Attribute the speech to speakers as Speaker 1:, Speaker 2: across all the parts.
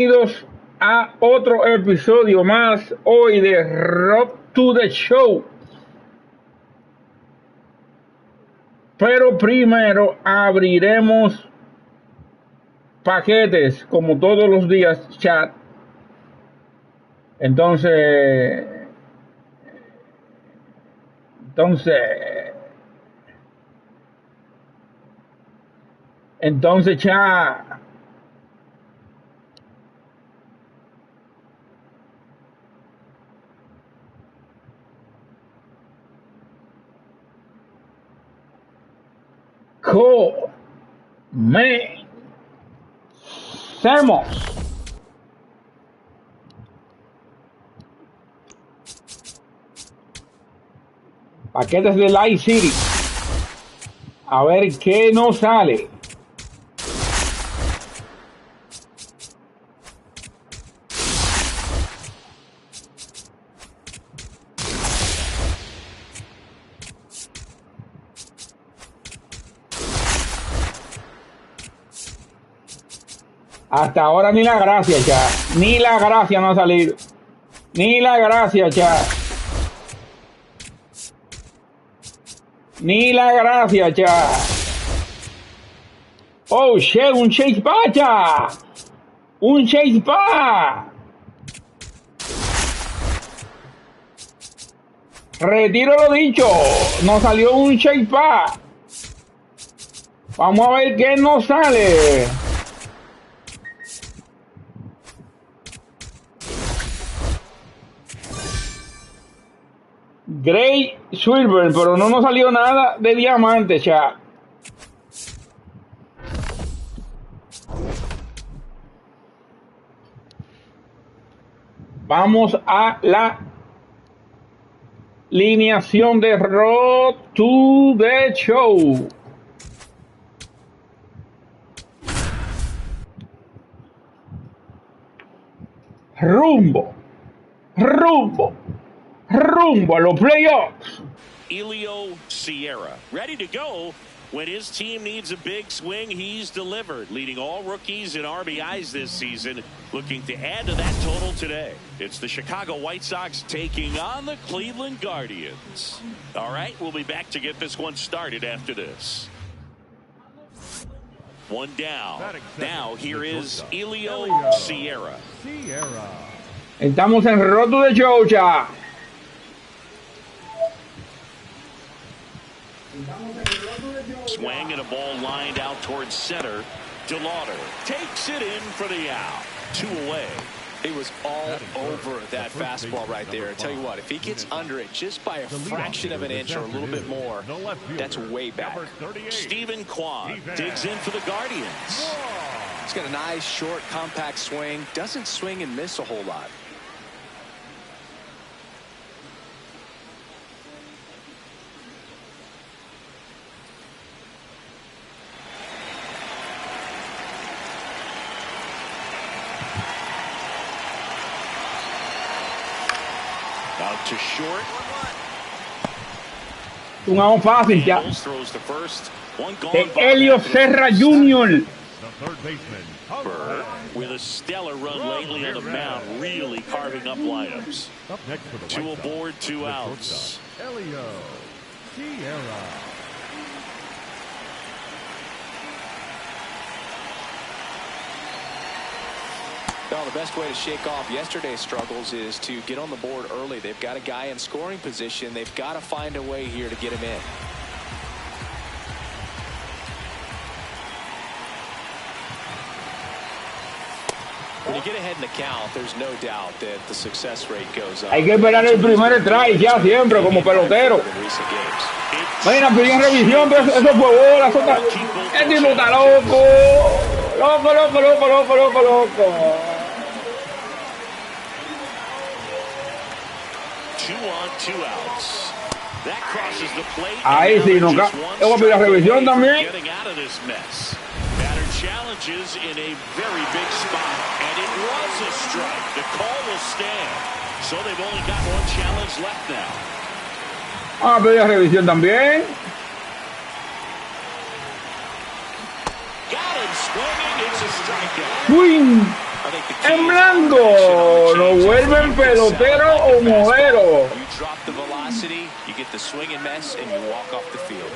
Speaker 1: Bienvenidos a otro episodio más hoy de Road to the Show. Pero primero abriremos paquetes como todos los días, chat. Entonces chat. Comencemos. Paquetes de Light City. A ver qué nos sale. Hasta ahora ni la gracia, chat. Ni la gracia no ha salido. Ni la gracia, chat. Ni la gracia, chat. Oh, shit, un chase pacha. Un chase pa. Retiro lo dicho. Nos salió un chase pa. Vamos a ver qué nos sale. Gray Silver, pero no nos salió nada de diamante, chat. Vamos a la alineación de Road to the Show. Rumbo a los playoffs.
Speaker 2: Elio Sierra, ready to go when his team needs a big swing. He's delivered, leading all rookies in RBIs this season, looking to add to that total today. It's the Chicago White Sox taking on the Cleveland Guardians. All right, we'll be back to get this one started after this. One down. Now here is Elio Sierra.
Speaker 1: Estamos en Road to the Show, chat.
Speaker 2: Swing and a ball lined out towards center. DeLauder takes it in for the out. 2 away.
Speaker 3: It was all over that fastball right there. I tell you what, if he gets under it just by a fraction of an inch or a little bit more, that's way back.
Speaker 2: Stephen Kwan digs in for the Guardians.
Speaker 3: He's got a nice, short, compact swing. Doesn't swing and miss a whole lot.
Speaker 2: Out to short.
Speaker 1: Un out fácil ya.
Speaker 2: Throws the first. One gone
Speaker 1: De Helio Serra Jr.
Speaker 2: Burr, with a stellar run lately on the mound, really carving up lineups. 2 aboard, 2 outs.
Speaker 4: Elio Sierra.
Speaker 3: Well, the best way to shake off yesterday's struggles is to get on the board early. They've got a guy in scoring position. They've got to find a way here to get him in. When you get ahead in the count, there's no doubt that the success rate goes up.
Speaker 1: Hay que esperar el primer strike ya siempre como pelotero. Vayan a pedir en revisión, pero eso fue bola. El tipo está loco. Loco.
Speaker 2: 2 on, 2 outs. That crosses the plate.
Speaker 1: Ahí sí, no cae. Vamos a pedir la revisión también.
Speaker 2: Getting out of this mess. Batter challenges in a very big spot, and it was a strike. The call will stand. So they've only got 1 challenge left now.
Speaker 1: Vamos a pedir la revisión también.
Speaker 2: Got him swinging. It's a strikeout.
Speaker 1: Swing.
Speaker 3: A
Speaker 1: En blanco. Nos vuelven pelotero o modelo.
Speaker 3: You drop the velocity, you get the swing and miss, and you walk off the field.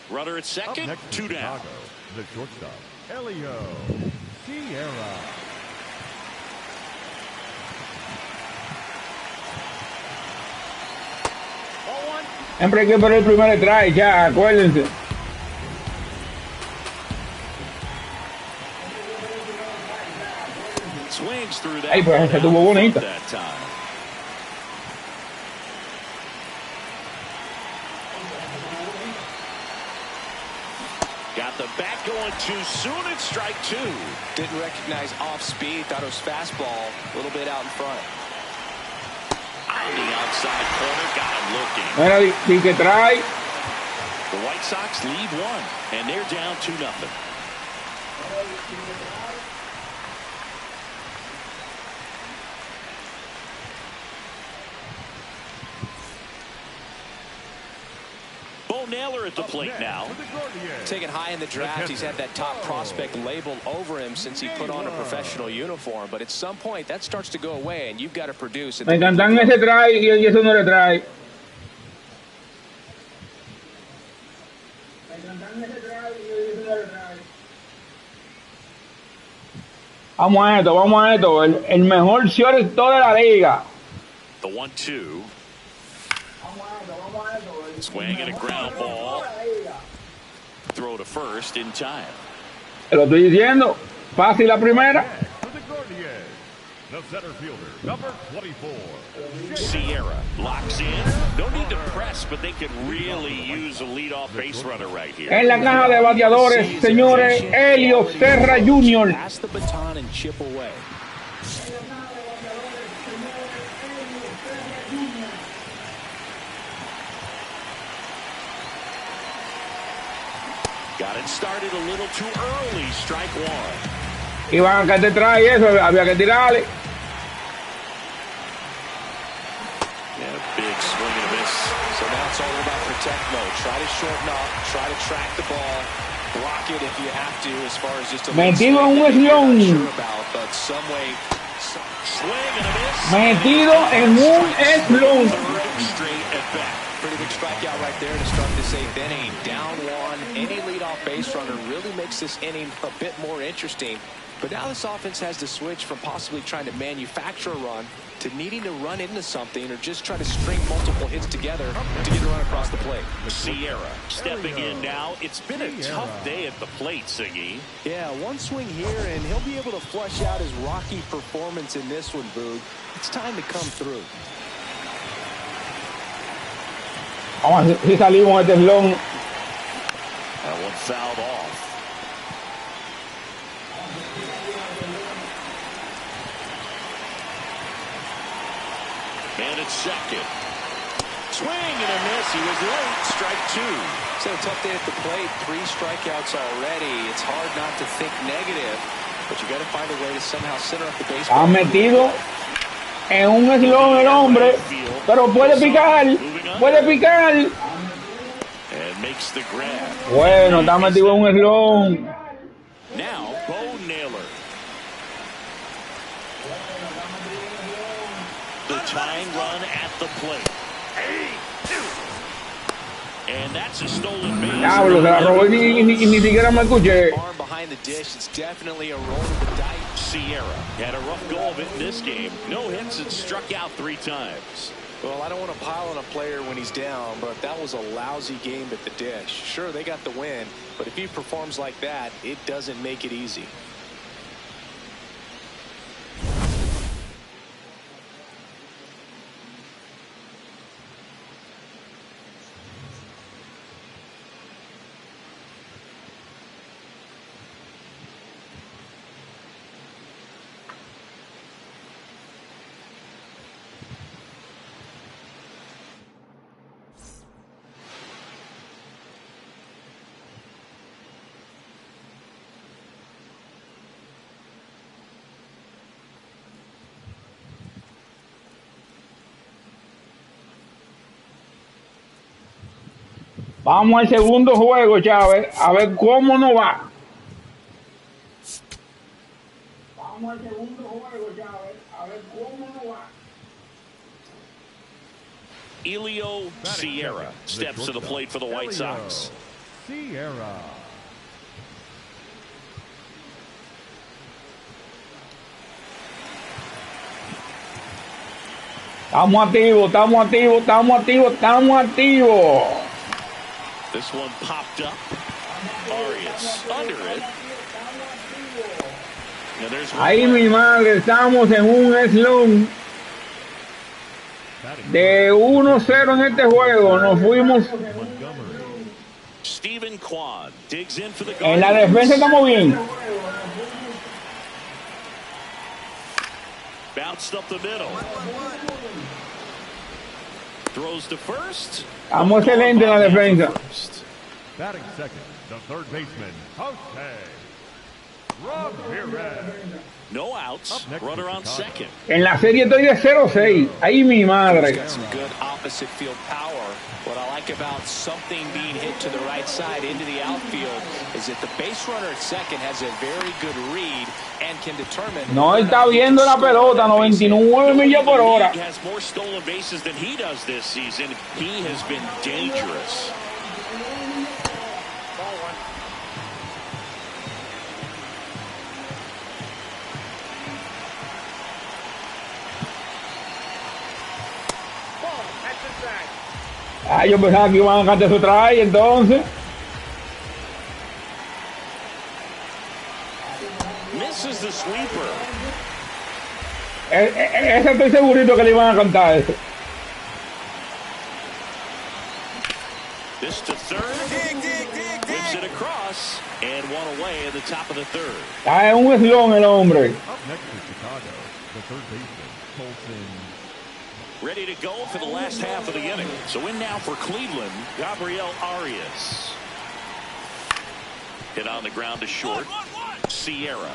Speaker 2: Runner at second, 2 down.
Speaker 4: Chicago, the shortstop, Elio Sierra.
Speaker 1: Siempre hay que poner el primer strike, ya, acuérdense.
Speaker 2: Swings through that.
Speaker 1: Ay, pues esa estuvo bonita.
Speaker 2: That time. Got the bat going too soon. It's strike 2.
Speaker 3: Didn't recognize off speed. Thought it was fastball. A little bit out in front.
Speaker 2: On the outside corner. Got him looking.
Speaker 1: Mira, di que trae.
Speaker 2: The White Sox lead 1, and they're down 2-0. Bo Naylor at the plate now.
Speaker 3: Taken high in the draft, he's had that top prospect label over him since he put on a professional uniform. But at some point, that starts to go away, and you've got to produce.
Speaker 1: Me encantan ese trae y eso no le trae. Vamos a esto. El mejor shortstop de la liga.
Speaker 2: The 1-2. Swing and a ground ball. Throw to first in time.
Speaker 1: Te lo estoy diciendo. Fácil la primera.
Speaker 4: The center fielder, number 24.
Speaker 2: Sierra locks in. No need to press, but they could really use a leadoff base runner right here.
Speaker 1: En la caja de bateadores, señores, Elio Serra Jr.
Speaker 3: Pass the baton and chip away.
Speaker 2: Got it started a little too early. Strike 1.
Speaker 1: Iban a que te trae eso, había que tirarle.
Speaker 2: Yeah, big swing and a miss.
Speaker 3: So now it's all about protect mode. Try to shorten up, try to track the ball, block it if you have to, as far as just a
Speaker 1: Metido en un eslón.
Speaker 3: but some way.
Speaker 2: Swing and a miss.
Speaker 1: Metido en un eslón.
Speaker 2: Straight at bat.
Speaker 3: Pretty big strikeout right there to start this 8th inning. Down 1, any leadoff base runner really makes this inning a bit more interesting. But now this offense has to switch from possibly trying to manufacture a run to needing to run into something or just try to string multiple hits together to get a run across the plate.
Speaker 2: Sierra stepping in now. It's been a tough day at the plate, Siggy.
Speaker 3: Yeah, one swing here, and he'll be able to flush out his rocky performance in this one, Boog. It's time to come through.
Speaker 1: Vamos a ver si salimos de este eslón.
Speaker 2: That one fouled off. And it's second. Swing and a miss. He was late. Strike 2.
Speaker 3: It's a tough day at the plate. 3 strikeouts already. It's hard not to think negative, but you got to find a way to somehow center up the baseball.
Speaker 1: Ha metido en un eslón el hombre, pero puede picar. Puede picar.
Speaker 2: And makes the grab.
Speaker 1: Bueno, está metido en un eslón.
Speaker 2: Now, Bo Naylor. The tying run at the plate. And that's a stolen base.
Speaker 1: Diablo, se la robó y ni siquiera me escuché.
Speaker 3: Arm behind the dish. It's definitely a roll of the dice.
Speaker 2: Sierra had a rough go of it in this game. No hits and struck out 3 times.
Speaker 3: Well, I don't want to pile on a player when he's down, but that was a lousy game at the dish. Sure, they got the win, but if he performs like that, it doesn't make it easy.
Speaker 1: Vamos al segundo juego, Chávez, a ver cómo nos va. Vamos al segundo juego, Chávez, a ver cómo nos va.
Speaker 2: Elio Sierra steps to the plate for the White Sox.
Speaker 4: Sierra.
Speaker 1: Estamos activos, estamos activos, estamos activos, estamos activos.
Speaker 2: This one popped up. Arias under it.
Speaker 1: Ahí mi madre, estamos en un slump de 1-0 en este juego. Nos fuimos.
Speaker 2: Steven Kwan digs in for the
Speaker 1: En la defensa estamos bien.
Speaker 2: Bounced up the middle. Throws to first.
Speaker 1: Estamos excelentes en la defensa.
Speaker 4: Batting second, the third baseman, Jose Ramirez.
Speaker 2: No outs. Runner on second.
Speaker 1: En la serie estoy de 0-6. Ahí mi madre.
Speaker 3: Got some good opposite field power. What I like about something being hit to the right side into the outfield is that the base runner at second has a very good read and can determine.
Speaker 1: No está viendo la pelota, 99 millas por hora.
Speaker 2: He has more stolen bases than he does this season. He has been dangerous.
Speaker 1: Ah, yo pensaba que iban a cantar su try, entonces.
Speaker 2: Misses the sweeper.
Speaker 1: Ese estoy segurito que le iban a cantar eso.
Speaker 2: This to third. Whips it across and one away at the top of the third.
Speaker 1: Está en un slump el hombre.
Speaker 4: Up next is Chicago, the third baseman, Colton.
Speaker 2: Ready to go for the last half of the inning. So in now for Cleveland, Gabriel Arias. Hit on the ground to short. Sierra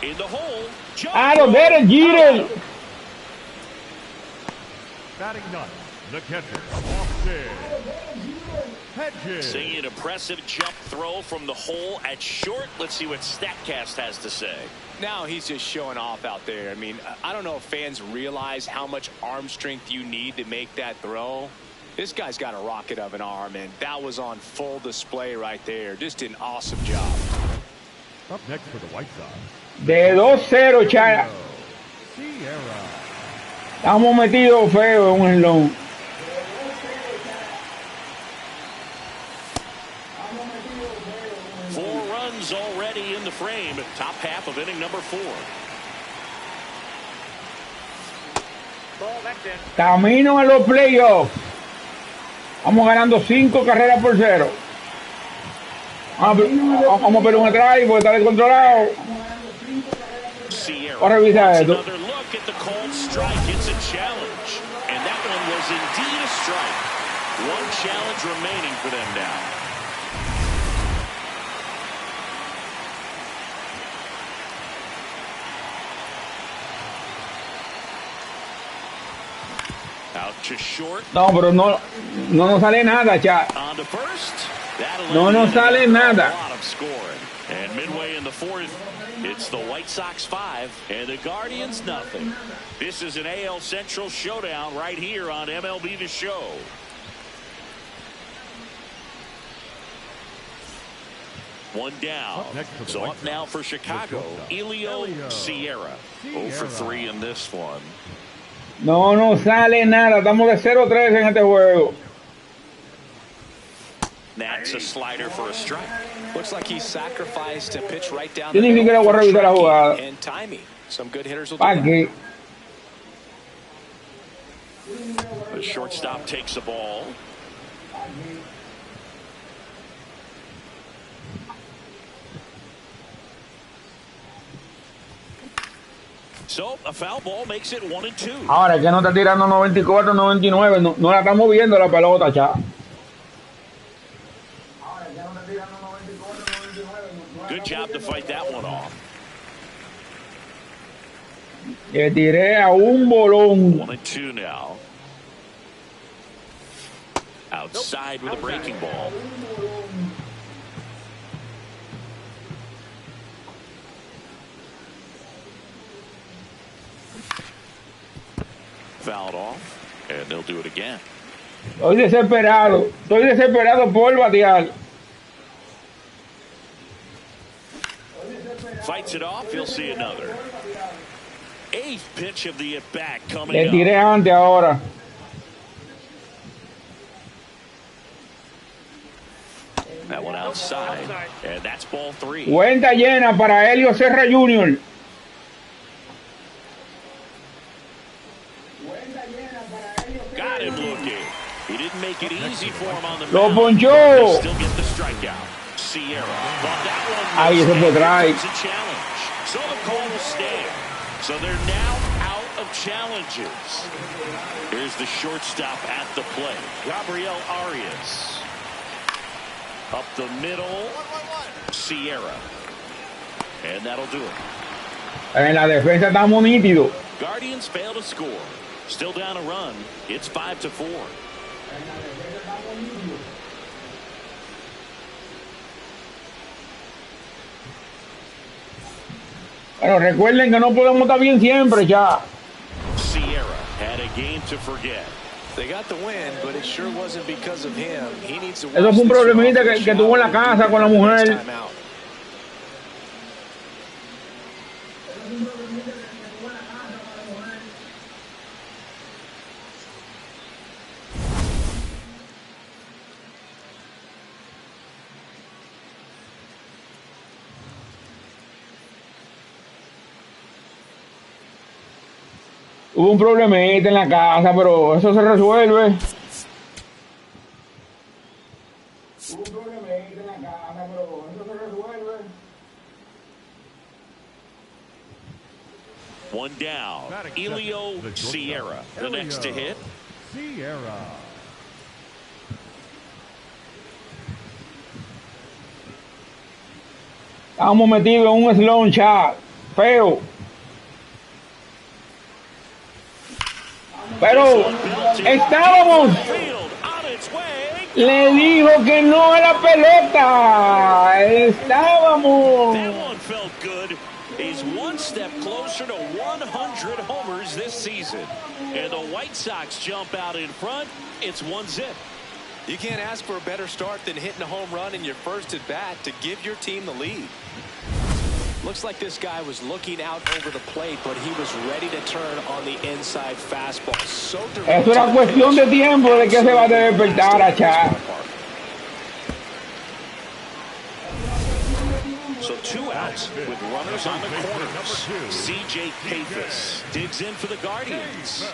Speaker 2: in the hole.
Speaker 1: Ah, no, better Jeter.
Speaker 4: Batting ninth, the catcher, Austin Hedges.
Speaker 2: Seeing an impressive jump throw from the hole at short. Let's see what StatCast has to say.
Speaker 3: Now he's just showing off out there. I mean, I don't know if fans realize how much arm strength you need to make that throw. This guy's got a rocket of an arm, and that was on full display right there. Just an awesome job.
Speaker 4: Up next for the White Sox.
Speaker 1: De 2-0, Chaya.
Speaker 4: Sierra.
Speaker 1: Estamos metidos feo en un slump.
Speaker 2: Already in the frame, top half of inning number 4.
Speaker 1: Camino a los playoffs. Vamos ganando 5 carreras por 0. Vamos a ver un strike porque está descontrolado. Voy a revisar esto.
Speaker 2: Another look at the cold strike. It's a challenge, and that one was indeed a strike. One challenge remaining for them now. Out to short.
Speaker 1: No, pero no nos sale nada, Cha.
Speaker 2: On to first.
Speaker 1: No nos sale nada.
Speaker 2: A lot of scoring. And midway in the fourth, it's the White Sox 5 and the Guardians nothing. This is an AL Central showdown right here on MLB The Show. One down. So up now for Chicago, Elio Sierra. 0 for 3 in this one.
Speaker 1: No nos sale nada. Estamos de 0-3 en este juego.
Speaker 2: That's a slider for a strike.
Speaker 3: Looks like he sacrificed a pitch right down
Speaker 1: Yo ni siquiera voy a revisar la jugada.
Speaker 3: and timing. Some good hitters will do
Speaker 1: ¿Para
Speaker 3: that.
Speaker 1: qué?
Speaker 2: The shortstop takes the ball. So a foul ball makes it 1-2.
Speaker 1: Ahora que no está tirando 94, 99, no la estamos viendo la pelota, Cha.
Speaker 2: Good job to fight that one off.
Speaker 1: Le tiré a un bolón.
Speaker 2: 1-2 now. Outside with a breaking ball. Fouled off, and they'll do it again.
Speaker 1: Estoy desesperado por batear.
Speaker 2: Fights it off, you'll see another. Eighth pitch of the at-bat coming
Speaker 1: Le
Speaker 2: up.
Speaker 1: tiré antes ahora.
Speaker 2: That one outside, and that's ball 3.
Speaker 1: Cuenta llena para Helio Serra Jr.
Speaker 2: Got him looking. He didn't make it easy for him on the
Speaker 1: Lo
Speaker 2: mound.
Speaker 1: ponchó.
Speaker 2: Still get the strikeout. Sierra. But that one
Speaker 1: Ahí se fue drive.
Speaker 2: a challenge. So the call will stand. So they're now out of challenges. Here's the shortstop at the plate. Gabriel Arias. Up the middle. Sierra. And that'll do it.
Speaker 1: En la defensa estamos nítidos.
Speaker 2: Guardians fail to score. Still down a run. It's 5-4.
Speaker 1: Bueno, recuerden que no podemos estar bien siempre ya.
Speaker 2: Sierra had a game to forget.
Speaker 3: They got the win, but it sure wasn't because of him. He needs to
Speaker 1: Eso fue un problemita que tuvo en la casa con la mujer. Hubo un problemita en la casa, pero eso se resuelve. Hubo un problemita en la casa, pero eso se resuelve.
Speaker 2: One down. Elio Sierra, the next to hit.
Speaker 4: Sierra.
Speaker 1: Estamos metidos en un slow chat feo. Pero estábamos. Le dijo que no a la pelota. Estábamos.
Speaker 2: That one felt good. He's one step closer to 100 homers this season. And the White Sox jump out in front. It's 1-0.
Speaker 3: You can't ask for a better start than hitting a home run in your first at bat to give your team the lead. Looks like this guy was looking out over the plate, but he was ready to turn on the inside fastball. So
Speaker 1: Esto era cuestión de tiempo de que se va a despertar a Chá.
Speaker 2: So 2 outs with runners on the corners. C.J. Papis digs in for the Guardians.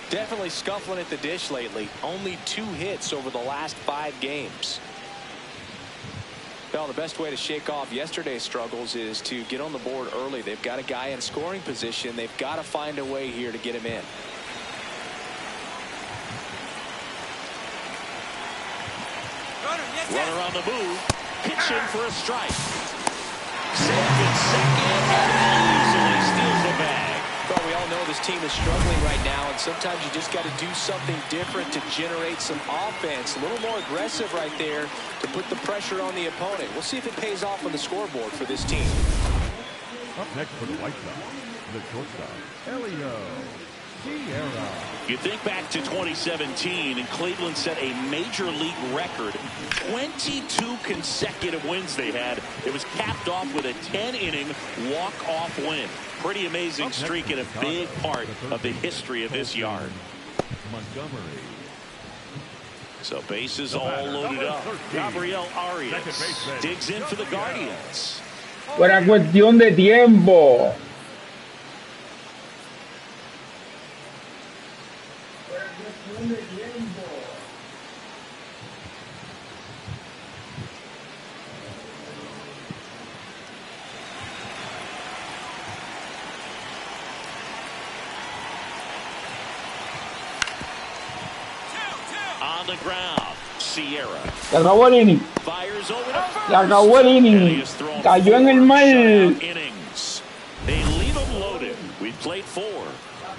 Speaker 3: Definitely scuffling at the dish lately. Only 2 hits over the last 5 games. Well, the best way to shake off yesterday's struggles is to get on the board early. They've got a guy in scoring position. They've got to find a way here to get him in.
Speaker 2: Runner on the move. Pitch in for a strike. Second, and easily steals the bag.
Speaker 3: Well, we all know this team is struggling right now, and sometimes you just got to do something different to generate some offense. A little more aggressive right there to put the pressure on the opponent. We'll see if it pays off on the scoreboard for this team.
Speaker 4: Up next for the White Sox, the shortstop, Helio Sierra.
Speaker 2: You think back to 2017, and Cleveland set a major league record. 22 consecutive wins they had. It was capped off with a 10-inning walk-off win. Pretty amazing streak and a big part of the history of this yard.
Speaker 4: Montgomery.
Speaker 2: So bases all loaded up. Gabriel Arias digs in for the Guardians.
Speaker 1: Fuera cuestión de tiempo.
Speaker 2: On the ground, Sierra.
Speaker 1: Se acabó el inning.
Speaker 2: Fires over to first.
Speaker 1: Se acabó el inning. Cayó en el mal.
Speaker 2: Innings. They leave them loaded. We played 4.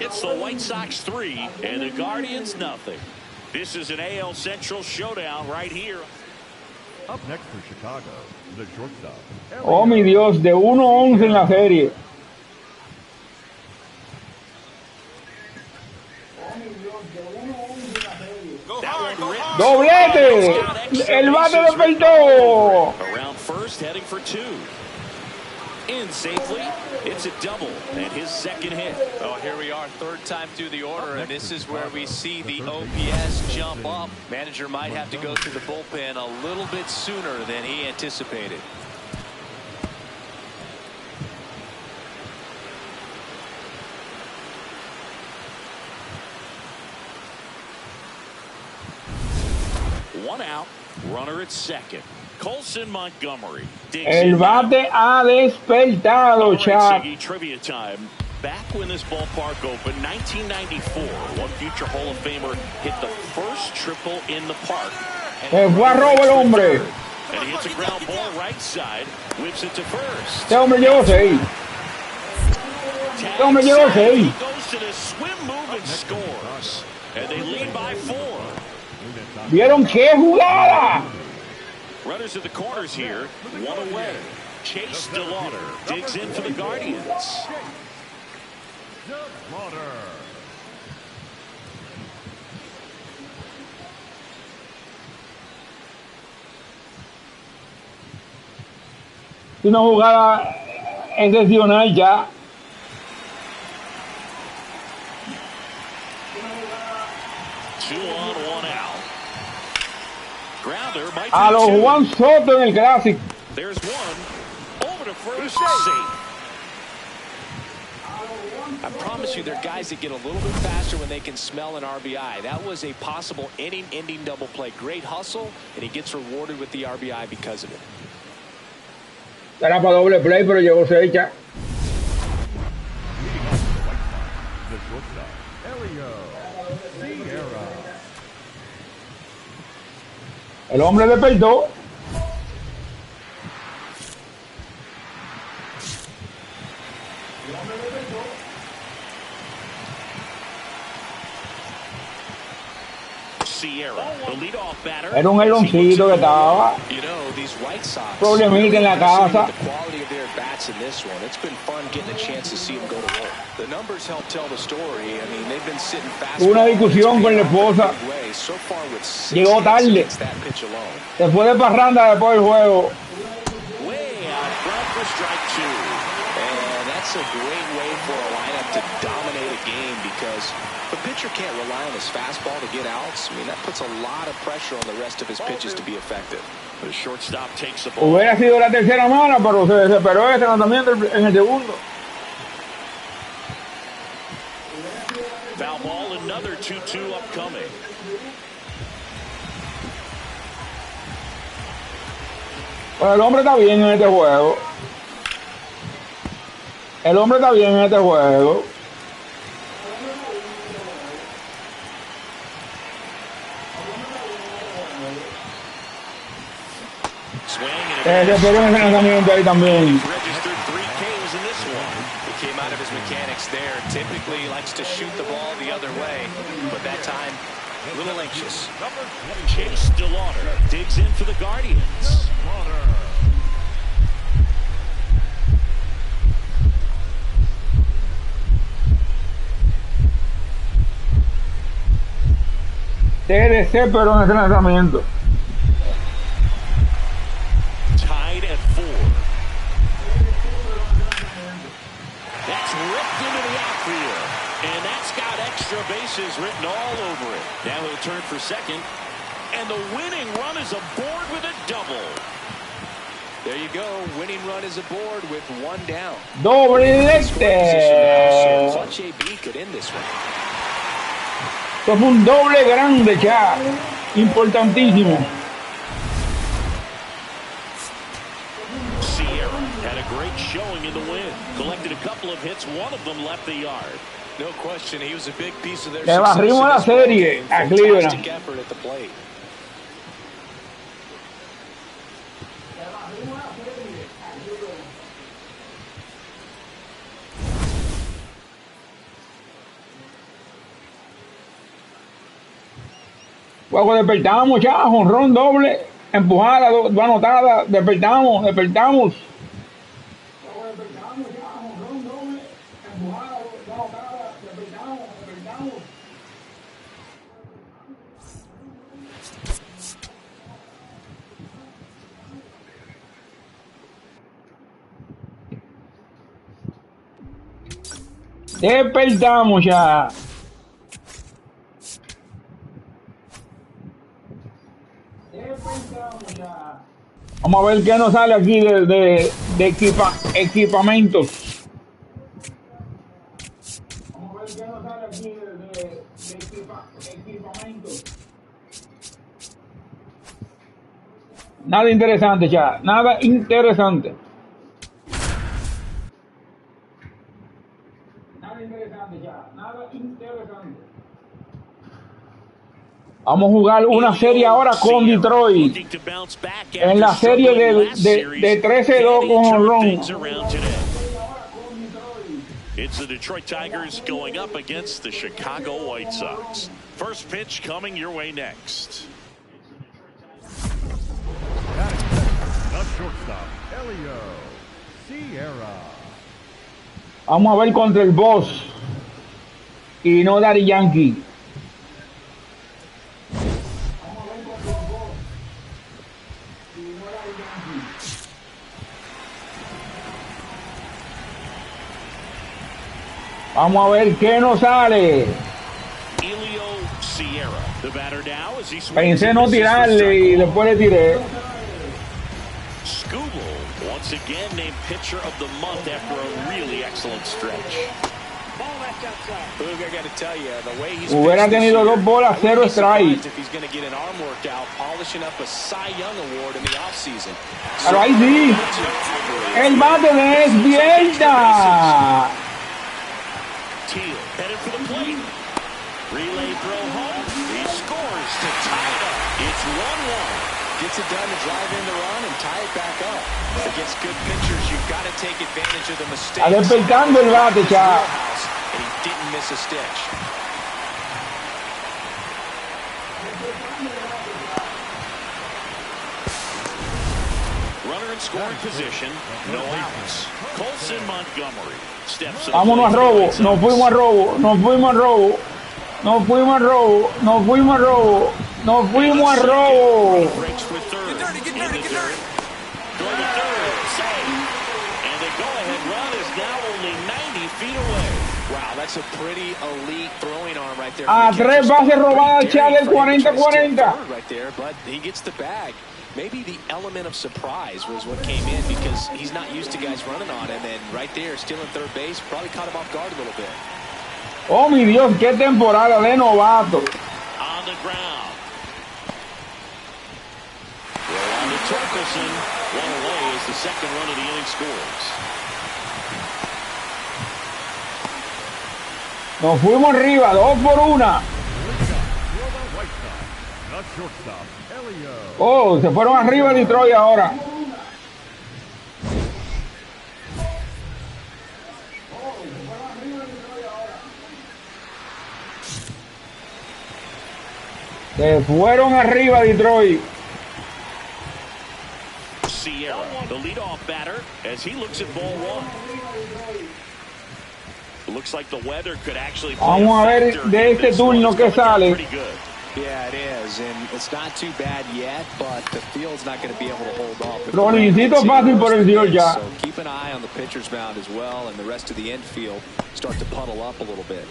Speaker 2: It's the White Sox 3 and the Guardians nothing. This is an AL Central showdown right here.
Speaker 4: Up next for Chicago, the shortstop.
Speaker 1: Oh, mi Dios, de 1-11 en la serie. ¡Doblete! ¡El bate despertó!
Speaker 2: Around first, heading for 2. In safely, it's a double, and his second hit.
Speaker 3: Oh, here we are, third time through the order, and this is where we see the OPS jump up. Manager might have to go through the bullpen a little bit sooner than he anticipated.
Speaker 2: One out, runner at second. Colson Montgomery.
Speaker 1: El bate ha despertado, chat.
Speaker 2: Trivia time. Back when this ballpark opened, 1994, one future Hall of Famer hit the first triple in the park.
Speaker 1: Se fue a robo el hombre.
Speaker 2: And he hits a ground ball right side, whips it to first.
Speaker 1: Este hombre llegó 6. Este hombre llegó 6.
Speaker 2: He goes to the swim move and scores. And they lead by 4.
Speaker 1: ¿Vieron qué jugada?
Speaker 2: Runners at the corners here, one away. Chase DeLauder digs in for the Guardians.
Speaker 1: Una jugada excepcional ya. A los Juan Soto en el clásico.
Speaker 2: There's one over to first, safe.
Speaker 3: I promise you, there are guys that get a little bit faster when they can smell an RBI. That was a possible inning-ending double play. Great hustle, and he gets rewarded with the RBI because of it.
Speaker 1: Era para doble play, pero llegó 6 ya. El hombre despertó. Era un eloncito que estaba. Problemita en la casa. Una discusión con la esposa. Llegó tarde. Se fue de parranda después del juego.
Speaker 3: That's a great way for a lineup to dominate a game because the pitcher can't rely on his fastball to get outs. I mean, that puts a lot of pressure on the rest of his pitches to be effective.
Speaker 2: The shortstop takes the ball.
Speaker 1: Hubiera sido la tercera mala, pero se desesperó ese lanzamiento en el segundo.
Speaker 2: Foul ball, another 2-2 upcoming.
Speaker 1: Bueno, el hombre está bien en este juego. El hombre está bien en este juego. Se desesperó en ese lanzamiento ahí también.
Speaker 3: Came out of his mechanics there. Typically likes to shoot the ball the other way, but that time a little anxious.
Speaker 2: Chase DeLauder digs in for the Guardians.
Speaker 1: Se desesperó en ese lanzamiento.
Speaker 2: Tied at 4. That's ripped into the outfield, and that's got extra bases written all over it. Now he'll turn for second, and the winning run is aboard with a double.
Speaker 3: There you go. Winning run is aboard with one down.
Speaker 1: Doblete.
Speaker 3: Such a beat could end this one.
Speaker 1: Esto fue un doble grande ya. Importantísimo.
Speaker 2: Had a great showing in the win. Collected a couple of hits. One of them left the yard.
Speaker 3: No question, he was a big piece of their
Speaker 1: Le barrimos la serie a Cleveland.
Speaker 3: Fantastic effort at the plate.
Speaker 1: Juego, despertamos ya, jonrón doble, empujada, dos anotadas, despertamos. Despertamos ya. Vamos a ver qué nos sale aquí de equipamientos. Vamos a ver qué nos sale aquí de equipamientos. Nada interesante ya, nada interesante. Vamos a jugar una serie ahora con Detroit. En la serie de 13-2 con jonrón.
Speaker 2: It's the Detroit Tigers going up against the Chicago White Sox. First pitch coming your way next.
Speaker 4: The shortstop, Sierra.
Speaker 1: Vamos a ver contra el boss y no Daddy Yankee. Vamos a ver qué nos sale. Pensé no tirarle y después le tiré.
Speaker 2: Once again named pitcher of the month after a really excellent stretch.
Speaker 1: Hubiera tenido 2 bolas, 0 strike. Pero ahí sí, el bate despierta.
Speaker 2: Headed for the plate. Relay throw home. He scores to tie it up. It's 1-1. Gets it done to drive in the run and tie it back up. Against good pitchers, you've got to take advantage of the mistakes.
Speaker 1: Está despertando el bate, ya.
Speaker 3: And he didn't miss a stitch.
Speaker 2: Runner in scoring position. No outs. Colson Montgomery steps in.
Speaker 1: Vámonos a robo. Nos fuimos a robo. Nos fuimos a robo. Nos fuimos a robo. Nos fuimos a robo. Nos fuimos a robo. A 3 bases robadas, Chad, el 40-40.
Speaker 3: Maybe the element of surprise was what came in because he's not used to guys running on him, and right there, stealing third base, probably caught him off guard a little bit.
Speaker 1: Oh, mi Dios, qué temporada de novato.
Speaker 2: On the ground. Well, on to Torkelson. One away as the second run of the inning scores.
Speaker 1: Nos fuimos arriba, 2-1. Oh, se fueron arriba Detroit ahora. Se fueron arriba Detroit.
Speaker 2: Sierra, the leadoff batter, as he looks at ball one. Looks like the weather could actually play.
Speaker 1: Vamos a ver de este turno que sale.
Speaker 3: Yeah, it is, and it's not too bad yet, but the field's not going to be able to hold off.
Speaker 1: Lo necesito fácil por el Dios ya.
Speaker 3: So keep an eye on the pitcher's mound as well, and the rest of the infield start to puddle up a little bit.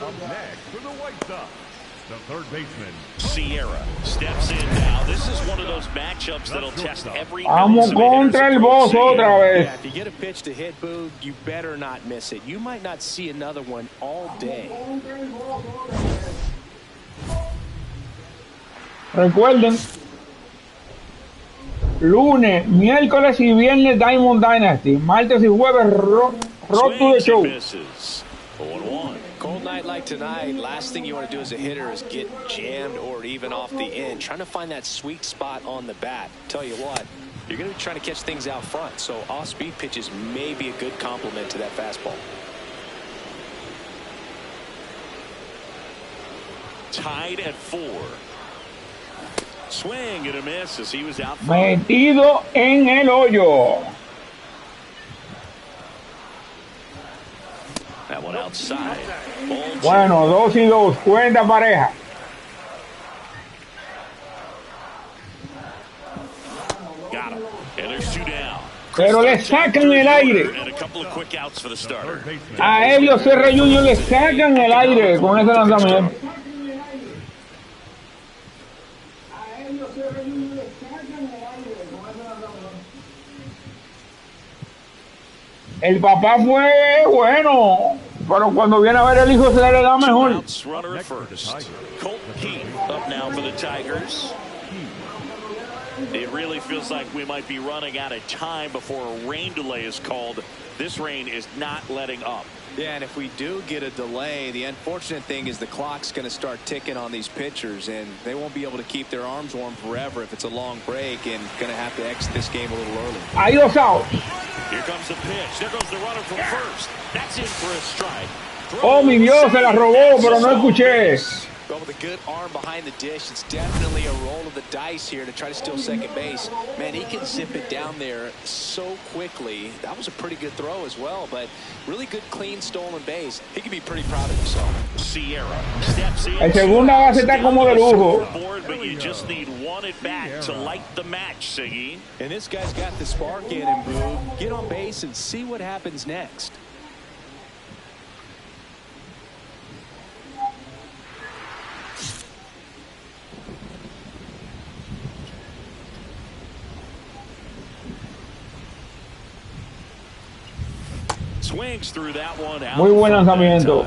Speaker 4: Up next for the White Sox, the third baseman.
Speaker 2: Sierra steps in now. This is one of those matchups that'll test every.
Speaker 1: Vamos contra el boss otra vez.
Speaker 3: Yeah, if you get a pitch to hit, Boo, you better not miss it. You might not see another one all day.
Speaker 1: Recuerden, lunes, miércoles y viernes Diamond Dynasty, martes y jueves Road to the Show.
Speaker 3: Cold night like tonight, last thing you want to do as a hitter is get jammed or even off the end. Trying to find that sweet spot on the bat. Tell you what, you're going to be trying to catch things out front, so off-speed pitches may be a good complement to that fastball.
Speaker 2: tied at 4. Swing and a miss as he was out.
Speaker 1: Metido en el hoyo.
Speaker 2: That one outside.
Speaker 1: Bueno, 2-2, cuenta pareja.
Speaker 2: Got him. And there's 2 down.
Speaker 1: Pero le sacan el aire.
Speaker 2: And a couple of quick outs for the starter.
Speaker 1: A Elio Serra Jr. le sacan el aire con ese lanzamiento. El papá fue bueno, pero cuando viene a ver el hijo se le da mejor.
Speaker 2: It really feels like we might be running out of time before a rain delay is called. This rain is not letting up.
Speaker 3: Yeah, and if we do get a delay, the unfortunate thing is the clock's going to start ticking on these pitchers, and they won't be able to keep their arms warm forever if it's a long break, and going to have to exit this game a little early.
Speaker 1: Ahí dos outs.
Speaker 2: Here comes the pitch. There goes the runner from first. That's in for a strike.
Speaker 1: Oh, mi Dios, se la robó, pero no escuché.
Speaker 3: But with a good arm behind the dish, it's definitely a roll of the dice here to try to steal second base. Man, he can zip it down there so quickly. That was a pretty good throw as well, but really good, clean, stolen base. He can be pretty proud of himself.
Speaker 2: Sierra steps in.
Speaker 1: El segunda base está como de lujo.
Speaker 2: But you just need one at bat to light the match, Siggy.
Speaker 3: And this guy's got the spark in him, Boo. Get on base and see what happens next.
Speaker 1: Muy buen lanzamiento.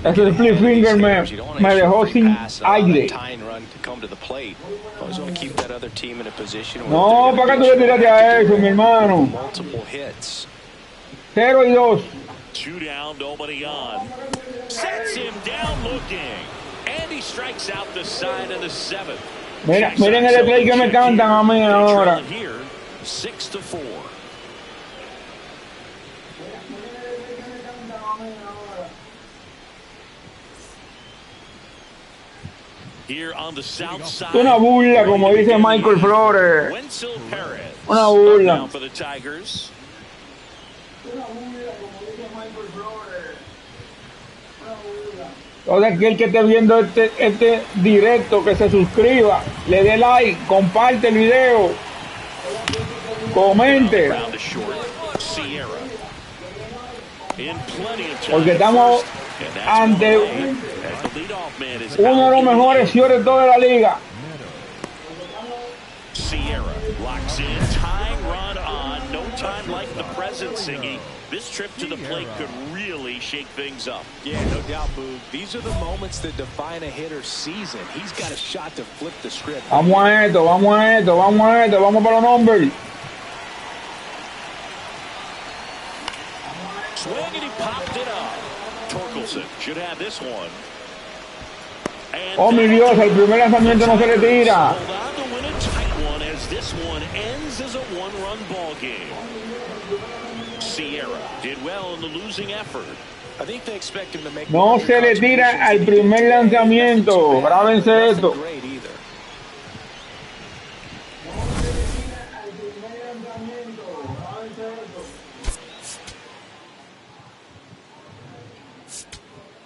Speaker 1: Ese split finger me dejó sin aire. No, ¿para qué tú le tiraste a eso, mi hermano? 0-2.
Speaker 2: 2 down, nobody on. Sets him down looking. And he strikes out the side of the 7th.
Speaker 1: Miren el play que me cantan a mí ahora.
Speaker 2: 6-4.
Speaker 1: Una burla, como dice Michael Flores. Una burla. Todo aquel que esté viendo este directo, que se suscriba, le dé like, comparte el video, comente. Porque estamos ante uno de los mejores shortstop de la liga.
Speaker 2: Sierra locks in, tying run on, no time like the present, Siggy. This trip to the plate could really shake things up.
Speaker 3: Yeah, no doubt, Boog. These are the moments that define a hitter's season. He's got a shot to flip the script.
Speaker 1: Vamos a esto, vamos para los numbers.
Speaker 2: Swing and he popped it up. Torkelson should have this one. And
Speaker 1: oh, mi Dios, el primer lanzamiento no se le tira.
Speaker 2: Hold on to win a tight one as this one ends as a one-run ball game. Sierra did well in the losing effort.
Speaker 3: I think they expect him to make.
Speaker 1: No se le tira al primer lanzamiento. Grábense esto.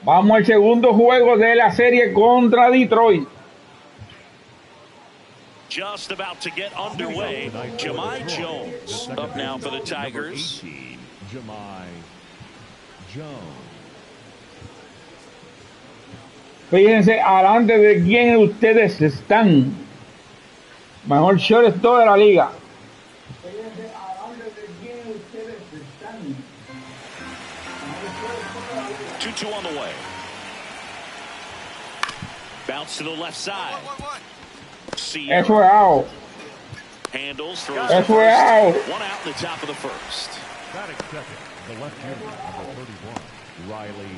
Speaker 1: Vamos al segundo juego de la serie contra Detroit.
Speaker 2: Just about to get underway. Jahmai Jones up now for the Tigers.
Speaker 4: Jahmai Jones.
Speaker 1: Fíjense adelante de quién ustedes están. Mejor shortstop de la liga. Fíjense adelante de quién ustedes están.
Speaker 2: 2-2 on the way. Bounce to the left side.
Speaker 1: Eso es out.
Speaker 2: Handles, throws
Speaker 1: Eso es out.
Speaker 2: One out in the top of the first.
Speaker 4: Batting second, the left-hander, number 31, Riley.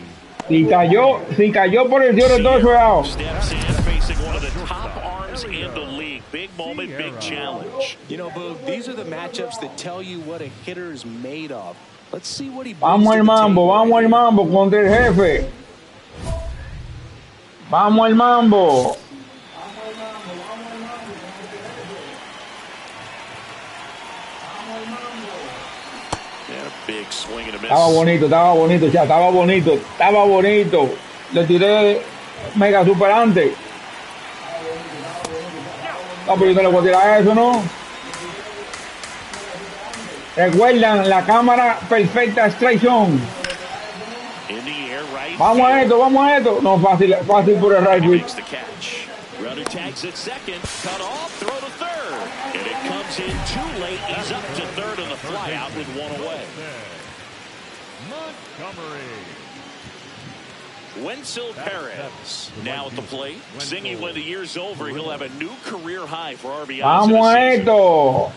Speaker 1: Si cayó por el shortstop, eso es out.
Speaker 2: Steps in, facing one of the top arms in the league. Big moment, big challenge.
Speaker 3: You know, Boog, these are the matchups that tell you what a hitter is made of. Let's see what he
Speaker 1: vamos al mambo contra el jefe. Vamos al mambo. Estaba bonito, ya, estaba bonito. Le tiré mega superante. No, pero yo no le voy a tirar eso, ¿no? Recuerdan la cámara perfecta strike zone. Vamos a esto. No, fácil por el right field.
Speaker 2: Runner tags at second, cut off, throw to third. And it comes in too late. He's up to third on the fly out with one away. Wenzel Perez now at the plate. Singing when the year's over, he'll have a new career high for RBIs.
Speaker 1: Vamos a esto.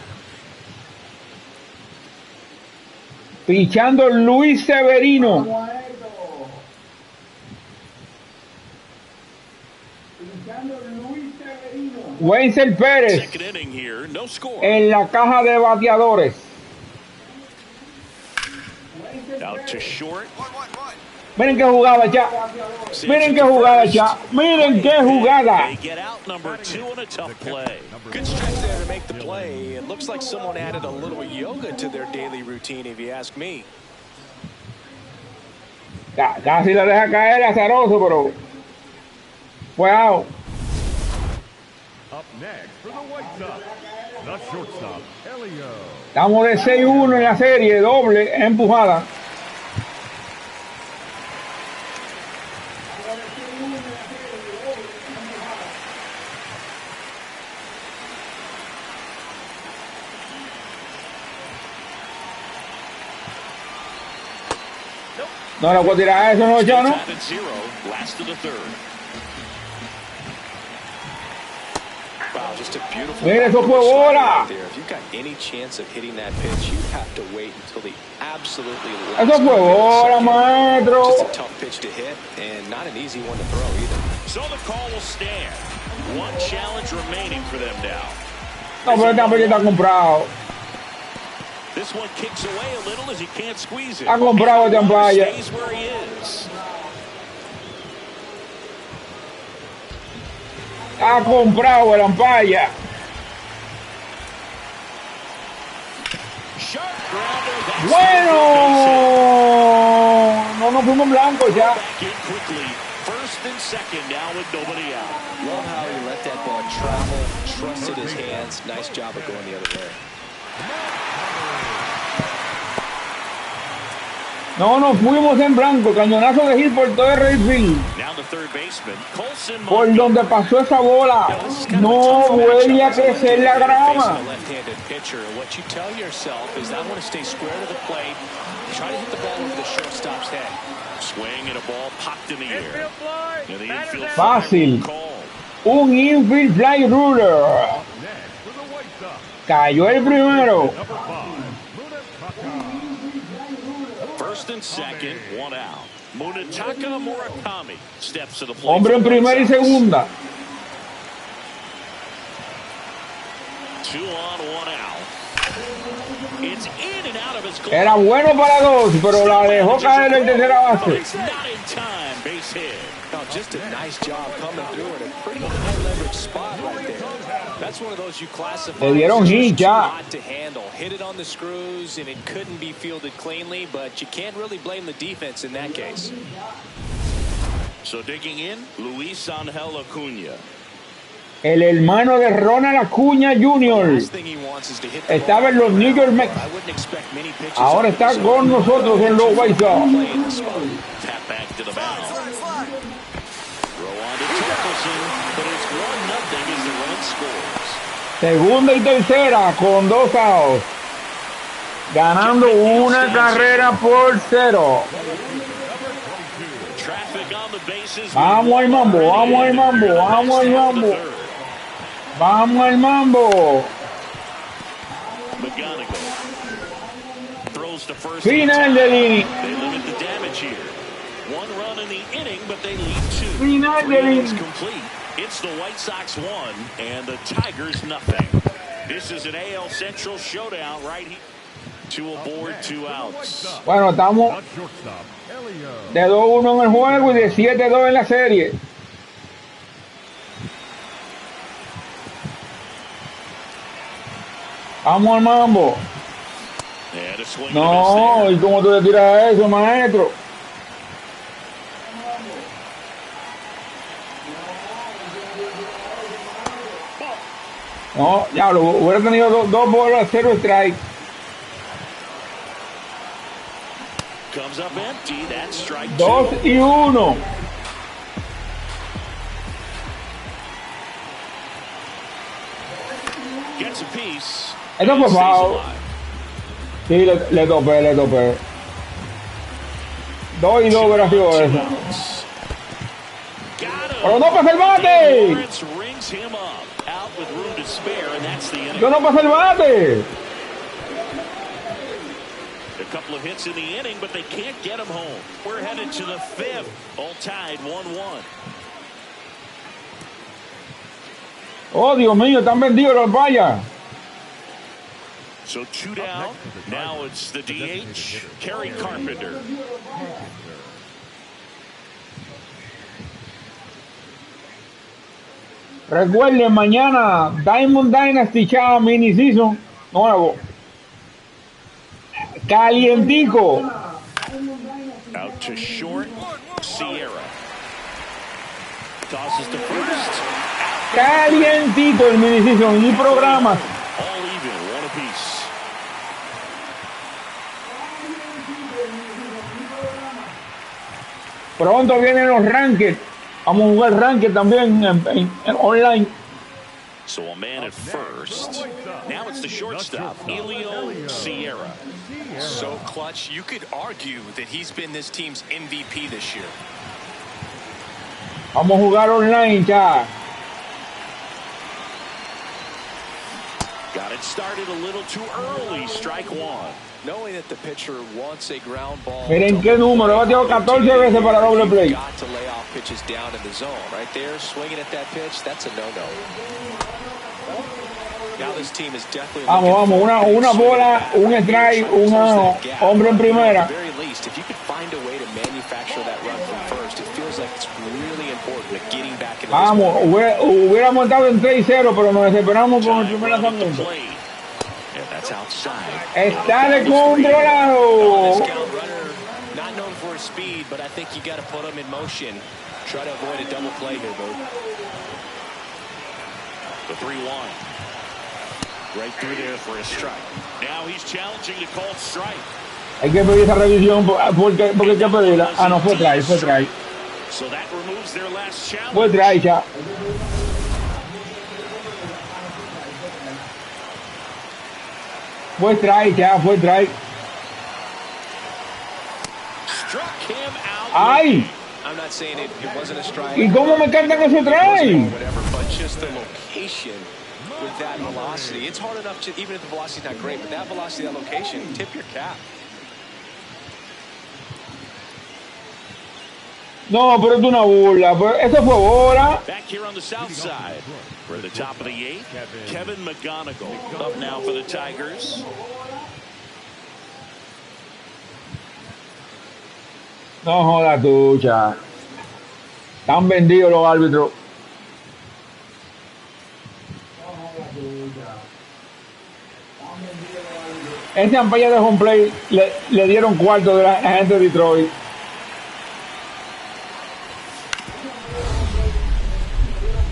Speaker 1: Pichando Luis Severino. Wenzel Pérez en la caja de bateadores. Miren qué jugada ya. Miren qué jugada ya. Miren qué jugada.
Speaker 3: Good stretch there to make the play. It looks like someone added a little yoga to their daily routine, if you ask me.
Speaker 1: Casi la deja caer azaroso, pero fue out.
Speaker 4: Up next for the White Sox, the shortstop, Elio.
Speaker 1: Estamos de 6-1 en la serie, doble empujada. No le puedo tirar eso, no, Chano. Mira, eso fue bola. Eso fue bola, maestro. No, pero tampoco está comprado. Ha comprado de Ampaya. Ha comprado el Ampaya. Bueno, no nos fuimos blancos ya.
Speaker 2: First and second now with nobody out.
Speaker 3: Love how he let that ball travel, trusted his hands. Nice job of going the other way.
Speaker 1: No, nos fuimos en blanco, cañonazo de hit por todo el right field. Por donde pasó esa bola, no vuelve a crecer la grama. Fácil, un infield fly ruler. Cayó el primero.
Speaker 2: First and second, one out. Munetaka Murakami steps to the plate.
Speaker 1: Hombre en primera y segunda.
Speaker 2: 2 on, 1 out. It's in and out of his glove.
Speaker 1: Era bueno para dos, pero la dejó caer en tercera base.
Speaker 2: Not in time, base hit.
Speaker 3: Oh, just a nice job coming through at a pretty high leverage spot right there. That's one of those you classify
Speaker 1: Le dieron hit ya.
Speaker 3: to handle. Hit it on the screws and it couldn't be fielded cleanly, but you can't really blame the defense in that case.
Speaker 2: So digging in, Luis Angel Acuña.
Speaker 1: El hermano de Ronald Acuña Jr. estaba en los New York Mets. Ahora está con nosotros en los White Sox. Segunda y tercera con 2 outs. Ganando una carrera por 0. Vamos al mambo, vamos al mambo, vamos al mambo. Vamos al mambo. Final del inning. Final del inning.
Speaker 2: It's the White Sox 1 and the Tigers nothing. This is an AL Central showdown right here. 2 aboard, 2 outs.
Speaker 1: Bueno, estamos de 2-1 en el juego y de 7-2 en la serie. Vamos al mambo. No, ¿y cómo tú le tiras eso, maestro? No, ya lo hubiera tenido dos bolas, 0 strike.
Speaker 2: Comes up empty, that's strike
Speaker 1: 2 y 1.
Speaker 2: Gets a piece.
Speaker 1: Esto fue foul. Sí, le topé. 2 y 2 hubiera sido eso. Pero no pasa el bate. Yo no pasa el bate.
Speaker 2: A couple of hits in the inning, but they can't get him home. We're headed to the 5th, all tied 1-1.
Speaker 1: Oh, Dios mío, están vendidos los vallas.
Speaker 2: So 2 down. Now it's the DH, Kerry Carpenter.
Speaker 1: Recuerden, mañana Diamond Dynasty Chava Mini Season nuevo. Calientico.
Speaker 2: Out to short, Sierra. Tosses to first.
Speaker 1: Calientito el Mini Season y programas.
Speaker 2: All even, 1 apiece.
Speaker 1: Pronto vienen los rankings. Vamos a jugar ranked también en online.
Speaker 2: So a man at first. Now it's the shortstop, Sierra.
Speaker 3: So clutch, you could argue that he's been this team's MVP this year.
Speaker 1: Vamos a jugar online ya.
Speaker 2: Got it started a little too early, strike 1.
Speaker 3: Knowing that the pitcher wants a ground ball.
Speaker 1: Miren qué número, ha batido 14 veces para doble play.
Speaker 3: Got to lay off pitches down in the zone. Right there, swinging at that pitch, that's a no-no. Now this team is definitely
Speaker 1: vamos, una bola, un strike, un hombre en primera.
Speaker 3: At the very least, if you could find a way to manufacture that run from first, it feels like it's really important to getting back into
Speaker 1: vamos, hubiéramos estado en 3-0, pero nos desesperamos con el primer lanzamiento. Está descontrolado.
Speaker 3: Not known for his speed, but I think you got to put him in motion. Try to avoid a double play here, Bo.
Speaker 2: The 3-1. Right through there for a strike. Now he's challenging to call strike.
Speaker 1: Hay que pedir esa revisión porque hay que pedirla. Ah, no, fue try.
Speaker 2: So that removes their last challenge.
Speaker 1: Fue try ya. Fue try.
Speaker 2: Struck him out.
Speaker 1: ¡Ay!
Speaker 3: I'm not saying it wasn't a strike.
Speaker 1: ¿Y cómo me cantan ese try?
Speaker 3: Whatever, but just the location with that velocity. It's hard enough to, even if the velocity's not great, but that velocity, that location, tip your cap.
Speaker 1: No, pero es una burla. Eso fue bola.
Speaker 2: Back here on the south side. For the top of the 8th, Kevin McGonigal up now for the Tigers.
Speaker 1: No jodas tú, cha. Están vendidos los árbitros. Este ampalla de home play le dieron cuarto de la gente de Detroit.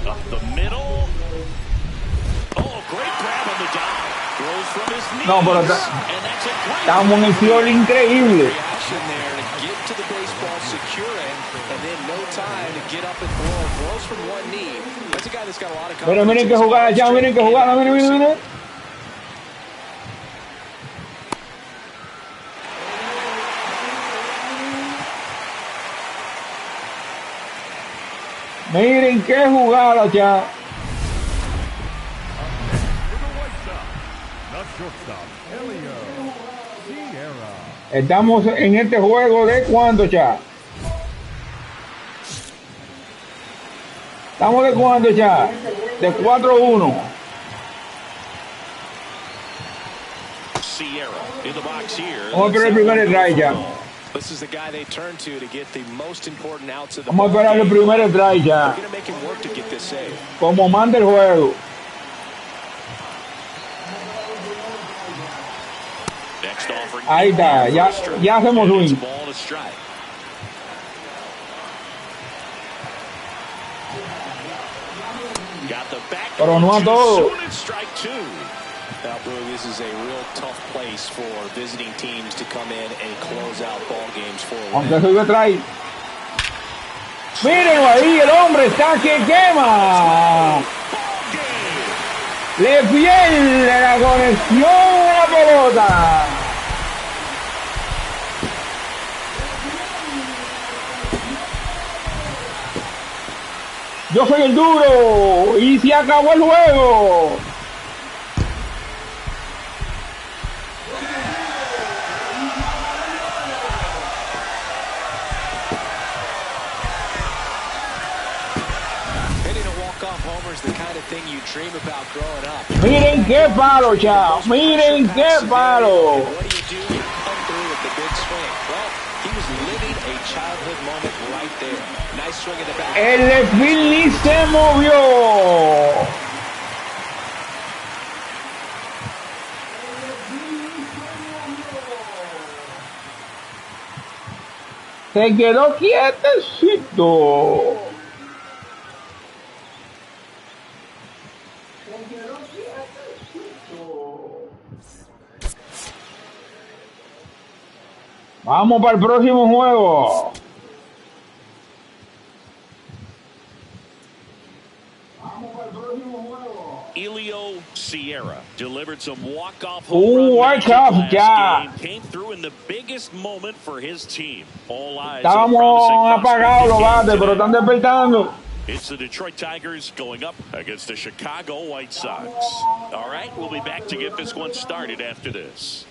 Speaker 2: Up the middle. Oh, great grab on the dive. Throws from his knees.
Speaker 1: No, pero estamos en el field increíble. Pero miren que jugada ya, miren que jugada, miren. Miren qué jugada ya. Estamos en este juego de cuánto ya. Estamos de cuánto ya. De 4-1. Vamos a esperar el primer strike ya. Vamos a esperar el primer strike ya. Como manda el juego. Ahí está, ya hacemos swing. Pero no a todo.
Speaker 3: Now, Brew, this is a real tough place for visiting teams to come in and close out ball games for a win.
Speaker 1: Aunque soy detrás. Mírenlo ahí, el hombre está que quema. Le pierde la conexión a la pelota. Yo soy el duro y se acabó el juego. Miren qué palo, chao. Miren qué palo. El desfile se movió. Se quedó quietecito. Vamos para el próximo juego.
Speaker 2: Sierra delivered some walk-off home run
Speaker 1: ya.
Speaker 2: Came through in the biggest moment for his team. All eyes
Speaker 1: Estábamos apagados los bates, pero están despertando.
Speaker 2: It's the Detroit Tigers going up against the Chicago White Sox. All right, we'll be back to get this one started after this.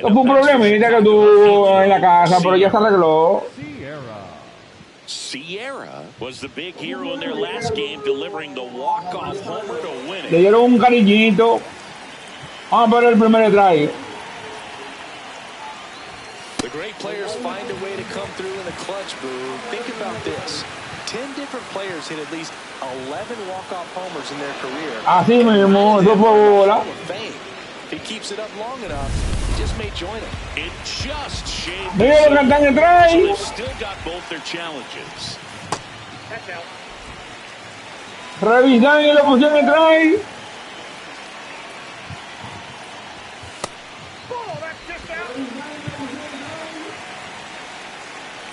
Speaker 1: No fue un problema, mira que tú en la casa, pero ya se arregló.
Speaker 2: Sierra was the big hero in their last game, delivering the walk-off homer to win it.
Speaker 1: Le dieron un cariñito. Vamos a ver el primer try.
Speaker 3: The great players find a way to come through in the clutch, Boo. Think about this. 10 different players hit at least 11 walk-off homers in their career.
Speaker 1: Así mismo, eso fue bola.
Speaker 3: If he keeps it up long enough, he just may join him.
Speaker 2: It just shaved.
Speaker 1: Mira lo que están detrás.
Speaker 2: So they've still got both their challenges.
Speaker 1: Revisan y lo pusieron detrás.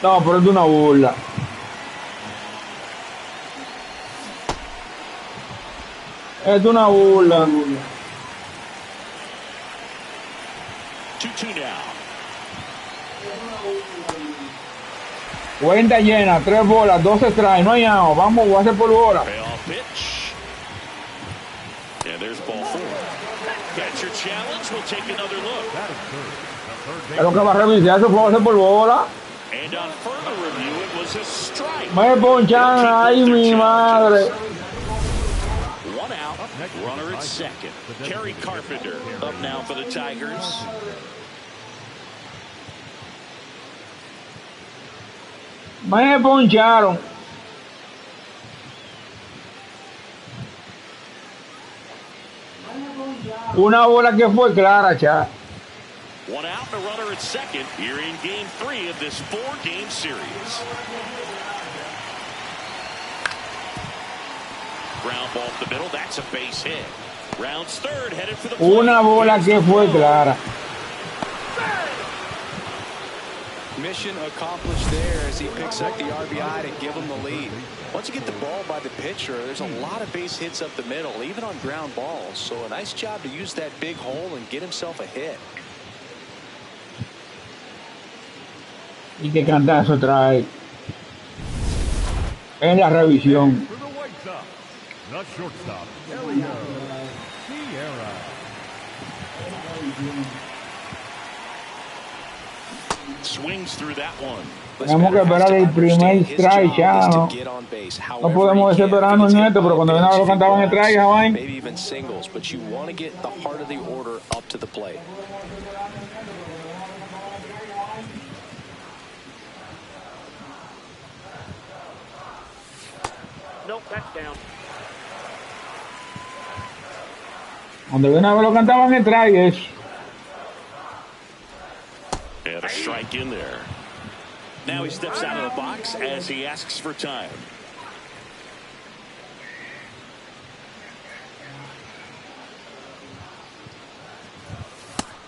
Speaker 1: No, pero es una burla. Es una burla.
Speaker 2: 2-2 now.
Speaker 1: Cuenta llena, 3 bolas, 12 strikes, no hay out. Vamos, voy a hacer por bola.
Speaker 2: Payoff pitch. And there's ball 4. Catcher challenge. We'll take another look.
Speaker 1: Pero que va a revisar, eso fue a hacer por bola.
Speaker 2: And on further review, it was a strike.
Speaker 1: Me ponchan, ay mi madre.
Speaker 2: 1 out, runner at second. Kerry Carpenter up now for the Tigers.
Speaker 1: Me poncharon. Una bola que fue clara, cha.
Speaker 2: 1 out and a runner at second here in game 3 of this 4-game series. Ground ball up the middle, that's a base hit. Rounds third, headed for the plate.
Speaker 1: Una bola que fue clara.
Speaker 3: Mission accomplished there as he picks up the RBI to give him the lead. Once you get the ball by the pitcher, there's a lot of base hits up the middle, even on ground balls. So a nice job to use that big hole and get himself a hit.
Speaker 1: Y qué cantazo trae. En la revisión.
Speaker 2: Swings through that one.
Speaker 1: Tenemos que esperar el primer strike ya, ¿no? No podemos desesperarnos en esto, pero cuando viene a lo cantaban el strike, Hawái.
Speaker 3: Maybe even singles, but you want to get the heart of the order up to the plate.
Speaker 2: Nope, that's down.
Speaker 1: Cuando viene a ver lo cantaban el strike, es
Speaker 2: strike in there. Now he steps out of the box as he asks for time.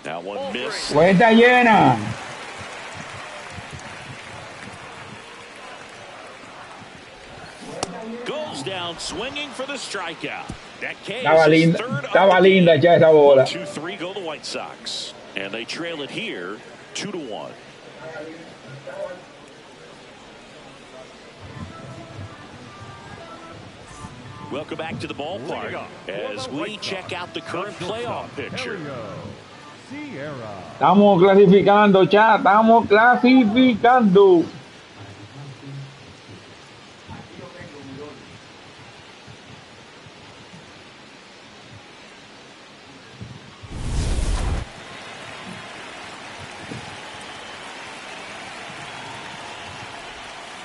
Speaker 2: Now one miss.
Speaker 1: Cuenta llena.
Speaker 2: Goes down swinging for the strikeout. That
Speaker 1: Estaba linda ya esa bola.
Speaker 2: 2-3 go the White Sox, and they trail it here 2-1. Welcome back to the ballpark as we check out the current playoff picture.
Speaker 1: Estamos clasificando, chat. Estamos clasificando.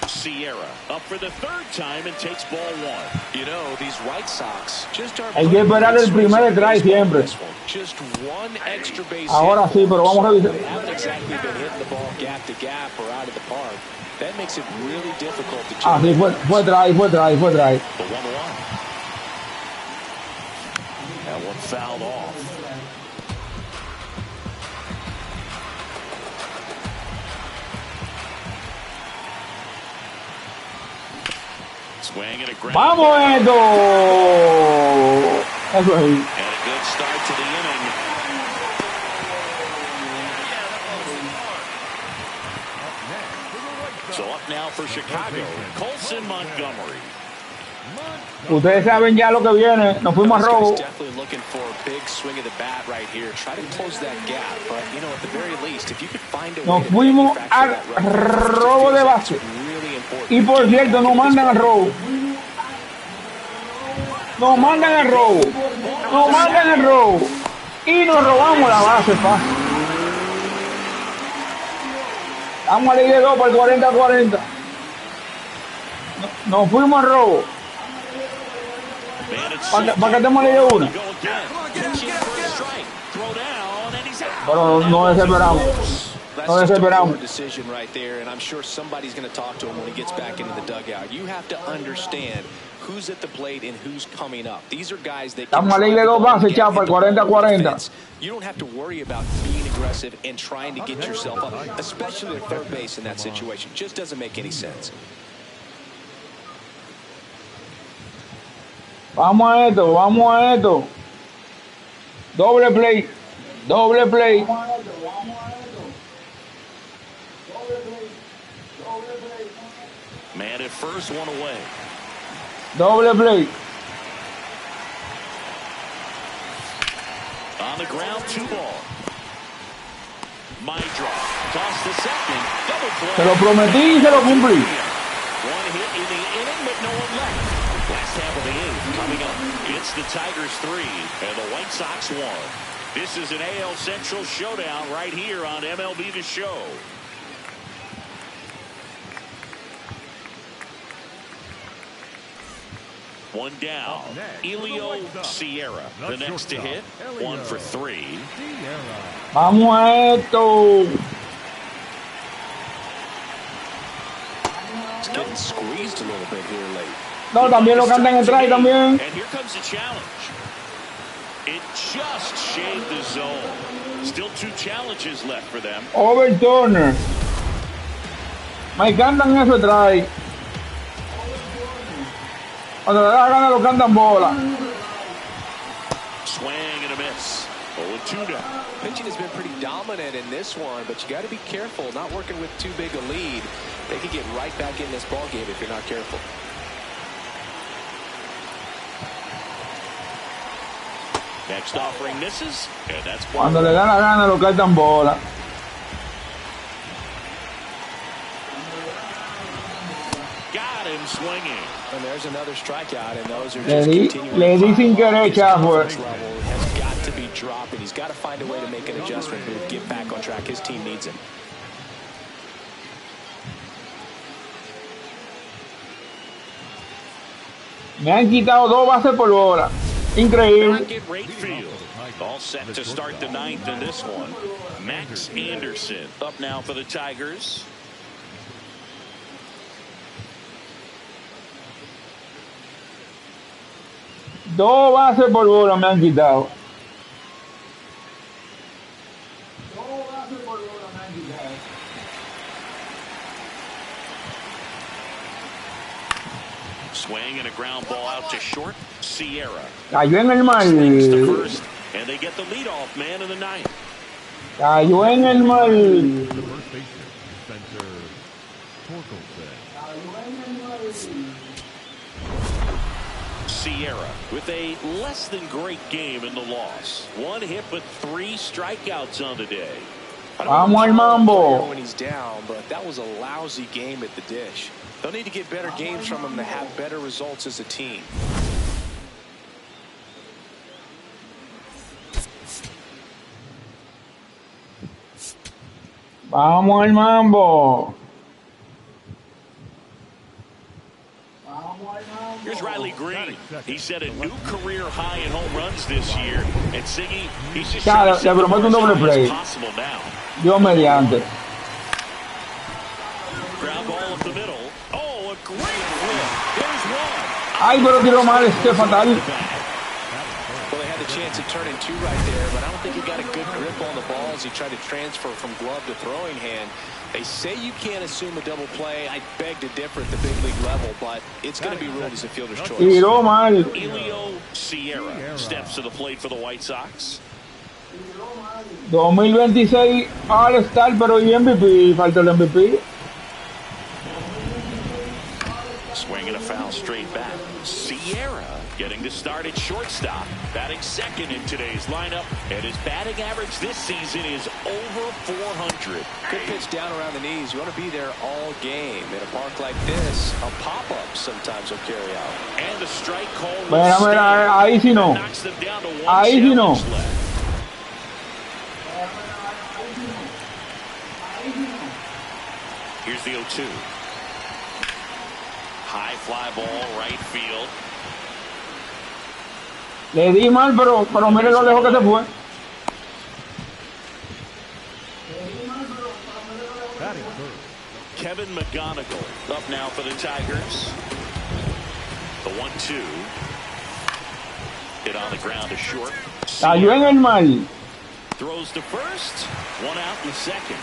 Speaker 2: Sierra up for the third time and takes ball one.
Speaker 3: You know, these White Sox just aren't.
Speaker 1: Hay que esperar el primer strike siempre.
Speaker 3: Just one extra base.
Speaker 1: Ahora sí, pero vamos a revisar.
Speaker 3: They haven't exactly been hitting the ball gap to gap or out of the park. That makes it really difficult to.
Speaker 1: Ah, sí, fue drive.
Speaker 2: The 1-1. That one fouled off. Swing and a ground.
Speaker 1: ¡Vamos, Edo! Eso es.
Speaker 2: And a good start to the inning. So up now for Chicago, Colson Montgomery.
Speaker 1: Ustedes saben ya lo que viene. Nos fuimos a robo.
Speaker 3: Definitely looking for a big swing of the bat right here. Try to close that gap, but you know, at the very least, if you could find a way
Speaker 1: Nos fuimos al robo de base. Y por cierto, nos mandan al robo. Nos mandan al robo. Nos mandan al robo. Y nos robamos la base, pa. Vamos a la de 2 por el 40-40. Nos fuimos al robo. Para que estemos la de 1. Pero no desesperamos. No desesperamos.
Speaker 3: Decision right there, and I'm sure somebody's going to talk to him when he gets back into the dugout. You have to understand who's at the plate and who's coming up. These are guys that
Speaker 1: estamos a la de 2 bases, chapa, el 40-40.
Speaker 3: You don't have to worry about being aggressive and trying to get yourself up, especially at third base in that situation. Just doesn't make any sense.
Speaker 1: Vamos a esto, vamos a esto. Doble play. Doble play.
Speaker 2: Man at first, one away.
Speaker 1: Doble play.
Speaker 2: On the ground, 2 ball. My drop. Toss to second. Double play.
Speaker 1: Se lo prometí y se lo cumplí.
Speaker 2: One hit in the inning, but no one left. Last half of the 8th coming up. It's the Tigers 3 and the White Sox 1. This is an AL Central showdown right here on MLB The Show. One down. Elio Sierra, the next to hit. 1 for 3.
Speaker 1: Vamos a esto.
Speaker 3: It's getting squeezed a little bit here late.
Speaker 1: No, también lo cantan en strike también.
Speaker 2: And here comes the challenge. It just shaved the zone. Still 2 challenges left for them.
Speaker 1: Overturner. Me cantan eso strike. Cuando le da la gana lo cantan bola.
Speaker 2: Swing and a miss. 0-2 now.
Speaker 3: Pitching has been pretty dominant in this one, but you got to be careful. Not working with too big a lead. They could get right back in this ball game if you're not careful.
Speaker 2: Next offering misses, and that's
Speaker 1: cuando le da la gana lo cantan bola.
Speaker 2: Got him swinging.
Speaker 3: And there's another strikeout, and those are
Speaker 1: Le
Speaker 3: just
Speaker 1: di sin querer, chavo.
Speaker 3: has got to be dropping. He's got to find a way to make an adjustment move, get back on track. His team needs him.
Speaker 1: Me han quitado 2 bases por bola. Increíble.
Speaker 2: Back at right field. All set to start the ninth in this one. Max Anderson up now for the Tigers.
Speaker 1: Dos bases por bola me han quitado.
Speaker 2: Swing and a ground ball out to short. Sierra.
Speaker 1: Cayó en el mal.
Speaker 2: Swings to first, and they get the leadoff man in the ninth.
Speaker 1: Cayó en el mal.
Speaker 4: The first baseman, center, Torkelson.
Speaker 2: Sierra with a less than great game in the loss. One hit but 3 strikeouts on the day.
Speaker 1: Vamos al mambo.
Speaker 3: When he's down, but that was a lousy game at the dish. They'll need to get better games from him to have better results as a team.
Speaker 1: Vamos al mambo.
Speaker 2: Here's Riley Green. He set a new career high in home runs this year. And Siggy, he's just
Speaker 1: Ya, le prometo un doble play.
Speaker 2: possible now.
Speaker 1: Dios mediante.
Speaker 2: Ground ball up the middle. Oh, a great flip. There's one.
Speaker 1: Ay, pero tiró mal, este fatal.
Speaker 3: Well, they had the chance of turning 2 right there, but I don't think he got a good grip on the ball as he tried to transfer from glove to throwing hand. They say you can't assume a double play. I beg to differ at the big league level, but it's going to be ruled as a fielder's choice.
Speaker 1: Tiró mal.
Speaker 2: Elio Sierra steps to the plate for the White Sox.
Speaker 1: 2026 All-Star, pero y MVP. Falta el MVP.
Speaker 2: Swing and a foul straight back. Sierra getting to start at shortstop, batting second in today's lineup, and his batting average this season is over 400.
Speaker 3: Good pitch down around the knees. You want to be there all game. In a park like this, a pop-up sometimes will carry out.
Speaker 2: And the strike call will
Speaker 1: Mira, ahí sí no.
Speaker 2: knocks them down to 1
Speaker 1: Ahí sí no.
Speaker 2: challenge left. Here's the 0-2. High fly ball, right field.
Speaker 1: Le di mal, pero mire lo lejos que se fue.
Speaker 4: Batting third.
Speaker 2: Kevin McGonigal up now for the Tigers. The 1-2. Hit on the ground to short.
Speaker 1: Cayó en el mal.
Speaker 2: Throws to first. 1 out in the second.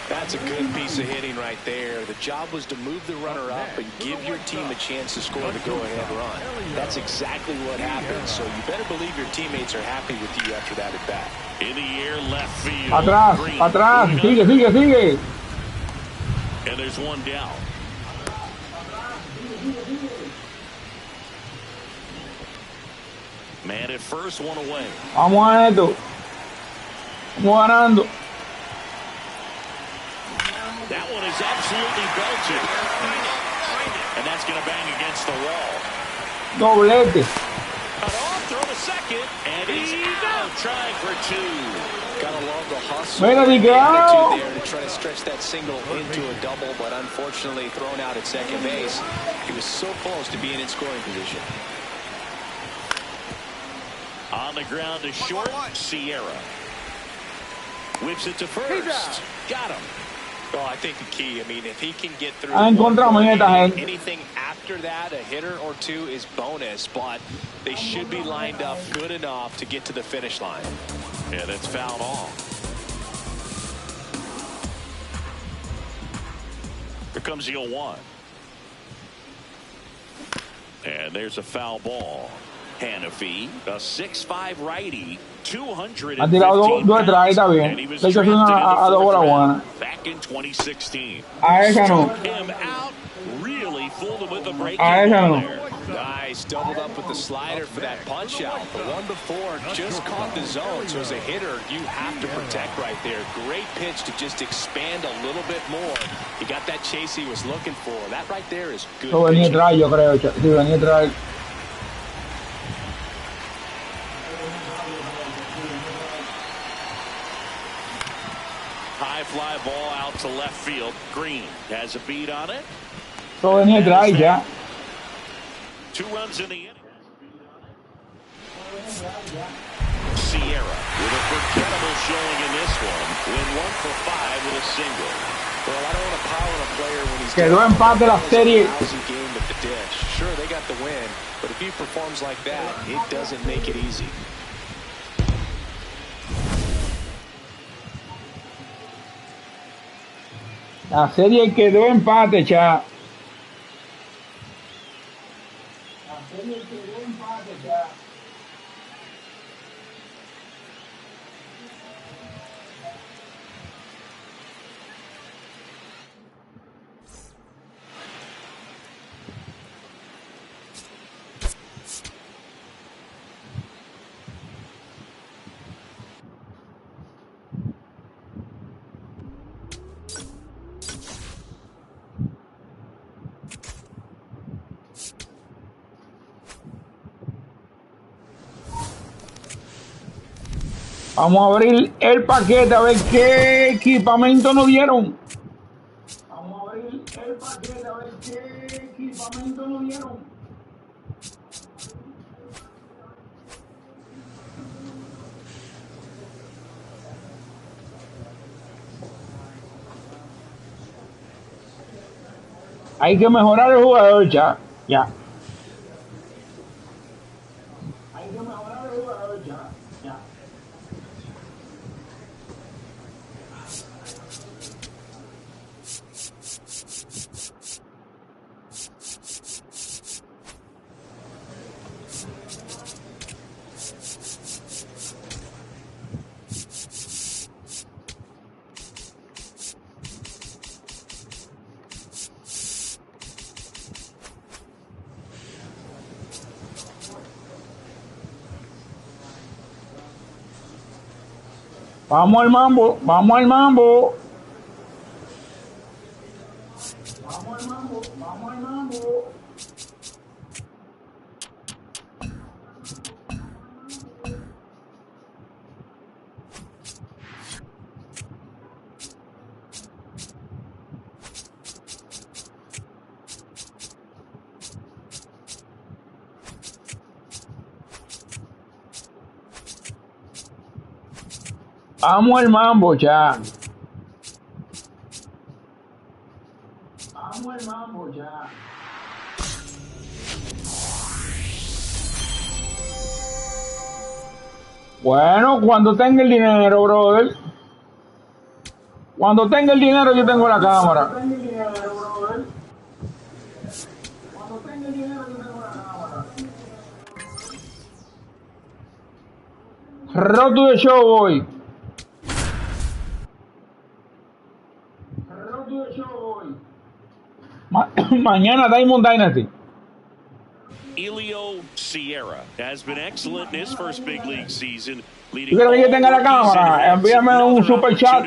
Speaker 3: That's a good piece of hitting right there. The job was to move the runner up and give your team a chance to score the go-ahead run. That's exactly what happened. So you better believe your teammates are happy with you after that at bat.
Speaker 2: In the air, left field.
Speaker 1: Atrás,
Speaker 2: Green.
Speaker 1: atrás. Sigue, sigue, sigue.
Speaker 2: And there's one down. Man at first, 1 away.
Speaker 1: Vamos a esto. Vamos ganando.
Speaker 2: That one is absolutely belted. And that's going to bang against the wall.
Speaker 1: Doblete.
Speaker 2: Cut off, throw to second, and he's out trying for 2.
Speaker 3: Got along the hustle.
Speaker 1: Mira,
Speaker 3: The
Speaker 1: Miguel.
Speaker 3: attitude there to try to stretch that single into a double, but unfortunately thrown out at second base. He was so close to being in scoring position.
Speaker 2: On the ground to short, Sierra. Whips it to first. Got him.
Speaker 3: Well, I think the key, I mean, if he can get through
Speaker 1: Encontramos esta gente.
Speaker 3: anything after that, a hitter or 2 is bonus, but they should be lined up good enough to get to the finish line.
Speaker 2: Yeah, that's fouled off. Here comes the 0-1. And there's a foul ball. Hanafi, a 6'5" righty, 215
Speaker 1: Ha tirado dos detrás, ahí está bien.
Speaker 2: and he was
Speaker 1: De hecho, es
Speaker 2: drafted in
Speaker 1: a
Speaker 2: the
Speaker 1: dos bolas
Speaker 2: 4th round
Speaker 1: buenas.
Speaker 2: back in 2016.
Speaker 1: A esa no.
Speaker 2: Struck him out, really fooled him with the breaking
Speaker 1: A esa
Speaker 2: ball
Speaker 1: no.
Speaker 2: there.
Speaker 3: Nice, doubled up with the slider for that punch out. The one before just caught the zone, so as a hitter, you have to protect right there. Great pitch to just expand a little bit more. He got that chase he was looking for. That right there is good
Speaker 1: Eso venía
Speaker 3: pitching.
Speaker 1: atrás, yo creo. Sí, venía atrás.
Speaker 2: High fly ball out to left field. Green has a beat on it.
Speaker 1: Eso venía atrás ya.
Speaker 2: 2 runs in the inning. Sierra with a forgettable showing in this one. Win 1 for 5 with a single.
Speaker 3: Well, I don't want to pile on a player when he's
Speaker 1: Quedó empate la serie.
Speaker 3: lousy game at the dish. Sure, they got the win, but if he performs like that, it doesn't make it easy.
Speaker 1: La serie quedó empate, cha. La serie quedó empate, cha. Vamos a abrir el paquete a ver qué equipamiento nos dieron. Vamos a abrir el paquete a ver qué equipamiento nos dieron. Hay que mejorar el jugador, ya. Hay que mejorar el jugador, ya. Vamos al mambo, vamos al mambo. Vamos al mambo, vamos al mambo. Vamos al mambo, ya. Vamos al mambo, ya. Bueno, cuando tenga el dinero, brother. Cuando tenga el dinero, yo tengo la cámara. Cuando tenga el dinero, brother. Cuando tenga el dinero, yo tengo la cámara. Road to the Show hoy. Mañana Diamond Dynasty.
Speaker 2: Elio Sierra has been excellent in his first big league season.
Speaker 1: ¿Tú quieres que yo tenga la cámara? Envíame un super chat.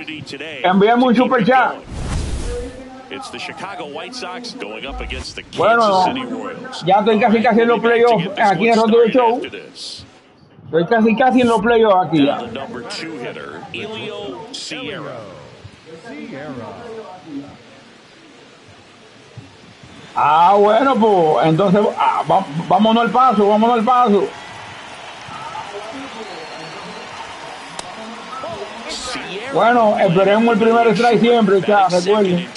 Speaker 1: Envíame un super chat.
Speaker 2: It's the Chicago White Sox going up against the Kansas City Royals.
Speaker 1: Ya estoy casi en los playoffs aquí en el Road to the Show. Estoy casi en los playoffs aquí ya.
Speaker 2: The number 2 hitter, Elio Sierra.
Speaker 1: Ah, bueno, pues entonces vámonos al paso, Bueno, esperemos el primer strike siempre, ya, recuerden.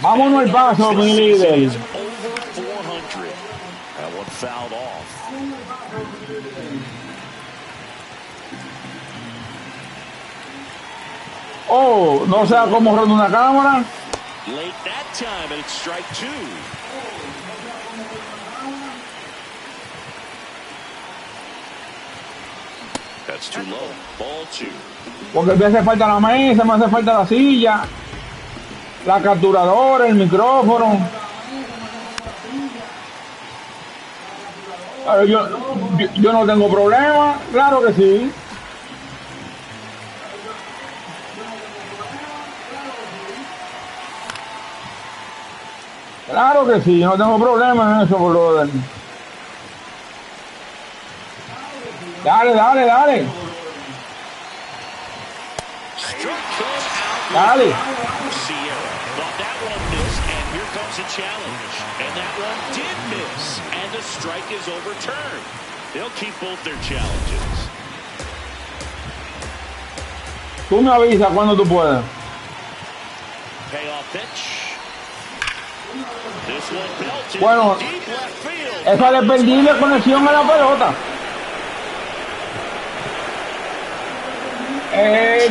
Speaker 1: Vámonos al paso, mi líder. Oh, no sé cómo ronda una cámara.
Speaker 2: Late that time, and it's strike 2. That's too low. Ball 2.
Speaker 1: Porque me hace falta la mesa, me hace falta la silla, la capturadora, el micrófono. Yo no tengo problema, claro que sí. Claro que sí, no tengo problema en eso, brother. Dale. Dale.
Speaker 2: Sierra thought that one missed, and here comes a challenge. And that one did miss, and the strike is overturned. They'll keep both their challenges.
Speaker 1: Tú me avisas cuando tú puedas. Bueno, esa le perdí la conexión a la pelota. Que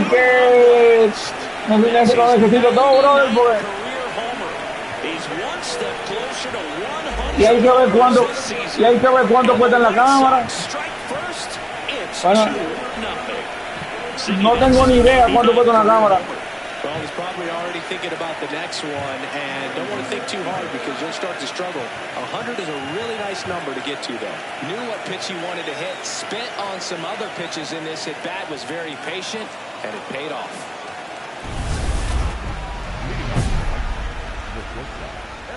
Speaker 1: lo necesito todo, brother, porque... Y hay que ver cuánto cuesta en la cámara. Bueno, no tengo ni idea cuánto cuesta una cámara.
Speaker 3: Well, he's probably already thinking about the next one, and don't want to think too hard because you'll start to struggle. 100 is a really nice number to get to, though. Knew what pitch he wanted to hit, spent on some other pitches in this at-bat, was very patient, and it paid off.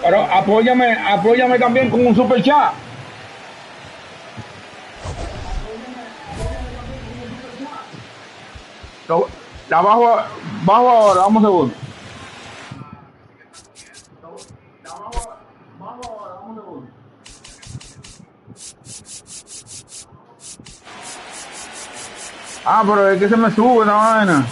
Speaker 1: Pero apóyame también con un super chat. La bajo ahora, vamos un segundo. Ah, pero es que se me sube la vaina.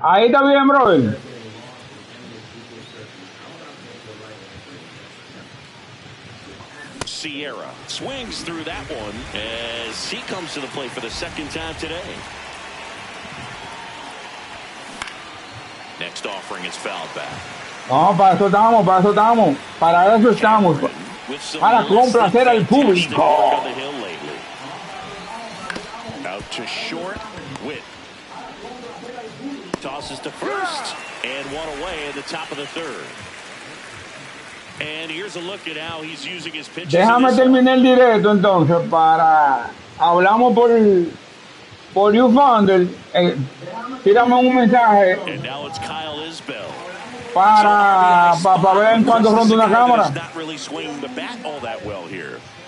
Speaker 1: Ahí está bien, brother.
Speaker 2: Sierra swings through that one as he comes to the plate for the second time today. Next offering is fouled back.
Speaker 1: No, para eso estamos, para eso estamos, para complacer al público.
Speaker 2: Out to short, Witt tosses to first, and one away at the top of the third. And here's a look at how he's using his pitches.
Speaker 1: Déjame terminar el directo entonces para hablamos por YouFounder. Tírame un mensaje para ver en cuánto ronda una cámara.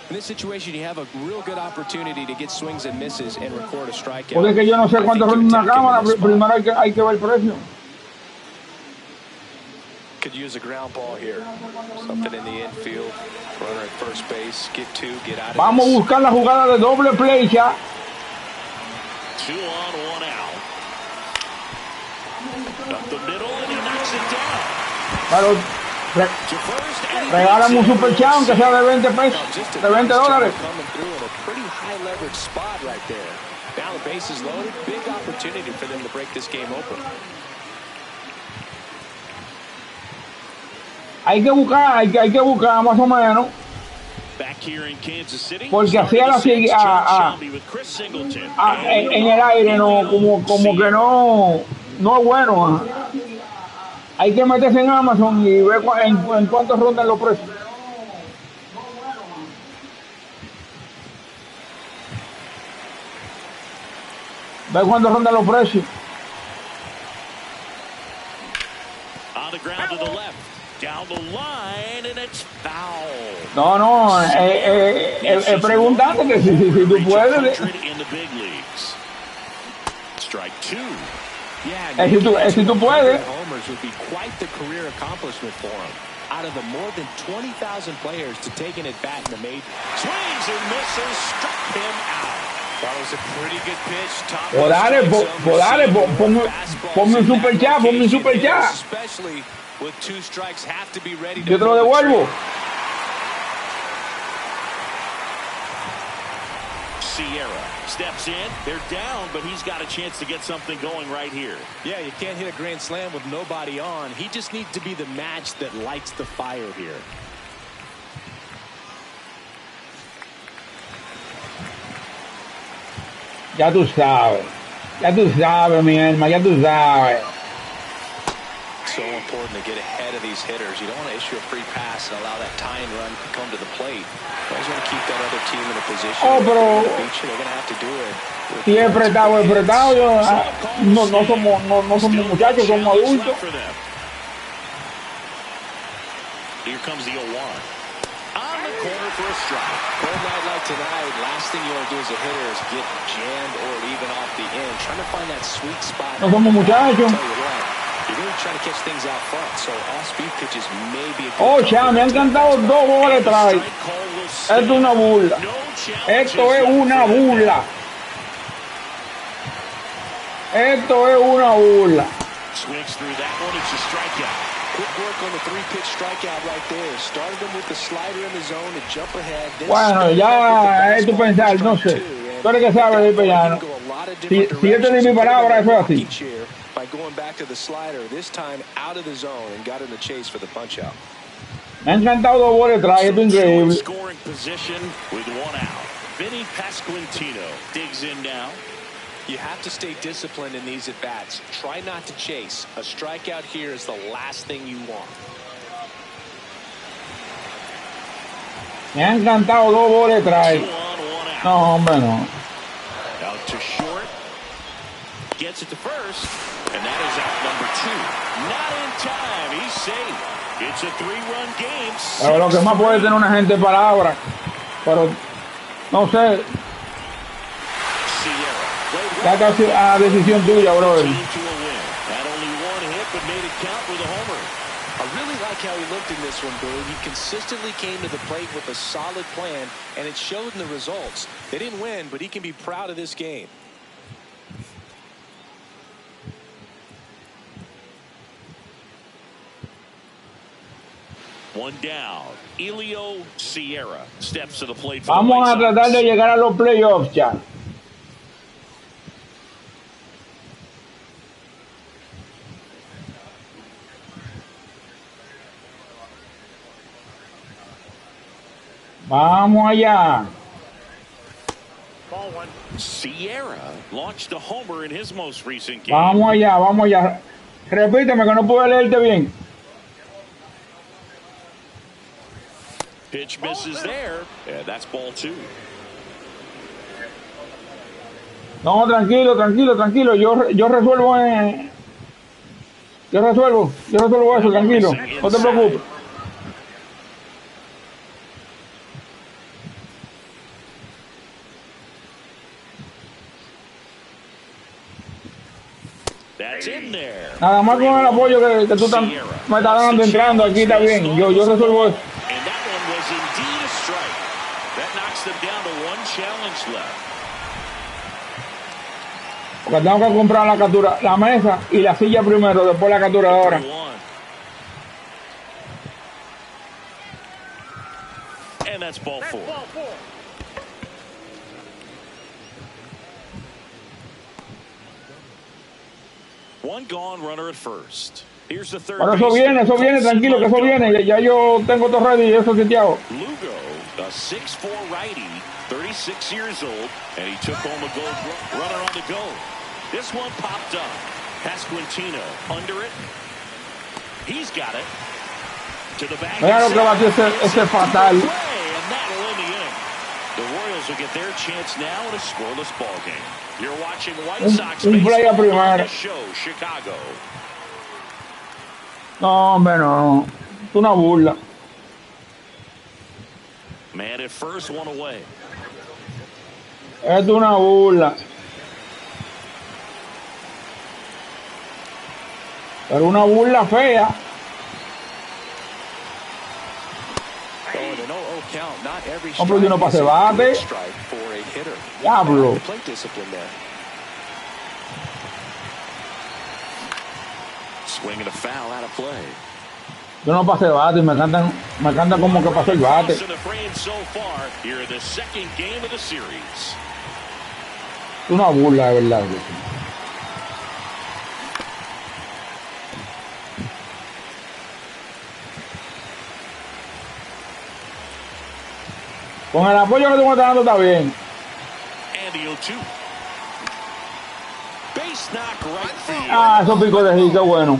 Speaker 3: In this situation, you have a real good opportunity to get swings and misses and record a strikeout.
Speaker 1: Porque es que yo no sé cuánto ronda una cámara. Primero hay que ver el precio.
Speaker 3: Could use a ground ball here. Something in the infield. Runner at first base. Get two. Get out of
Speaker 1: Vamos a buscar la jugada de doble play ya.
Speaker 2: 2 on, 1 out. Up the middle, and he knocks it down.
Speaker 1: Pero regálame un super chat, aunque sea de 20 pesos, de $20.
Speaker 3: Coming through in a pretty high leverage spot right there. Now the base is loaded. Big opportunity for them to break this game open.
Speaker 1: Hay que buscar más o menos. Porque hacía la en el aire no, como que no es bueno. Hay que meterse en Amazon y ver en cuánto rondan los precios. Ver cuánto rondan los precios.
Speaker 2: Down the line, and it's foul.
Speaker 1: No, preguntando que si tú puedes.
Speaker 2: Strike 2.
Speaker 1: Si tú puedes.
Speaker 3: Homers would be quite the career accomplishment for him. Out of the more than 20,000 players to take an at bat in the major.
Speaker 2: Swings and misses, struck him out.
Speaker 3: That was a pretty good pitch.
Speaker 1: Ponme un super chat,
Speaker 3: Especially with 2 strikes, have to be ready to.
Speaker 1: Yo te lo devuelvo.
Speaker 2: Sierra steps in. They're down, but he's got a chance to get something going right here.
Speaker 3: Yeah, you can't hit a grand slam with nobody on. He just needs to be the match that lights the fire here.
Speaker 1: Ya tú sabes, mi alma, ya tú sabes.
Speaker 3: So important to get ahead of these hitters. You don't want to issue a free pass and allow that tying run to come to the plate. You always want to keep that other team in a position.
Speaker 1: Pero
Speaker 3: they're going to have to do it.
Speaker 1: Si es apretado, no somos muchachos, somos adultos.
Speaker 2: here comes the 0-1. On the corner for a strike.
Speaker 3: Cold night like tonight, last thing you want to do as a hitter is get jammed or even off the end. Trying to find that sweet spot.
Speaker 1: No somos muchachos.
Speaker 3: You're really trying to catch things out front, so off-speed pitches may be a good
Speaker 1: Oh, ya, me han cantado 2 bolas atrás. Esto es una burla. Esto es una burla. Esto es una burla.
Speaker 2: Swings through that one. It's a strikeout.
Speaker 3: Quick work on the 3-pitch strikeout right there. Started them with the slider in the zone to jump ahead.
Speaker 1: Bueno, ya es tu pensar, no sé. Tú eres que sabes de piano. Si yo te di mi palabra, eso es así.
Speaker 3: By going back to the slider, this time out of the zone and got in the chase for the punch out.
Speaker 1: Me han cantado 2 bolas atrás, esto es increíble.
Speaker 2: Scoring position with 1 out. Vinny Pasquantino digs in now.
Speaker 3: You have to stay disciplined in these at-bats. Try not to chase. A strikeout here is the last thing you want.
Speaker 1: Me han cantado 2 bolas atrás. No, hombre, no.
Speaker 2: Out to short. Gets it to first. And that is out number 2. Not in time. He's safe. It's a 3-run game.
Speaker 1: Pero lo que más puede tener una gente de palabra. Pero, no sé. Ya casi a decisión tuya, brother.
Speaker 3: I really like how he looked in this one, Bill. He consistently came to the plate with a solid plan, and it showed in the results. They didn't win, but he can be proud of this game.
Speaker 2: One down. Elio Sierra steps to the plate.
Speaker 1: Vamos a tratar de llegar a los playoffs ya. Vamos allá.
Speaker 2: Sierra launched a homer in his most recent game.
Speaker 1: Vamos allá, vamos allá. Repíteme que no pude leerte bien.
Speaker 2: Pitch misses there. Yeah, that's ball 2.
Speaker 1: No, tranquilo, tranquilo, tranquilo. Yo resuelvo eso, tranquilo. No te preocupes. Nada más con el apoyo que tú me estás dando entrando aquí, está bien. Yo resuelvo eso. Porque tengo que comprar la captura, la mesa y la silla primero, después la capturadora.
Speaker 2: And that's ball 4. One gone, runner at first. Here's the third.
Speaker 1: Pero eso viene, tranquilo, que eso viene. Ya yo tengo todo ready, eso seteado.
Speaker 2: Lugo, a 6'4" righty, 36 years old, and he took home a gold runner on the go. This one popped up. Pasquantino under it. He's got it. To the back.
Speaker 1: Mira lo que va a hacer ese fatal.
Speaker 2: And that'll end the inning. The Royals will get their chance now in a scoreless ball game. You're watching White Sox baseball on the show, Chicago.
Speaker 1: No, hombre, no. Es una burla.
Speaker 2: Man at first, one away.
Speaker 1: Es una burla. Pero una burla fea. Hombre, si no pase bate. Diablo.
Speaker 2: Swing and a foul out of play.
Speaker 1: Yo no pasé bate y me canta como que pasó el bate. Es una burla, de verdad. Con el apoyo que tú me estás dando está bien. Ah, esos picos de hit, qué bueno.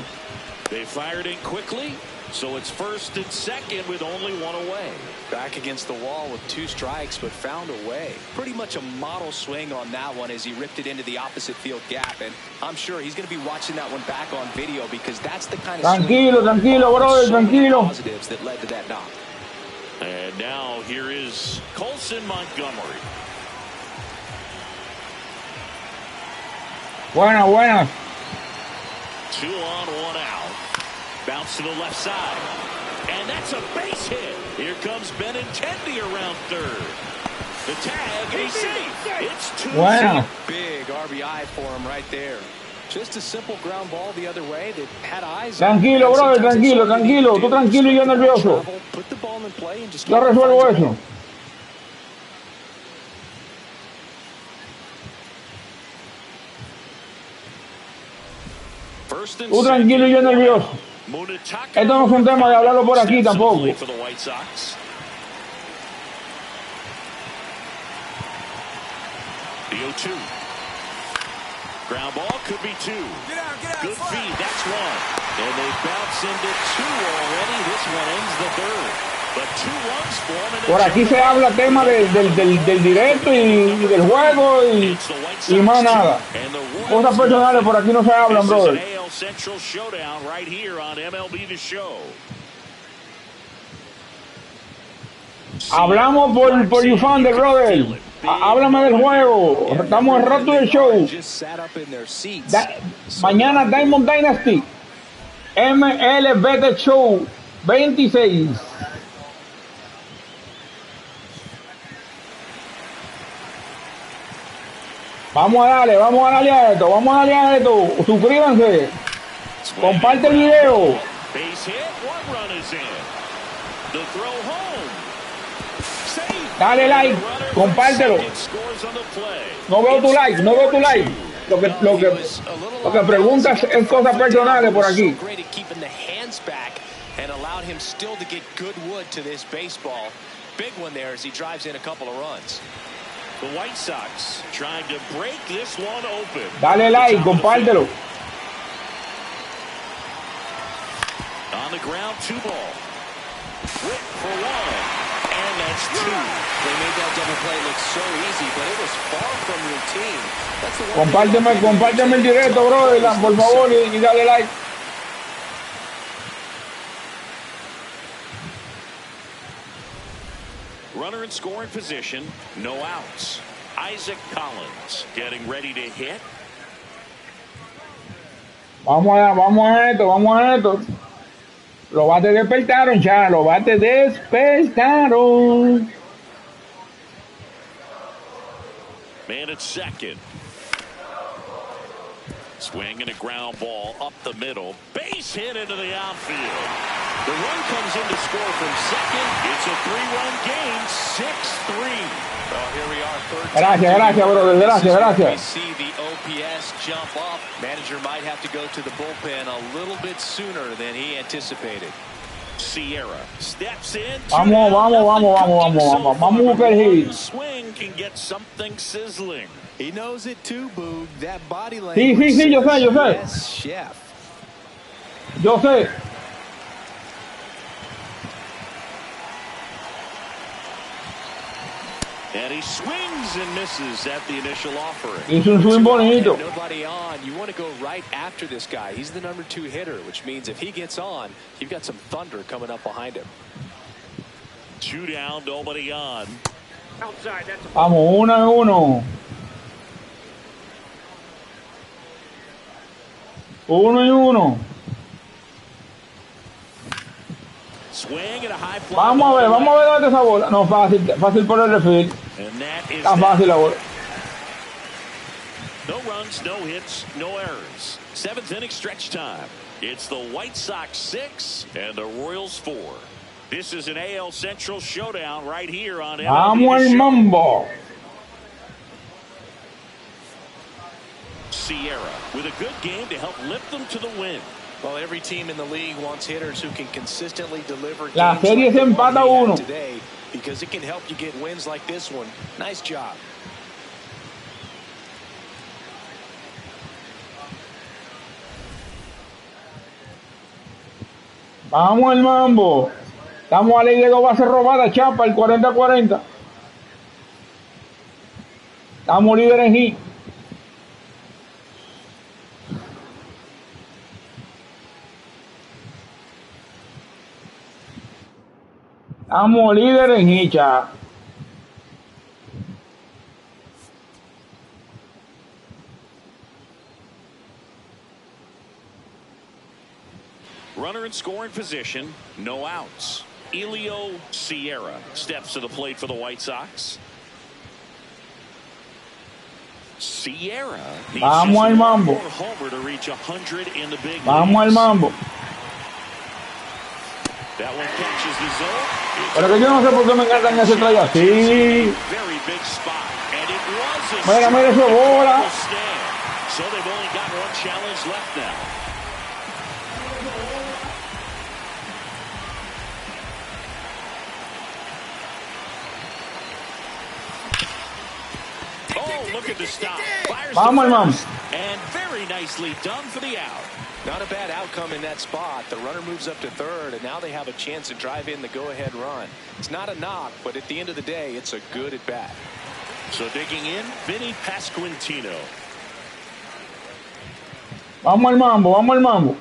Speaker 2: They fired in quickly. So it's first and second with only one away.
Speaker 3: Back against the wall with 2 strikes, but found a way. Pretty much a model swing on that one as he ripped it into the opposite field gap. And I'm sure he's going to be watching that one back on video because that's the kind of
Speaker 1: tranquilo, tranquilo, brother, tranquilo.
Speaker 3: Positives that led to that knock.
Speaker 2: And now here is Colson Montgomery.
Speaker 1: Buenas.
Speaker 2: 2 on, 1 out. Bounce to the left side. And that's a base hit. Here comes Benintendi around third. The tag, and he's safe. It's 2.
Speaker 1: Wow.
Speaker 3: Big RBI for him right there. Just a simple ground ball the other way that had eyes.
Speaker 1: Tranquilo, brother, tranquilo. Tú tranquilo y yo nervioso.
Speaker 3: Put the ball in play and just
Speaker 1: Yo resuelvo eso. Tú tranquilo y yo nervioso. Esto no es un tema de hablarlo por aquí tampoco.
Speaker 2: For the White Sox. The 0-2. Ground ball could be 2. Good feed, that's 1. And they bounce into 2 already. This one ends the 3rd. But 2 runs for him.
Speaker 1: Por aquí se habla tema del directo y del juego y más nada. Cosas personales por aquí no se hablan, brother.
Speaker 2: Central showdown right here on MLB The Show.
Speaker 1: Hablamos por you fan del brother. Háblame del juego. Estamos en rato del show. Mañana Diamond Dynasty. MLB The Show 26. Vamos a darle a esto, suscríbanse, comparte el video. Dale like, compártelo. No veo tu like. Lo que preguntas es cosas personales por aquí.
Speaker 2: The White Sox trying to break this one open.
Speaker 1: Dale like, compártelo.
Speaker 2: On the ground, 2 ball. Whip for 1. And that's 2.
Speaker 3: They made that double play look so easy, but it was far from routine. That's the one.
Speaker 1: Compárteme el directo, brother, por favor, y dale like.
Speaker 2: Runner in scoring position, no outs. Isaac Collins getting ready to hit.
Speaker 1: Vamos a esto. Los bates despertaron, ya.
Speaker 2: Man at second. Swing and a ground ball up the middle. Base hit into the outfield. The run comes in to score from second. It's a 3-run game, 6-3.
Speaker 3: Well, here we are, third.
Speaker 1: Gracias, brother. Gracias.
Speaker 3: We see the OPS jump up. Manager might have to go to the bullpen a little bit sooner than he anticipated.
Speaker 2: Sierra steps in.
Speaker 1: Vamos a buscar el hit.
Speaker 2: Swing can get something sizzling.
Speaker 3: He knows it too, Boog. That body language.
Speaker 1: Sí, yo sé.
Speaker 3: Yes, chef.
Speaker 1: Yo sé.
Speaker 2: And he swings and misses at the initial offering.
Speaker 1: Hizo un swing bonito.
Speaker 3: Nobody on. You want to go right after this guy. He's the number 2 hitter, which means if he gets on, you've got some thunder coming up behind him.
Speaker 2: 2 down, nobody on. Outside, that's a
Speaker 1: Vamos, 1-1. 1-1.
Speaker 2: swing and a high fly.
Speaker 1: Vamos a ver dónde esa bola. No, fácil por el refil. Está fácil la bola.
Speaker 2: No runs, no hits, no errors. 7th inning stretch time. It's the White Sox 6 and the Royals 4. This is an AL Central showdown right here on MLB
Speaker 1: Vamos
Speaker 2: The
Speaker 1: el
Speaker 2: Show.
Speaker 1: mambo.
Speaker 2: Sierra with a good game to help lift them to the win.
Speaker 3: Well, every team in the league wants hitters who can consistently deliver.
Speaker 1: La serie se empata 1
Speaker 3: today because it can help you get wins like this one. Nice job.
Speaker 1: Vamos al mambo. Estamos a ley de 2 bases robadas, chapa, el 40-40. Estamos líderes en hit. Estamos líderes en hit, chapa.
Speaker 2: Runner in scoring position, no outs. Elio Sierra steps to the plate for the White Sox. Sierra needs
Speaker 1: Vamos al mambo.
Speaker 2: one more homer to reach 100 in the big
Speaker 1: Vamos al
Speaker 2: leagues.
Speaker 1: mambo.
Speaker 2: That one catches the zone.
Speaker 1: Pero que yo no sé por qué me encantan ese trayo así.
Speaker 2: Very big spot, and it was a
Speaker 1: Mira, mira esa bola.
Speaker 2: stand. So they've only got one challenge left now. Look at the stop.
Speaker 1: Vamos, hermano.
Speaker 2: And very nicely done for the out.
Speaker 3: Not a bad outcome in that spot. The runner moves up to third, and now they have a chance to drive in the go-ahead run. It's not a knock, but at the end of the day, it's a good at-bat.
Speaker 2: So digging in, Vinny Pasquantino.
Speaker 1: Vamos al mambo, vamos al mambo.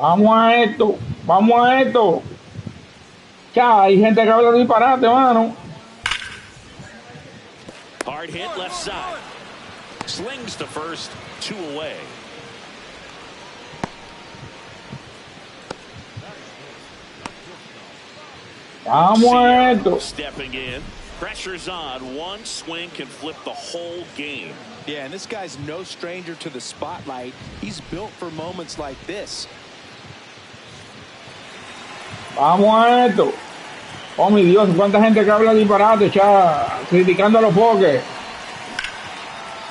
Speaker 1: Vamos a esto, vamos a esto. Ya, hay gente que habla disparate, mano.
Speaker 2: Hard hit left side. Slings to first, 2 away.
Speaker 1: Vamos a esto.
Speaker 2: Stepping in. Pressure's on. One swing can flip the whole game.
Speaker 3: Yeah, and this guy's no stranger to the spotlight. He's built for moments like this.
Speaker 1: Vamos a esto. Oh, mi Dios, cuánta gente que habla disparate, ya, criticando a los foques.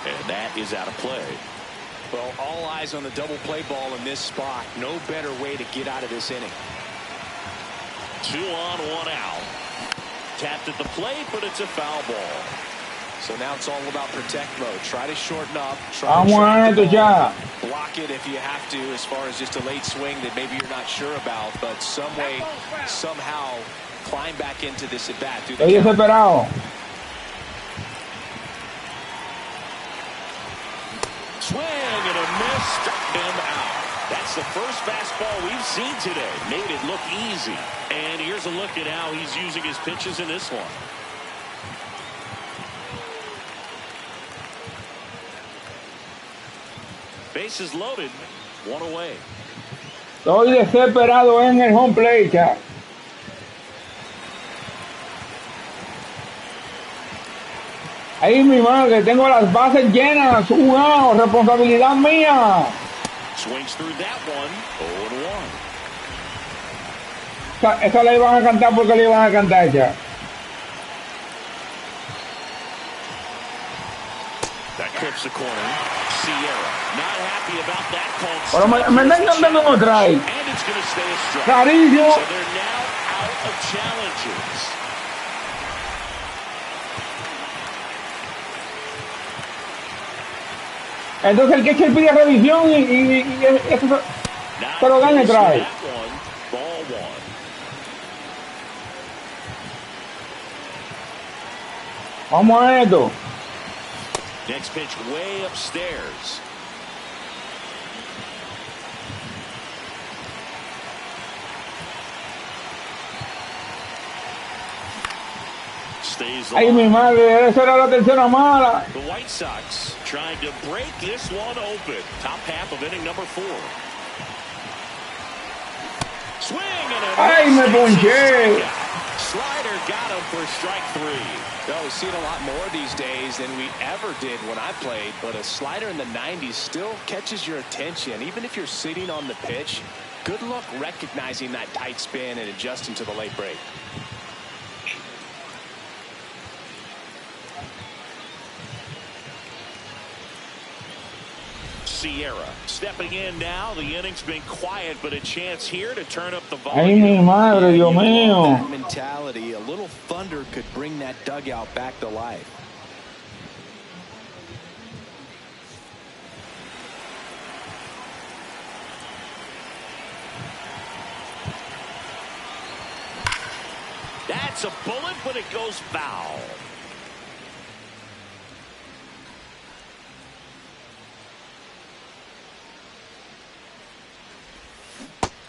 Speaker 2: And that is out of play.
Speaker 3: Well, all eyes on the double play ball in this spot. No better way to get out of this inning.
Speaker 2: 2 on, 1 out. Tapped at the plate, but it's a foul ball.
Speaker 3: So now it's all about protect mode. Try to shorten up.
Speaker 1: Vamos a esto, ya.
Speaker 3: Block it if you have to, as far as just a late swing that maybe you're not sure about, but some way, somehow climb back into this at bat.
Speaker 1: Estoy desesperado.
Speaker 2: Swing and a miss, struck him out. That's the first fastball we've seen today. Made it look easy. And here's a look at how he's using his pitches in this one. Bases loaded, 1 away.
Speaker 1: Estoy desesperado en el home plate, ya. Ahí mi madre, tengo las bases llenas. ¡Wow! Responsabilidad mía.
Speaker 2: Swings through that one, 0-1.
Speaker 1: Esa la iban a cantar porque la iban a cantar, ya.
Speaker 2: That clips the corner. Sierra not happy about that call.
Speaker 1: Pero me están cantando un strike.
Speaker 2: And it's going to stay a strike.
Speaker 1: Carillo.
Speaker 2: So they're now out of challenges.
Speaker 1: Entonces el catcher pide revisión y eso se lo dan el strike.
Speaker 2: Ball 1.
Speaker 1: Vamos a esto.
Speaker 2: Next pitch way upstairs. Stays
Speaker 1: Ay, mi madre, esa era la tercera mala.
Speaker 2: The White Sox trying to break this one open. Top half of inning number 4. Swing and a
Speaker 1: Ay, me ponché.
Speaker 2: Slider got him for strike 3.
Speaker 3: Well, we've seen a lot more these days than we ever did when I played, but a slider in the 90s still catches your attention. Even if you're sitting on the pitch, good luck recognizing that tight spin and adjusting to the late break.
Speaker 2: Sierra stepping in now. The inning's been quiet, but a chance here to turn up the
Speaker 1: Ay, mi
Speaker 2: volume.
Speaker 1: madre, Dios mío.
Speaker 3: That mentality, a little thunder could bring that dugout back to life.
Speaker 2: That's a bullet, but it goes foul.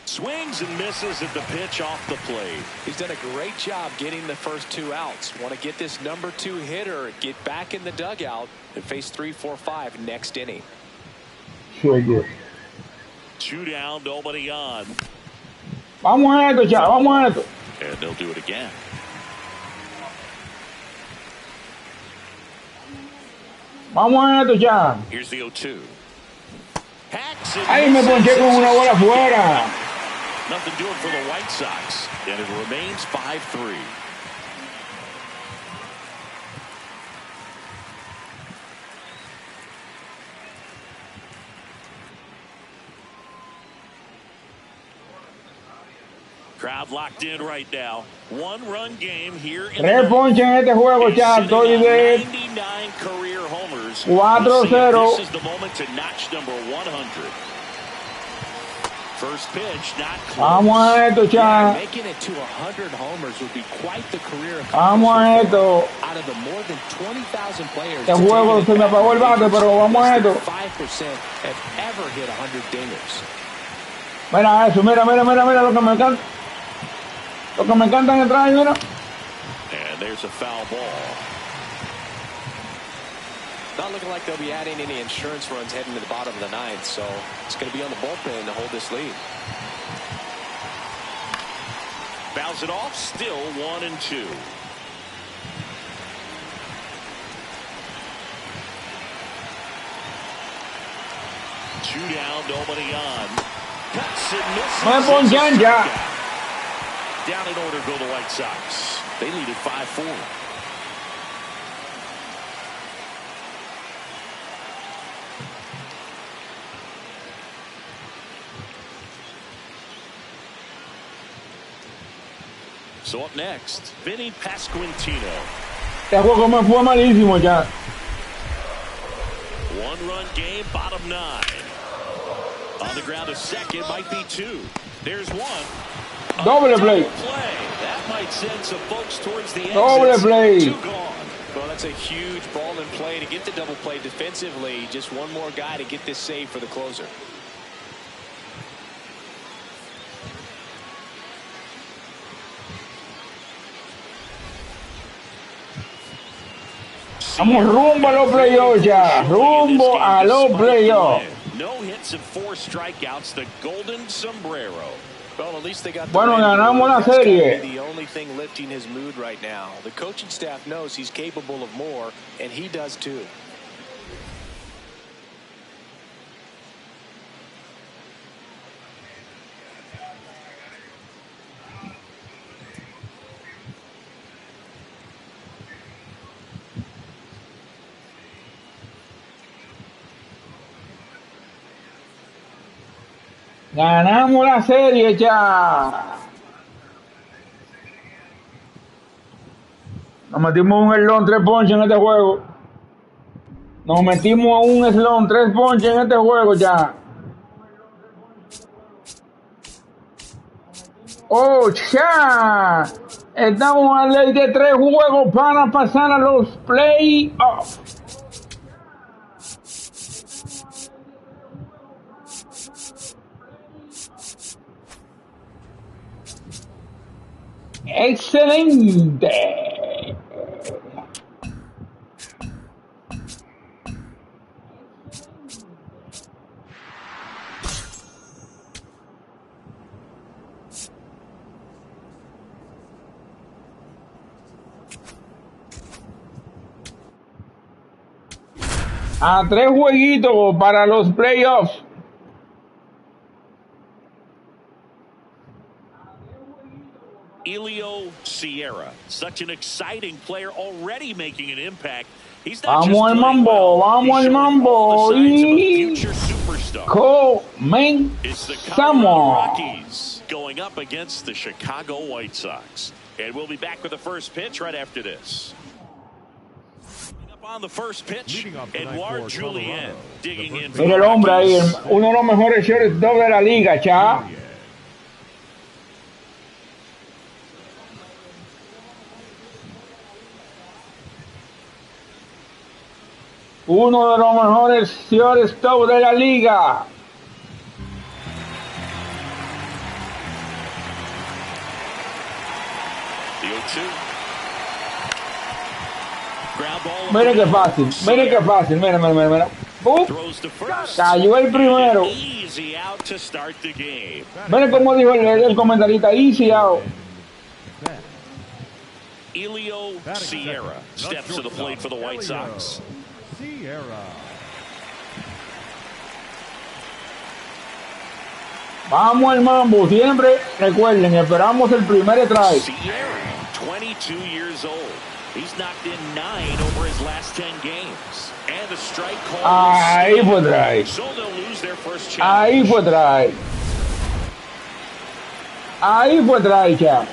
Speaker 2: Swings and misses at the pitch off the plate.
Speaker 3: He's done a great job getting the first 2 outs. Want to get this number 2 hitter, get back in the dugout, and face 3, 4, 5 next inning.
Speaker 1: Sure good.
Speaker 2: 2 down, nobody on.
Speaker 1: Vamos a esto, ya, vamos a esto.
Speaker 2: And they'll do it again.
Speaker 1: Vamos a esto ya.
Speaker 2: Here's the 0-2. Hacks and
Speaker 1: Ay, me ponché con una bola afuera.
Speaker 2: Nothing doing for the White Sox, and it remains 5-3. Crowd locked in right now. 1-run game here in
Speaker 1: 3 ponches en este juego, ya. Estoy de
Speaker 2: 99 career homers.
Speaker 1: 4-0.
Speaker 2: This is the moment to notch number 100. First pitch, not close.
Speaker 1: Vamos a esto, ya.
Speaker 3: Making it to 100 homers would be quite the career
Speaker 1: Vamos a esto.
Speaker 3: out of the more than 20,000 players.
Speaker 1: Este juego se me apagó el bate, pero vamos a esto.
Speaker 3: 5% have ever hit 100 dingers.
Speaker 1: Mira eso, mira, mira, mira, mira lo que me encanta. Lo que me encanta en el traje, mira.
Speaker 2: And there's a foul ball.
Speaker 3: Not looking like they'll be adding any insurance runs heading to the bottom of the 9th, so it's going to be on the bullpen to hold this lead.
Speaker 2: Fouls it off, still 1-2. Two down, nobody on. Cuts and misses.
Speaker 1: Me ponchan ya.
Speaker 2: Down in order go the White Sox. They lead at 5-4. So up next, Vinny Pasquantino.
Speaker 1: Este juego me fue malísimo ya.
Speaker 2: 1-run game, bottom 9. On the ground, a second, might be 2. There's 1.
Speaker 1: Doble play.
Speaker 2: That might send some folks towards the
Speaker 1: Doble
Speaker 2: exits.
Speaker 1: play.
Speaker 2: 2 gone.
Speaker 3: Well, that's a huge ball in play to get the double play defensively. Just one more guy to get this save for the closer.
Speaker 1: Vamos rumbo a los playoffs ya. Rumbo a los playoffs.
Speaker 2: No hits and 4 strikeouts. The golden sombrero.
Speaker 3: Well, at least they got
Speaker 1: Bueno, ganamos la serie.
Speaker 3: the only thing lifting his mood right now. The coaching staff knows he's capable of more, and he does too.
Speaker 1: Ganamos la serie ya. Nos metimos un slon 3 ponches en este juego. Nos metimos a un slon 3 ponches en este juego ya. ¡Oh, ya! Estamos a ley de 3 juegos para pasar a los playoffs. ¡Excelente! A 3 jueguitos para los playoffs.
Speaker 2: Elio Sierra, such an exciting player, already making an impact He's not just
Speaker 1: Vamos al
Speaker 2: playing
Speaker 1: mambo,
Speaker 2: well,
Speaker 1: vamos
Speaker 2: he's
Speaker 1: al
Speaker 2: showing all
Speaker 1: mambo.
Speaker 2: the signs of a
Speaker 1: Y
Speaker 2: future superstar. It's the Colorado
Speaker 1: comenzamos.
Speaker 2: Rockies going up against the Chicago White Sox. And we'll be back with the first pitch right after this. Up on the first pitch, Edouard Julien digging in.
Speaker 1: Mira el hombre ahí, uno de los mejores shortstop de la liga, cha. Uno de los mejores shortstop de la liga. Miren qué fácil, miren qué fácil, miren, miren, miren. Cayó el primero. Miren cómo dijo el comentarista, easy out.
Speaker 2: Elio Sierra steps to the plate for the White Sox.
Speaker 1: Vamos al mambo, siempre recuerden, esperamos el primer try.
Speaker 2: Sierra, 22 years old. He's knocked in 9 over his last 10 games. And the strike call.
Speaker 1: Ahí fue try.
Speaker 2: So they'll lose their first challenge.
Speaker 1: Ahí fue try. Ahí fue try, ya.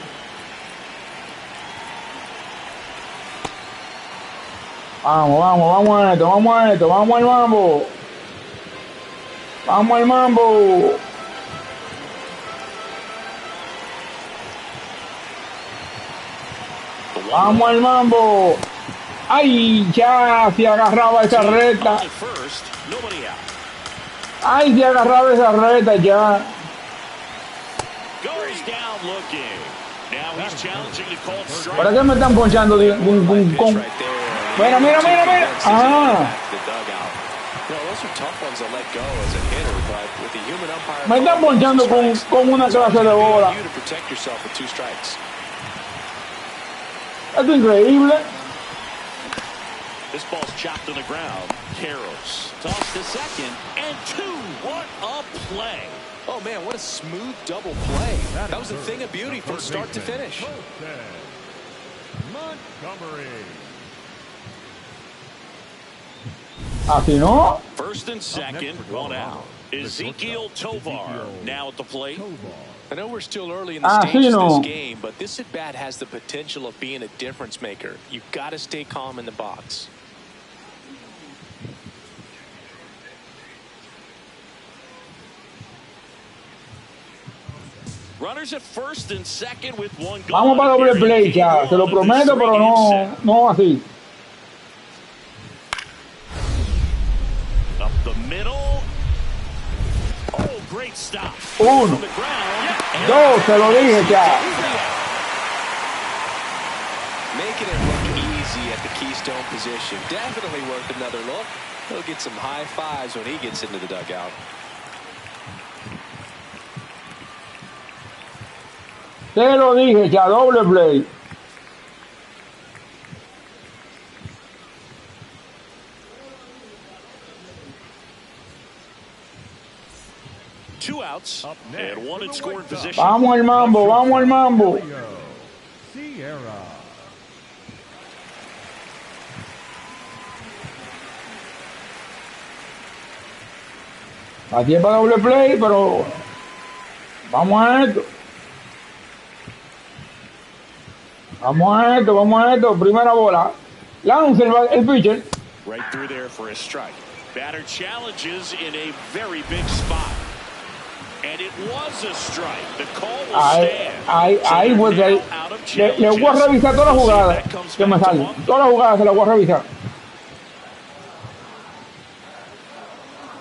Speaker 1: Vamos, vamos, vamos a esto, vamos a esto, vamos al mambo. Vamos al mambo. Vamos al mambo. Ay, ya se agarraba esa recta. Ay, se agarraba esa recta ya. ¿Para qué me están ponchando? Mira, mira, mira, mira. Ah. Me están ponchando con una clase de bola. Esto es increíble.
Speaker 2: This ball's chopped on the ground. Carroll's toss to second and 2. What a play!
Speaker 3: Oh man, what a smooth double play. That was a thing of beauty from start to finish.
Speaker 1: Así no.
Speaker 2: First and second, one out. Ezequiel Tovar now at the plate.
Speaker 3: I know we're still early in the stages of this game, but this at-bat has the potential of being a difference maker. You've got to stay calm in the box.
Speaker 2: Runners at first and second with one goal.
Speaker 1: Vamos para doble play ya, se lo prometo, pero no así.
Speaker 2: Up the middle. Oh, great stop.
Speaker 1: 1, 2, se lo dije ya.
Speaker 3: Making it look easy at the keystone position. Definitely worth another look. He'll get some high fives when he gets into the dugout.
Speaker 1: Te lo dije ya, doble play.
Speaker 2: Two outs and one in scoring position.
Speaker 1: Vamos al mambo, vamos al mambo. Aquí es para doble play, pero vamos a esto. Vamos a esto, vamos a esto. Primera bola. Lanza el pitcher.
Speaker 2: Right through there for a strike. Batter challenges in a very big spot. And it was a strike. The call will stand.
Speaker 1: Ahí pues ahí. Le voy a revisar todas las jugadas que me salen. Todas las jugadas se las voy a revisar.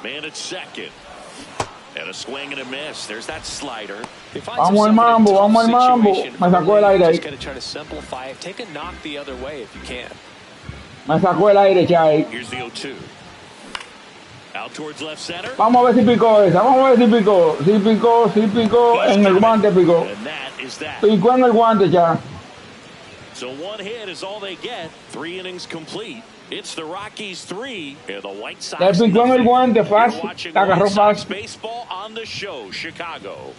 Speaker 2: Man at second. And a swing and a miss. There's that slider.
Speaker 1: Vamos al mambo, vamos al mambo. Me sacó el aire ahí. Me sacó el aire, Chay.
Speaker 2: Here's the 0-2. Out towards left center.
Speaker 1: Vamos a ver si picó esa. Vamos a ver si picó. Si picó, si picó. En el guante picó. Picó en el guante ya.
Speaker 2: So one hit is all they get. 3 innings complete. It's the Rockies 3 and the White Sox.
Speaker 1: Le picó en el guante fácil. La agarró fácil.
Speaker 2: Baseball on the show, Chicago.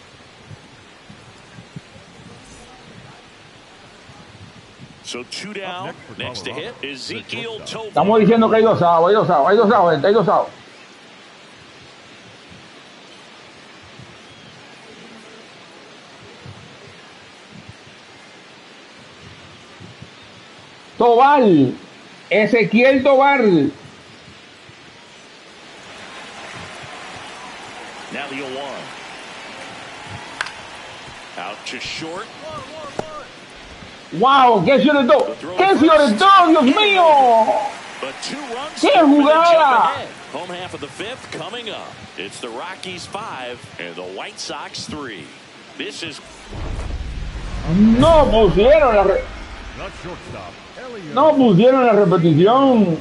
Speaker 2: So 2 down. Next to hit, Ezekiel Tovar.
Speaker 1: Estamos diciendo que hay dos outs, gente, hay dos outs. Tovar, Ezequiel Tovar.
Speaker 2: Now the 0-1. Out to short.
Speaker 1: Wow, ¿qué ciudad? ¿Qué ciudad? Dios mío. ¡Qué jugada!
Speaker 2: Home half of the fifth coming up. It's the Rockies 5 and the White Sox 3. This is.
Speaker 1: No pusieron la repetición,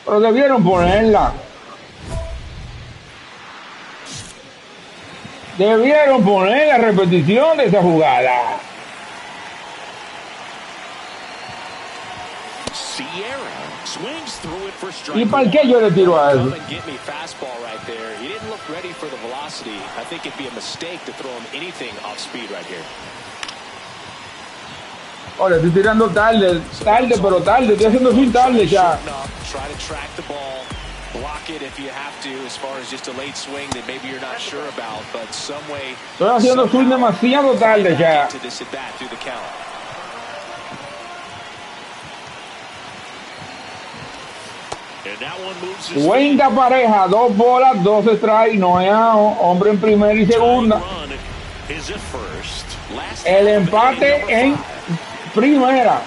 Speaker 1: pero debieron ponerla. Debieron poner la repetición de esa jugada. ¿Y para qué yo le tiro a eso? Ahora estoy tirando tarde, pero tarde, estoy haciendo swing tarde ya. Estoy haciendo swing demasiado tarde ya. Cuenta pareja, 2 bolas, 2 strikes, no hay out, hombre en primera y segunda. El empate en primera.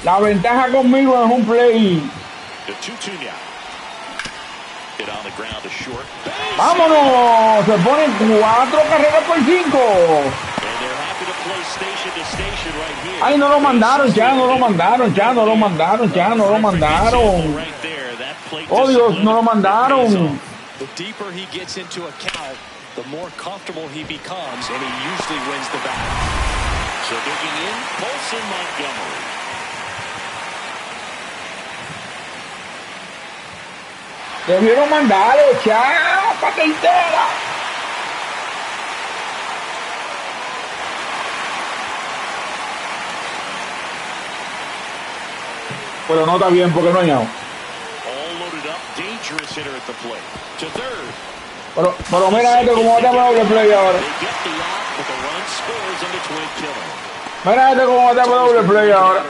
Speaker 1: La ventaja conmigo es un play. ¡Vámonos! Se ponen 4 carreras por 5. Ay, no lo mandaron, ya no lo mandaron. Oh, Dios, no lo mandaron.
Speaker 3: The deeper he gets into a count, the more comfortable he becomes, and he usually wins the battle.
Speaker 2: So digging in, Colson Montgomery.
Speaker 1: Debieron mandarlo, ya, para que entera. Pero no está bien porque no hay out. Pero mira esto como está para doble play ahora. Mira esto como está para doble play ahora.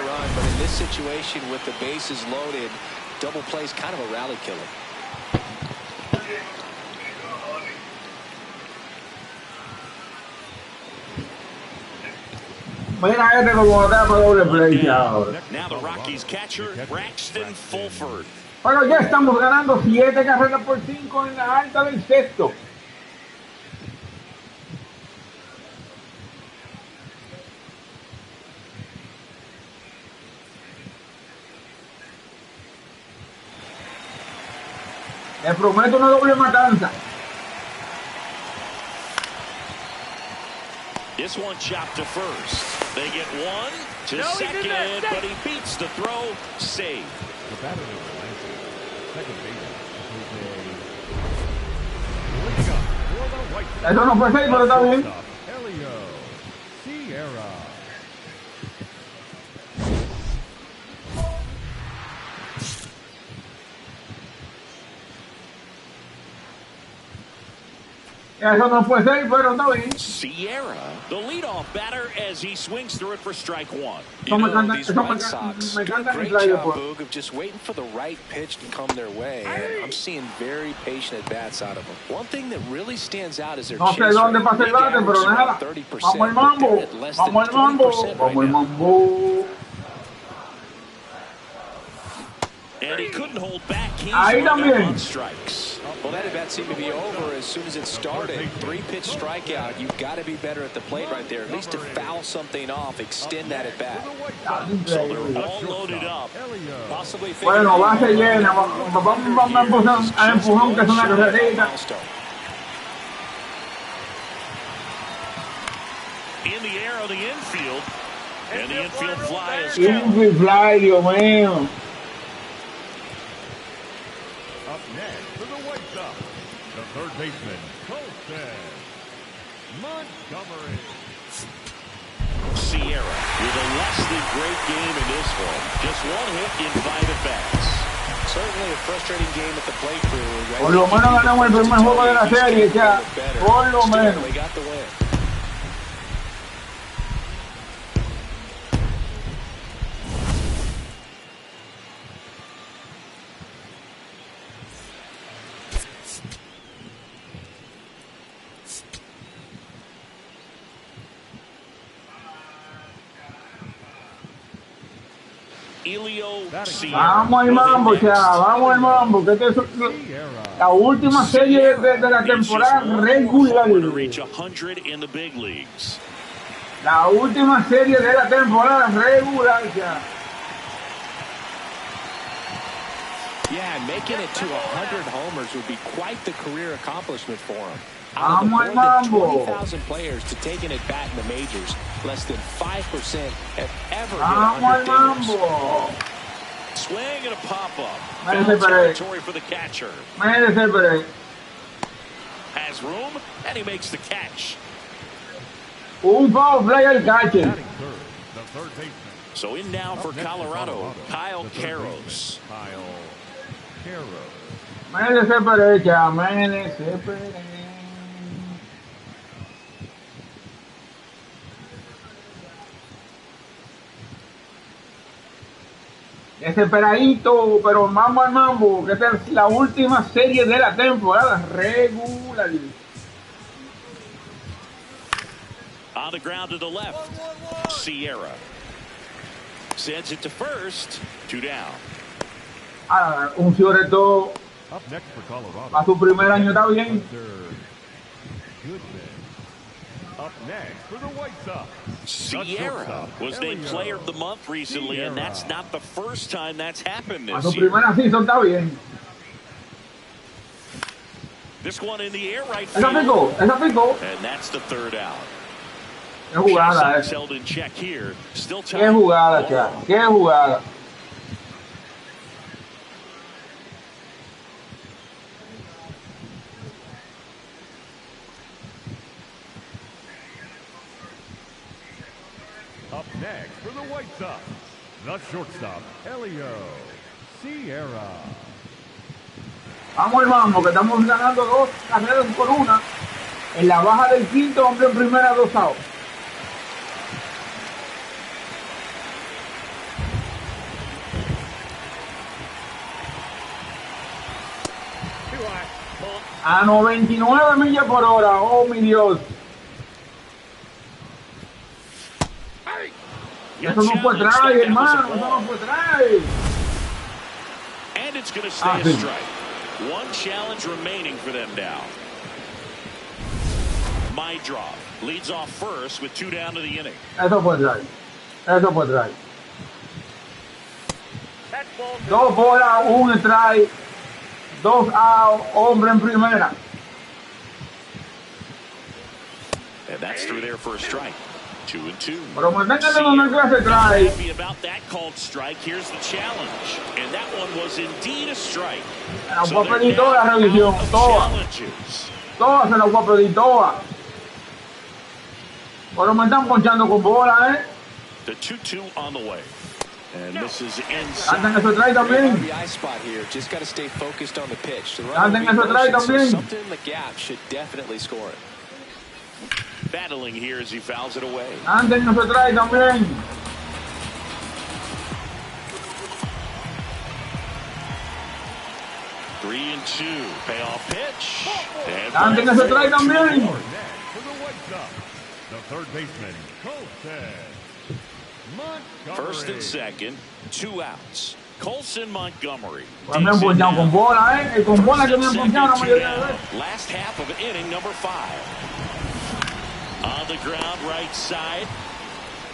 Speaker 1: Mira este como está para doble play ahora. Bueno, ya estamos ganando 7 carreras por 5 en la alta del sexto. Les prometo una doble matanza.
Speaker 2: This one chopped to first. They get one to second, but he beats the throw. Save.
Speaker 1: Eso no fue 6, pero está bien. Eso no fue 6, pero está bien.
Speaker 2: Sierra, the leadoff batter as he swings through it for strike 1.
Speaker 3: You know, these White Sox do a great job, Boog, of just waiting for the right pitch to come their way. And I'm seeing very patient at-bats out of them. One thing that really stands out is their chase rate.
Speaker 1: No sé dónde pasa el bate, pero nada. Vamos al mambo. Vamos al mambo. Vamos al mambo.
Speaker 2: And he couldn't hold back.
Speaker 1: Ahí también.
Speaker 3: Strikes. Well, that at-bat seemed to be over as soon as it started. 3-pitch strikeout. You've got to be better at the plate right there. At least to foul something off, extend that at-bat.
Speaker 2: So they're all loaded up.
Speaker 3: Possibly
Speaker 1: bueno, base llena. Vamos a empujón que es una carrerita.
Speaker 2: In the air of the infield. And the infield fly is
Speaker 1: Infield fly, Dios mío.
Speaker 4: third baseman, Colson Montgomery.
Speaker 2: Sierra with a less than great game in this one. Just one hit in 5 at-bats.
Speaker 3: Certainly a frustrating game at the plate crew.
Speaker 1: Por lo menos ganamos el primer juego de la serie, ya. Por lo menos.
Speaker 3: They got the win.
Speaker 1: Vamos al mambo, ya, vamos al mambo, que esta es la última serie de la temporada regular. La última serie de la temporada regular, ya.
Speaker 3: Yeah, and making it to 100 homers would be quite the career accomplishment for him.
Speaker 1: Out of the
Speaker 3: more than 20,000 players to take an at-bat in the majors, less than 5% have ever hit 100 dingers.
Speaker 2: Swing and a pop-up.
Speaker 1: Territory
Speaker 2: for the catcher. Has room, and he makes the catch.
Speaker 1: Un foul play al catcher.
Speaker 2: So in now for Colorado, Kyle Carros.
Speaker 1: Desesperadito, pero vamos al mambo, que esta es la última serie de la temporada regular.
Speaker 2: On the ground to the left, Sierra sends it to first, 2 down.
Speaker 1: Un Fioreto a su primer año está bien.
Speaker 4: Up next for the White Sox.
Speaker 2: Sierra was named Player of the Month recently, and that's not the first time that's happened
Speaker 1: A
Speaker 2: this
Speaker 1: su
Speaker 2: year.
Speaker 1: primera season está bien.
Speaker 2: This one in the air right
Speaker 1: Esa picó, esa picó.
Speaker 2: and that's the 3rd out.
Speaker 1: Qué jugada,
Speaker 2: Shots held in check here. Still
Speaker 1: Qué
Speaker 2: tied.
Speaker 1: jugada, cha. Qué jugada.
Speaker 4: Up next for the White Sox, the shortstop, Elio Sierra.
Speaker 1: Vamos al mambo, que estamos ganando 2 carreras por 1. En la baja del quinto, hombre en primera, 2 outs. A 99 millas por hora, oh mi Dios. Eso no fue try, hermano, eso no fue try.
Speaker 2: And it's going to stay a strike. One challenge remaining for them now. Drop leads off first with 2 down to the inning.
Speaker 1: Eso fue try. Eso fue try. 2 bolas, 1 strike, 2 out, hombre en primera.
Speaker 2: And that's through there for a strike. 2-2.
Speaker 1: Pero me están ganando una clase try.
Speaker 2: Happy about that called strike. Here's the challenge, and that one was indeed a strike.
Speaker 1: Se la fue a pedir toda la revisión, toda. Toda se la fue a pedir toda. Pero me están ponchando con bola,
Speaker 2: The 2-2 on the way. And this is inside.
Speaker 1: Andan eso try también.
Speaker 3: RBI spot here. Just got to stay focused on the pitch.
Speaker 1: Andan eso try también.
Speaker 3: Something in the gap should definitely score it.
Speaker 2: Battling here as he fouls it away.
Speaker 1: Andan eso try también.
Speaker 2: Three and 2. Payoff pitch.
Speaker 1: Andan eso try también.
Speaker 4: The third baseman, Colson Montgomery.
Speaker 2: First and second, 2 outs. Colson Montgomery.
Speaker 1: Pues me han ponchado con bola, y con bola que me han ponchado la mayoría de veces.
Speaker 2: Last half of inning number 5. On the ground, right side.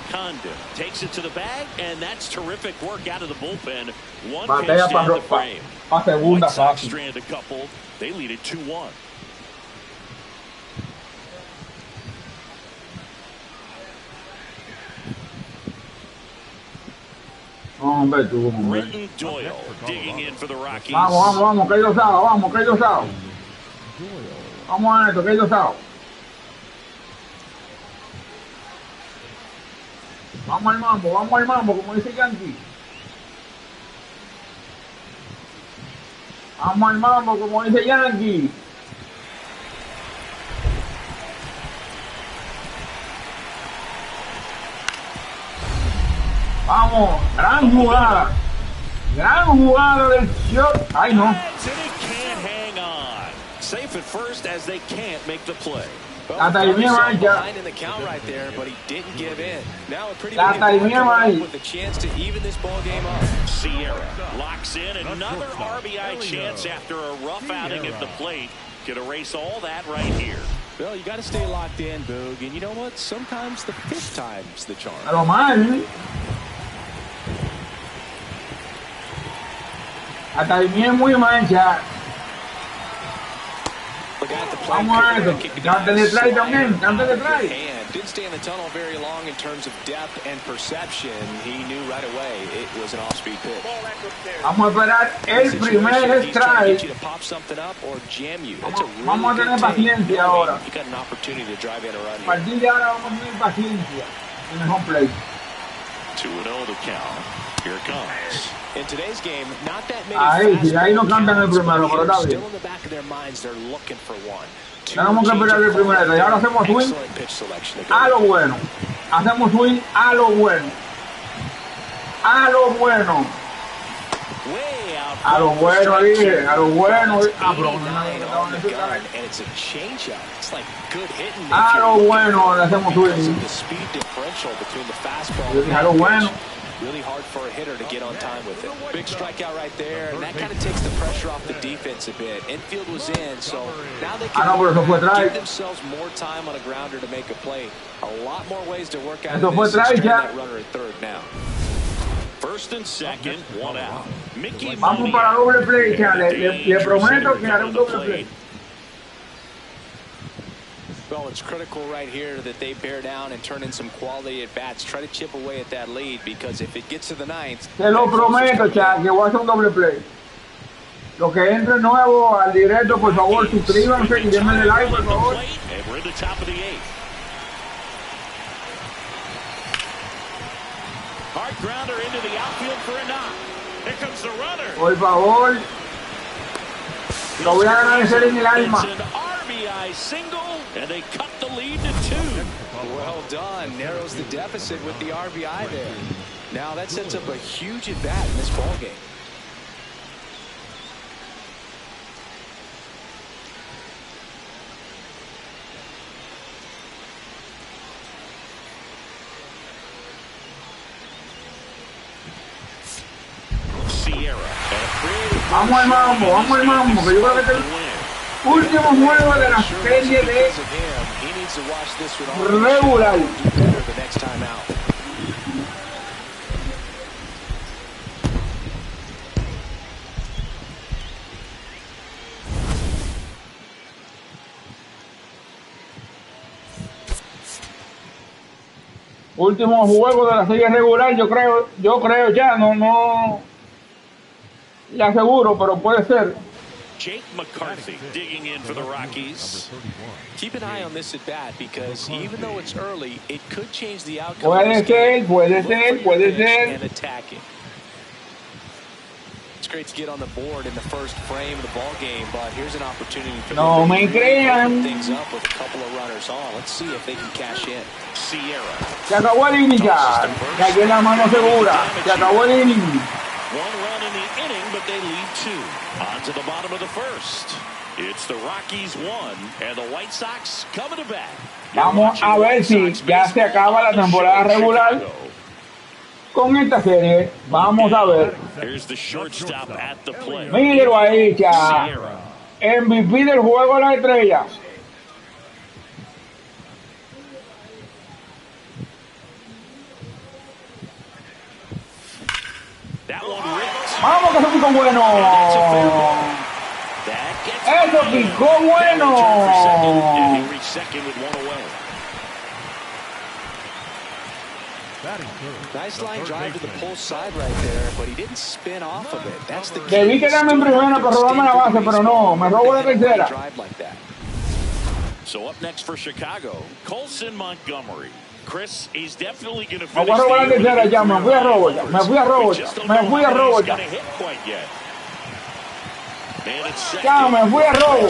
Speaker 2: Condon takes it to the bag, and that's terrific work out of the bullpen. One pitch down the frame. White Sox strand a couple. They lead it 2-1. Britton Doyle digging in for the Rockies.
Speaker 1: Vamos, que hay 2 outs, vamos, que hay 2 outs. Vamos a esto, que hay 2 outs. Vamos al mambo, como dice Yankee. Vamos al mambo, como dice Yankee. Vamos, gran jugada del short. Ay, no.
Speaker 2: Safe at first as they can't make the play.
Speaker 1: La taimía mancha. La taimía mancha.
Speaker 3: With a chance to even this ball game up.
Speaker 2: Sierra locks in another RBI chance after a rough outing at the plate. Can erase all that right here.
Speaker 3: Well, you got to stay locked in, Boog. And you know what? Sometimes the 5th time's the charm.
Speaker 1: A lo mal. La taimía es muy mancha. Vamos a eso. Cante de try también. Cante de try.
Speaker 3: Didn't stay in the tunnel very long in terms of depth and perception. He knew right away it was an off-speed pitch.
Speaker 1: Vamos a esperar el primer strike. Vamos a tener paciencia ahora. A partir de ahora vamos a tener paciencia en el home plate.
Speaker 2: 2-0 the count. Here it comes.
Speaker 3: In today's game, not that many
Speaker 1: ahí no cantan el primero, pero está bien.
Speaker 3: Still in the back of their minds, they're looking for one.
Speaker 1: Tenemos que esperar el primero. Y ahora hacemos swing a lo bueno. Hacemos swing a lo bueno. A lo bueno. A lo bueno, dije. A lo bueno. A lo bueno le hacemos swing. A lo bueno.
Speaker 3: Really hard for a hitter to get on time with it. Big strikeout right there, and that kind of takes the pressure off the defense a bit. Infield was in, so now they can give themselves more time on a grounder to make a play. A lot more ways to work out this and that runner at third now.
Speaker 2: First and second, 1 out. Mickey
Speaker 1: Vamos para doble play, le prometo que haré un doble play.
Speaker 3: Well, it's critical right here that they bear down and turn in some quality at bats. Try to chip away at that lead, because if it gets to the 9th...
Speaker 1: Te lo prometo, Chad, que voy a hacer un doble play. Los que entren nuevo al directo, por favor, suscríbanse y denme el like, por favor.
Speaker 2: And we're in the top of the 8th. Hard grounder into the outfield for a knock. Here comes the runner.
Speaker 1: Por favor. Lo voy a ganar en serie en el alma.
Speaker 3: RBI single, and they cut the lead to 2. Well done. Narrows the deficit with the RBI there. Now that sets up a huge at bat in this ball game.
Speaker 1: Vamos al mambo, que yo creo que es el último juego de la serie de regular. Último juego de la serie regular, yo creo ya, no le aseguro, pero puede ser.
Speaker 2: Jake McCarthy digging in for the Rockies.
Speaker 3: Keep an eye on this at bat, because even though it's early, it could change the outcome.
Speaker 1: Puede ser.
Speaker 3: And attacking. It's great to get on the board in the first frame of the ball game, but here's an opportunity for
Speaker 1: them to
Speaker 3: open things up with a couple of runners on. Let's see if they can cash in.
Speaker 2: Sierra.
Speaker 1: Se acabó el inning ya. Cayó en la mano segura. Se acabó el inning.
Speaker 2: 1 run in the inning, but they lead 2. On to the bottom of the first. It's the Rockies 1 and the White Sox coming to bat.
Speaker 1: Vamos a ver si ya se acaba la temporada regular con esta serie. Vamos a ver.
Speaker 2: Here's the shortstop at the plate.
Speaker 1: Míralo ahí, ya. MVP del juego de las estrellas. Vamos, que eso picó bueno. Eso picó bueno.
Speaker 4: Batting third.
Speaker 3: Nice line drive to the pull side right there, but he didn't spin off of it. That's the key.
Speaker 1: Debí quedarme en primera para robarme la base, pero no, me robo la tercera.
Speaker 2: So up next for Chicago, Colson Montgomery. Chris, he's definitely going to
Speaker 1: Me voy a robar la tercera ya, me fui a robo ya, me fui a robo ya, me fui a robo ya. Ya, me fui a robo.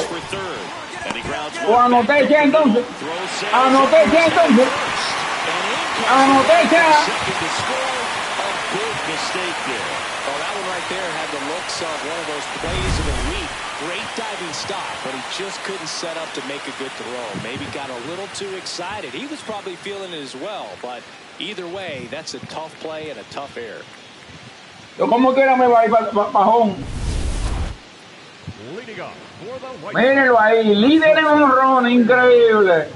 Speaker 1: O anoté ya entonces. Anoté ya entonces. Anoté ya.
Speaker 3: Well, that one right there had the looks of one of those plays of the week. Great diving stop, but he just couldn't set up to make a good throw. Maybe got a little too excited. He was probably feeling it as well, but either way, that's a tough play and a tough error.
Speaker 1: Yo como quiera me va a ir bajón. Mírenlo ahí, líder en un ron, increíble.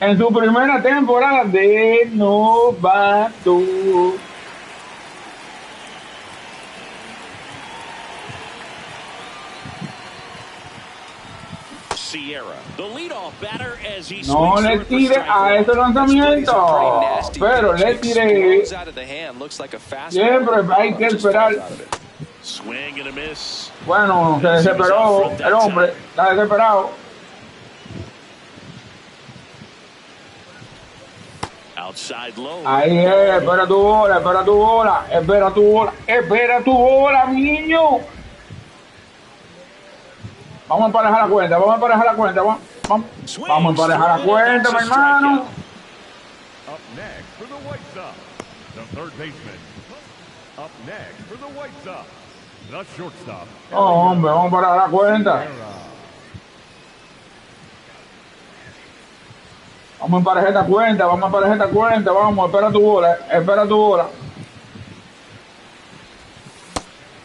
Speaker 1: En su primera temporada de novato. No le tire a ese lanzamiento, pero le tiré. Siempre hay que esperar. Bueno, se desesperó el hombre, está desesperado. Ahí es, espera tu bola, espera tu bola, espera tu bola, espera tu bola, mi niño. Vamos a emparejar la cuenta, vamos a emparejar la cuenta, vamos a emparejar la cuenta, mi hermano.
Speaker 4: Up next for the White Sox, the third baseman. Up next for the White Sox, the shortstop.
Speaker 1: Oh, hombre, vamos a emparejar la cuenta. Vamos a emparejar esta cuenta, vamos a emparejar esta cuenta, vamos, espera tu bola, espera tu bola.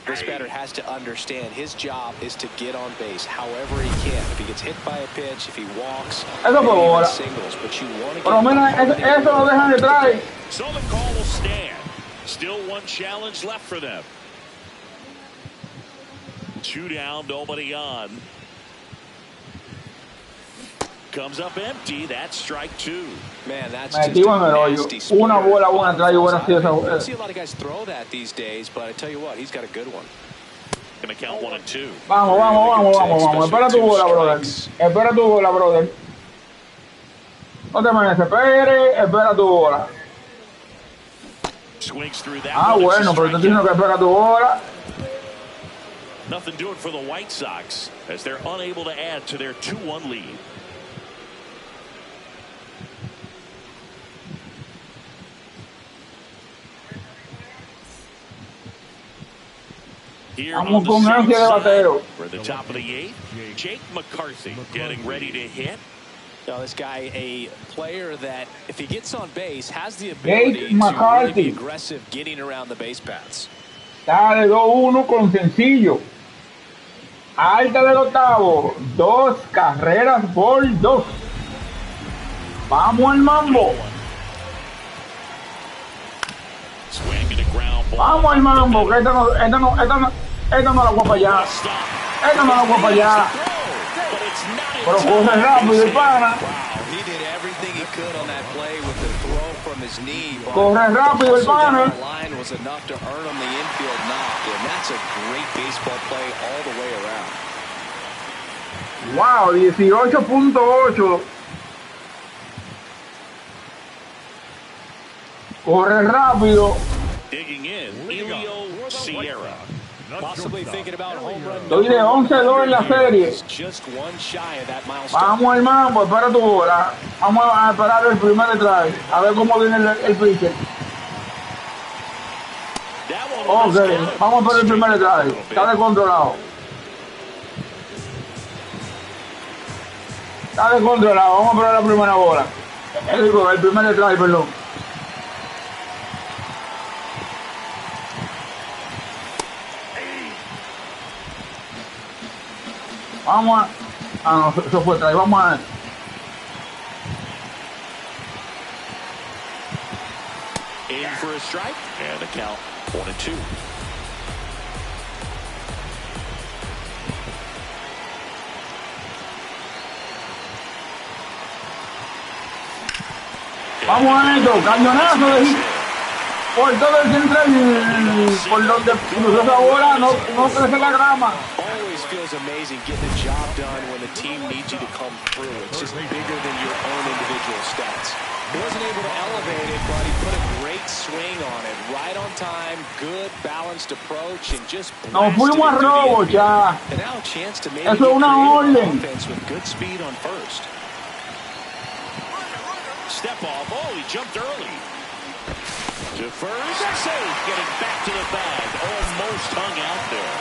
Speaker 3: This batter has to understand his job is to get on base however he can. If he gets hit by a pitch, if he walks,
Speaker 1: eso fue bola.
Speaker 3: Singles, but you want to
Speaker 1: por lo menos eso lo dejan detrás.
Speaker 2: So the call will stand. Still one challenge left for them. 2 down, nobody on. Comes up empty. That's strike 2.
Speaker 3: Man, that's
Speaker 1: just a nasty spirit. Una bola, una atrás y buena
Speaker 3: I don't see a lot of guys throw that these days, but I tell you what, he's got a good one.
Speaker 2: Gonna count 1 and 2.
Speaker 1: Vamos. Espera tu bola, brother. Espera tu bola, brother. No te me desesperes, espera tu bola.
Speaker 2: Swings through that.
Speaker 1: Bueno, pero te diciendo que espera tu bola.
Speaker 2: Nothing doing for the White Sox as they're unable to add to their 2-1 lead.
Speaker 1: Vamos con ansia de bateo.
Speaker 2: For the top of the 8th, Jake McCarthy getting ready to hit.
Speaker 3: Now this guy, a player that if he gets on base has the ability to really be aggressive getting around the base paths.
Speaker 1: Está de 2-1 con sencillo. Alta del octavo, 2 carreras por 2. Vamos al mambo. Vamos al mambo, que esta no la voy para allá. Esta no la voy para allá. Pero corre rápido el pana. Corre rápido el pana. Wow, 18.8. Corre rápido. Estoy de 11-2 en la serie. Vamos al mambo, espera tu bola. Vamos a esperar el primer drive. A ver cómo viene el pitcher. Ok, vamos a esperar el primer drive. Está descontrolado. Está descontrolado. Vamos a esperar la primera bola. El primer drive, perdón. Vamos a... no, eso fue atrás. Vamos a...
Speaker 2: In for a strike and a count 1-2.
Speaker 1: Vamos a esto, cañonazo de hit. Por todo el central, por donde cruzó esa bola, no crece la grama.
Speaker 3: Always feels amazing getting the job done when the team needs you to come through. It's just bigger than your own individual stats. He wasn't able to elevate it, but he put a great swing on it. Right on time, good balanced approach, and just
Speaker 1: Nos fuimos a robo, ya.
Speaker 3: And now a chance to maybe
Speaker 1: Eso es una orden.
Speaker 3: offense with good speed on first.
Speaker 2: Step off. Oh, he jumped early. To first, safe, getting back to the bag. Almost hung out there.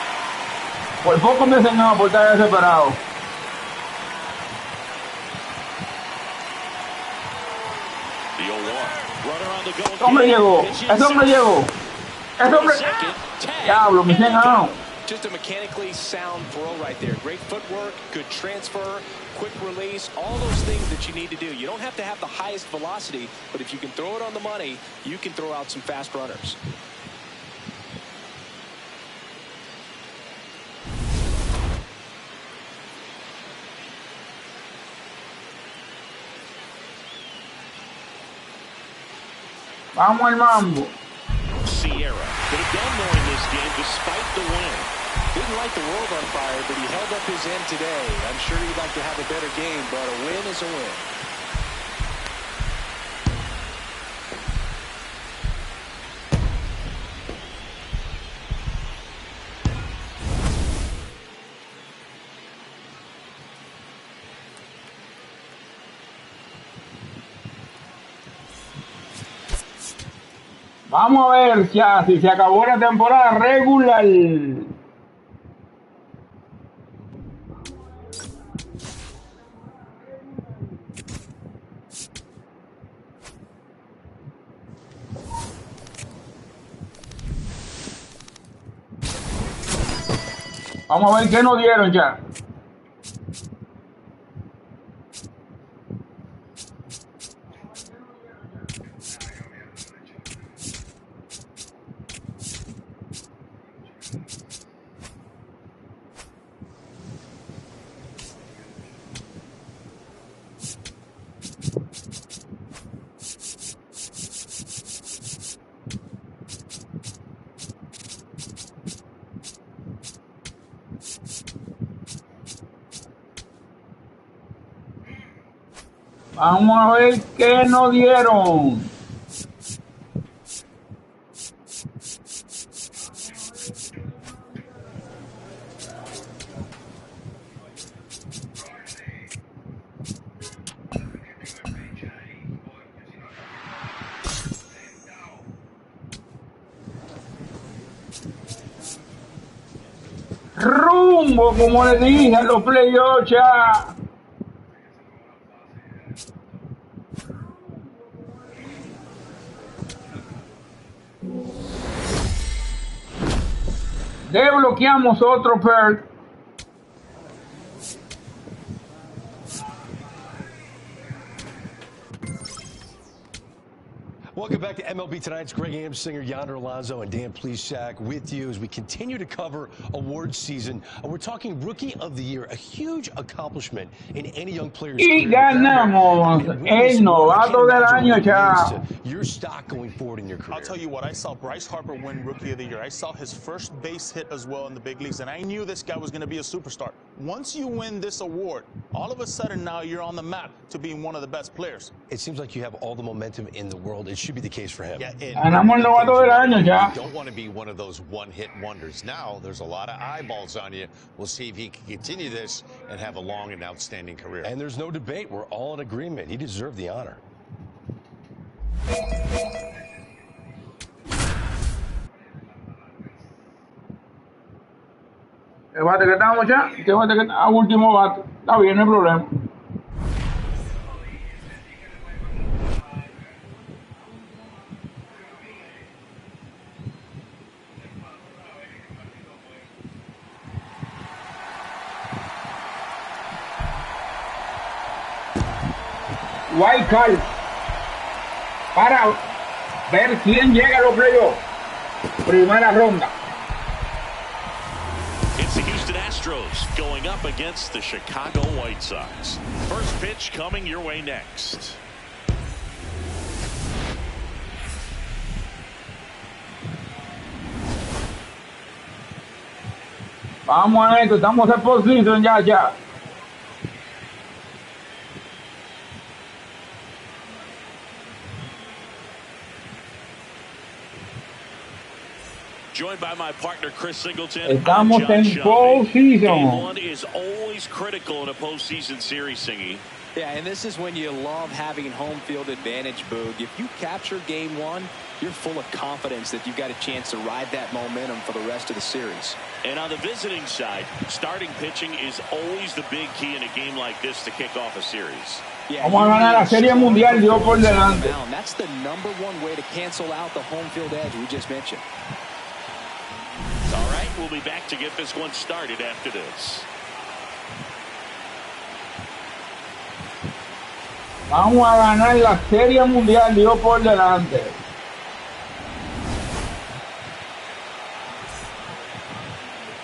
Speaker 1: Por poco me enseñaba por estar desesperado.
Speaker 2: The 0-1. Runner on the go.
Speaker 1: Ese hombre llegó. Ese hombre llegó. Ese hombre. Diablo, me enseñaron.
Speaker 3: Just a mechanically sound throw right there. Great footwork, good transfer, quick release, all those things that you need to do. You don't have to have the highest velocity, but if you can throw it on the money, you can throw out some fast runners.
Speaker 1: Vamos al mambo.
Speaker 2: Sierra could have done more in this game despite the win.
Speaker 3: Didn't light the world on fire, but he held up his end today. I'm sure he'd like to have a better game, but a win is a win.
Speaker 1: Vamos a ver ya si se acabó la temporada regular. Vamos a ver qué nos dieron ya. Vamos a ver qué nos dieron. Rumbo, como le dije a los playoffs ya. Desbloqueamos otro perk.
Speaker 5: Welcome back to MLB Tonight's Greg Amsinger, Yonder Alonso, and Dan Plesac with you as we continue to cover awards season. We're talking Rookie of the Year, a huge accomplishment in any young player's
Speaker 1: Y
Speaker 5: career.
Speaker 1: ganamos el novato del año ya.
Speaker 5: Your stock going forward in your career.
Speaker 6: I'll tell you what, I saw Bryce Harper win Rookie of the Year. I saw his first base hit as well in the big leagues, and I knew this guy was going to be a superstar. Once you win this award, all of a sudden now you're on the map to being one of the best players.
Speaker 5: It seems like you have all the momentum in the world. It should be the case for him.
Speaker 6: Yeah,
Speaker 1: Ganamos el novato del año ya.
Speaker 7: You don't want to be one of those one-hit wonders. Now there's a lot of eyeballs on you. We'll see if he can continue this and have a long and outstanding career.
Speaker 5: And there's no debate. We're all in agreement. He deserved the honor.
Speaker 1: El bate que estamos ya, que bate que a último bate. Está bien, no hay problema. Wild card para ver quién llega a los playoffs. Primera ronda.
Speaker 2: It's the Houston Astros going up against the Chicago White Sox. First pitch coming your way next.
Speaker 1: Vamos a esto, estamos en posición ya.
Speaker 2: Joined by my partner Chris Singleton.
Speaker 1: Estamos en postseason.
Speaker 2: Game one is always critical in a postseason series, Singy.
Speaker 3: Yeah, and this is when you love having home field advantage, Boog. If you capture game one, you're full of confidence that you've got a chance to ride that momentum for the rest of the series.
Speaker 2: And on the visiting side, starting pitching is always the big key in a game like this to kick off a series.
Speaker 3: Yeah,
Speaker 1: vamos a ganar la serie mundial, Dios por delante.
Speaker 3: That's the number one way to cancel out the home field edge we just mentioned.
Speaker 2: All right, we'll be back to get this one started after this.
Speaker 1: Vamos a ganar la serie mundial, Dios por delante.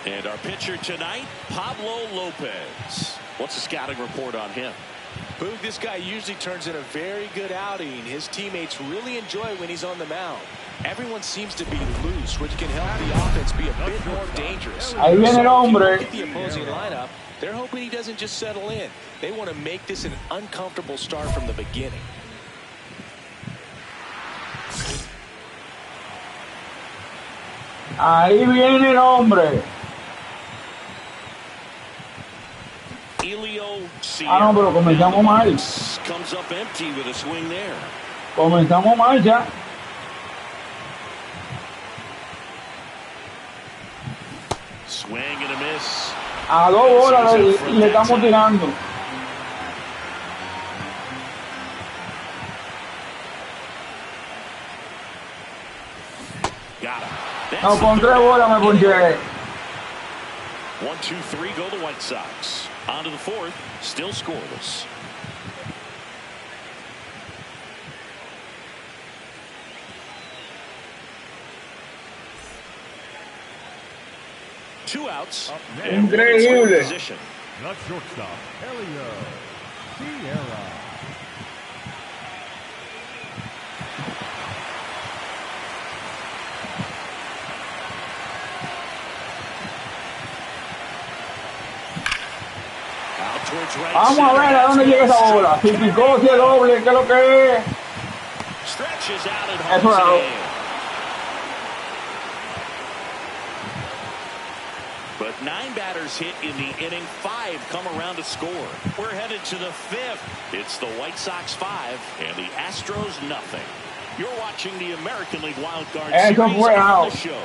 Speaker 2: And our pitcher tonight, Pablo Lopez. What's the scouting report on him?
Speaker 3: Boog, this guy usually turns in a very good outing. His teammates really enjoy when he's on the mound. Everyone seems to be loose, which can help the offense be a bit more dangerous.
Speaker 1: Ahí viene el hombre.
Speaker 3: If you look at the opposing lineup, they're hoping he doesn't just settle in. They want to make this an uncomfortable start from the beginning.
Speaker 1: Ahí viene el hombre.
Speaker 2: No,
Speaker 1: pero comenzamos mal.
Speaker 2: Comes up empty with a swing there.
Speaker 1: Comenzamos mal ya.
Speaker 2: Swing and a miss.
Speaker 1: A 2 bolas le estamos tirando. No, con 3 bolas me ponché.
Speaker 2: 1, 2, 3 go the White Sox. On to the fourth, still scoreless. Two outs.
Speaker 1: Increíble.
Speaker 4: The shortstop, Elio Sierra.
Speaker 1: Vamos a ver a dónde llega esa bola. Si picó, si es doble, ¿qué es lo que es? Eso es.
Speaker 2: But 9 batters hit in the inning, 5 come around to score. We're headed to the 5th. It's the White Sox 5 and the Astros nothing. You're watching the American League Wild Card Series on the show.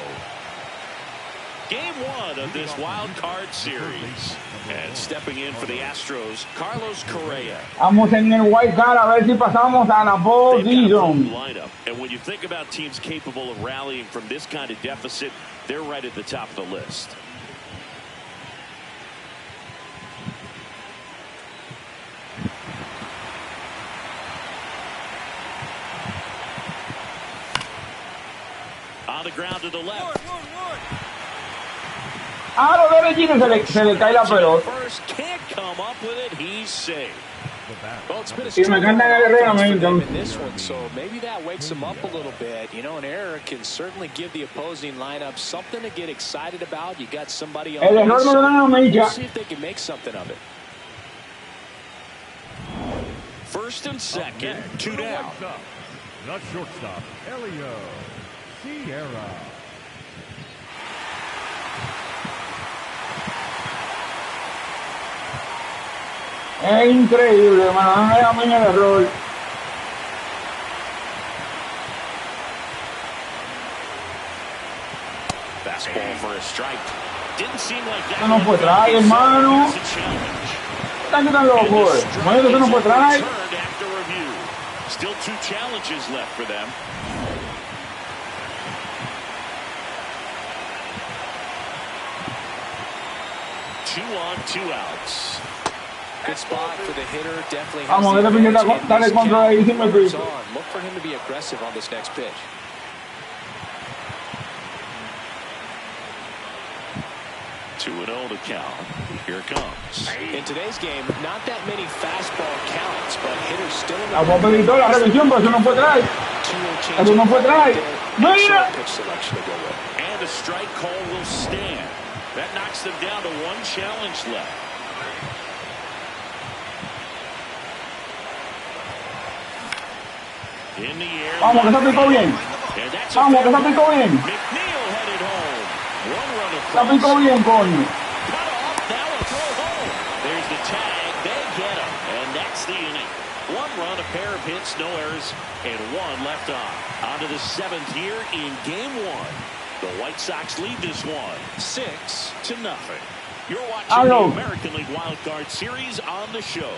Speaker 2: Game 1 of this wild card series. And stepping in for the Astros, Carlos Correa.
Speaker 1: Vamos en el wild card a ver si pasamos a la position.
Speaker 2: And when you think about teams capable of rallying from this kind of deficit, they're right at the top of the list. On the ground to the left.
Speaker 1: A los derechitos se le cae la pelota. Y me cantan el reglamento.
Speaker 3: So maybe that wakes him up a little bit. You know, an error can certainly give the opposing lineup something to get excited about. You got somebody on
Speaker 1: el error no da una
Speaker 3: we'll see if they can make something of it.
Speaker 2: First and second, 2 down.
Speaker 4: The shortstop, Elio Sierra.
Speaker 1: Es increíble, hermano. No me da el error.
Speaker 2: Fastball for a strike. Didn't seem like that.
Speaker 1: Eso no fue try, hermano. Están que tan locos. Momento, eso no fue try.
Speaker 2: Still 2 challenges left for them. Two on, 2 outs.
Speaker 3: Good spot for the hitter. Definitely has
Speaker 1: vamos, dale control ahí si me pico.
Speaker 3: Look for him to be aggressive on this next pitch.
Speaker 2: Two and 0 to count. Here it comes.
Speaker 3: In today's game, not that many fastball counts, but hitters still in the
Speaker 1: vamos a pedir toda la revisión, pero eso no fue try. Eso no fue try. Mira.
Speaker 2: And a strike call will stand. That knocks them down to one challenge left. In the air.
Speaker 1: Vamos, que se picó bien. Vamos, que se picó bien.
Speaker 2: McNeil headed home. One run
Speaker 1: Se
Speaker 2: across.
Speaker 1: picó bien, coño.
Speaker 2: Cut off. Now a throw home. There's the tag. They get him. And that's the inning. One run, a pair of hits, no errors, and one left on. On to the 7th here in game 1. The White Sox lead this one 6-0. You're watching the American League Wild Card Series on the show.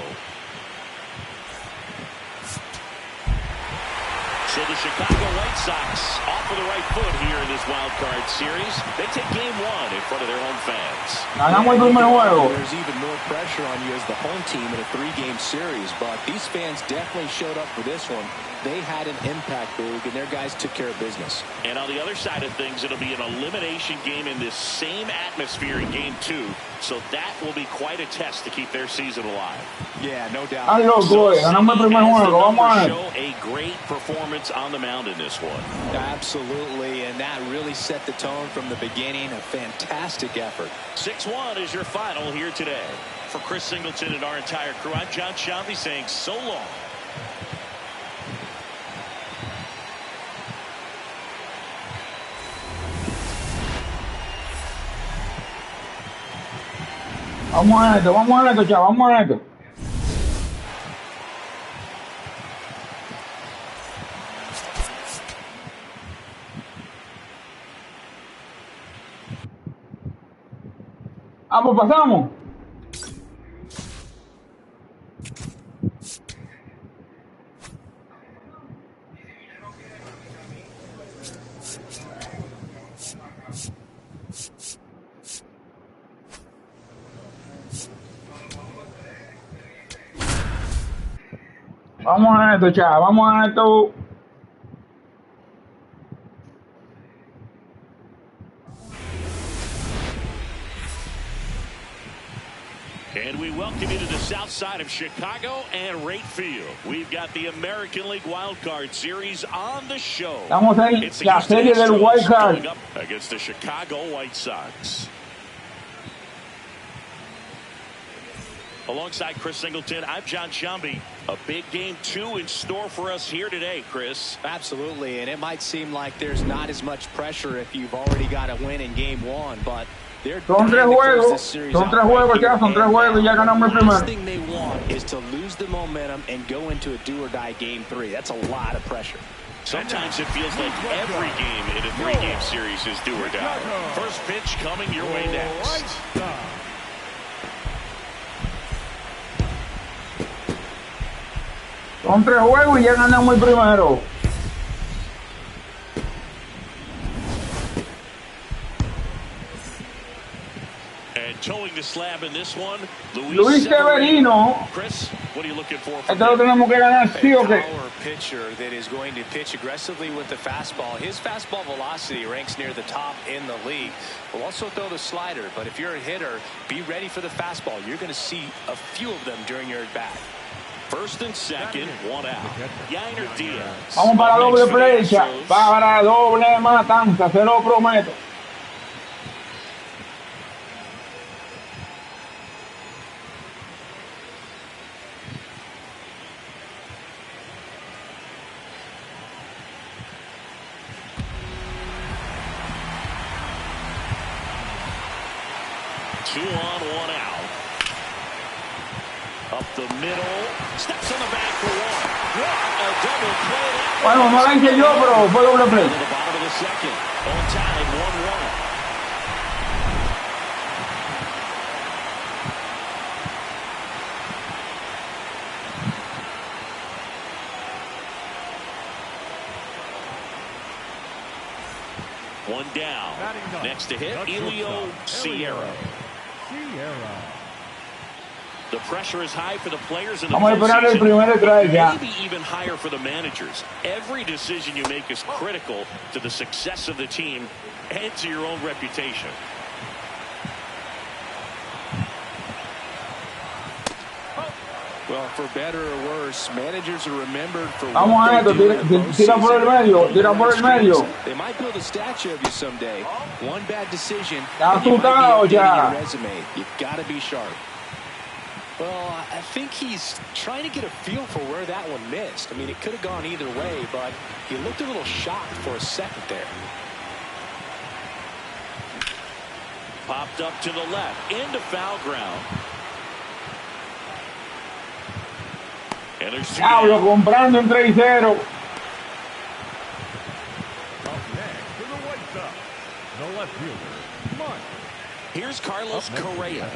Speaker 2: So the Chicago White Sox off of the right foot here in this Wild Card Series. They take game 1 in front of their home fans.
Speaker 1: Ganamos el primer juego.
Speaker 3: There's even more pressure on you as the home team in a 3-game series, but these fans definitely showed up for this one. They had an impact, Boog, and their guys took care of business.
Speaker 2: And on the other side of things, it'll be an elimination game in this same atmosphere in game 2. So that will be quite a test to keep their season alive.
Speaker 3: Yeah, no doubt.
Speaker 1: Ganamos el primer juego. Vamos a ver.
Speaker 2: Show a great performance on the mound in this one.
Speaker 3: Absolutely, and that really set the tone from the beginning. A fantastic effort.
Speaker 2: 6-1 is your final here today. For Chris Singleton and our entire crew, I'm John Shambi saying so long.
Speaker 1: Vamos a esto, chaval, vamos a esto. Pues pasamos. Vamos a esto, chaval, vamos a esto.
Speaker 2: And we welcome you to the south side of Chicago and right field. We've got the American League Wild Card Series on the show.
Speaker 1: Estamos en la serie del Wild Card
Speaker 2: against the Chicago White Sox. Alongside Chris Singleton, I'm John Shambi. A big game 2 in store for us here today, Chris.
Speaker 3: Absolutely, and it might seem like there's not as much pressure if you've already got a win in game 1, but
Speaker 1: son 3 juegos, ya, son 3 juegos y ya ganamos el primero.
Speaker 3: The last thing they want is to lose the momentum and go into a do-or-die game 3. That's a lot of pressure.
Speaker 2: Sometimes it feels like every game in a 3-game series is do or die. First pitch coming your way next.
Speaker 1: Son 3 juegos y ya ganamos el primero.
Speaker 2: And towing the slab in this one,
Speaker 3: Luis
Speaker 1: Severino.
Speaker 2: Chris, what are you looking for?
Speaker 1: Esto lo tenemos que ganar sí o qué.
Speaker 3: Power pitcher that is going to pitch aggressively with the fastball. His fastball velocity ranks near the top in the league. Will also throw the slider, but if you're a hitter, be ready for the fastball. You're going to see a few of them during your at bat.
Speaker 2: First and second, 1 out. Yainer Diaz.
Speaker 1: Vamos para doble flecha, para doble matanza, se lo prometo.
Speaker 2: Two on, 1 out. Up the middle. Steps on the bag for 1. What a double play.
Speaker 1: Bueno, no la hice yo, pero fue doble play.
Speaker 2: To the bottom of the second. On time, 1-1. One down. Next to hit, Elio Sierra. The pressure is high for the players in the postseason, maybe even higher for the managers. Every decision you make is critical to the success of the team and to your own reputation.
Speaker 3: Well, for better or worse, managers are remembered for
Speaker 1: Vamos a esto, tira por el medio, tira por el medio.
Speaker 3: They might build a statue of you someday. One bad decision,
Speaker 1: Está
Speaker 3: and you might be
Speaker 1: asustado
Speaker 3: updating
Speaker 1: ya.
Speaker 3: your resume. You gotta be sharp. Well, I think he's trying to get a feel for where that one missed. I mean, it could have gone either way, but he looked a little shocked for a second there.
Speaker 2: Popped up to the left, into foul ground. And there's two.
Speaker 1: Diablo, comprando en 3-0.
Speaker 4: Up next for the White Sox, the left fielder, Mike.
Speaker 2: Here's Carlos Correa.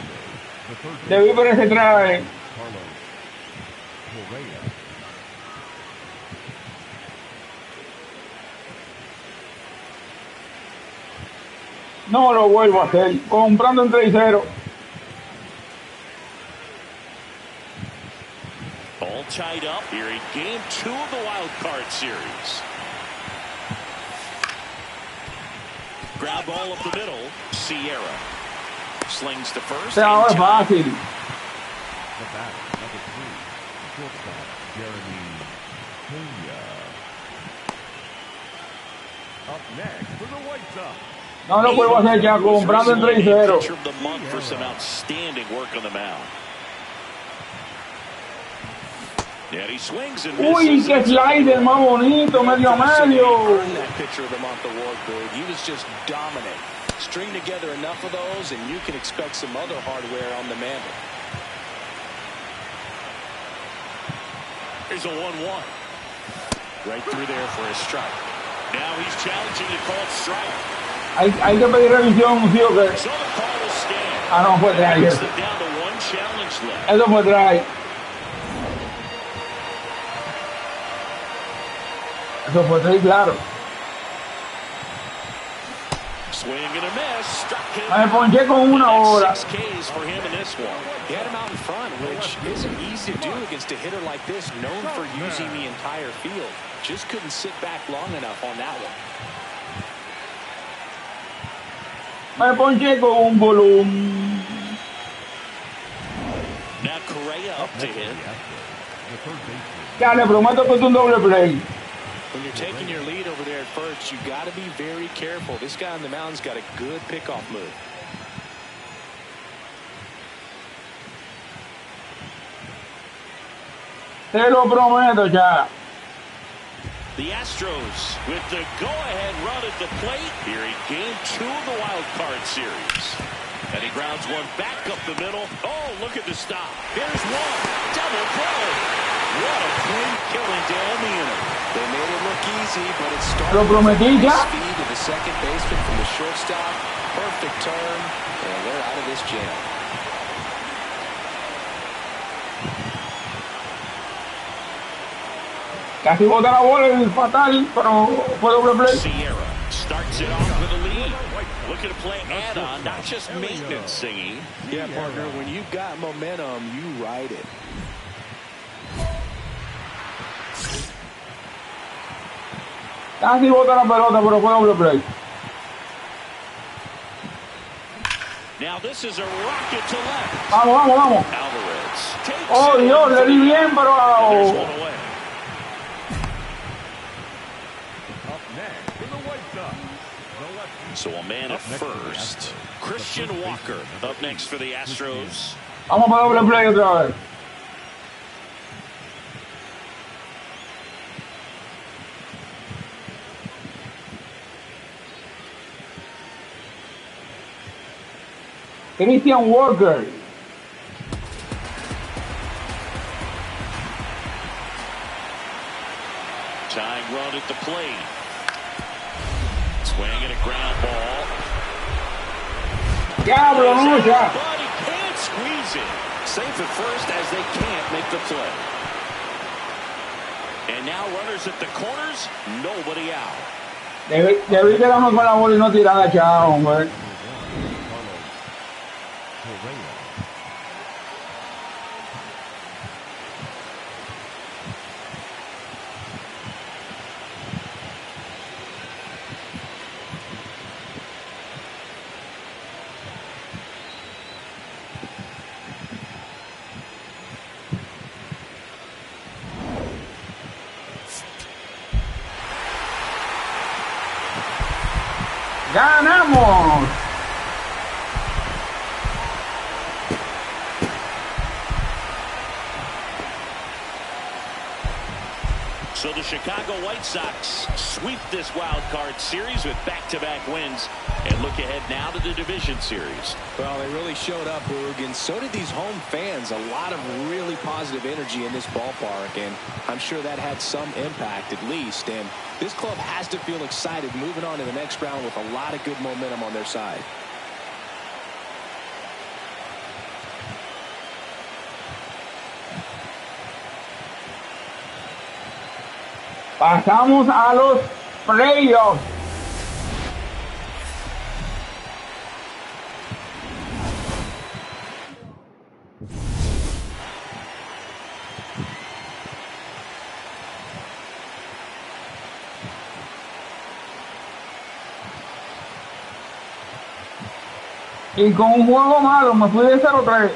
Speaker 4: The third
Speaker 1: Debí por ese traje.
Speaker 4: Carlos Correa.
Speaker 1: No lo vuelvo a hacer. Comprando en 3-0.
Speaker 2: All tied up here in game 2 of the wild card series. Ground ball up the middle. Sierra slings to first.
Speaker 1: Ahora es fácil.
Speaker 4: The batter, number 3, shortstop, Jeremy Pena. Up next for the White Sox.
Speaker 1: No lo vuelvo a hacer ya. Comprando en 3-0.
Speaker 2: Pitcher of the month for some outstanding work on the mound. And he swings and
Speaker 1: Uy,
Speaker 2: misses.
Speaker 1: qué slider más bonito, medio a medio.
Speaker 3: Earned that pitcher of the month award, Boog. He was just dominant. String together enough of those, and you can expect some other hardware on the mantle.
Speaker 2: Here's a 1-1. Right through there for a strike. Now he's challenging to call it strike.
Speaker 1: Hay que pedir revisión, sí o qué.
Speaker 2: So the call will stand.
Speaker 1: Ah, no, fue try.
Speaker 2: Brings them down to one challenge left.
Speaker 1: Eso fue try. Eso fue try, claro.
Speaker 2: Swing and a miss. Struck him.
Speaker 1: Me ponché con una hora.
Speaker 2: 6 Ks for him in this one.
Speaker 3: He had him out in front, which isn't easy to do against a hitter like this, known for using the entire field. Just couldn't sit back long enough on that one.
Speaker 1: Me ponché con un volumen.
Speaker 2: Now Correa up to hit.
Speaker 4: The third baseman,
Speaker 1: Ya le prometo que es un doble play.
Speaker 3: When you're taking your lead over there at first, you got to be very careful. This guy on the mound's got a good pickoff move.
Speaker 1: Te lo prometo ya.
Speaker 2: The Astros with the go-ahead run at the plate here in game 2 of the wild card series. And he grounds one back up the middle. Oh, look at the stop. Here's one. Double play. What a play killing to eliminan.
Speaker 3: They made it look easy, but it
Speaker 1: Lo
Speaker 3: started with
Speaker 1: prometí
Speaker 3: a
Speaker 1: ya.
Speaker 3: nice speed to the second baseman from the shortstop. Perfect turn, and they're out of this jam.
Speaker 1: Casi bota la bola, el fatal, pero fue doble play.
Speaker 2: Sierra starts it off with a lead. Looking to play add-on, not just maintenance singing.
Speaker 3: Yeah, partner, when you've got momentum, you ride it.
Speaker 1: Casi bota la pelota, pero fue doble play.
Speaker 2: Now this is a rocket to left.
Speaker 1: Vamos, vamos, vamos.
Speaker 2: Alvarez takes
Speaker 1: Oh,
Speaker 2: it
Speaker 1: Dios,
Speaker 2: into
Speaker 1: le di
Speaker 2: the-
Speaker 1: bien, pero...
Speaker 2: And there's one away.
Speaker 4: up next for the White Sox, the left
Speaker 2: So a man at
Speaker 4: Up next for the
Speaker 2: first.
Speaker 4: Astros.
Speaker 2: Christian
Speaker 4: The first
Speaker 2: Walker
Speaker 4: baseman,
Speaker 2: up next for the Astros.
Speaker 1: Vamos para doble play otra vez. Christian Walker.
Speaker 2: Tying run at the plate. Swinging a ground ball.
Speaker 1: Diablo, no, ya.
Speaker 2: But he can't squeeze it. Safe at first as they can't make the play. And now runners at the corners, nobody out.
Speaker 1: Debí quedarme con la bola y no tirarla, chao, hombre.
Speaker 4: Correa.
Speaker 1: ¡Ganamos!
Speaker 2: So the Chicago White Sox sweep this wild card series with back-to-back wins and look ahead now to the division series.
Speaker 3: Well, they really showed up, Boog, and so did these home fans. A lot of really positive energy in this ballpark, and I'm sure that had some impact at least. And this club has to feel excited moving on to the next round with a lot of good momentum on their side.
Speaker 1: Pasamos a los playoffs. Y con un juego malo me fui de 0-3.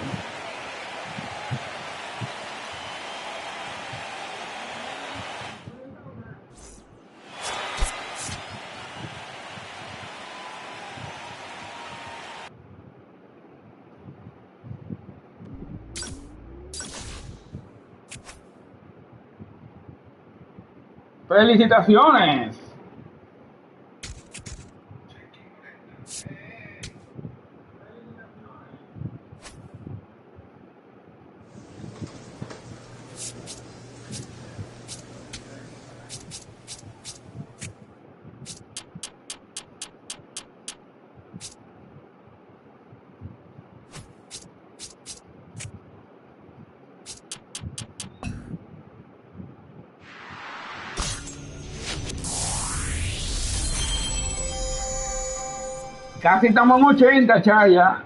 Speaker 1: ¡Felicitaciones! Casi estamos en 80, Chaya.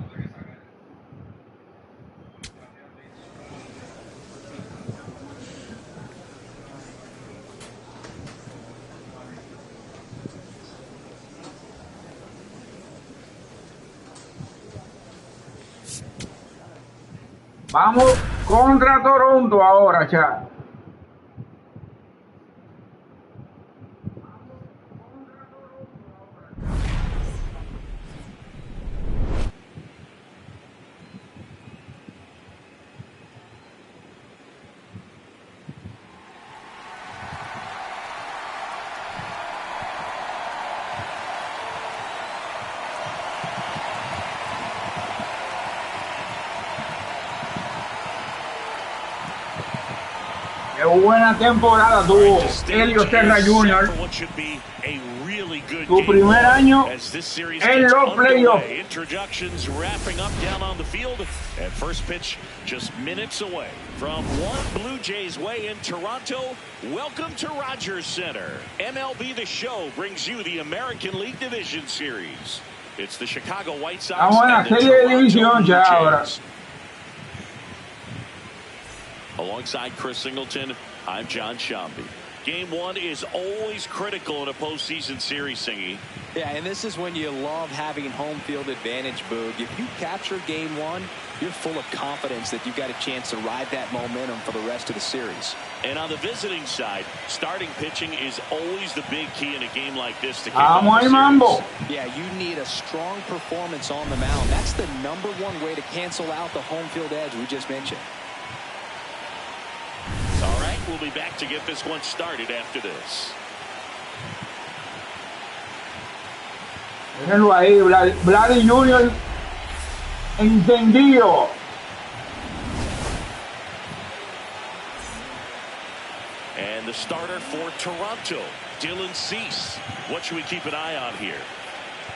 Speaker 1: Vamos contra Toronto ahora, Chaya. Qué buena temporada tuvo Helio Serra Jr. Su primer año en los playoffs.
Speaker 2: Introductions wrapping up down on the field, and first pitch just minutes away from one Blue Jays way in Toronto. Welcome to Rogers Center. MLB The Show brings you the American League Division Series. It's the Chicago White Sox
Speaker 1: Estamos en la
Speaker 2: and the
Speaker 1: serie de
Speaker 2: Toronto
Speaker 1: división
Speaker 2: Blue
Speaker 1: ya ahora.
Speaker 2: Jays. Alongside Chris Singleton, I'm John Shambi. Game one is always critical in a postseason series, Singy.
Speaker 3: Yeah, and this is when you love having home field advantage, Boog. If you capture game one, you're full of confidence that you've got a chance to ride that momentum for the rest of the series.
Speaker 2: And on the visiting side, starting pitching is always the big key in a game like this to kick off the series.
Speaker 3: Yeah, you need a strong performance on the mound. That's the #1 way to cancel out the home field edge we just mentioned.
Speaker 2: All right, we'll be back to get this one started after this.
Speaker 1: Déjenlo ahí, Vladdy Jr. encendido.
Speaker 2: And the starter for Toronto, Dylan Cease. What should we keep an eye on here?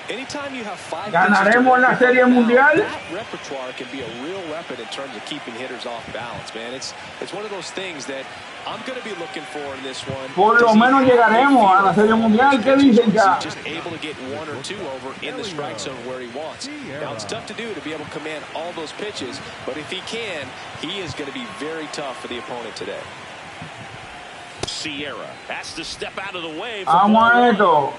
Speaker 3: Anytime you have 5
Speaker 1: ¿Ganaremos la serie mundial?
Speaker 3: that repertoire can be a real weapon in terms of keeping hitters off balance, man. It's one of those things that I'm going to be looking for in this one.
Speaker 1: Por lo menos llegaremos a la serie mundial. ¿Qué dicen ya?
Speaker 3: Just able to get 1 or 2 over in the strike zone where he wants. Now it's tough to do to be able to command all those pitches, but if he can, he is going to be very tough for the opponent today.
Speaker 2: Sierra has to step out of the way.
Speaker 1: Vamos.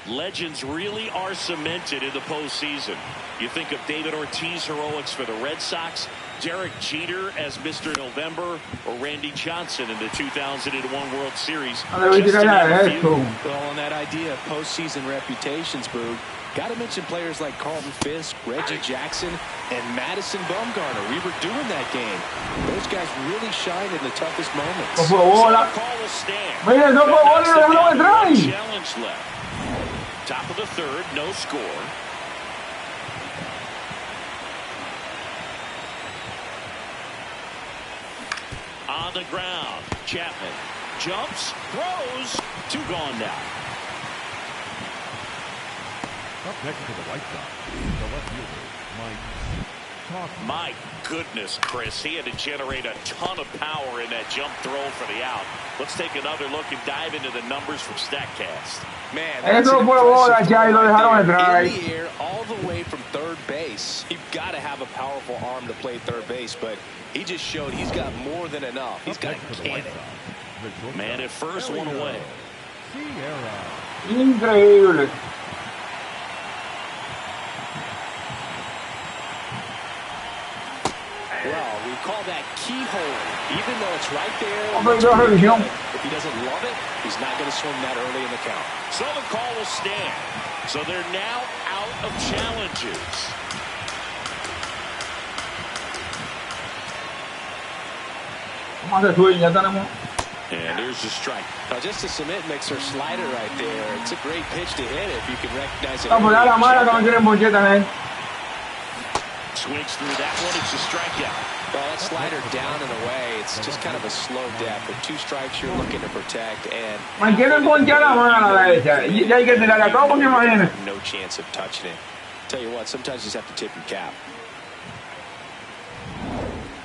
Speaker 2: Legends really are cemented in the postseason. You think of David Ortiz heroics for the Red Sox, Derek Jeter as Mr. November or Randy Johnson in the 2001 World Series?
Speaker 3: Well, on that idea of postseason reputations, Boog, got to mention players like Carlton Fisk, Reggie Jackson, and Madison Bumgarner. We were doing that game. Those guys really shine in the toughest moments.
Speaker 2: So the call will stand. Challenge left. Top of the third, no score. On the ground, Chapman jumps, throws, 2 gone now.
Speaker 4: Up next to the White Sox, the left fielder, Mike.
Speaker 2: My goodness, Chris, he had to generate a ton of power in that jump throw for the out. Let's take another look and dive into the numbers from StatCast.
Speaker 3: Man, that's in the air all the way from third base. You've got to have a powerful arm to play third base, but he just showed he's got more than enough. He's got a cannon.
Speaker 2: Man at first, one away.
Speaker 1: Increíble.
Speaker 3: Well, we call that keyhole, even though it's right there. If he doesn't love it, he's not going to swing that early in the count.
Speaker 2: So the call will stand. So they're now out of challenges. And there's the strike.
Speaker 3: Now, just a cement mixer slider right there. It's a great pitch to hit if you can recognize it.
Speaker 2: Swings through that one. It's a strikeout.
Speaker 3: Well, that slider down and away. It's just kind of a slow death. With 2 strikes, you're looking to protect. And no chance of touching it. Tell you what, sometimes you just have to tip your cap.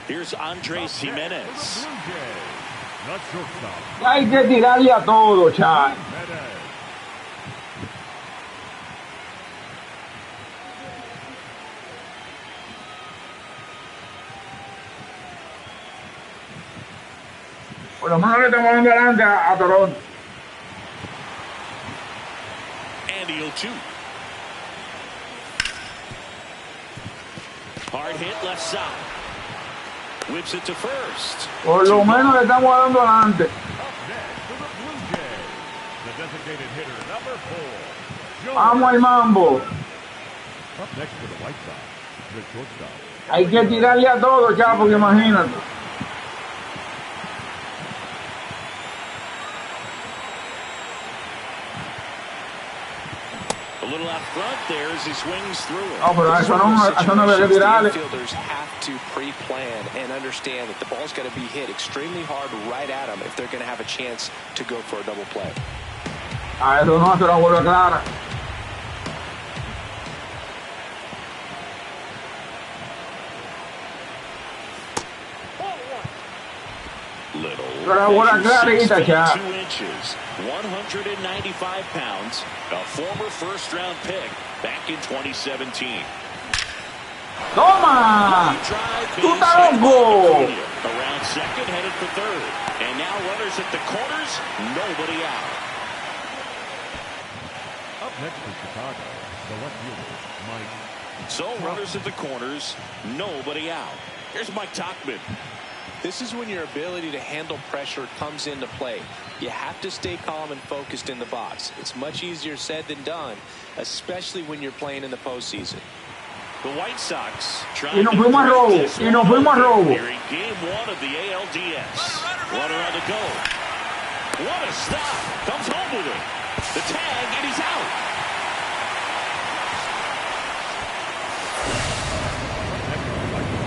Speaker 2: Here's Andres Jimenez.
Speaker 1: Hay que tirarle a todo, Chad. Por lo menos le estamos dando adelante a Toronto.
Speaker 2: And the 0-2. Hard hit left side. Whips it to first.
Speaker 1: Por lo menos le estamos dando adelante.
Speaker 4: Up next for the Blue Jays, the designated hitter, number 4.
Speaker 1: Vamos al mambo.
Speaker 4: Up next for the White Sox, the shortstop.
Speaker 1: Hay que tirarle a todo, Chad, porque imagínate.
Speaker 2: A little out front there as he swings through it.
Speaker 1: No, pero eso no había que tirarle.
Speaker 3: Infielders have to pre-plan and understand that the ball's got to be hit extremely hard right at them if they're going to have a chance to go for a double play.
Speaker 1: A eso no se la vuelve clara. Se la vuelve clarita, Chad.
Speaker 2: 2 inches, 195 pounds, a former first-round pick back in 2017.
Speaker 1: ¡Toma! ¡Tú estás loco!
Speaker 2: Around second, headed for third. And now runners at the corners, nobody out.
Speaker 4: Up next for Chicago, the left fielder, Mike.
Speaker 2: So runners at the corners, nobody out. Here's Mike Tauchman.
Speaker 3: This is when your ability to handle pressure comes into play. You have to stay calm and focused in the box. It's much easier said than done, especially when you're playing in the postseason.
Speaker 2: The White Sox
Speaker 1: Y nos fuimos a robo. Y nos fuimos a robo.
Speaker 2: During game 1 of the ALDS. Runner on the go. What a stop. Comes home with it. The tag, and he's out.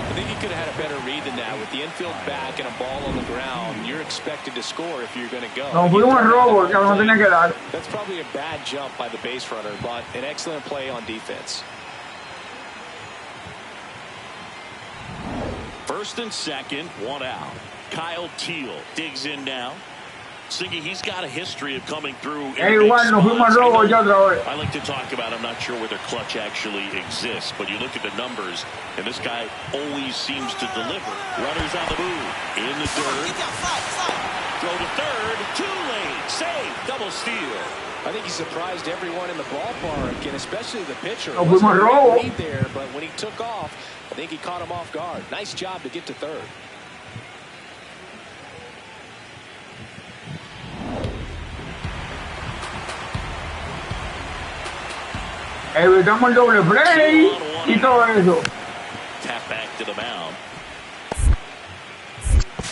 Speaker 3: I think he could have had a better read than that. With the infield back and a ball on the ground, you're expected to score if you're going to go.
Speaker 1: Nos fuimos a robo, que no tenía que dar.
Speaker 3: That's probably a bad jump by the base runner, but an excellent play on defense.
Speaker 2: First and second, 1 out. Kyle Teal digs in now. Siggy, he's got a history of coming through.
Speaker 1: Igual, nos fuimos a robo ya otra vez.
Speaker 2: I like to talk about, I'm not sure where their clutch actually exists, but you look at the numbers, and this guy always seems to deliver. Runners on the move. In the third. Throw to third. Too late. Save. Double steal.
Speaker 3: I think he surprised everyone in the ballpark, and especially the pitcher.
Speaker 1: Nos fuimos robo.
Speaker 3: Lead there, but when he took off, I think he caught him off guard. Nice job to get to third.
Speaker 1: Evitamos el doble play y todo eso.
Speaker 2: Tap back to the mound.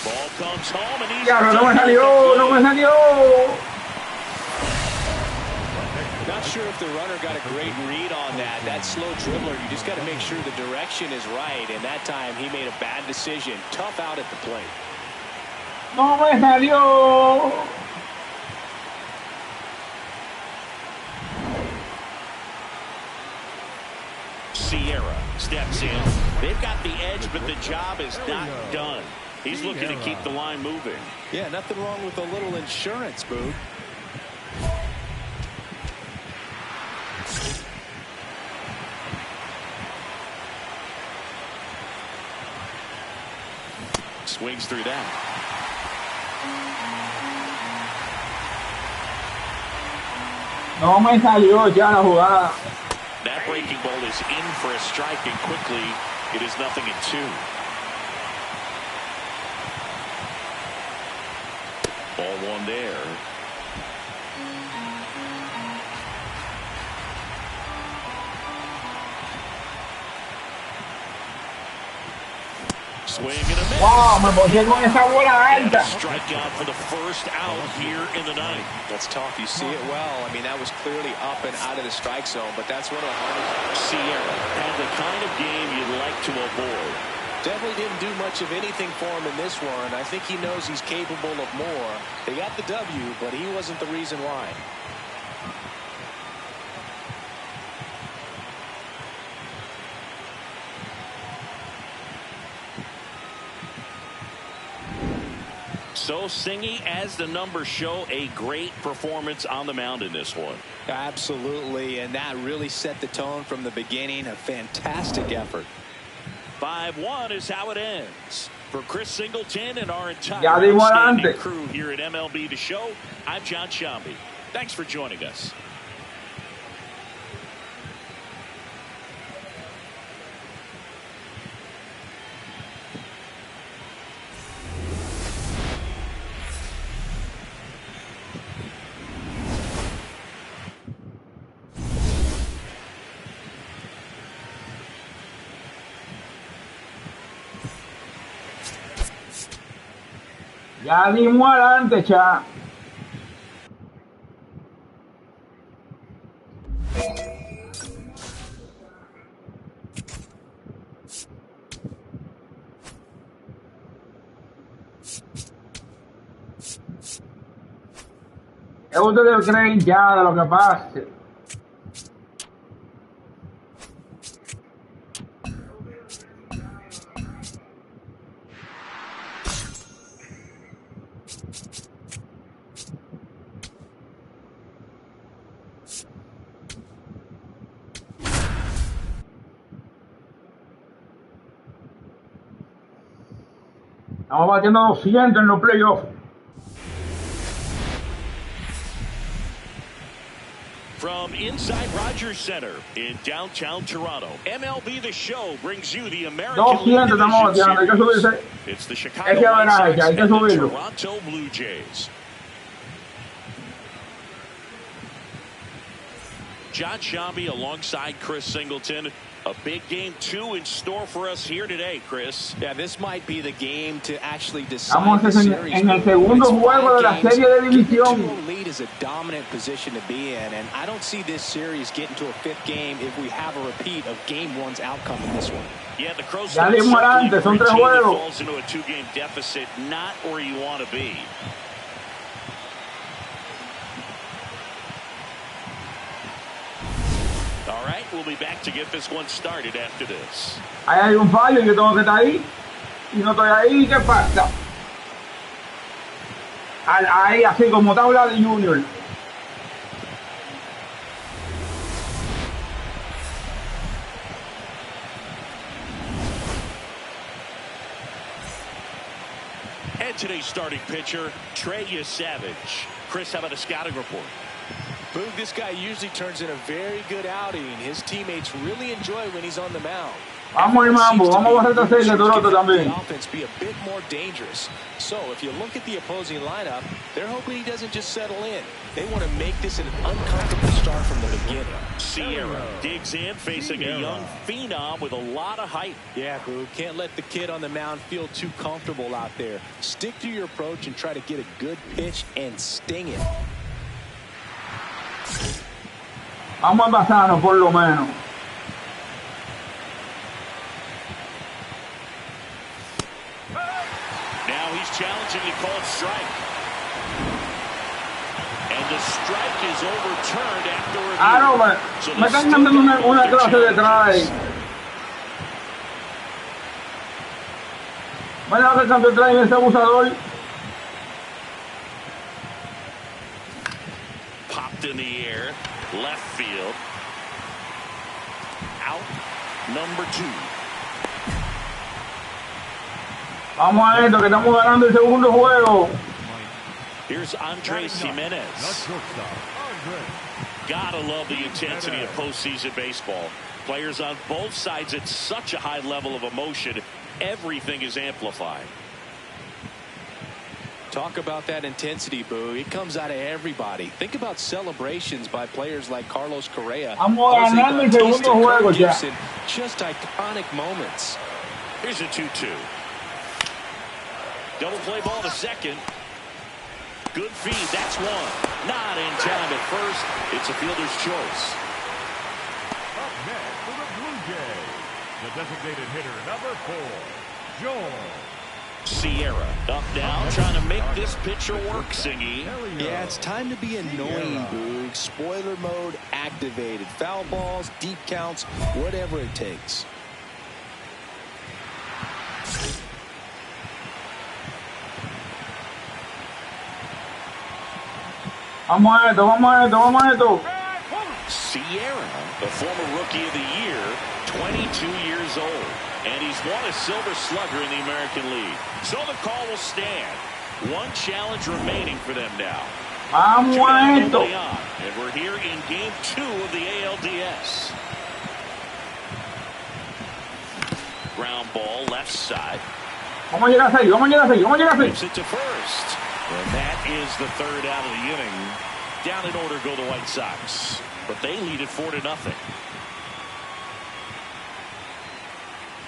Speaker 2: Ball comes home and he's
Speaker 1: Ya, no me salió, no me salió.
Speaker 3: Not sure if the runner got a great read on that. That slow dribbler, you just got to make sure the direction is right. And that time he made a bad decision. Tough out at the plate.
Speaker 1: No me salió.
Speaker 2: Sierra steps in. They've got the edge, but the job is not done. He's looking to keep the line moving.
Speaker 3: Yeah, nothing wrong with a little insurance, Boog.
Speaker 2: Swings through that.
Speaker 1: No me salió ya la jugada.
Speaker 2: That breaking ball is in for a strike, and quickly it is 0-2. Ball one there. Swing and a miss.
Speaker 1: Wow, me boté con esa bola alta.
Speaker 2: Strikeout for the first out here in the ninth.
Speaker 3: That's tough. You see it well. I mean, that was clearly up and out of the strike zone, but that's one of the hardest.
Speaker 2: Sierra had the kind of game you'd like to avoid.
Speaker 3: Definitely didn't do much of anything for him in this one. I think he knows he's capable of more. They got the W, but he wasn't the reason why.
Speaker 2: So Singy, as the numbers show, a great performance on the mound in this one.
Speaker 3: Absolutely, and that really set the tone from the beginning. A fantastic effort.
Speaker 2: 5-1 is how it ends. For Chris Singleton and our entire
Speaker 1: outstanding
Speaker 2: crew here at MLB The Show, I'm John Shambi. Thanks for joining us.
Speaker 1: Ya dimos adelante, cha. ¿Qué ustedes creen ya de lo que pase? Estamos batiendo 200 en los playoffs.
Speaker 2: From inside Rogers Center in downtown Toronto, MLB The Show brings you the American
Speaker 1: 200 estamos bateando, hay que subirse.
Speaker 2: It's the Chicago
Speaker 1: Ese
Speaker 2: White
Speaker 1: averaje,
Speaker 2: Sox
Speaker 1: hay que
Speaker 2: and the
Speaker 1: subirlo.
Speaker 2: Toronto Blue Jays. John Shambi alongside Chris Singleton. A big game 2 in store for us here today, Chris.
Speaker 3: Yeah, this might be the game to actually decide
Speaker 1: Estamos
Speaker 3: the series.
Speaker 1: en el segundo juego de la serie de división.
Speaker 3: 2-0 lead is a dominant position to be in, and I don't see this series getting to a 5th game if we have a repeat of Game 1's outcome in this one.
Speaker 2: Yeah, the Crows
Speaker 1: Ya dimos adelante, son 3 juegos.
Speaker 2: falls into a 2-game deficit, not where you want to be. All right, we'll be back to get this one started after this.
Speaker 1: Ahí hay un fallo, yo tengo que estar ahí. Y no estoy ahí, ¿qué pasa? Ahí, así como tabla de Junior.
Speaker 2: And today's starting pitcher, Trey Savage. Chris, how about a scouting report?
Speaker 3: Boog, this guy usually turns in a very good outing. His teammates really enjoy when he's on the mound.
Speaker 1: Vamos al mambo, vamos a bajar esta serie de Toronto también.
Speaker 3: The offense be a bit more dangerous. So if you look at the opposing lineup, they're hoping he doesn't just settle in. They want to make this an uncomfortable start from the beginning.
Speaker 2: Sierra digs in, facing a young phenom with a lot of height.
Speaker 3: Yeah, Boog, can't let the kid on the mound feel too comfortable out there. Stick to your approach and try to get a good pitch and sting it.
Speaker 1: Vamos a pasarnos por lo menos.
Speaker 2: Now he's challenging to call it strike. And the strike is overturned after review.
Speaker 1: Ah, no, me están dando una clase de try. Vaya a hacer try en ese abusador.
Speaker 2: Popped in the air, left field. Out, number 2.
Speaker 1: Vamos a esto, que estamos ganando el segundo juego.
Speaker 2: Here's Andres Jimenez. Gotta love the intensity of postseason baseball. Players on both sides at such a high level of emotion. Everything is amplified.
Speaker 3: Talk about that intensity, Boo. It comes out of everybody. Think about celebrations by players like Carlos Correa.
Speaker 1: Vamos ganando el segundo juego ya.
Speaker 3: Just iconic moments.
Speaker 2: Here's a 2-2. Double play ball to second. Good feed. That's one. Not in time at first. It's a fielder's choice.
Speaker 4: Up next for the Blue Jays, the designated hitter, number 4, Joel.
Speaker 2: Sierra up now, trying to make this pitcher work, Singy.
Speaker 3: Yeah, it's time to be annoying, Boog. Spoiler mode activated. Foul balls, deep counts, whatever it takes.
Speaker 1: Vamos a esto, vamos a esto, vamos a esto.
Speaker 2: Sierra, the former Rookie of the Year, 22 years old. And he's won a Silver Slugger in the American League. So the call will stand. One challenge remaining for them now.
Speaker 1: Vamos a esto.
Speaker 2: And we're here in Game 2 of the ALDS. Ground ball left side.
Speaker 1: Vamos a llegar a 6, vamos a llegar a 6, vamos a llegar a 6.
Speaker 2: Moves it to first. And that is the third out of the inning. Down in order go the White Sox. But they lead it 4-0.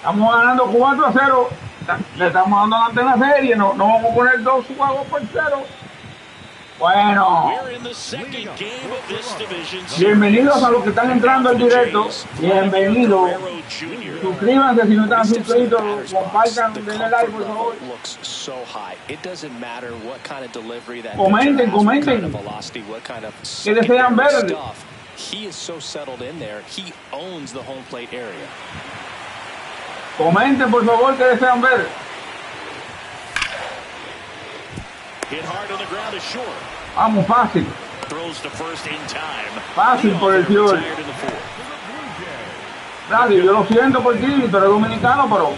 Speaker 1: Estamos ganando 4-0. Le estamos dando adelante en la serie. No vamos a poner 2 juegos por 0. Bueno. Bienvenidos a los que están entrando al directo. Bienvenidos. Suscríbanse si no están suscritos. Compartan, denle like, por favor. Comenten, comenten. ¿Qué desean ver?
Speaker 3: He is so settled in there. He owns the home plate area.
Speaker 1: Comenten, por favor, que desean ver.
Speaker 2: Hit hard on the ground is short.
Speaker 1: Vamos, fácil.
Speaker 2: Throws to first in time.
Speaker 1: Fácil por el field. Radio, yo lo siento por ti, tú eres dominicano, pero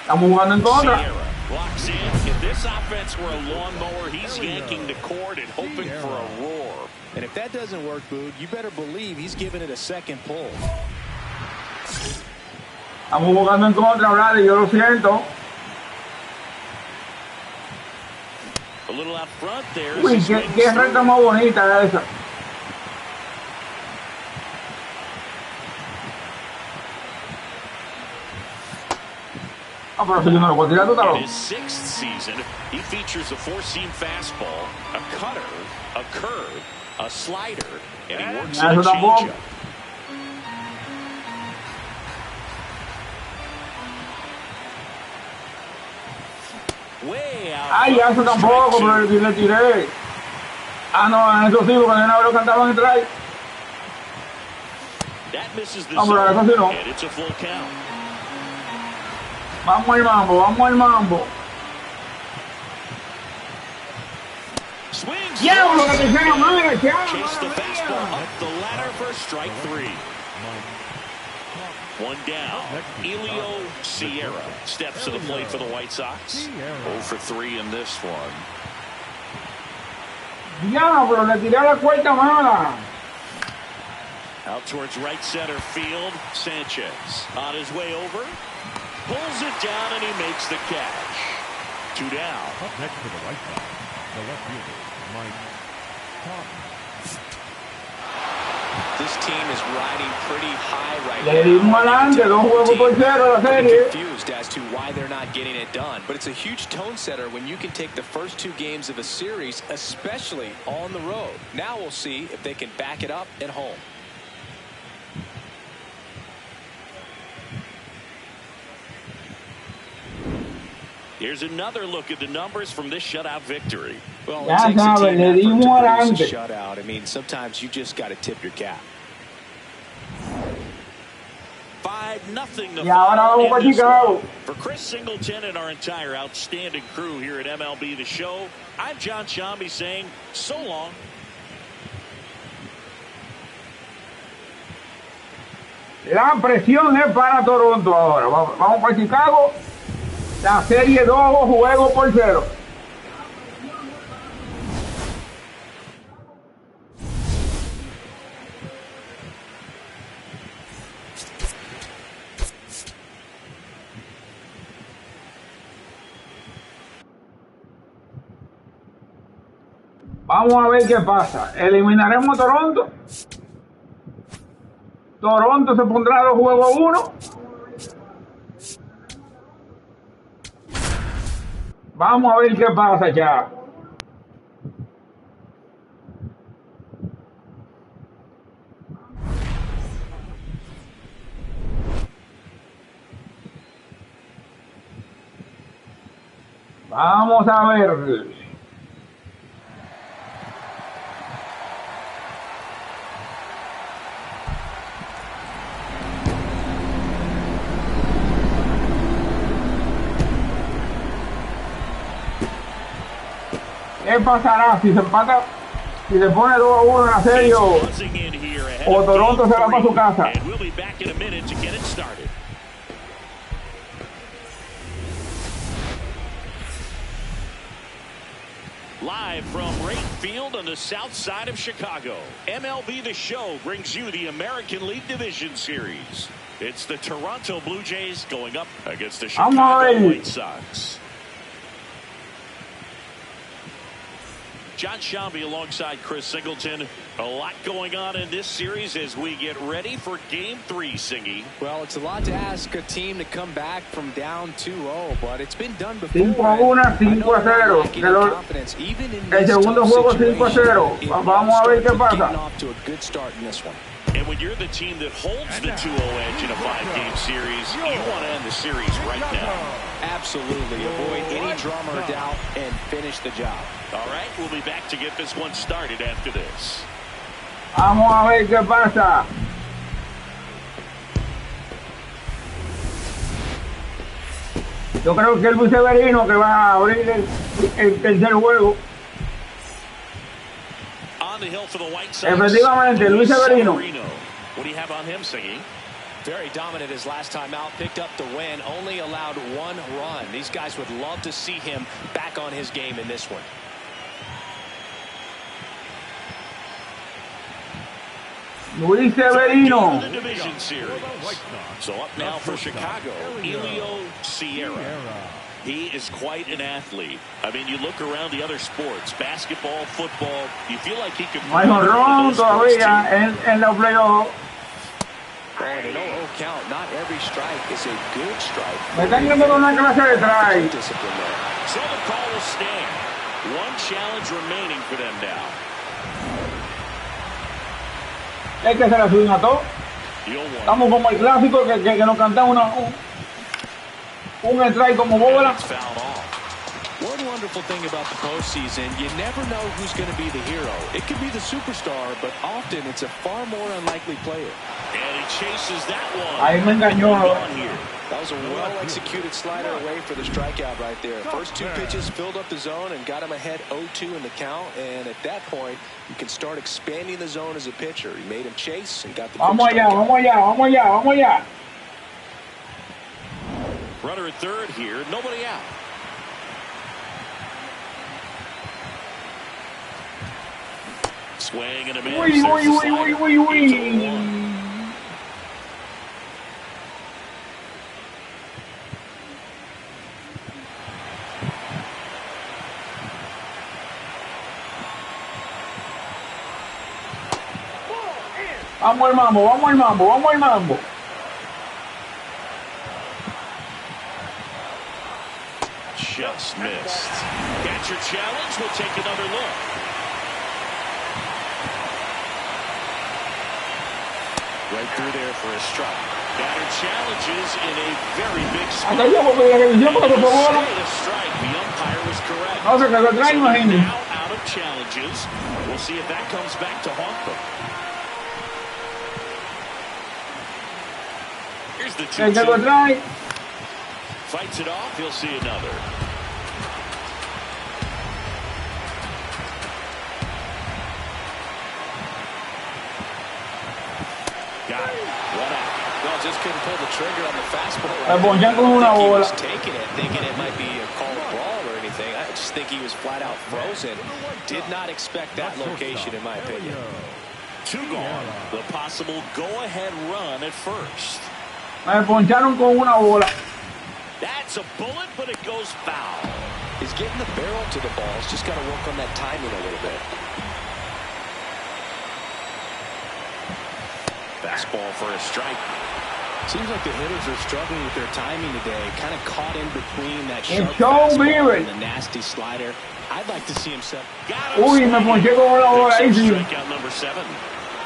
Speaker 1: estamos jugando en contra.
Speaker 2: Walks in. If this offense were a lawnmower, he's yanking the cord and hoping for a roar.
Speaker 3: And if that doesn't work, Boog, you better believe he's giving it a second pull.
Speaker 1: Estamos jugando en contra, Radio, yo lo siento.
Speaker 2: A little out front there.
Speaker 1: Uy, qué recta más bonita esa. Ah, pero si yo no lo puedo tirar, tú estás loco.
Speaker 2: In his 6th season, he features a 4-seam fastball, a cutter, a curve, a slider, and he works on a changeup. Way out.
Speaker 1: Ay, eso tampoco, pero le tiré. Ah, no, eso sí, porque no lo cantaban en drive.
Speaker 2: That misses the
Speaker 1: pero eso sí no.
Speaker 2: and it's a full count.
Speaker 1: Vamos al mambo, vamos al mambo.
Speaker 2: Swings.
Speaker 1: ¡Diablo, la tercera madre!
Speaker 2: Chase the fastball up the ladder for strike 3. One down. Elio Sierra steps to the plate for the White Sox. 0 for 3 in this one.
Speaker 1: Diablo, le tiré a la cuarta mala.
Speaker 2: Out towards right center field. Sanchez on his way over. Pulls it down and he makes the catch. 2 down.
Speaker 4: Up next to the right side, the left fielder, Mike.
Speaker 3: This team is riding pretty high right
Speaker 1: Le dimos adelante, 2 juegos por 0 la serie.
Speaker 3: Confused as to why they're not getting it done, but it's a huge tone setter when you can take the first 2 games of a series, especially on the road. Now we'll see if they can back it up at home.
Speaker 2: Here's another look at the numbers from this shutout victory.
Speaker 3: Well,
Speaker 1: Ya
Speaker 3: it takes a
Speaker 1: sabe,
Speaker 3: team
Speaker 1: le
Speaker 3: effort
Speaker 1: dimos
Speaker 3: to produce a
Speaker 1: adelante.
Speaker 3: shutout. I mean, sometimes you just got to tip your cap.
Speaker 2: 5-0 the
Speaker 1: Y ahora vamos para Chicago.
Speaker 2: For Chris Singleton and our entire outstanding crew here at MLB The Show, I'm John Shambi saying so long.
Speaker 1: La presión es para Toronto ahora. Vamos para Chicago. La serie 2 juegos por 0. Vamos a ver qué pasa. Eliminaremos a Toronto. Toronto se pondrá 2 juegos 1. Vamos a ver qué pasa ya. Vamos a ver. ¿Qué pasará si se empata, si se pone 2-1 en la serie o Toronto se va para su casa?
Speaker 2: Live from right field on the south side of Chicago, MLB The Show brings you the American League Division Series. It's the Toronto Blue Jays going up against the Chicago White Sox. John Shambi alongside Chris Singleton. A lot going on in this series as we get ready for Game 3, Singy.
Speaker 3: Well, it's a lot to ask a team to come back from down 2-0, but it's been done before.
Speaker 1: 5-1, 5-0. El segundo juego 5-0. Vamos a ver qué pasa.
Speaker 3: Off to a good start in this one.
Speaker 2: And when you're the team that holds the 2-0 edge in a 5-game series, you want to end the series right now.
Speaker 3: Absolutely. Avoid any drama or doubt and finish the job.
Speaker 2: All right, we'll be back to get this one started after this.
Speaker 1: Vamos a ver qué pasa. Yo creo que el Luis Severino que va a abrir el tercer juego.
Speaker 2: On the hill for the White Sox.
Speaker 1: Efectivamente, Luis Severino.
Speaker 2: What do you have on him, Singy?
Speaker 3: Very dominant his last time out. Picked up the win. Only allowed 1 run. These guys would love to see him back on his game in this one.
Speaker 1: Luis Severino.
Speaker 2: The division series. So up now for Chicago, Elio Sierra. He is quite an athlete. I mean, you look around the other sports, basketball, football, you feel like he could...
Speaker 1: No hay jonrón todavía en los playoffs.
Speaker 3: And an 0-0 count. Not every strike is a good strike.
Speaker 1: Me están dando una clase de try.
Speaker 2: So the call will stand. 1 challenge remaining for them now.
Speaker 1: Es que se la suben a todos. Estamos como el clásico que nos cantamos un strike como bola.
Speaker 3: One wonderful thing about the postseason, you never know who's going to be the hero. It could be the superstar, but often it's a far more unlikely player.
Speaker 2: And he chases that one.
Speaker 1: Ahí me engañó.
Speaker 3: That was a well-executed slider away for the strikeout right there. First 2 pitches filled up the zone and got him ahead 0-2 in the count. And at that point, you can start expanding the zone as a pitcher. He made him chase and got the
Speaker 1: Vamos allá, vamos allá, vamos allá, vamos allá.
Speaker 2: Runner at third here, nobody out. Swing and a
Speaker 1: Uy,
Speaker 2: miss.
Speaker 1: uy, uy, uy, uy, uy. Vamos al mambo, vamos al mambo, vamos al mambo.
Speaker 2: Just missed. Catcher challenge. We'll take another look. Right through there for a strike. Batter challenges in a very big spot. The strike. The umpire was correct.
Speaker 1: No se cagó atrás, imagínate.
Speaker 2: Now out of challenges. We'll see if that comes back to haunt them. Here's the 2-2. Fights it off. He'll see another. Got it. One out.
Speaker 3: Well, just couldn't pull the trigger on the fastball.
Speaker 1: El ponchan con una
Speaker 3: He
Speaker 1: bola.
Speaker 3: was taking it, thinking it might be a called ball or anything. I just think he was flat out frozen. Did not expect that location, in my opinion.
Speaker 2: 2 gone. The possible go-ahead run at first.
Speaker 1: Me poncharon con una bola.
Speaker 2: That's a bullet, but it goes foul.
Speaker 3: He's getting the barrel to the ball. He's just got to work on that timing a little bit.
Speaker 2: Fastball for a strike.
Speaker 3: Seems like the hitters are struggling with their timing today. Kind of caught in between that
Speaker 1: El
Speaker 3: sharp
Speaker 1: show
Speaker 3: fastball
Speaker 1: vive.
Speaker 3: and the nasty slider. I'd like to see him set.
Speaker 1: Uy, me ponché con una bola ahí, sí.
Speaker 2: Strikeout number 7.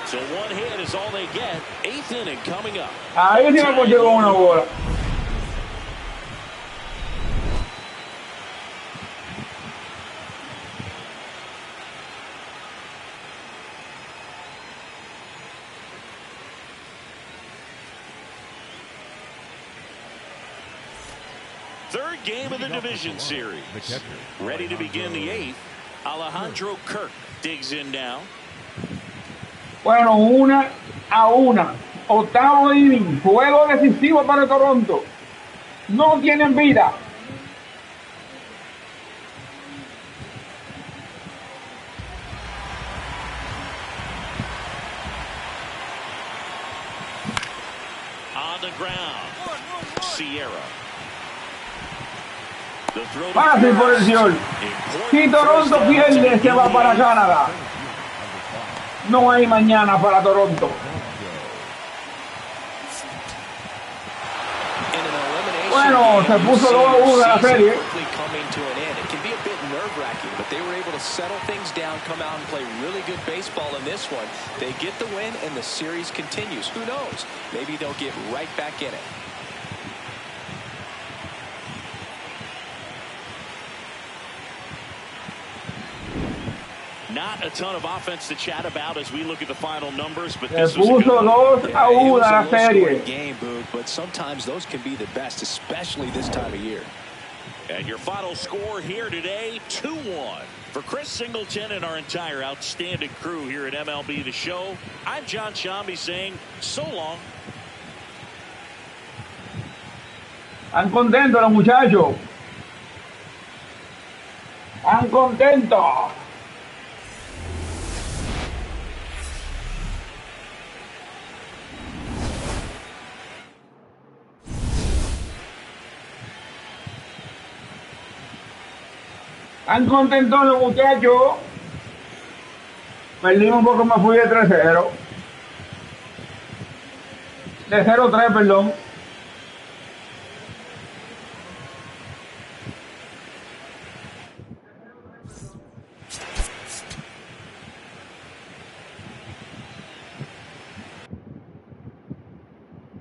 Speaker 2: So 1 hit is all they get. 8th inning coming up.
Speaker 1: Ahí sí me ponché con una bola.
Speaker 2: Third game of the division series. Ready to begin the 8th. Alejandro Kirk digs in now.
Speaker 1: Bueno, 1-1. Octavo inning. Juego decisivo para Toronto. No tienen vida.
Speaker 2: On the ground. Sierra.
Speaker 1: Fácil por el señor. Si Toronto pierde, se va para Canadá. No hay mañana para Toronto. Bueno, se puso 2-1 la serie.
Speaker 3: But they were able to settle things down, come out and play really good baseball in this one. They get the win and the series continues. Who knows? Maybe they'll get right back in it.
Speaker 2: Not a ton of offense to chat about as we look at the final numbers, but this
Speaker 1: Se
Speaker 2: was a
Speaker 1: puso
Speaker 2: good one.
Speaker 1: 2-1 la serie.
Speaker 3: Game, Boog, but sometimes those can be the best, especially this time of year.
Speaker 2: And your final score here today, 2-1. For Chris Singleton and our entire outstanding crew here at MLB The Show, I'm John Shambi saying so long.
Speaker 1: Están contentos los muchachos. Están contentos. Están contentos los muchachos. Perdimos porque me fui de 3-0. De 0-3, perdón.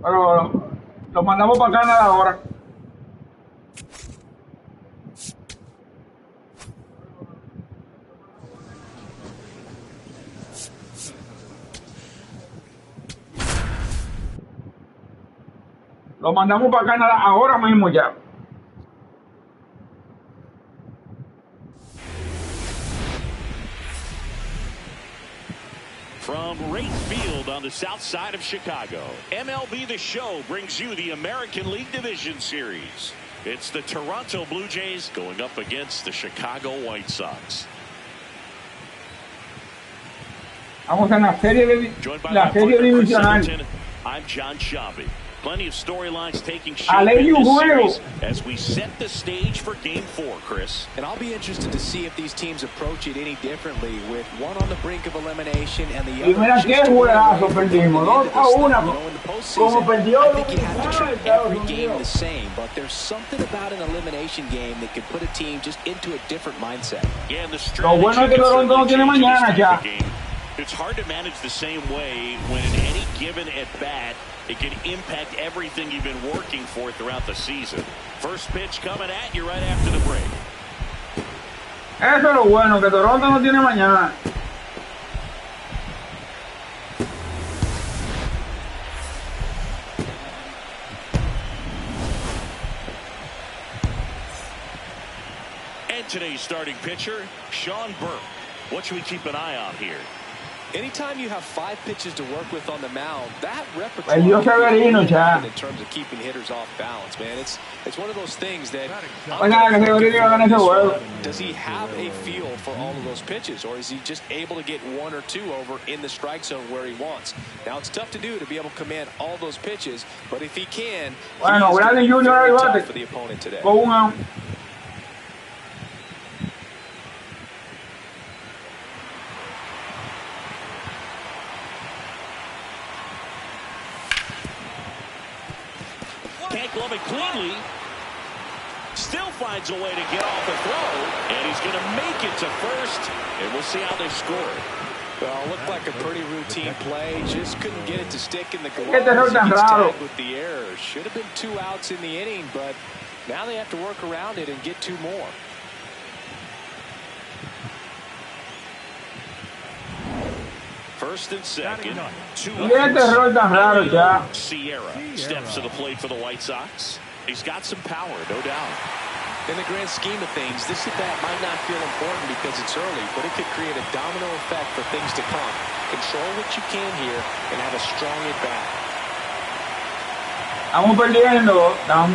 Speaker 1: Pero lo mandamos para Canadá ahora. Lo mandamos para Canadá ahora mismo ya.
Speaker 2: From Wright Field on the south side of Chicago, MLB The Show brings you the American League Division Series. It's the Toronto Blue Jays going up against the Chicago White Sox.
Speaker 1: Vamos en la serie divisional.
Speaker 2: I'm John Shabby. Plenty of storylines taking shape
Speaker 1: A ley de
Speaker 2: in
Speaker 1: un
Speaker 2: this
Speaker 1: juego.
Speaker 2: series as we set the stage for Game 4, Chris.
Speaker 3: And I'll be interested to see if these teams approach it any differently, with one on the brink of elimination and the
Speaker 1: Y
Speaker 3: other
Speaker 1: mira
Speaker 3: just
Speaker 1: qué
Speaker 3: to
Speaker 1: juegazo
Speaker 3: win
Speaker 1: perdimos,
Speaker 3: the
Speaker 1: 2-1.
Speaker 3: You know, in the
Speaker 1: Como
Speaker 3: postseason,
Speaker 1: perdió
Speaker 3: I think you have to
Speaker 1: Dominicano
Speaker 3: treat
Speaker 1: y Estados
Speaker 3: every game
Speaker 1: Unidos.
Speaker 3: the same, but there's something about an elimination game that can put a team just into a different mindset.
Speaker 2: Yeah, and the
Speaker 1: Lo bueno es que Toronto no tiene mañana ya.
Speaker 2: It's hard to manage the same way when in any given at-bat, it can impact everything you've been working for throughout the season. First pitch coming at you right after the break.
Speaker 1: Eso es lo bueno, que Toronto no tiene mañana.
Speaker 2: And today's starting pitcher, Sean Burke. What should we keep an eye on here?
Speaker 3: Anytime you have 5 pitches to work with on the mound, that repertoire
Speaker 1: El Dios Severino, ya.
Speaker 3: in terms of keeping hitters off balance, man. It's one of those things that
Speaker 1: Oiga, que Severino iba a ganar ese juego.
Speaker 3: does he have a feel for all of those pitches, or is he just able to get 1 or 2 over in the strike zone where he wants? Now it's tough to do to be able to command all those pitches, but if he can,
Speaker 1: Bueno,
Speaker 3: he is
Speaker 1: Bradley
Speaker 3: gonna be
Speaker 1: Jr.
Speaker 3: very
Speaker 1: al
Speaker 3: tough
Speaker 1: bate.
Speaker 3: for the opponent today.
Speaker 1: Con un out.
Speaker 2: Can't glove it cleanly. Still finds a way to get off the throw, and he's going to make it to first, and we'll see how they score.
Speaker 3: Well, looked like a pretty routine play. Just couldn't get it to stick in the glove.
Speaker 1: Este error tan
Speaker 3: He gets
Speaker 1: raro.
Speaker 3: tagged with the error. Should have been 2 outs in the inning, but now they have to work around it and get 2 more.
Speaker 2: First and second, 2
Speaker 1: Y este error tan raro ya.
Speaker 2: Sierra steps to the plate for the White Sox. He's got some power, no doubt.
Speaker 3: In the grand scheme of things, this at-bat might not feel important because it's early, but it could create a domino effect for things to come. Control what you can here and have a strong at-bat.
Speaker 1: Estamos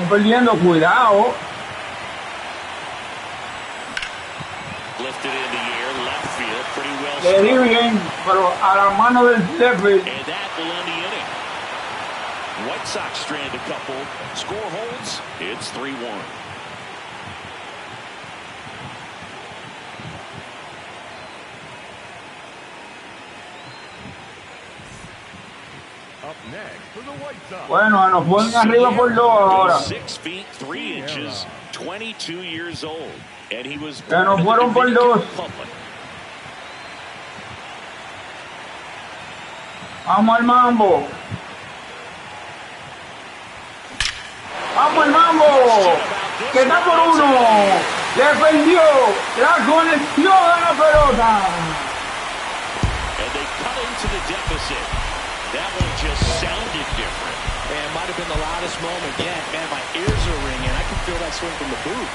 Speaker 1: perdiendo, cuidado.
Speaker 2: Lifted in the air, left field, pretty well
Speaker 1: Le di
Speaker 2: struck.
Speaker 1: bien, pero a la mano del Sheffield.
Speaker 2: And that will end the inning. White Sox strand a couple. Score holds. It's 3-1.
Speaker 4: Up next for the White Sox.
Speaker 1: Bueno, nos ponen arriba por 2 ahora.
Speaker 2: 6 feet 3 inches, 22 years old, and he was
Speaker 1: Ya nos
Speaker 2: born in
Speaker 1: fueron
Speaker 2: the
Speaker 1: por
Speaker 2: Dominican
Speaker 1: 2.
Speaker 2: Republic.
Speaker 1: Vamos al mambo. Vamos al mambo. Que está por 1. Le perdió la conexión a la pelota.
Speaker 2: And they cut into the deficit. That one just sounded different.
Speaker 3: Man, it might have been the loudest moment yet. Man, my ears are ringing. I can feel that swing from the booth.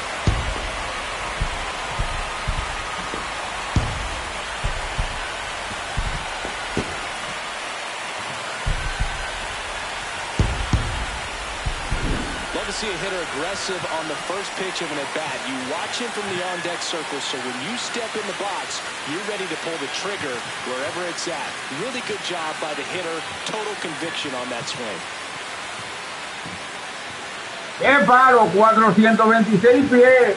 Speaker 3: Love to see a hitter aggressive on the first pitch of an at-bat. You watch him from the on-deck circle, so when you step in the box, you're ready to pull the trigger wherever it's at. Really good job by the hitter. Total conviction on that swing.
Speaker 1: ¡Qué palo! 426 pies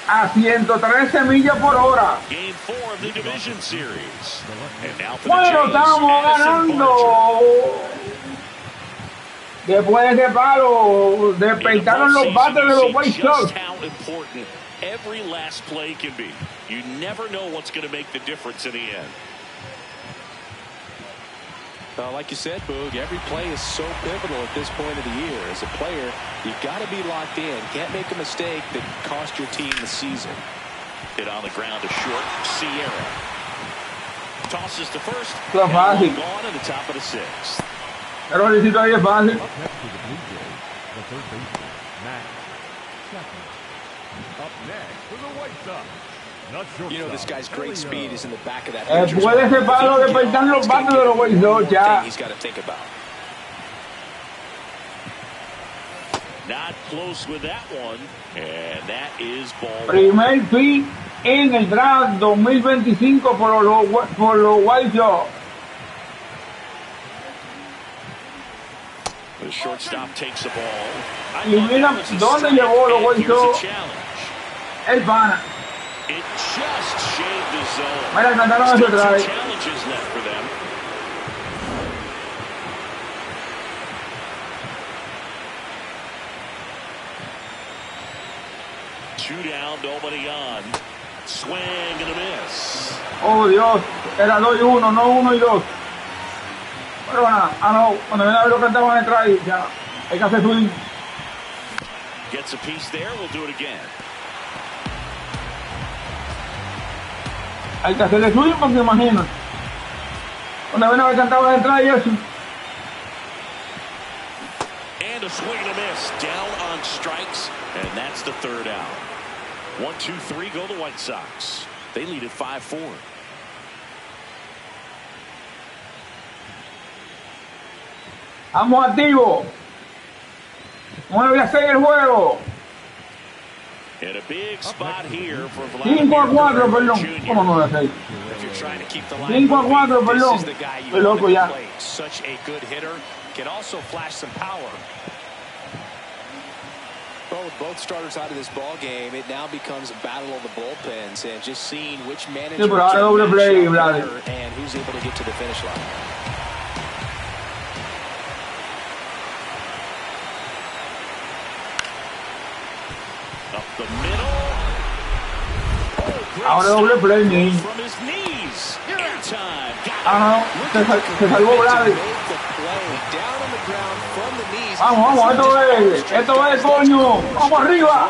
Speaker 1: a 113 millas por hora.
Speaker 2: Game 4 of the division series. And now for the
Speaker 1: Bueno,
Speaker 2: Jays,
Speaker 1: estamos
Speaker 2: Addison
Speaker 1: ganando.
Speaker 2: Barger.
Speaker 1: Después de ese palo, despertaron los bates de los White Sox.
Speaker 2: Just how important every last play can be. You never know what's going to make the difference in the end.
Speaker 3: Like you said, Boog, every play is so pivotal at this point of the year. As a player, you've got to be locked in. Can't make a mistake that cost your team the season.
Speaker 2: Hit on the ground to short. Sierra tosses to first.
Speaker 1: Qué fácil.
Speaker 2: Gone in the top of the 6th.
Speaker 1: Pero necesito ahí es fácil.
Speaker 4: Up next for the Blue Jays, the third baseman, Matt Chapman. Up next for the White Sox, the shortstop.
Speaker 3: You know, this guy's great speed is in the back of that.
Speaker 1: Después de ese palo, despertaron los bates de los White Sox ya.
Speaker 3: He's got to think about.
Speaker 2: Not close with that one, and that is ball.
Speaker 1: Primer pitch en el draft 2025 por los White Sox.
Speaker 2: The shortstop takes the ball.
Speaker 1: Y mira dónde llevó los White Sox. El pana.
Speaker 2: It just shaved the zone.
Speaker 1: Mira, cantaron ese drive.
Speaker 2: Challenges left for them. Two down, nobody on. Swing and a miss.
Speaker 1: Oh, Dios. Era 2 y 1, no 1 y 2. Pero nada, no. Cuando viene a ver lo que cantaban en el drive, ya. Hay que hacer swing.
Speaker 2: Gets a piece there, we'll do it again.
Speaker 1: Hay que hacerle swing porque imagínate. Cuando viene a ver cantaban en el drive y eso.
Speaker 2: And a swing and a miss. Down on strikes, and that's the third out. 1, 2, 3 go the White Sox. They lead at 5-4.
Speaker 1: Vamos activos. 9-6 el juego.
Speaker 2: And a big spot here for
Speaker 1: 5-4, perdón. ¿Cómo 9-6? 5-4, perdón. Estoy loco ya.
Speaker 3: Such a good hitter. Can also flash some power. Well, with both starters out of this ball game, it now becomes a battle of the bullpens and just seeing which manager
Speaker 1: Sí, pero ahora doble play, Vlad.
Speaker 3: and who's able to get to the finish line.
Speaker 2: Up the middle. Oh,
Speaker 1: Ahora doble play, ni.
Speaker 2: from his knees. In time.
Speaker 1: Ah, no. Se salvó Vlad.
Speaker 3: Down on the ground from the knees.
Speaker 1: Vamos, esto es, coño. Vamos arriba.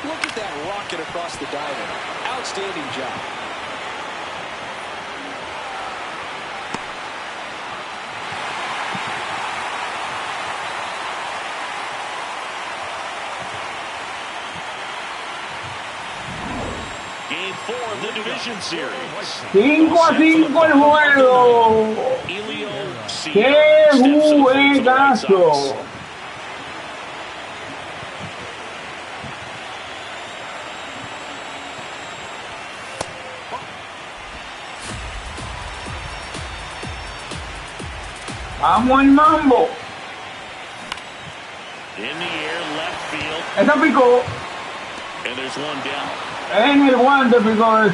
Speaker 3: Look at that rocket across the diamond. Outstanding job.
Speaker 2: Game 4 of the division series.
Speaker 1: 5-5 el juego. ¡Qué juegazo! Vamos al mambo.
Speaker 2: In the air, left field.
Speaker 1: Esa picó.
Speaker 2: And there's one down.
Speaker 1: En el guante picó.
Speaker 4: Up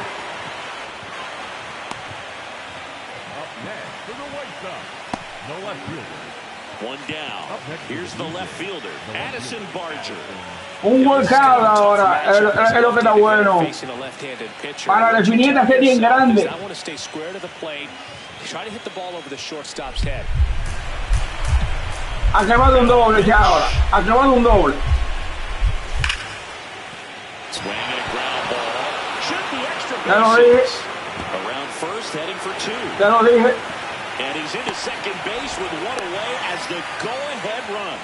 Speaker 4: next for the White Sox, the left fielder.
Speaker 2: One down. Here's the left fielder, Addison Barger.
Speaker 1: Un workout ahora, es lo que está bueno. Para definir esta serie en grande.
Speaker 3: I want to stay square to the plate. Try to hit the ball over the shortstop's head.
Speaker 1: Acabado un doble ya ahora. Acabado un doble.
Speaker 2: Swing and a ground ball. Should be extra
Speaker 1: Ya lo dije.
Speaker 2: bases. Around first, heading for 2.
Speaker 1: Ya lo dije.
Speaker 2: And he's into second base with one away as the go-ahead run.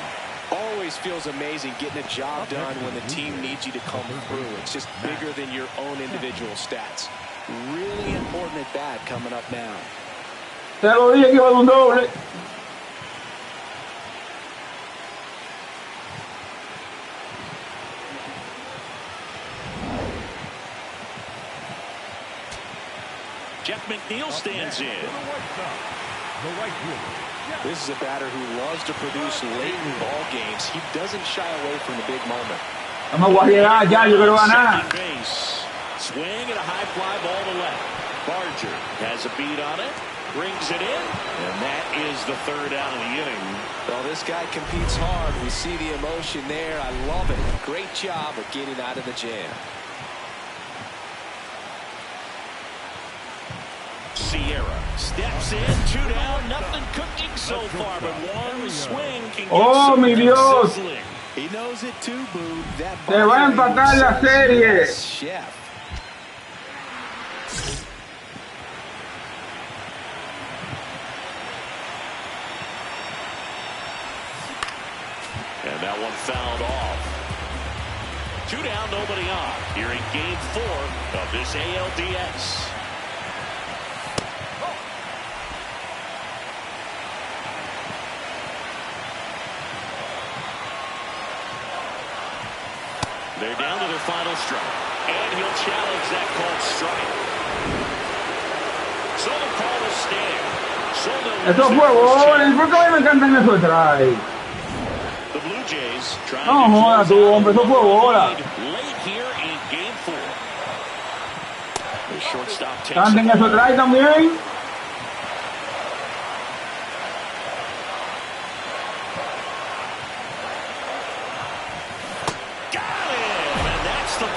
Speaker 3: Always feels amazing getting a job done when the team needs you to come through. It's just bigger than your own individual stats. Really important at bat coming up now.
Speaker 1: Ya lo dije que iba a dar un doble.
Speaker 2: Jeff McNeil stands in.
Speaker 4: The right fielder.
Speaker 3: This is a batter who loves to produce late in ball games. He doesn't shy away from the big moment.
Speaker 1: Vamos a llegar ya, yo quiero ganar.
Speaker 2: Second base. Swing and a high fly ball to left. Barger has a beat on it. Brings it in. And that is the third out of the inning.
Speaker 3: Well, this guy competes hard. We see the emotion there. I love it. Great job of getting out of the jam.
Speaker 2: Sierra steps in, 2 down, nothing cooking so far, but one swing can get
Speaker 1: Oh, mi Dios.
Speaker 2: sizzling.
Speaker 3: He knows it too, Boo. That
Speaker 1: Se va a empatar la serie.
Speaker 3: Chef.
Speaker 2: And that one fouled off. 2 down, nobody on. Here in game 4 of this ALDS. They're down to their final strike. And he'll challenge Is that called strike? So the call will stand. So
Speaker 1: Eso fue gol. ¿Por qué me encantan esos strikes?
Speaker 2: the Blue Jays trying
Speaker 1: No joda tú, hombre, eso fue bola.
Speaker 2: late here in Game 4. The shortstop takes
Speaker 1: Canten esos strikes también.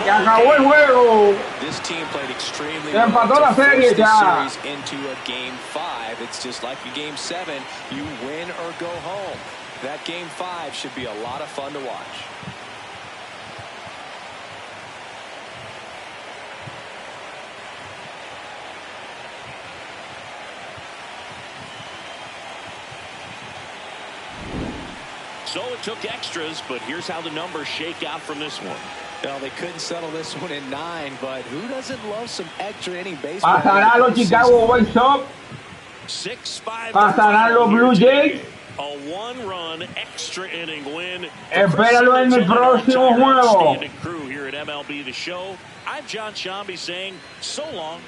Speaker 1: Se acabó el juego.
Speaker 3: This team played extremely
Speaker 1: Se empató
Speaker 3: well
Speaker 1: la
Speaker 3: to
Speaker 1: serie
Speaker 3: force this
Speaker 1: ya.
Speaker 3: series into a Game 5. It's just like a Game 7. You win or go home. That Game 5 should be a lot of fun to watch.
Speaker 2: So it took extras, but here's how the numbers shake out from this one.
Speaker 3: Well, they couldn't settle this one in 9, but who doesn't love some extra inning baseball?
Speaker 1: Pasarán los Chicago White Sox.
Speaker 2: 6-5.
Speaker 1: Pasarán los Blue Jays.
Speaker 2: A one-run extra inning win.
Speaker 1: Espéralo en el próximo juego.
Speaker 2: Outstanding crew here at MLB The Show. I'm John Shambi saying so long.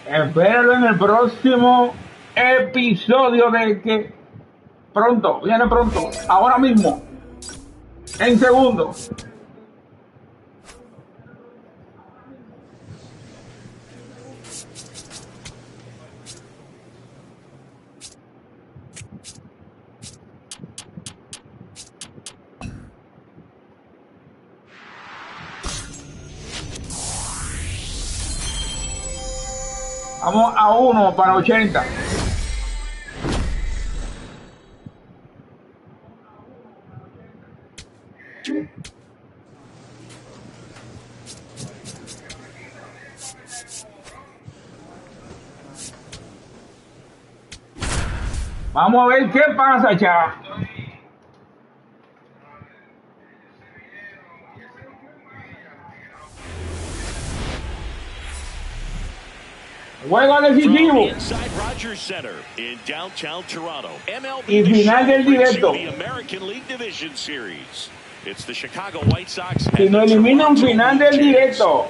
Speaker 1: Espéralo en el próximo episodio de que pronto, viene pronto, ahora mismo, en segundos. Vamos a 1 para 80. Vamos a ver qué pasa, chaval. Juego decisivo
Speaker 2: Inside Rogers Center in downtown Toronto. MLB
Speaker 1: y
Speaker 2: The
Speaker 1: final
Speaker 2: Show
Speaker 1: del
Speaker 2: brings
Speaker 1: directo.
Speaker 2: you the American League Division Series. It's the Chicago White Sox
Speaker 1: Si
Speaker 2: and
Speaker 1: no
Speaker 2: the
Speaker 1: eliminan
Speaker 2: Toronto
Speaker 1: final
Speaker 2: Blue
Speaker 1: del
Speaker 2: Jays.
Speaker 1: directo.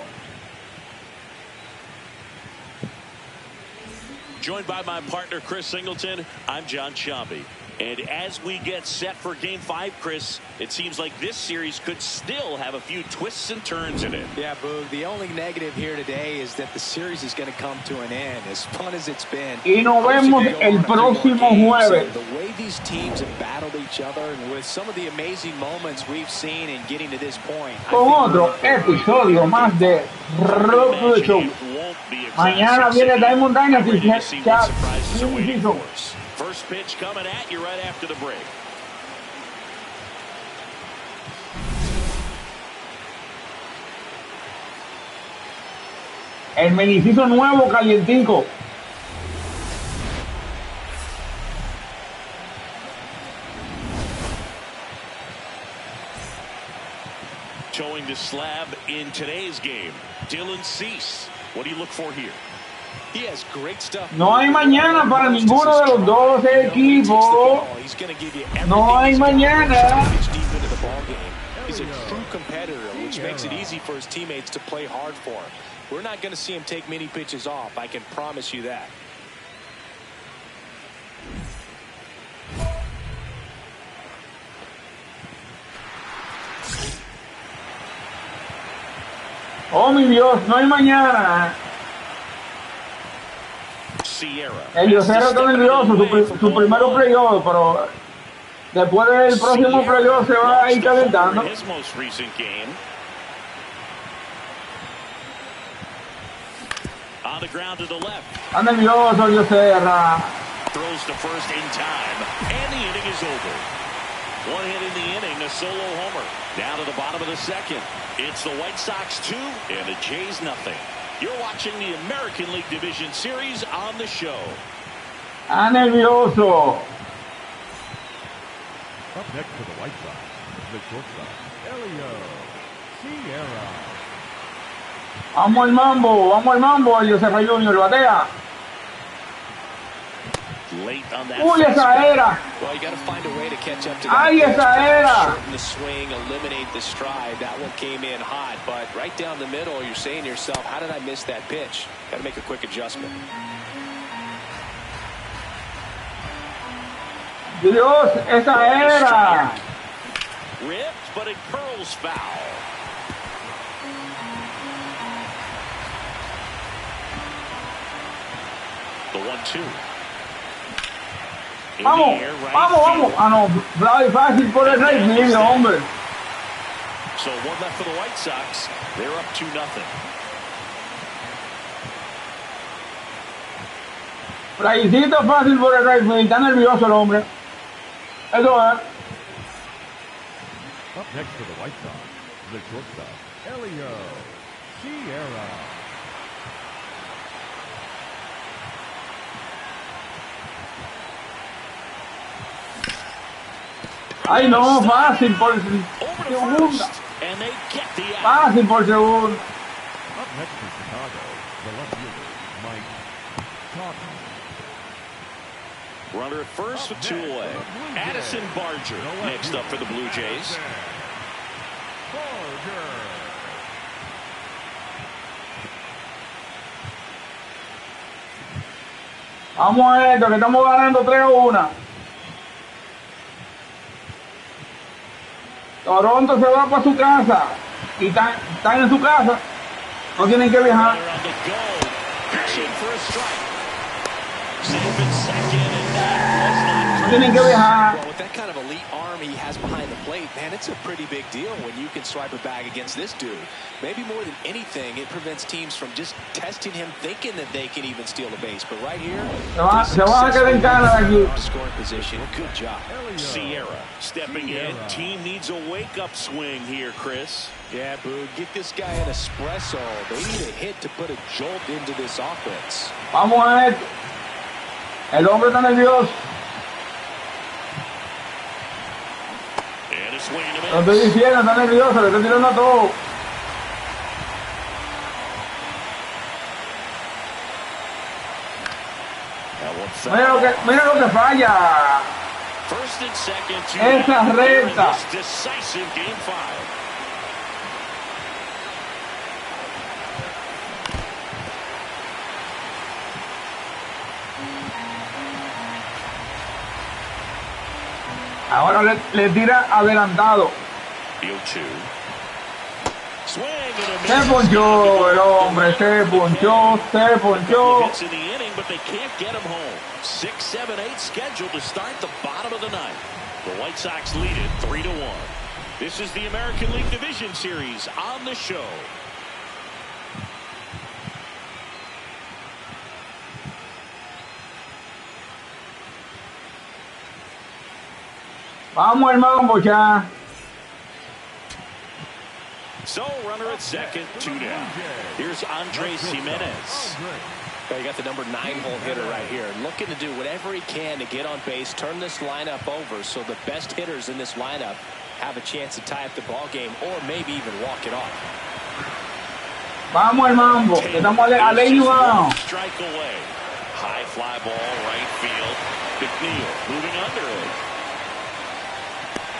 Speaker 2: Joined by my partner Chris Singleton, I'm John Shambi. And as we get set for Game 5, Chris, it seems like this series could still have a few twists and turns in it.
Speaker 3: Yeah, Boog, the only negative here today is that the series is going to come to an end. As fun as it's been.
Speaker 1: Y nos vemos el próximo jueves.
Speaker 3: The way these teams have battled each other and with some of the amazing moments we've seen in getting to this point.
Speaker 1: Con otro episodio más de reproducion. Mañana viene Diamond Dynasty.
Speaker 2: First pitch coming at you right after the break.
Speaker 1: El menicizo nuevo calientico.
Speaker 2: Towing the slab in today's game, Dylan Cease. What do you look for here?
Speaker 3: He has great stuff.
Speaker 1: No hay mañana para ninguno de los dos equipos. No hay mañana.
Speaker 3: He's a true competitor, which makes it easy for his teammates to play hard for him. We're not going to see him take many pitches off. I can promise you that.
Speaker 1: Oh, mi Dios, no hay mañana. El Diosero está nervioso, su primero playoff, pero después del próximo playoff se va a ir calentando. Está nervioso el Diosera.
Speaker 2: Throws to first in time, and the inning is over. One hit in the inning, a solo homer. Down to the bottom of the second. It's the White Sox 2 and the Jays nothing. You're watching the American League Division Series on the show.
Speaker 1: Está nervioso.
Speaker 4: Up next for the White Sox, the shortstop, Elio.
Speaker 1: Vamos al mambo, el José Junior, batea. Uy, esa era.
Speaker 3: Well, you got to find a way to catch up to that.
Speaker 1: Ay, esa era.
Speaker 3: Shorten the swing, eliminate the stride. That one came in hot, but right down the middle, you're saying to yourself, how did I miss that pitch? Got to make a quick adjustment.
Speaker 1: Dios, esa era.
Speaker 2: Ripped, but it curls foul. The 1-2.
Speaker 1: Vamos, vamos. Ah, no, fácil por el right field, hombre.
Speaker 2: So one left for the White Sox. They're up 2-0.
Speaker 1: Playcito fácil por el right field. Está nervioso el hombre. Eso es.
Speaker 4: Up next for the White Sox, the shortstop, Elio Sierra.
Speaker 1: Ay, no, fácil por segunda. Fácil por segunda.
Speaker 4: Up next for Chicago, the left fielder, Mike Talton.
Speaker 2: Runner at first with 2 away. Addison Barger next up for the Blue Jays.
Speaker 1: Vamos a esto, que estamos ganando 3-1. Toronto se va para su casa y están en su casa, no tienen que viajar. No tienen que viajar.
Speaker 3: Well, with that kind of elite arm he has behind the plate, man, it's a pretty big deal when you can swipe a bag against this dude. Maybe more than anything, it prevents teams from just testing him, thinking that they can even steal the base. But right here,
Speaker 1: se van a quedar en Canadá aquí.
Speaker 3: Scoring position, good job.
Speaker 2: Sierra stepping in. Team needs a wake-up swing here, Chris.
Speaker 3: Yeah, Boo, get this guy an espresso. They need a hit to put a jolt into this offense.
Speaker 1: Vamos a esto. El hombre está nervioso. Lo estoy diciendo, está nervioso, le estoy tirando a todo. Mira lo que falla. Esa recta. Ahora le tira adelantado. Se ponchó el hombre, se ponchó.
Speaker 2: 6, 7, 8 scheduled to start the bottom of the ninth. The White Sox lead it 3-1. This is the American League Division Series on the show.
Speaker 1: Vamos al mambo ya.
Speaker 2: So runner at second, 2 down. Here's Andres Jimenez.
Speaker 3: You got the number 9 hole hitter right here, looking to do whatever he can to get on base, turn this lineup over, so the best hitters in this lineup have a chance to tie up the ball game or maybe even walk it off.
Speaker 1: Vamos al mambo. Estamos a ley one.
Speaker 2: Strike away. High fly ball, right field. McNeil moving under it.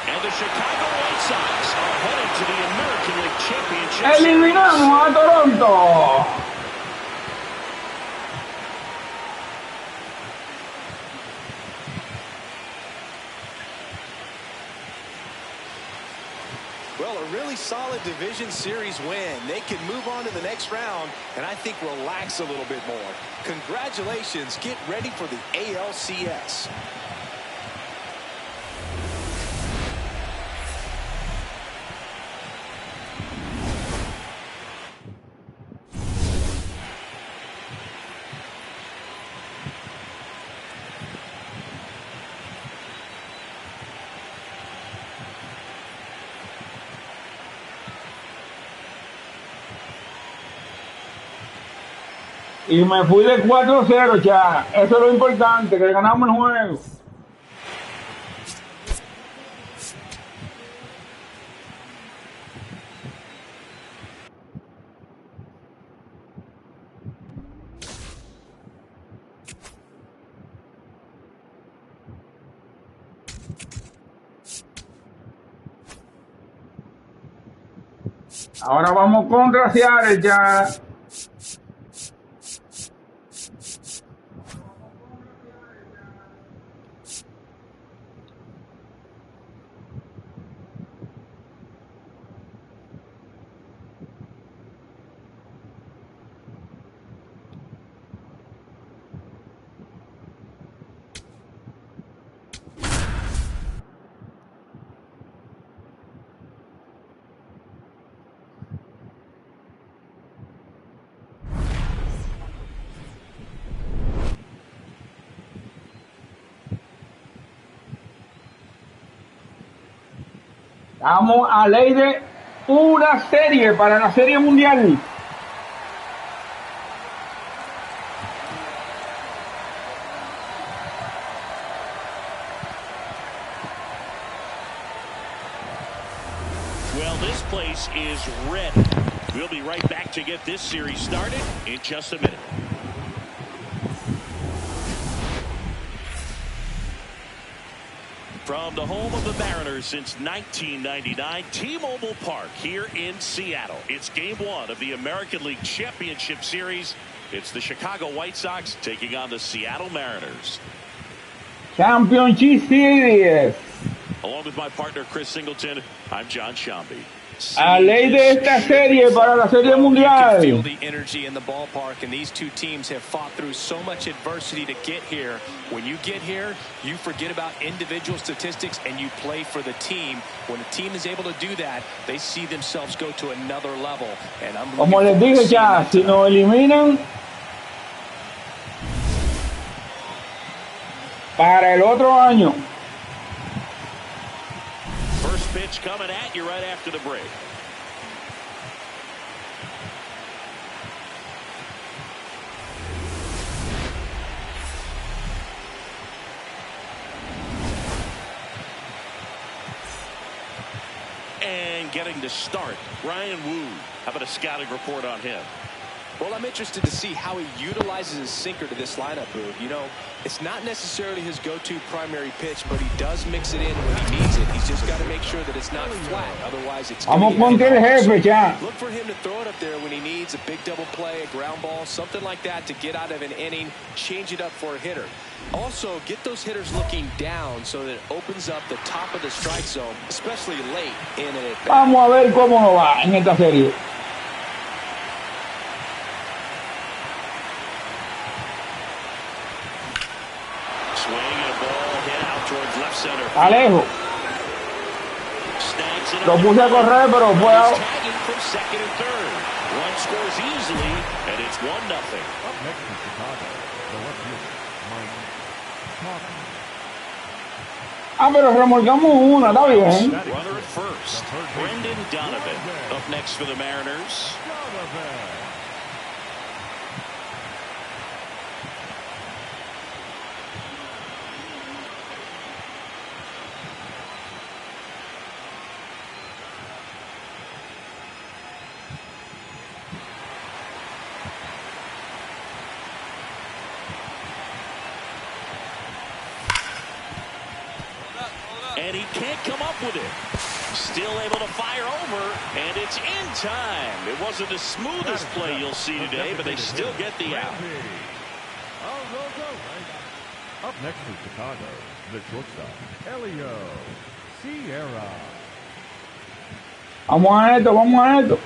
Speaker 2: And the Chicago White Sox are headed to the American League Championship.
Speaker 1: Eliminamos a Toronto.
Speaker 3: Well, a really solid division series win. They can move on to the next round and I think relax a little bit more. Congratulations. Get ready for the ALCS.
Speaker 1: Y me fui de 4-0 ya. Eso es lo importante, que ganamos el juego. Ahora vamos contra Seattle ya. Estamos a ley de una serie para la serie mundial.
Speaker 2: Well, this place is ready. We'll be right back to get this series started in just a minute. From the home of the Mariners since 1999, T-Mobile Park here in Seattle. It's game one of the American League Championship Series. It's the Chicago White Sox taking on the Seattle Mariners.
Speaker 1: Championship Series.
Speaker 2: Along with my partner Chris Singleton, I'm John Shambi.
Speaker 1: A ley de esta serie para la serie mundial.
Speaker 3: You can feel the energy in the ballpark, and these two teams have fought through so much adversity to get here. When you get here, you forget about individual statistics and you play for the team. When a team is able to do that, they see themselves go to another level. And I'm
Speaker 1: Como les dije ya, si nos eliminan para el otro año.
Speaker 2: First pitch coming at you right after the break. And getting to start, Ryan Wu. How about a scouting report on him?
Speaker 3: Well, I'm interested to see how he utilizes his sinker to this lineup, Boog. You know, it's not necessarily his go-to primary pitch, but he does mix it in when he needs it. He's just got to make sure that it's not flat. Otherwise, it's
Speaker 1: Vamos con el jefe ya.
Speaker 3: Look for him to throw it up there when he needs a big double play, a ground ball, something like that to get out of an inning, change it up for a hitter. Also, get those hitters looking down so that it opens up the top of the strike zone, especially late in an at-bat.
Speaker 1: Vamos a ver cómo nos va en esta serie. Alejo. Lo puse a correr, pero fue a... Ah, pero remolcamos una, está bien.
Speaker 2: Runner at first. Brendan Donovan up next for the Mariners. And he can't come up with it. Still able to fire over, and it's in time. It wasn't the smoothest play you'll see today, but they still get the out.
Speaker 4: Up next is Chicago, the shortstop, Elio Sierra.
Speaker 1: Vamos a esto, vamos a esto.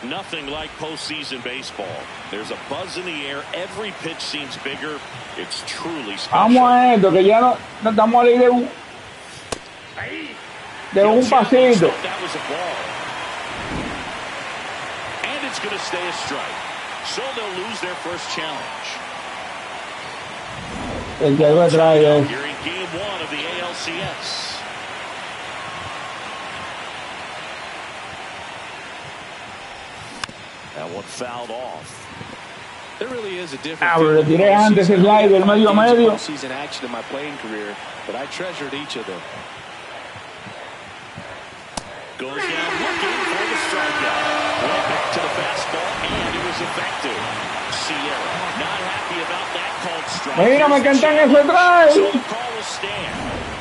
Speaker 2: Nothing like postseason baseball. There's a buzz in the air. Every pitch seems bigger. It's truly special.
Speaker 1: Vamos a esto, que ya no estamos ahí de un pasito.
Speaker 2: That was a ball. And it's going to stay a strike. So they'll lose their first challenge.
Speaker 1: El que va a traer.
Speaker 2: You're in game one of the ALCS. That one fouled off.
Speaker 3: There really is a difference.
Speaker 1: Le tiré antes el slider medio a medio.
Speaker 3: Season action in my playing career, but I treasured each of them.
Speaker 2: Goes down looking for the strikeout. Went back to the fastball, and it was effective.
Speaker 1: Mira, me cantan ese try.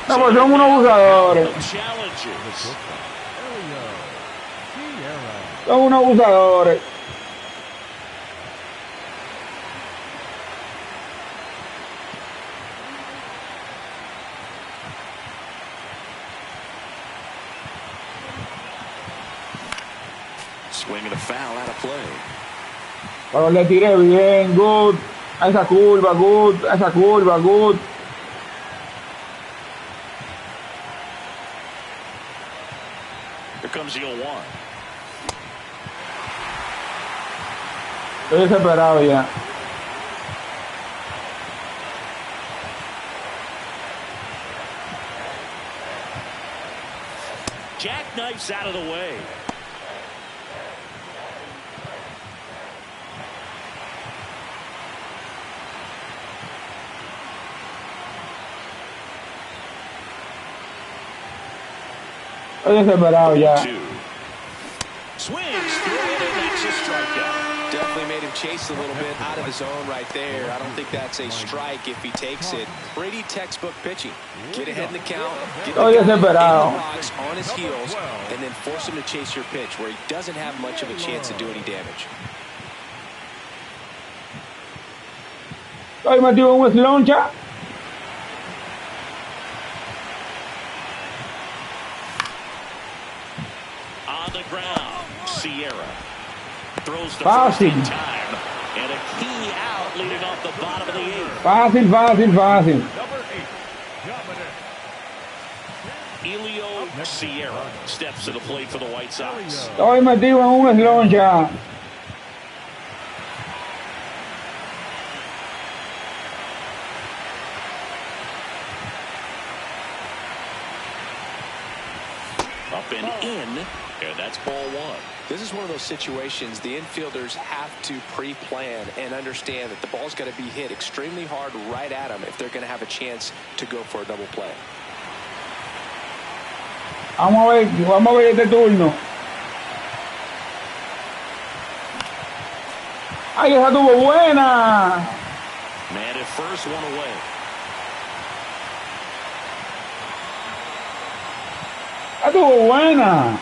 Speaker 1: No, pues son unos abusadores. Son unos abusadores.
Speaker 2: Swinging a foul out of play.
Speaker 1: Pero le tiré bien, good. A esa curva, good. A esa curva, good.
Speaker 2: Here comes the 0-1.
Speaker 1: Estoy desesperado ya.
Speaker 2: Jackknifes out of the way.
Speaker 1: Estoy desesperado ya.
Speaker 2: Swings through it, and that's a strikeout.
Speaker 3: Definitely made him chase a little bit out of his zone right there. I don't think that's a strike if he takes it. Pretty textbook pitching. Get ahead in the count, get the guy in the box on his heels, and then force him to chase your pitch where he doesn't have much of a chance to do any damage.
Speaker 1: Estoy metido en un sloncha.
Speaker 2: On the ground, Sierra throws the
Speaker 1: Fácil.
Speaker 2: first in time, and a key out leading off the bottom of the 8th.
Speaker 1: Fácil, fácil, fácil.
Speaker 2: Elio Sierra steps to the plate for the White Sox.
Speaker 1: Estoy metido en un sloncha.
Speaker 2: Up and in, and that's ball 1.
Speaker 3: This is one of those situations the infielders have to pre-plan and understand that the ball's got to be hit extremely hard right at them if they're going to have a chance to go for a double play.
Speaker 1: Vamos a ver este turno. ¡Ay, esa tuvo buena!
Speaker 2: Man at first, one away.
Speaker 1: ¡Esa tuvo buena!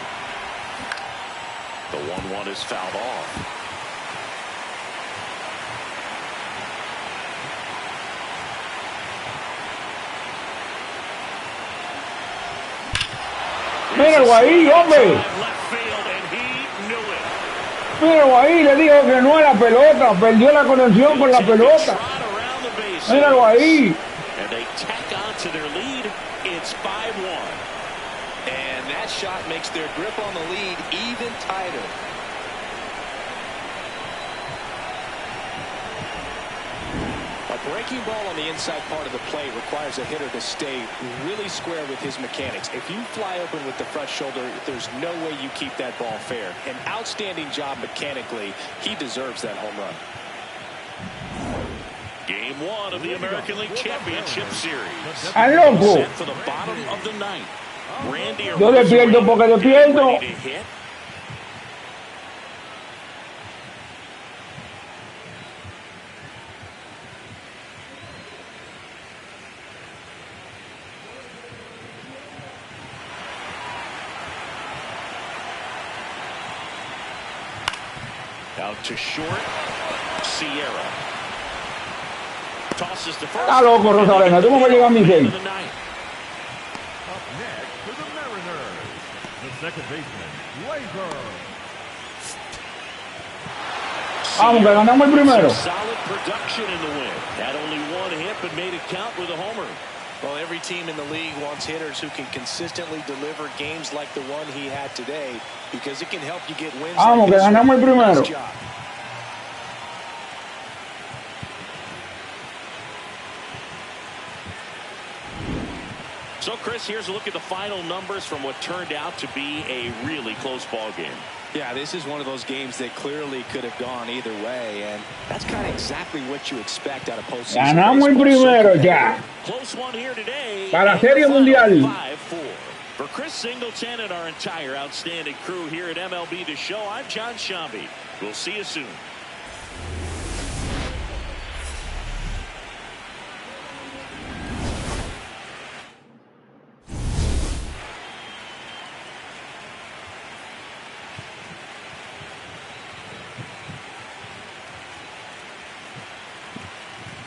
Speaker 2: The 1-1 is fouled off.
Speaker 1: ¡Míralo ahí, hombre! Míralo ahí, le digo que no a la pelota. Perdió la conexión con la pelota. Míralo ahí.
Speaker 2: And they tack on to their lead. It's 5-1.
Speaker 3: And that shot makes their grip on the lead even tighter. A breaking ball on the inside part of the plate requires a hitter to stay really square with his mechanics. If you fly open with the front shoulder, there's no way you keep that ball fair. An outstanding job mechanically. He deserves that home run.
Speaker 2: Game 1 of the American League Championship Series.
Speaker 1: ¡Al loco!
Speaker 2: Set for the bottom of the 9th. Randy
Speaker 1: Yo le pierdo porque le pierdo.
Speaker 2: Out to short, Sierra. Tosses the first.
Speaker 1: Está loco, Rosalena. ¿Cómo va a llegar a mi 6?
Speaker 4: Up next for the Mariners, the second baseman, Laser.
Speaker 1: Vamos, que ganamos el primero.
Speaker 2: Solid production in the win. Had only one hit, but made it count with a homer.
Speaker 3: Well, every team in the league wants hitters who can consistently deliver games like the one he had today, because it can help you get wins.
Speaker 1: Vamos,
Speaker 3: like
Speaker 1: que ganamos el primero.
Speaker 3: Nice job.
Speaker 2: So, Chris, here's a look at the final numbers from what turned out to be a really close ball game.
Speaker 3: Yeah, this is one of those games that clearly could have gone either way, and that's kind of exactly what you expect out of postseason.
Speaker 1: Ganamos el primero ya.
Speaker 2: Close one here today.
Speaker 1: Para la serie mundial.
Speaker 2: 5-4. For Chris Singleton and our entire outstanding crew here at MLB The Show, I'm John Shambi. We'll see you soon.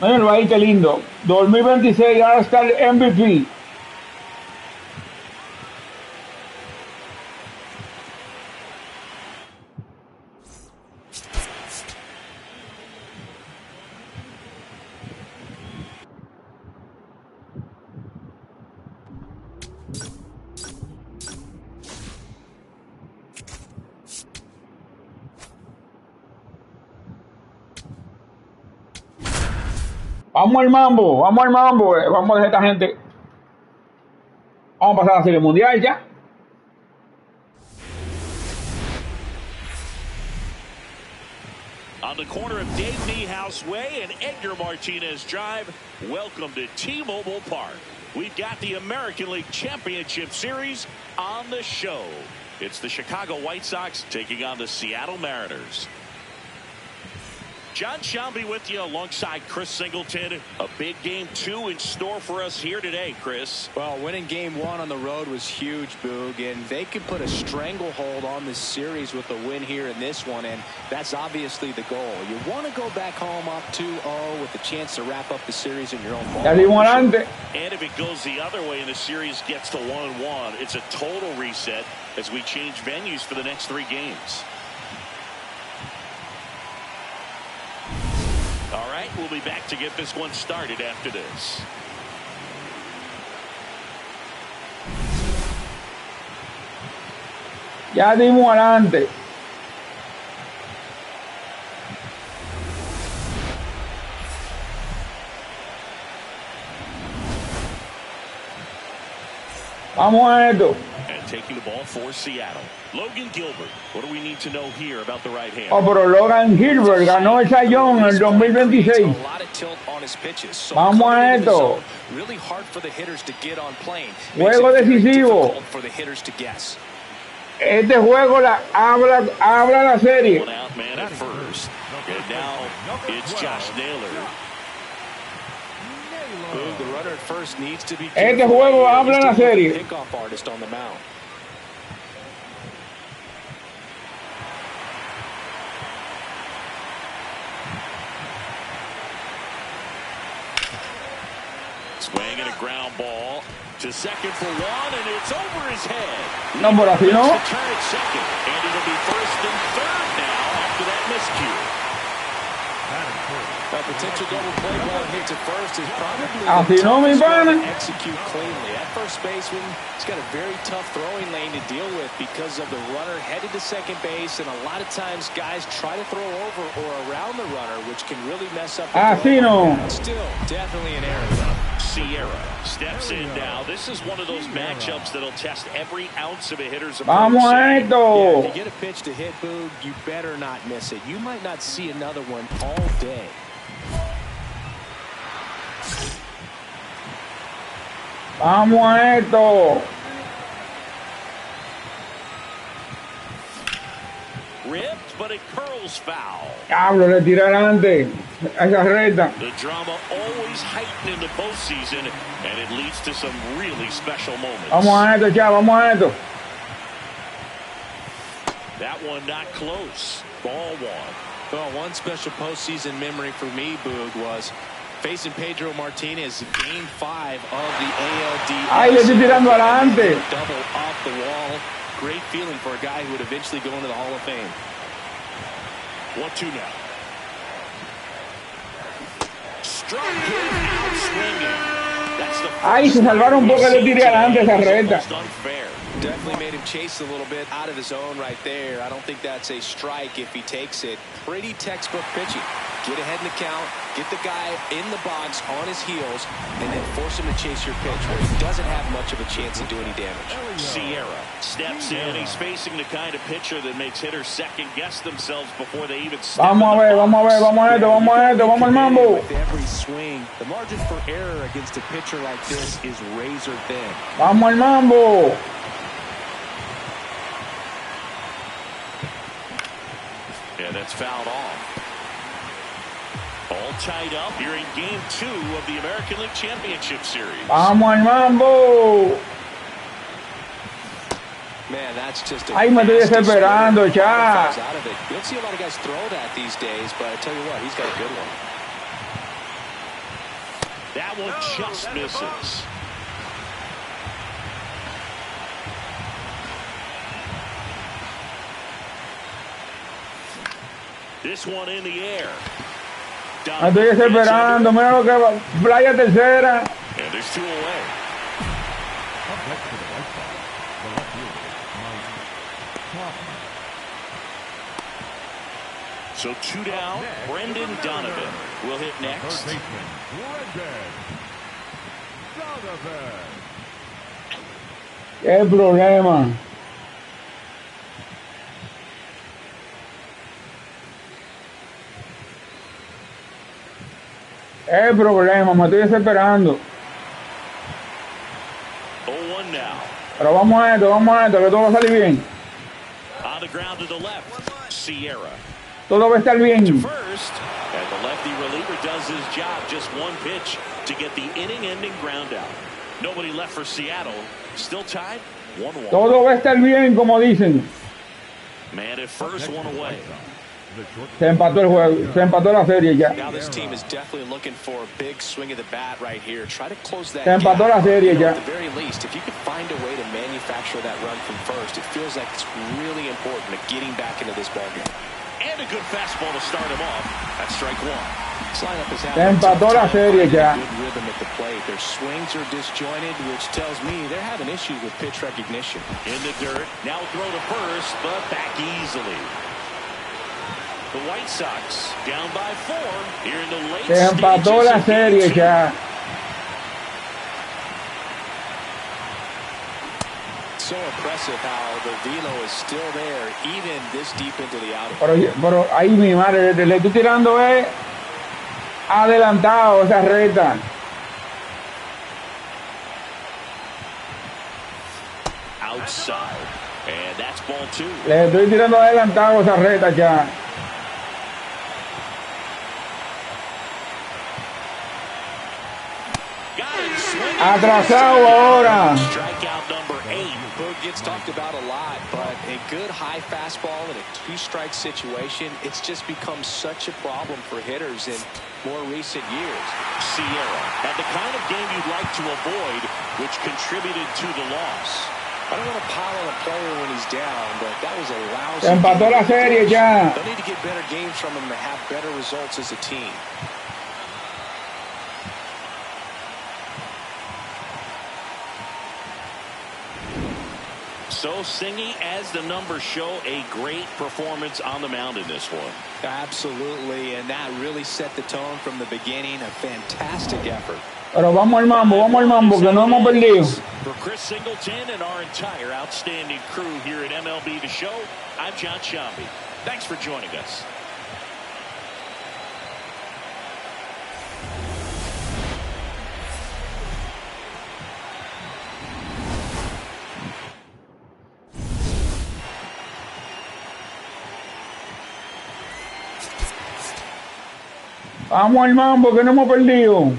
Speaker 1: Bueno, ahí qué lindo. 2026, ahora está el MVP. Vamos al mambo, vamos al mambo, vamos a dejar esta gente. Vamos a pasar a la serie mundial ya.
Speaker 2: On the corner of Dave Niehaus Way and Edgar Martinez Drive, welcome to T-Mobile Park. We've got the American League Championship Series on the show. It's the Chicago White Sox taking on the Seattle Mariners. John Shelby with you alongside Chris Singleton. A big game 2 in store for us here today, Chris.
Speaker 3: Well, winning game 1 on the road was huge, Boog, and they could put a stranglehold on this series with a win here in this one, and that's obviously the goal. You want to go back home up 2-0 with the chance to wrap up the series in your own ball.
Speaker 2: And if it goes the other way and the series gets to 1-1, it's a total reset as we change venues for the next 3 games. All right, we'll be back to get this one started after this.
Speaker 1: Ya dimos adelante. Vamos a esto.
Speaker 2: And taking the ball for Seattle, Logan Gilbert. What do we need to know here about the right hand?
Speaker 1: Oh, pero Logan Gilbert ganó el Sayón en el 2026. Vamos a esto.
Speaker 3: Really hard for the hitters to get on plane.
Speaker 1: Juego decisivo.
Speaker 3: For the hitters to guess.
Speaker 1: Este juego habla la serie.
Speaker 2: One out man at first. And now it's Josh Naylor.
Speaker 3: The runner at first needs to be
Speaker 1: este juego habla la serie.
Speaker 3: Pickoff artist on the mound.
Speaker 2: Swing and a ground ball to second for 1, and it's over his head.
Speaker 1: No, por así no.
Speaker 2: Turn at second, and it'll be first and third now after that miscue. A potential double play ball hit to first is probably
Speaker 1: así no, mi pana.
Speaker 3: Execute cleanly. At first baseman, he's got a very tough throwing lane to deal with because of the runner headed to second base, and a lot of times guys try to throw over or around the runner, which can really mess up the
Speaker 1: así no.
Speaker 3: Still, definitely an error.
Speaker 2: Sierra steps in now. This is one of those matchups that'll test every ounce of a hitter's
Speaker 1: Vamos a esto.
Speaker 3: If you get a pitch to hit, Boog, you better not miss it. You might not see another one all day.
Speaker 1: Vamos a esto.
Speaker 2: Ripped, but it curls foul.
Speaker 1: Diablo, le tira adelante. Esa recta.
Speaker 2: The drama always heightened in the postseason, and it leads to some really special moments.
Speaker 1: Vamos a esto, ya, vamos a esto.
Speaker 2: That one not close. Ball 1.
Speaker 3: Well, one special postseason memory for me, Boog, was facing Pedro Martinez in Game 5 of the ALDS.
Speaker 1: Ay, le estoy tirando adelante.
Speaker 3: Double off the wall. Great feeling for a guy who would eventually go into the Hall of Fame.
Speaker 2: 1-2 now. Struck him out swinging. That's the
Speaker 1: Ay, se salvaron un poco, le tiré adelante esa recta.
Speaker 3: Unfair. Definitely made him chase a little bit out of his own right there. I don't think that's a strike if he takes it. Pretty textbook pitching. Get ahead in the count, get the guy in the box on his heels, and then force him to chase your pitch where he doesn't have much of a chance to do any damage.
Speaker 2: Sierra steps in. He's facing the kind of pitcher that makes hitters second guess themselves before they even step
Speaker 1: Vamos a ver, vamos a ver, vamos a esto, vamos a esto, vamos al mambo.
Speaker 3: With every swing, the margin for error against a pitcher like this is razor thin.
Speaker 1: Vamos al mambo.
Speaker 2: Yeah, that's fouled off. All tied up here in Game 2 of the American League Championship Series.
Speaker 1: Vamos al mambo.
Speaker 3: Man, that's just a
Speaker 1: Ay, me estoy desesperando, ya.
Speaker 3: You don't see a lot of guys throw that these days, but I tell you what, he's got a good one.
Speaker 2: That one just misses. This one in the air.
Speaker 1: Estoy desesperando, mira lo que va. Playa tercera.
Speaker 2: And there's 2 away. So 2 down. Brendan Donovan will hit next.
Speaker 1: ¿Qué problema? ¿Qué problema? Me estoy desesperando.
Speaker 2: 0-1 now.
Speaker 1: Pero vamos a esto, que todo va a salir bien.
Speaker 2: On the ground to the left. Sierra.
Speaker 1: Todo va a estar bien.
Speaker 2: To first, and the lefty reliever does his job. Just one pitch to get the inning-ending ground out. Nobody left for Seattle. Still tied, 1-1.
Speaker 1: Todo va a estar bien, como dicen.
Speaker 2: Man at first, 1 away.
Speaker 1: Se empató el juego, se empató la serie ya.
Speaker 3: Now this team is definitely looking for a big swing of the bat right here. Try to close that
Speaker 1: Se empató la serie ya.
Speaker 3: At the very least, if you could find a way to manufacture that run from first, it feels like it's really important to getting back into this ballgame.
Speaker 2: And a good fastball to start him off. That's strike 1.
Speaker 3: This lineup is
Speaker 1: Se empató la serie ya.
Speaker 3: good rhythm at the plate. Their swings are disjointed, which tells me they're having issues with pitch recognition.
Speaker 2: In the dirt. Now throw to first, but back easily. The White Sox down by 4 here in the late
Speaker 1: Se empató la serie ya.
Speaker 3: So impressive how the velo is still there, even this deep into the outing.
Speaker 1: Pero ahí mi madre, le estoy tirando adelantado esa recta.
Speaker 2: Outside. And that's ball 2.
Speaker 1: Le estoy tirando adelantado esa recta ya. Atrasado ahora.
Speaker 3: Strikeout number 8. Boog gets talked about a lot, but a good high fastball in a 2-strike situation, it's just become such a problem for hitters in more recent years.
Speaker 2: Sierra had the kind of game you'd like to avoid, which contributed to the loss.
Speaker 3: I don't want to pile on a player when he's down, but that was a lousy.
Speaker 1: Se empató la serie ya.
Speaker 3: They'll need to get better games from him to have better results as a team.
Speaker 2: So Singy, as the numbers show, a great performance on the mound in this one.
Speaker 3: Absolutely, and that really set the tone from the beginning. A fantastic effort.
Speaker 1: Pero vamos al mambo, que no hemos perdido.
Speaker 2: For Chris Singleton and our entire outstanding crew here at MLB The Show, I'm John Shambi. Thanks for joining us.
Speaker 1: Vamos al mambo, que no hemos perdido.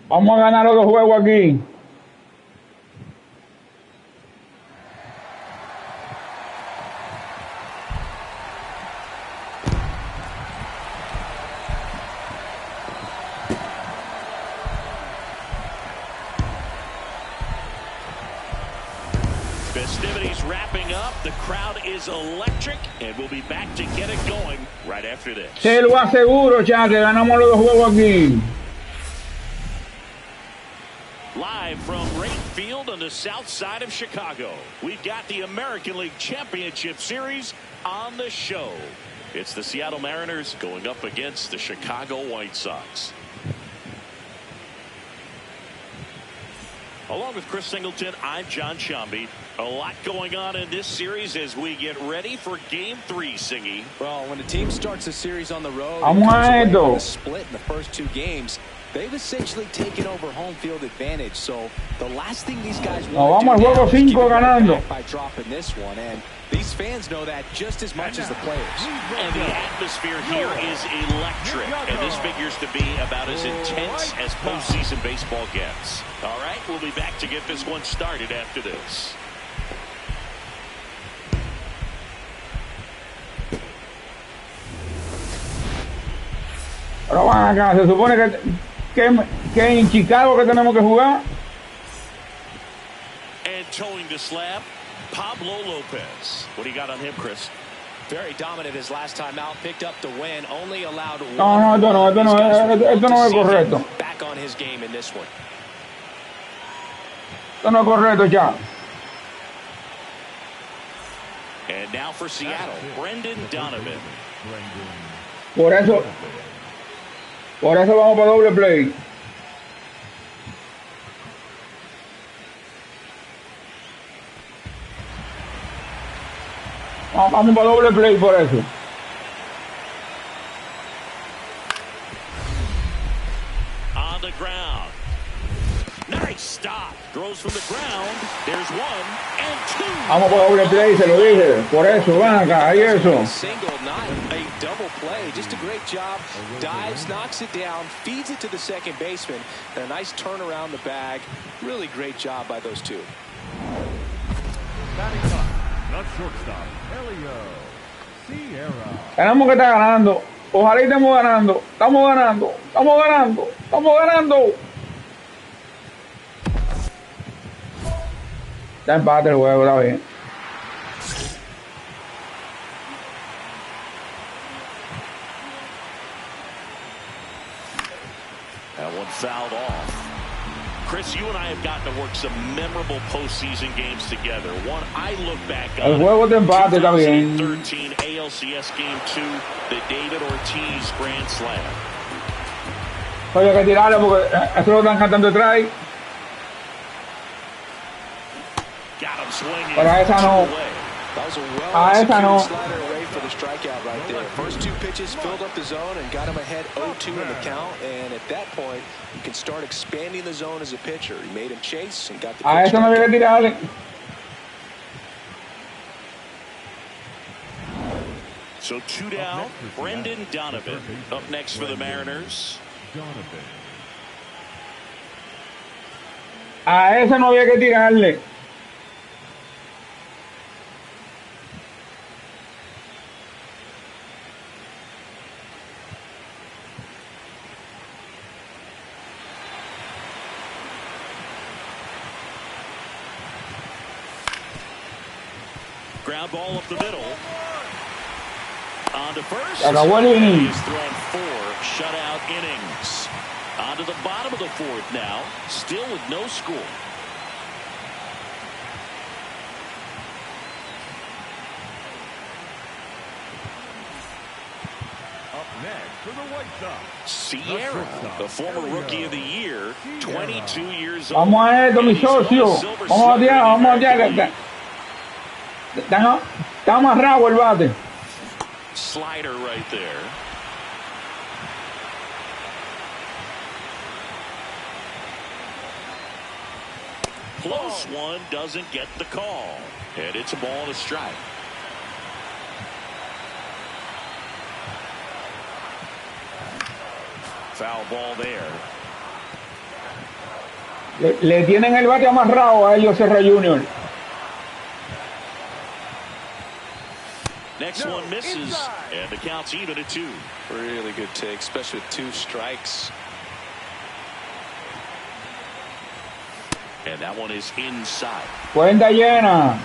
Speaker 1: Vamos a ganar los 2 juegos aquí.
Speaker 2: Festivities wrapping up. The crowd is electric, and we'll be back to get it going right after this.
Speaker 1: Se lo aseguro ya que ganamos los 2 juegos aquí.
Speaker 2: Live from Wright Field on the south side of Chicago, we've got the American League Championship Series on the show. It's the Seattle Mariners going up against the Chicago White Sox. Along with Chris Singleton, I'm John Shambi. A lot going on in this series as we get ready for Game 3, Singy.
Speaker 3: Well, when a team starts a series on the road,
Speaker 1: Vamos a esto.
Speaker 3: split in the first 2 games, They've essentially taken over home field advantage, so the last thing these guys
Speaker 1: Nos
Speaker 3: want
Speaker 1: vamos
Speaker 3: to
Speaker 1: al
Speaker 3: do now
Speaker 1: juego 5 ganando.
Speaker 3: by dropping this one, and these fans know that just as much as the players.
Speaker 2: And the atmosphere here is electric, and this figures to be about as intense as postseason baseball gets. All right, we'll be back to get this one started after this.
Speaker 1: Pero van acá, se supone que en Chicago que tenemos que jugar.
Speaker 2: And towing the slab, Pablo Lopez. What do you got on him, Chris?
Speaker 3: Very dominant his last time out, picked up the win, only allowed one.
Speaker 1: No, esto no es correcto.
Speaker 3: Back on his game in this one.
Speaker 1: Esto no es correcto ya.
Speaker 2: And now for Seattle, Brendan Donovan.
Speaker 1: Por eso vamos para doble play. Vamos para doble play por eso.
Speaker 2: On the ground. Nice stop. Throws from the ground. There's one and two.
Speaker 1: Vamos para doble play, se lo dije. Por eso, van acá, hay eso.
Speaker 3: Single, not a double play. Just a great job. Dives, knocks it down, feeds it to the second baseman, and a nice turn around the bag. Really great job by those two.
Speaker 4: Batting up, the shortstop, Elio Sierra.
Speaker 1: Tenemos que estar ganando. Ojalá y estemos ganando. Estamos ganando. Estamos ganando. Estamos ganando. Está empate el juego, está bien.
Speaker 2: That one fouled off. Chris, you and I have gotten to work some memorable postseason games together. One I look back on.
Speaker 1: El juego de empate está bien.
Speaker 2: 2013 ALCS Game 2, the David Ortiz Grand Slam.
Speaker 1: Oye, hay que tirarlo porque eso lo están cantando detrás.
Speaker 2: Got him swinging.
Speaker 1: Pero a esa no.
Speaker 3: That was a
Speaker 1: A esa no.
Speaker 3: slider away for the strikeout right there. First two pitches filled up the zone and got him ahead 0-2 in the count. And at that point, you can start expanding the zone as a pitcher. He made him chase and got the
Speaker 1: A
Speaker 3: pitch.
Speaker 1: eso no había que tirarle.
Speaker 2: So two down, Brendan Donovan up next for the Mariners.
Speaker 1: A esa no había que tirarle.
Speaker 2: Ground ball up the middle. On to first.
Speaker 1: Acabó el inning.
Speaker 2: He's thrown 4 shutout innings. On to the bottom of the fourth now. Still with no score.
Speaker 4: Up next for the White Sox,
Speaker 2: Sierra, the former rookie of the year, 22 years old.
Speaker 1: Vamos a esto, mi socio. Vamos allá, vamos allá. Está amarrado el bate.
Speaker 2: Slider right there. Close one, doesn't get the call. And it's a ball and a strike. Foul ball there.
Speaker 1: Le tienen el bate amarrado a Elio Serra Jr.
Speaker 2: Next one misses, and the count's even at 2.
Speaker 3: Really good take, especially with 2 strikes.
Speaker 2: And that one is inside.
Speaker 1: Cuenta llena.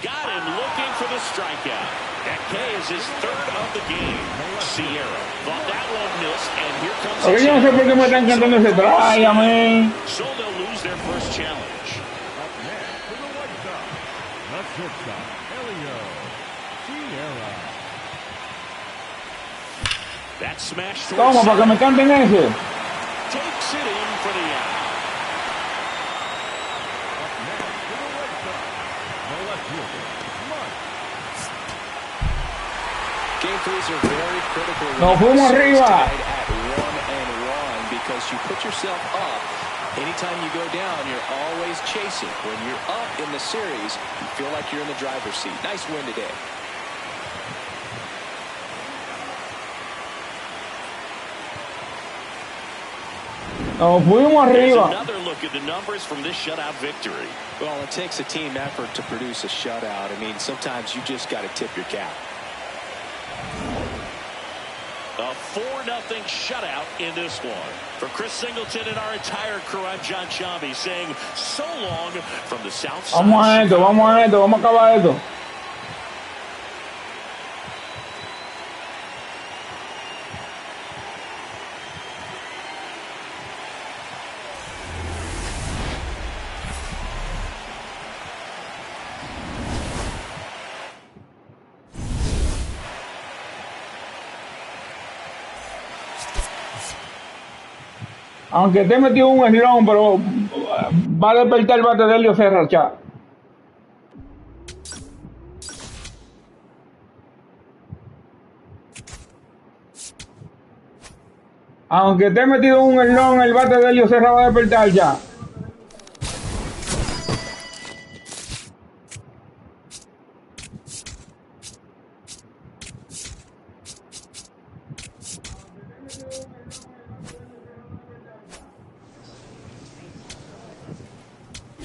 Speaker 2: Got him looking for the strikeout. That K is his 3rd of the game. Sierra thought that one missed, and here comes
Speaker 1: Porque yo no sé por qué me están cantando ese try, amén.
Speaker 2: So they'll lose their first challenge.
Speaker 4: up next for the White Sox, the shortstop, Elio Sierra.
Speaker 2: That smash towards
Speaker 1: Toma, para que me canten ese.
Speaker 2: Takes it in for the out.
Speaker 3: Game threes are very critical.
Speaker 1: Nos fuimos arriba.
Speaker 3: At 1-1 because you put yourself up. Anytime you go down, you're always chasing. When you're up in the series, you feel like you're in the driver's seat. Nice win today.
Speaker 1: Nos fuimos arriba.
Speaker 2: Another look at the numbers from this shutout victory.
Speaker 3: Well, it takes a team effort to produce a shutout. I mean, sometimes you just got to tip your cap.
Speaker 2: A 4-0 shutout in this one. For Chris Singleton and our entire crew, I'm John Chambi saying so long from the South Side.
Speaker 1: Vamos a esto, vamos a esto, vamos a acabar esto. Aunque te metió un estirón, pero va a despertar el bate de Helio Serra, cha. Aunque te he metido un estirón, el bate de Helio Serra va a despertar ya.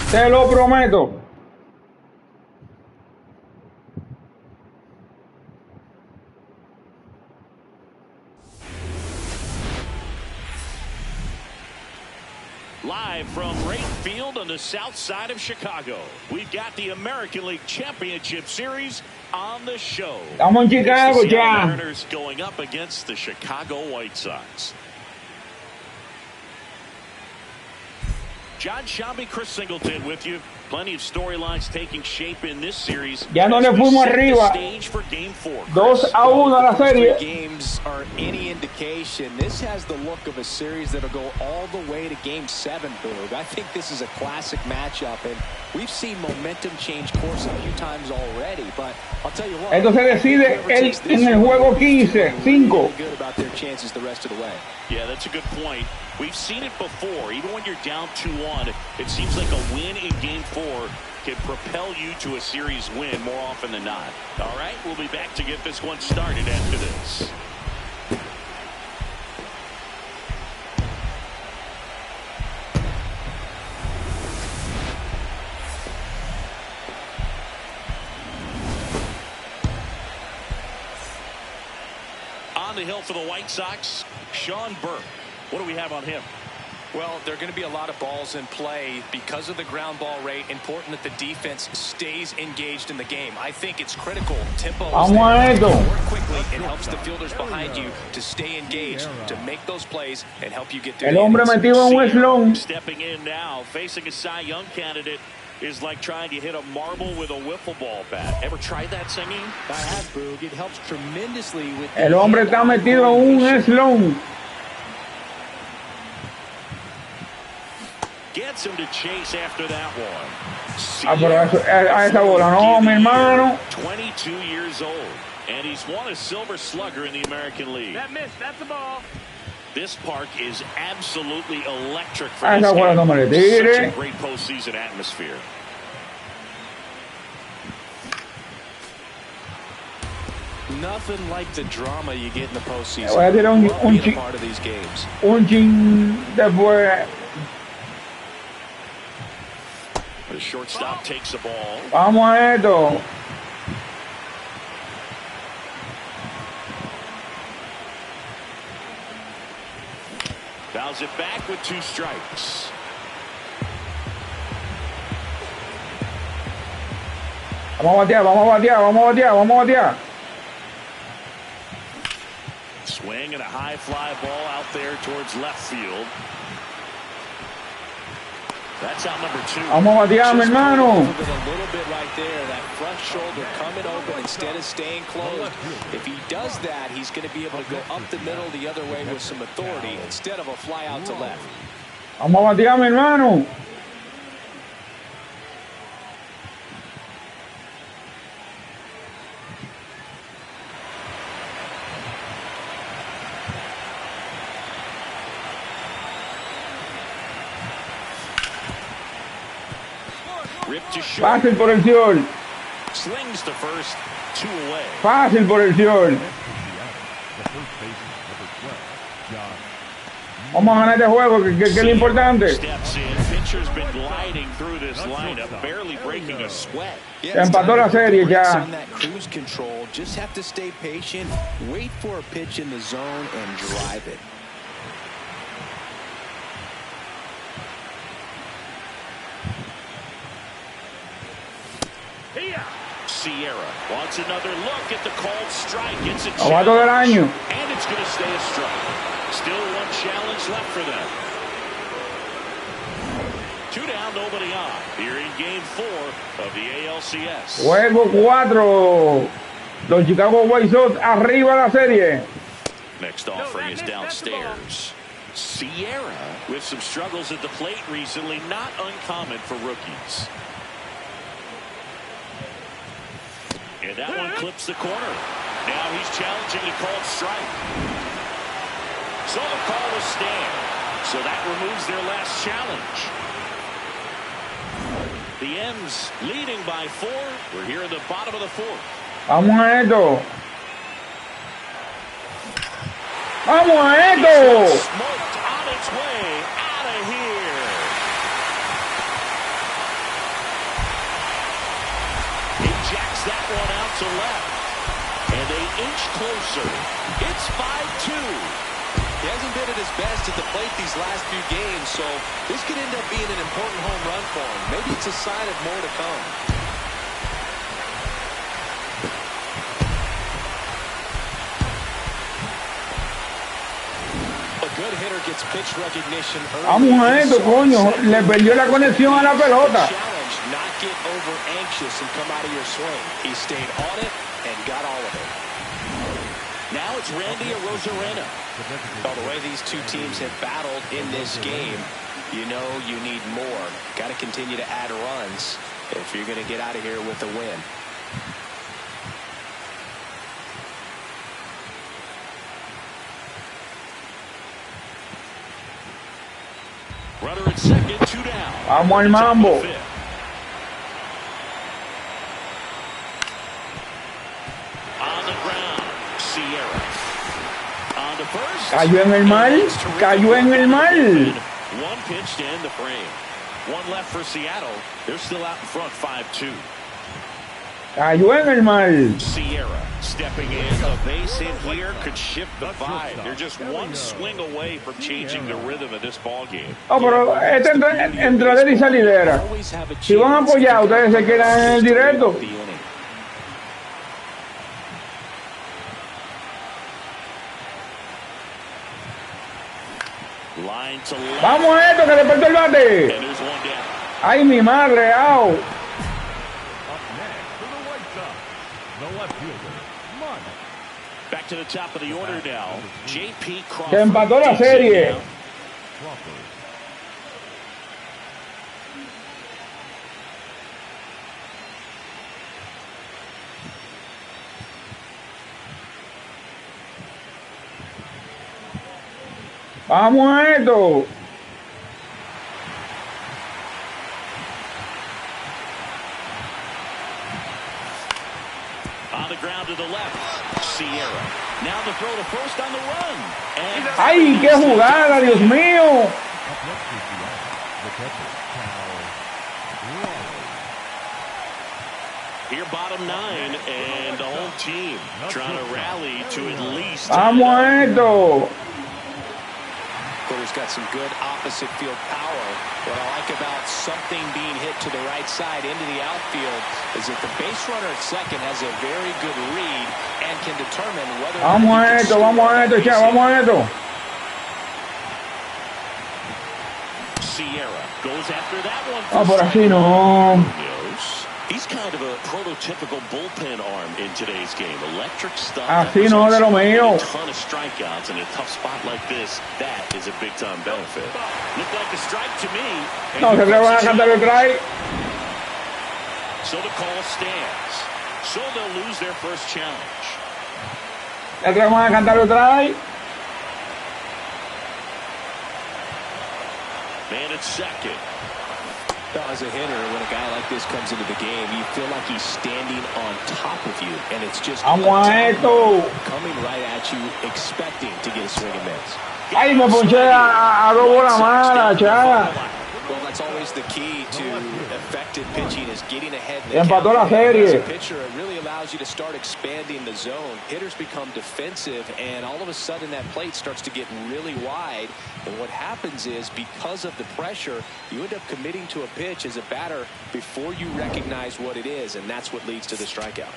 Speaker 1: Te lo prometo.
Speaker 2: Live from right field on the south side of Chicago, we've got the American League Championship Series on the show.
Speaker 1: Estamos en Chicago
Speaker 2: The
Speaker 1: ya.
Speaker 2: Mariners going up against the Chicago White Sox. John Chambi, Chris Singleton with you. Plenty of storylines taking shape in this series.
Speaker 1: Ya no le fuimos arriba. 2-1 la serie.
Speaker 3: Games are any indication. This has the look of a series that'll go all the way to Game 7, Boog. I think this is a classic matchup, and we've seen momentum change course a few times already. But I'll tell you what.
Speaker 1: Esto se decide en el juego 15, 5.
Speaker 3: Good about their chances the rest of the way.
Speaker 2: Yeah, that's a good point. We've seen it before. Even when you're down 2-1, it seems like a win in Game 4 can propel you to a series win more often than not. All right, we'll be back to get this one started after this. On the hill for the White Sox, Sean Burke. What do we have on him?
Speaker 3: Well, there are going to be a lot of balls in play because of the ground ball rate. Important that the defense stays engaged in the game. I think it's critical. Tempo work quickly. It helps the fielders behind you to stay engaged, to make those plays, and help you get through.
Speaker 1: El hombre metido en un slum.
Speaker 2: Stepping in now, facing a Cy Young candidate is like trying to hit a marble with a wiffle ball bat. Ever tried that, Singing?
Speaker 3: I have, Boog. It helps tremendously with.
Speaker 1: El hombre está metido en un slum.
Speaker 2: Gets him to chase after that one.
Speaker 1: Pero a esa bola no, mi hermano.
Speaker 2: 22 years old, and he's won a Silver Slugger in the American League.
Speaker 8: That missed. That's the ball.
Speaker 2: This park is absolutely electric for
Speaker 1: A
Speaker 2: this
Speaker 1: esa bola no me le
Speaker 2: game. Such
Speaker 1: tire.
Speaker 2: a great postseason atmosphere.
Speaker 3: Nothing like the drama you get in the postseason.
Speaker 1: Voy a tirar
Speaker 3: Part of these games.
Speaker 1: un chin después.
Speaker 2: The shortstop takes the ball.
Speaker 1: Vamos a esto.
Speaker 2: Fouls it back with 2 strikes.
Speaker 1: Vamos a batear, vamos a batear, vamos a batear, vamos a batear.
Speaker 2: Swing and a high fly ball out there towards left field. That's out number 2.
Speaker 1: Vamos a batear, mi hermano.
Speaker 3: A little bit right there, that front shoulder coming open instead of staying closed. If he does that, he's going to be able to go up the middle the other way with some authority instead of a fly out to left.
Speaker 1: Vamos a batear, mi hermano. Fácil por el señor.
Speaker 2: Slings to first, 2 away.
Speaker 1: Fácil por el señor. Vamos a ganar este juego, que es lo importante. Se empató la serie ya.
Speaker 3: Cruise control, just have to stay patient, wait for a pitch in the zone and drive it.
Speaker 2: Sierra wants another look at the called strike. It's a
Speaker 1: Novato del año.
Speaker 2: And it's going to stay a strike. Still one challenge left for them. 2 down, nobody on. Here in game 4 of the ALCS.
Speaker 1: Juego 4. Los Chicago White Sox arriba la serie.
Speaker 2: Next offering is downstairs. Sierra with some struggles at the plate recently, not uncommon for rookies. And that one clips the corner. Now he's challenging a called strike. So the call will stand. So that removes their last challenge. The M's leading by 4. We're here in the bottom of the 4th.
Speaker 1: Vamos a esto. Vamos a esto.
Speaker 2: Smoked on its way out of here. He jacks that one out to left. And they inch closer. It's 5-2.
Speaker 3: He hasn't been at his best at the plate these last few games, so this could end up being an important home run for him. Maybe it's a sign of more to come. A good hitter gets pitch recognition early.
Speaker 1: Vamos a esto, coño. Le perdió la conexión a la pelota.
Speaker 3: Challenge, not get over anxious and come out of your swing. He stayed on it and got all of it.
Speaker 2: Now it's Randy Arozarena.
Speaker 3: Well, the way these two teams have battled in this game, you know you need more. Got to continue to add runs if you're going to get out of here with a win.
Speaker 2: Runner at second, 2 down.
Speaker 1: Vamos al mambo.
Speaker 2: On the ground, Sierra. On to first.
Speaker 1: Cayó en el mal. Cayó en el mal.
Speaker 2: One pitch to end the frame. One left for Seattle. They're still out in front, 5-2.
Speaker 1: Cayó en el mal.
Speaker 2: Sierra stepping in. A base hit here could shift the vibe. They're just one swing away from changing the rhythm of this ball game.
Speaker 1: Oh, pero este entradera y salidera. Si van a apoyar, ustedes se quedan en el directo. Vamos a esto, que le perdió el bate. Ay, mi madre, au.
Speaker 2: Back to the top of the order now. JP Crawford.
Speaker 1: Se empató la serie. Vamos a esto.
Speaker 2: On the ground to the left, Sierra. Now the throw to first on the run. And
Speaker 1: ¡Ay, qué jugada, Dios mío!
Speaker 2: Here bottom 9 and the whole team trying to rally to at least.
Speaker 1: Vamos a esto.
Speaker 3: He's got some good opposite field power. What I like about something being hit to the right side into the outfield is that the base runner at second has a very good read and can determine whether.
Speaker 1: Vamos a esto, vamos a esto, vamos a esto.
Speaker 2: Sierra goes after that one.
Speaker 1: Ah, por así no.
Speaker 2: He's kind of a prototypical bullpen arm in today's game. Electric stuff.
Speaker 1: Así no, de lo mío.
Speaker 2: A ton of strikeouts in a tough spot like this. That is a big time benefit. Looked like a strike to me.
Speaker 1: No, se le van a cantar el try.
Speaker 2: So the call stands. So they'll lose their first challenge.
Speaker 1: Le van a cantar el try.
Speaker 2: Man at second.
Speaker 3: As a hitter, when a guy like this comes into the game, you feel like he's standing on top of you, and it's just coming right at you, expecting to get a swing and miss.
Speaker 1: Ay, me ponché a Robo la mala, chaval.
Speaker 3: Well, that's always the key to effective pitching, is getting ahead in the
Speaker 1: empató la serie.
Speaker 3: As a pitcher, it really allows you to start expanding the zone. Hitters become defensive, and all of a sudden that plate starts to get really wide. And what happens is, because of the pressure, you end up committing to a pitch as a batter before you recognize what it is, and that's what leads to the strikeout.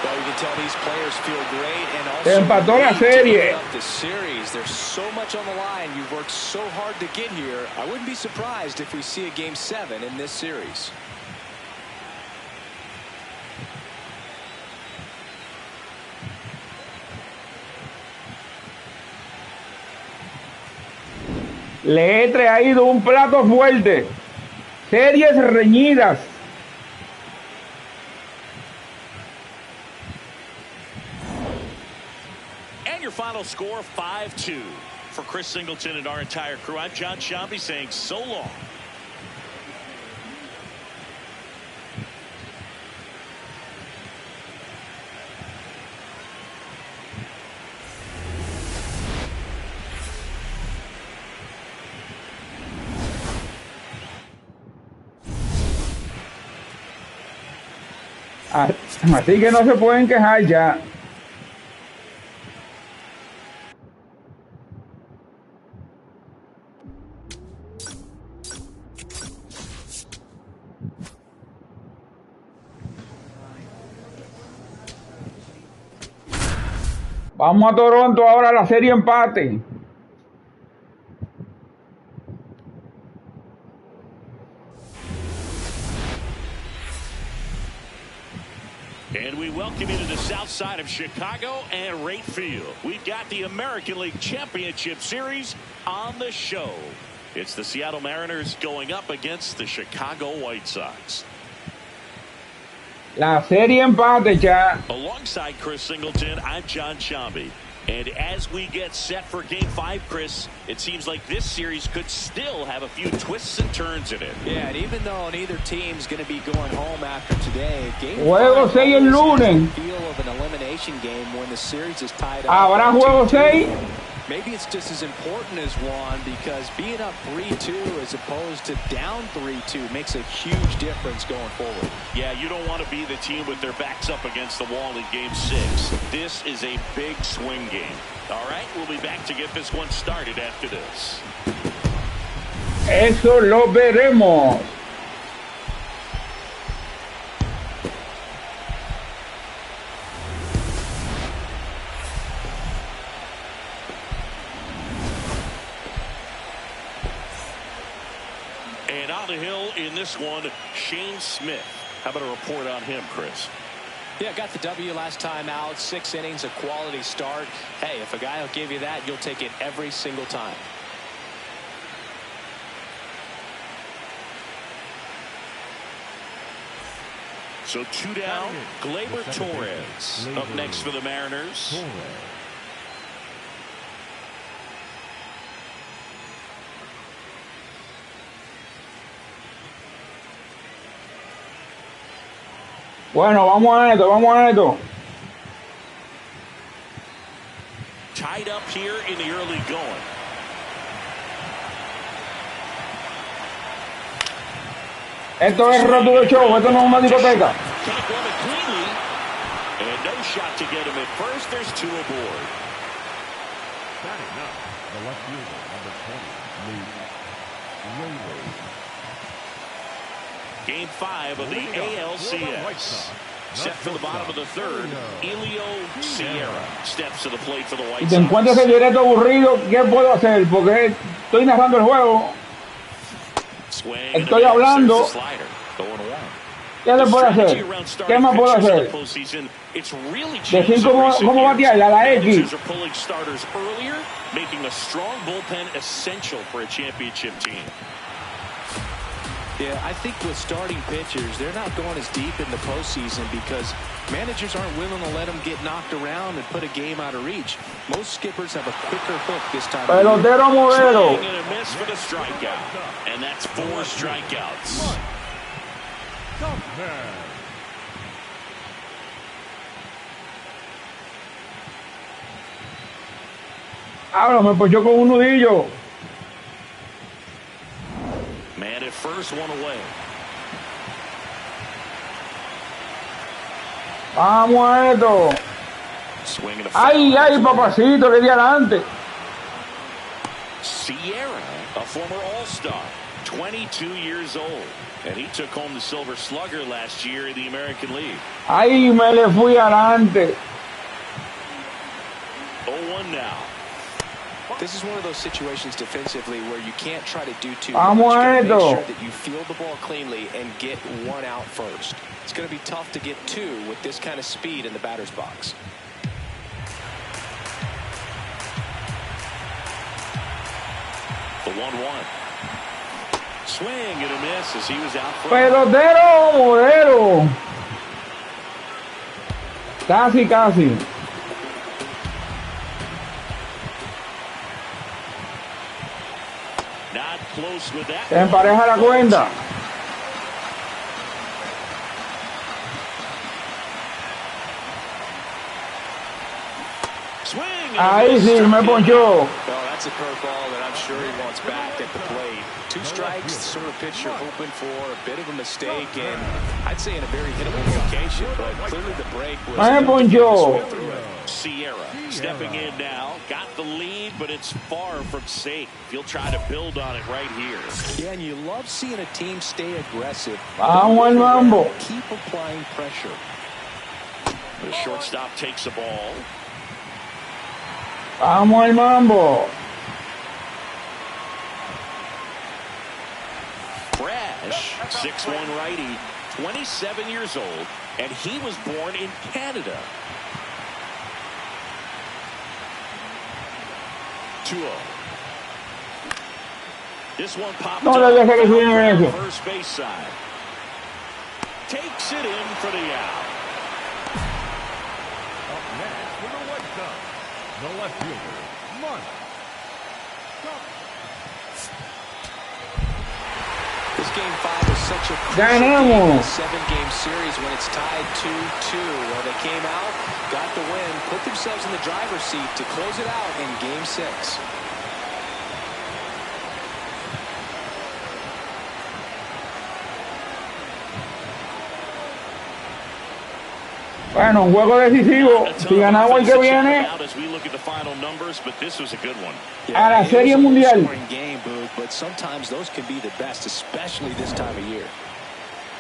Speaker 3: Well, you can tell these players feel great, and also
Speaker 1: empató la serie.
Speaker 3: the series. There's so much on the line. You've worked so hard to get here. I wouldn't be surprised if we see a Game 7 in this series.
Speaker 1: Le he traído un plato fuerte. Series reñidas.
Speaker 2: And your final score, 5-2. For Chris Singleton and our entire crew, I'm John Shambi saying so long.
Speaker 1: Así que no se pueden quejar ya. Vamos a Toronto ahora, la serie empate.
Speaker 2: And we welcome you to the south side of Chicago and right field. We've got the American League Championship Series on the show. It's the Seattle Mariners going up against the Chicago White Sox.
Speaker 1: La serie empate ya.
Speaker 2: Alongside Chris Singleton, I'm John Shambi. And as we get set for Game 5, Chris, it seems like this series could still have a few twists and turns in it.
Speaker 3: Yeah, and even though neither team's going to be going home after today, Game 5
Speaker 1: Juego 6 el lunes.
Speaker 3: feel of an elimination game when the series is tied up.
Speaker 1: Habrá juego 6.
Speaker 3: Maybe it's just as important as one, because being up 3-2 as opposed to down 3-2 makes a huge difference going forward.
Speaker 2: Yeah, you don't want to be the team with their backs up against the wall in Game 6. This is a big swing game. All right, we'll be back to get this one started after this.
Speaker 1: Eso lo veremos.
Speaker 2: And on the hill in this one, Shane Smith. How about a report on him, Chris?
Speaker 3: Yeah, got the W last time out. 6 innings, a quality start. Hey, if a guy will give you that, you'll take it every single time.
Speaker 2: So 2 down, Gleyber Torres up next for the Mariners.
Speaker 1: Bueno, vamos a esto.
Speaker 2: Tied up here in the early going.
Speaker 1: Esto es Roto Show, esto no es una discoteca.
Speaker 2: Can't glove it cleanly. And no shot to get him at first. There's 2 aboard.
Speaker 4: Batting up, the left fielder, number 20, Lee.
Speaker 2: Game 5 of the ALCS. Set for the bottom of the 3rd, Elio Sierra steps to the plate for the White
Speaker 1: Si
Speaker 2: Sox.
Speaker 1: te encuentras el directo aburrido, ¿qué puedo hacer? Porque estoy narrando el juego. Estoy hablando. ¿Qué le puedo hacer? ¿Qué más puedo hacer? Decir cómo batear a la X.
Speaker 3: Yeah, I think with starting pitchers, they're not going as deep in the postseason because managers aren't willing to let them get knocked around and put a game out of reach. Most skippers have a quicker hook this time of year.
Speaker 1: Pelotero modelo.
Speaker 2: Swing and a miss for the strikeout. And that's 4 strikeouts.
Speaker 1: Ahora me ponchó con un nudillo.
Speaker 2: Man at first, 1 away.
Speaker 1: Vamos a esto. Ay, ay, papacito, que día adelante.
Speaker 2: Sierra, a former All-Star, 22 years old. And he took home the Silver Slugger last year in the American League.
Speaker 1: Ay, me le fui adelante.
Speaker 2: 0-1 now.
Speaker 3: This is one of those situations defensively where you can't try to do too
Speaker 1: much.
Speaker 3: Make sure that you field the ball cleanly and get 1 out first. It's going to be tough to get 2 with this kind of speed in the batter's box.
Speaker 2: The 1-1. Swing and a miss as he was out front.
Speaker 1: Pelotero modelo. Casi, casi.
Speaker 2: Not close with that.
Speaker 1: Se empareja la cuenta.
Speaker 2: Swing.
Speaker 1: Ahí sí, me ponchó.
Speaker 3: Oh, that's a curveball that I'm sure he wants back at the plate. 2 strikes, sort of pitch you're hoping for, a bit of a mistake, and I'd say in a very hittable location, but clearly the break was...
Speaker 1: Me ponchó.
Speaker 2: Sierra stepping in now, got the lead, but it's far from safe. He'll try to build on it right here.
Speaker 3: Yeah, and you love seeing a team stay aggressive.
Speaker 1: Vamos al mambo.
Speaker 3: Keep applying pressure.
Speaker 2: The shortstop takes the ball.
Speaker 1: Vamos al mambo.
Speaker 2: Fresh, 6'1" righty, 27 years old, and he was born in Canada. 2-0. This one popped up on the first base side. Takes it in for the out.
Speaker 4: Up next for the White Sox, the left fielder,
Speaker 3: This game 5 is such a crucial
Speaker 1: ganamos.
Speaker 3: 7-game series when it's tied 2-2. Well, they came out, got the win, put themselves in the driver's seat to close it out in Game 6.
Speaker 1: Bueno, un juego decisivo. Si ganamos el que viene, a la serie mundial.
Speaker 3: But sometimes those can be the best, especially this time of year.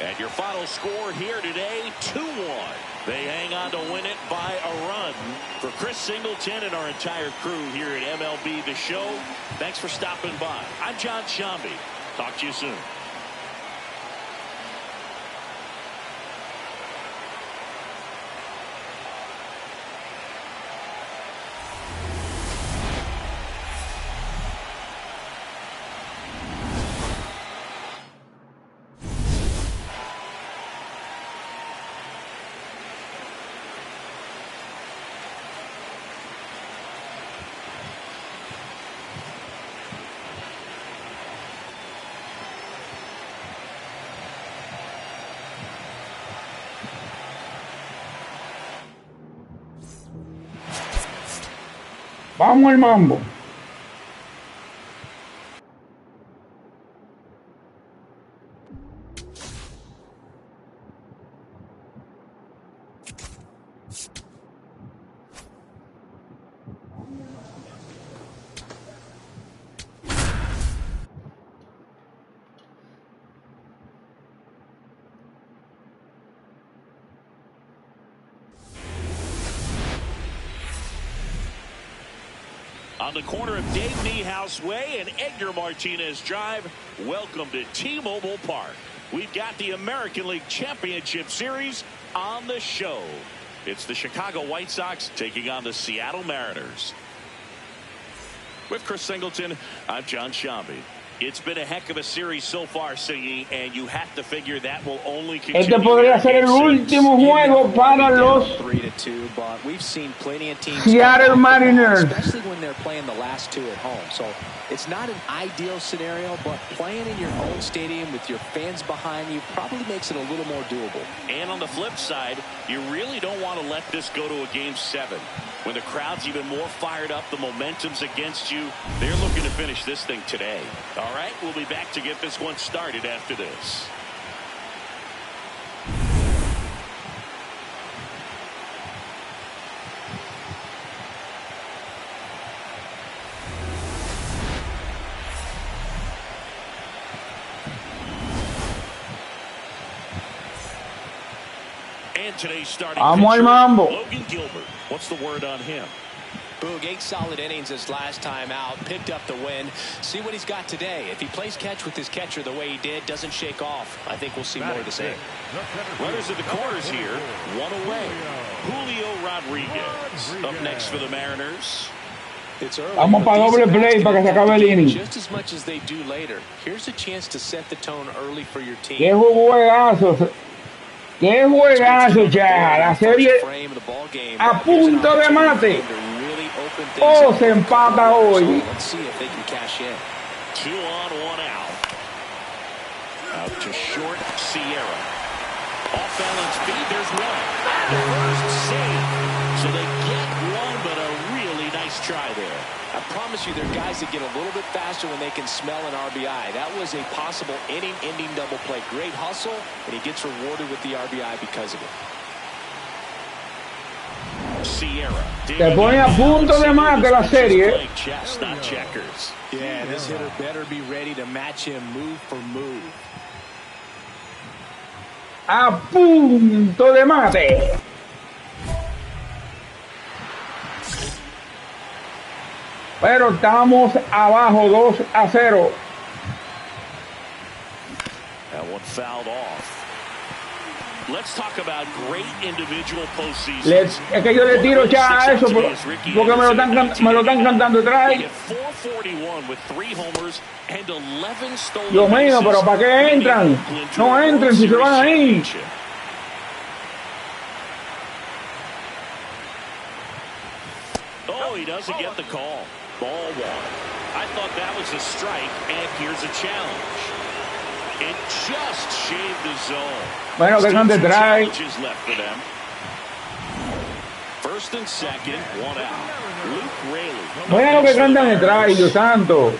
Speaker 2: And your final score here today, 2-1. They hang on to win it by a run. For Chris Singleton and our entire crew here at MLB The Show, thanks for stopping by. I'm John Shambi. Talk to you soon.
Speaker 1: Vamos al mambo.
Speaker 2: On the corner of Dave Niehaus Way and Edgar Martinez Drive, welcome to T-Mobile Park. We've got the American League Championship Series on the show. It's the Chicago White Sox taking on the Seattle Mariners. With Chris Singleton, I'm John Shambi. It's been a heck of a series so far, Siggy, and you have to figure that will only continue.
Speaker 1: Este podría ser el último juego para los Seattle Mariners.
Speaker 3: Especially when they're playing the last two at home. So it's not an ideal scenario, but playing in your own stadium with your fans behind you probably makes it a little more doable.
Speaker 2: And on the flip side, you really don't want to let this go to a Game 7. When the crowd's even more fired up, the momentum's against you. They're looking to finish this thing today. All right, we'll be back to get this one started after this. And today's starting pitcher, Logan Gilbert. What's the word on him?
Speaker 3: Boog, 8 solid innings this last time out, picked up the win. See what he's got today. If he plays catch with his catcher the way he did, doesn't shake off, I think we'll see more of the same.
Speaker 2: Runners at the corners here, one away. Julio Rodriguez up next for the Mariners.
Speaker 3: It's early,
Speaker 1: vamos para doble play para que se acabe el inning.
Speaker 3: Just as much as they do later. Here's a chance to set the tone early for your team.
Speaker 1: Qué juegazo. Qué juegazo ya. La serie a punto de mate. Oh, se empata hoy.
Speaker 3: Let's see if they can cash in.
Speaker 2: 2 on, 1 out. Out to short, Sierra. Off balance feed, there's one. The first save. So they get one, but a really nice try there.
Speaker 3: I promise you, there are guys that get a little bit faster when they can smell an RBI. That was a possible inning-ending double play. Great hustle, and he gets rewarded with the RBI because of it.
Speaker 2: Sierra.
Speaker 1: Se pone a punto de mate la serie.
Speaker 2: Chess, not checkers.
Speaker 3: Yeah, this hitter better be ready to match him move for move.
Speaker 1: A punto de mate. Pero estamos abajo 2-0.
Speaker 2: That one fouled off. Let's talk about great individual postseason.
Speaker 1: Es que yo le tiro ya a eso porque me lo están cantando detrás. Dios mío, pero ¿para qué entran? No entren si se van ahí.
Speaker 2: Oh, he doesn't get the call. Ball one. I thought that was a strike, and here's a challenge. It just shaved the zone.
Speaker 1: Bueno, que están detrás.
Speaker 2: First and second, 1 out. Luke Raley.
Speaker 1: Bueno, que cantan detrás, Dios santo.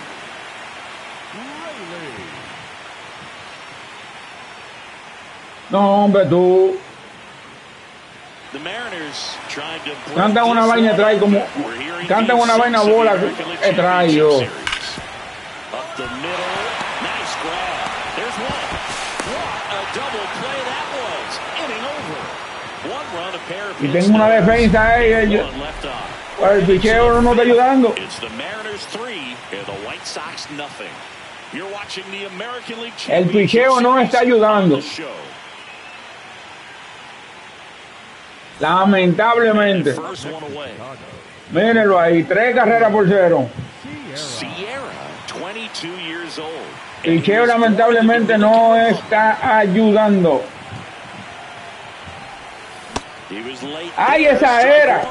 Speaker 1: No, hombre, tú. Cantan una vaina detrás como. Cantan una vaina bola detrás, yo.
Speaker 2: Up the middle. Nice grab. There's one. What a double play that was. Inning over. 1 run, a pair of
Speaker 1: y tengo una defensa ahí. El picheo no está ayudando.
Speaker 2: It's the Mariners 3 and the White Sox nothing. You're watching the American League
Speaker 1: El picheo no está ayudando. Lamentablemente. Mírenlo ahí, 3 carreras por 0.
Speaker 2: Sierra, 22 years old.
Speaker 1: Picheo lamentablemente no está ayudando. ¡Ay, esa era!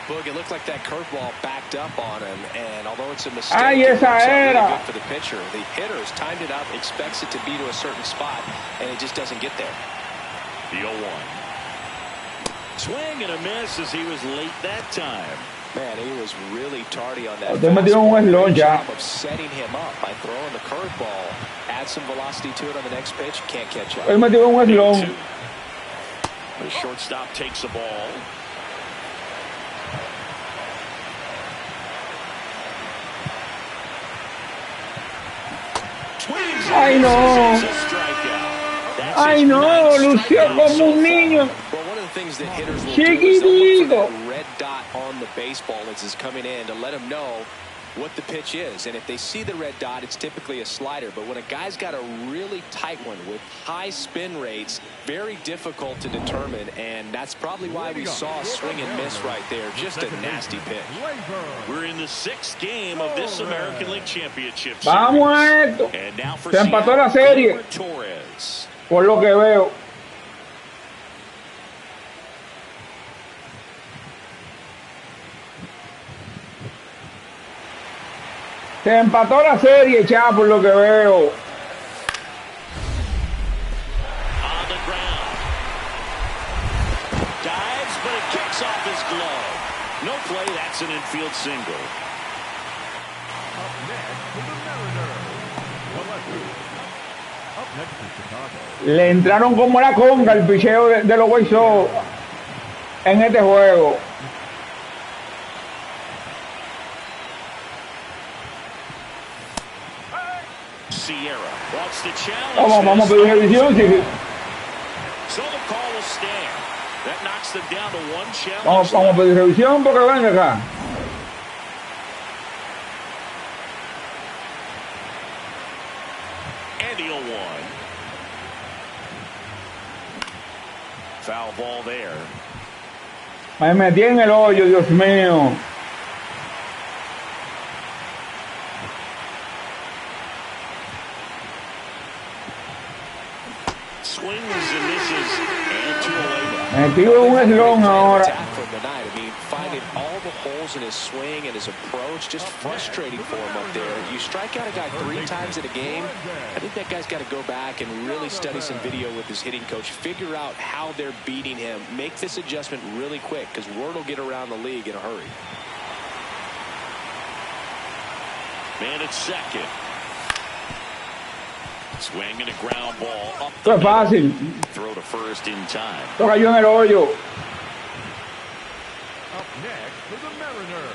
Speaker 3: It looked like that curveball backed up on him, and although it's a mistake,
Speaker 1: ¡Ay, esa era!
Speaker 3: Good for the pitcher. The hitter has timed it up, expects it to be to a certain spot, and it just doesn't get there.
Speaker 2: The 0-1. Swing and a miss as he was late that time.
Speaker 3: Man, he was really tardy on that.
Speaker 1: Usted me dio un eslón ya.
Speaker 3: Of setting him up by throwing the curveball, add some velocity to it on the next pitch, can't catch up.
Speaker 1: Él me dio un eslón.
Speaker 2: The shortstop takes the ball.
Speaker 1: Ay no, ay no, lució como un niño chiquitito.
Speaker 3: Red dot on the baseball as is coming in to let him know what the pitch is. And if they see the red dot, it's typically a slider. But when a guy's got a really tight one with high spin rates, very difficult to determine. And that's probably why we saw a swing and miss right there. Just a nasty pitch.
Speaker 2: We're in the 6th game of this American League Championship Series.
Speaker 1: Vamos a esto.
Speaker 2: And now for
Speaker 1: Se empató la serie.
Speaker 2: Torres.
Speaker 1: Por lo que veo. Se empató la serie, ya, por lo que veo.
Speaker 2: On the ground. Dives, but it kicks off his glove. No play, that's an infield single.
Speaker 4: Up next for the Mariners. Up next to Chicago.
Speaker 1: Le entraron como la conga el picheo de los White Sox en este juego. Vamos a pedir revisión. Vamos a pedir revisión porque venga acá.
Speaker 2: Foul ball there.
Speaker 1: Me metí en el hoyo, Dios mío. Metí un eslón ahora.
Speaker 3: Finding all the holes in his swing and his approach, just frustrating for him up there. You strike out a guy 3 times in a game, I think that guy's got to go back and really study some video with his hitting coach, figure out how they're beating him, make this adjustment really quick, because word will get around the league in a hurry.
Speaker 2: Man at second. Swinging a ground ball up.
Speaker 1: Esto es fácil.
Speaker 2: Throw to first in time.
Speaker 1: Esto cayó en el hoyo.
Speaker 4: Up next for the Mariners,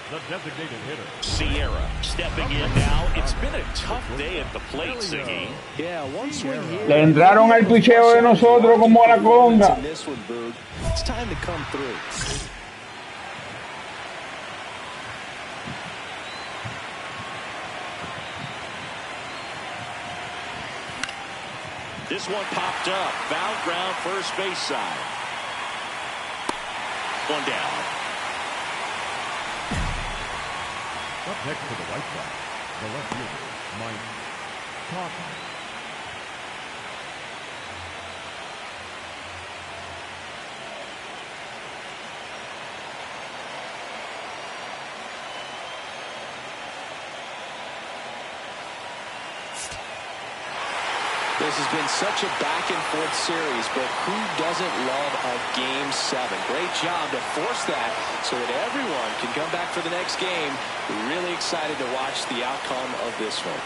Speaker 4: the designated hitter.
Speaker 2: Sierra stepping in now. It's been a tough day at the plate, Siggy.
Speaker 3: Yeah, one swing here.
Speaker 1: Le entraron al picheo de nosotros como a la conga.
Speaker 3: It's time to come through.
Speaker 2: This one popped up. Foul ground, first base side. One down.
Speaker 4: Up next to the White Sox, the left fielder, Mike Coffin.
Speaker 3: This has been such a back-and-forth series, but who doesn't love a Game 7? Great job to force that so that everyone can come back for the next game. We're really excited to watch the outcome of this one.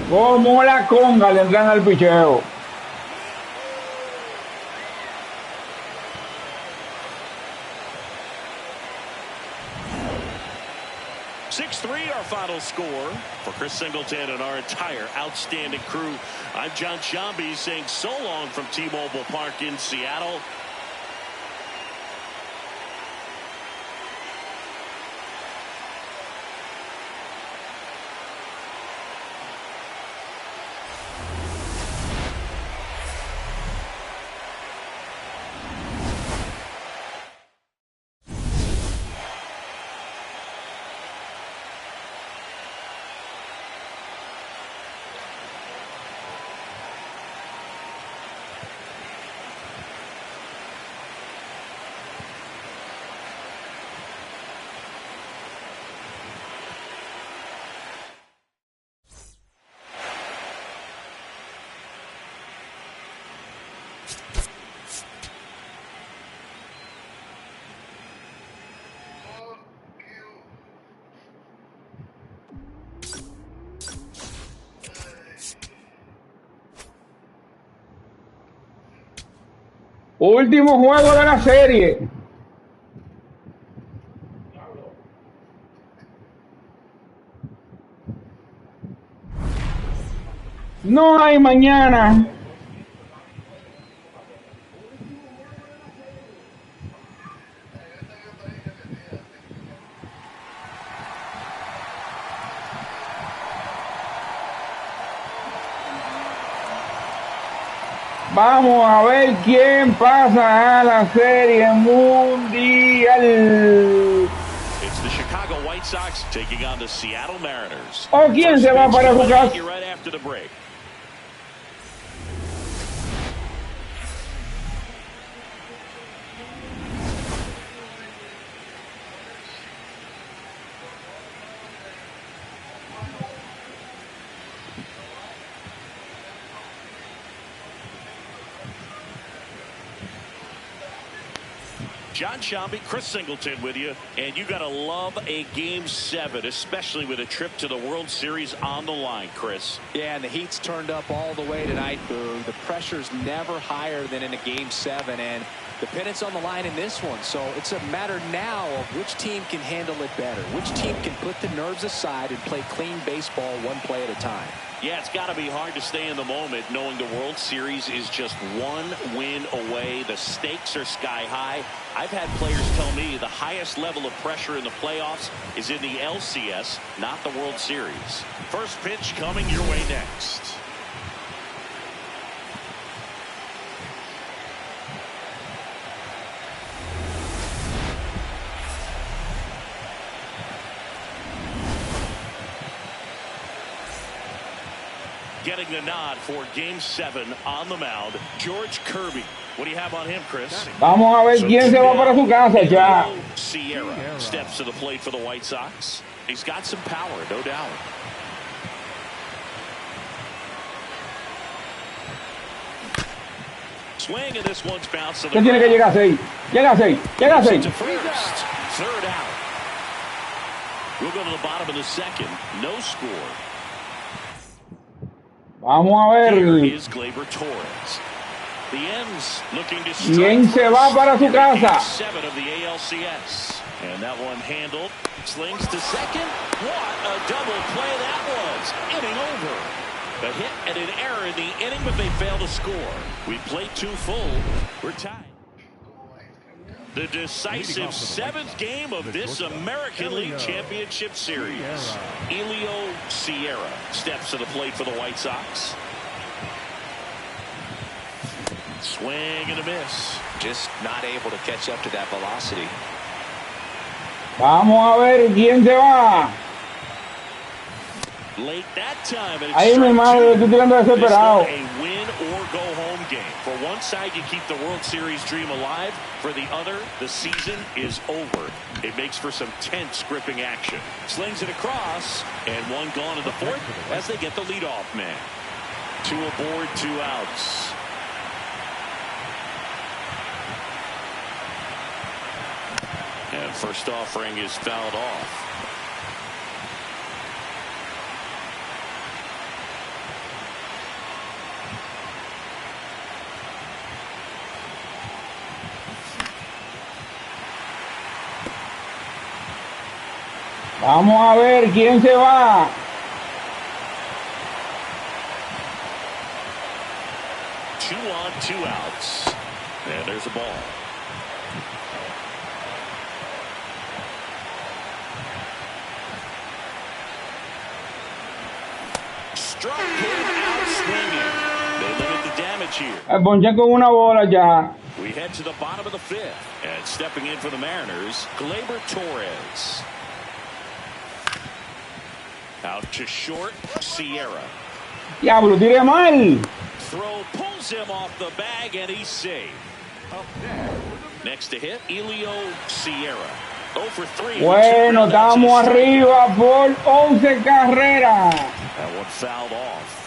Speaker 1: Como la conga le entran al picheo.
Speaker 2: 6-3 our final score. For Chris Singleton and our entire outstanding crew, I'm John Shambi saying so long from T-Mobile Park in Seattle.
Speaker 1: Último juego de la serie. No hay mañana. Vamos a ver quién pasa a la serie mundial.
Speaker 2: It's the Chicago White Sox taking on the Seattle Mariners.
Speaker 1: ¿O quién se va para su casa?
Speaker 2: Right after the break. John Shambi, Chris Singleton with you, and you gotta love a Game 7, especially with a trip to the World Series on the line, Chris.
Speaker 3: Yeah, and the heat's turned up all the way tonight, Boo. The pressure's never higher than in a Game 7, and the pennant's on the line in this one. So it's a matter now of which team can handle it better, which team can put the nerves aside and play clean baseball one play at a time.
Speaker 2: Yeah, it's got to be hard to stay in the moment knowing the World Series is just one win away. The stakes are sky high. I've had players tell me the highest level of pressure in the playoffs is in the LCS, not the World Series. First pitch coming your way next. Getting the nod for Game 7 on the mound, George Kirby. What do you have on him, Chris?
Speaker 1: Vamos a ver quién se va para su casa ya.
Speaker 2: Sierra steps to the plate for the White Sox. He's got some power, no doubt. Swing, and this one's bounced to the
Speaker 1: ¿Qué tiene que llegar a 6? Llega a 6. Llega a 6.
Speaker 2: Third out. We'll go to the bottom of the second. No score.
Speaker 1: Vamos a ver. ¿Quién se va para su casa?
Speaker 2: And that one handled. Slings to second. What a double play that was. Inning over. A hit and an error in the inning, but they fail to score. We played 2 full. We're tied. The decisive 7th game of this American League Championship Series. Elio Sierra steps to the plate for the White Sox. Swing and a miss.
Speaker 3: Just not able to catch up to that velocity.
Speaker 1: Vamos a ver quién se va.
Speaker 2: Late that time.
Speaker 1: Ahí mi madre, estoy tirando desesperado.
Speaker 2: A win or go home game. For one side, you keep the World Series dream alive. For the other, the season is over. It makes for some tense, gripping action. Slings it across, and one gone in the 4th as they get the leadoff man. 2 aboard, 2 outs. And first offering is fouled off.
Speaker 1: Vamos a ver quién se va.
Speaker 2: Two on, 2 outs. And there's a ball. Struck him out swinging. They limit the damage here.
Speaker 1: Ponché con una bola ya.
Speaker 2: We head to the bottom of the 5th. And stepping in for the Mariners, Gleyber Torres. Out to short, Sierra.
Speaker 1: Diablo, tiré mal.
Speaker 2: Throw pulls him off the bag, and he's safe. Next to hit, Elio Sierra. 0 for 3.
Speaker 1: Bueno, estamos arriba por 11 carreras.
Speaker 2: That one fouled off.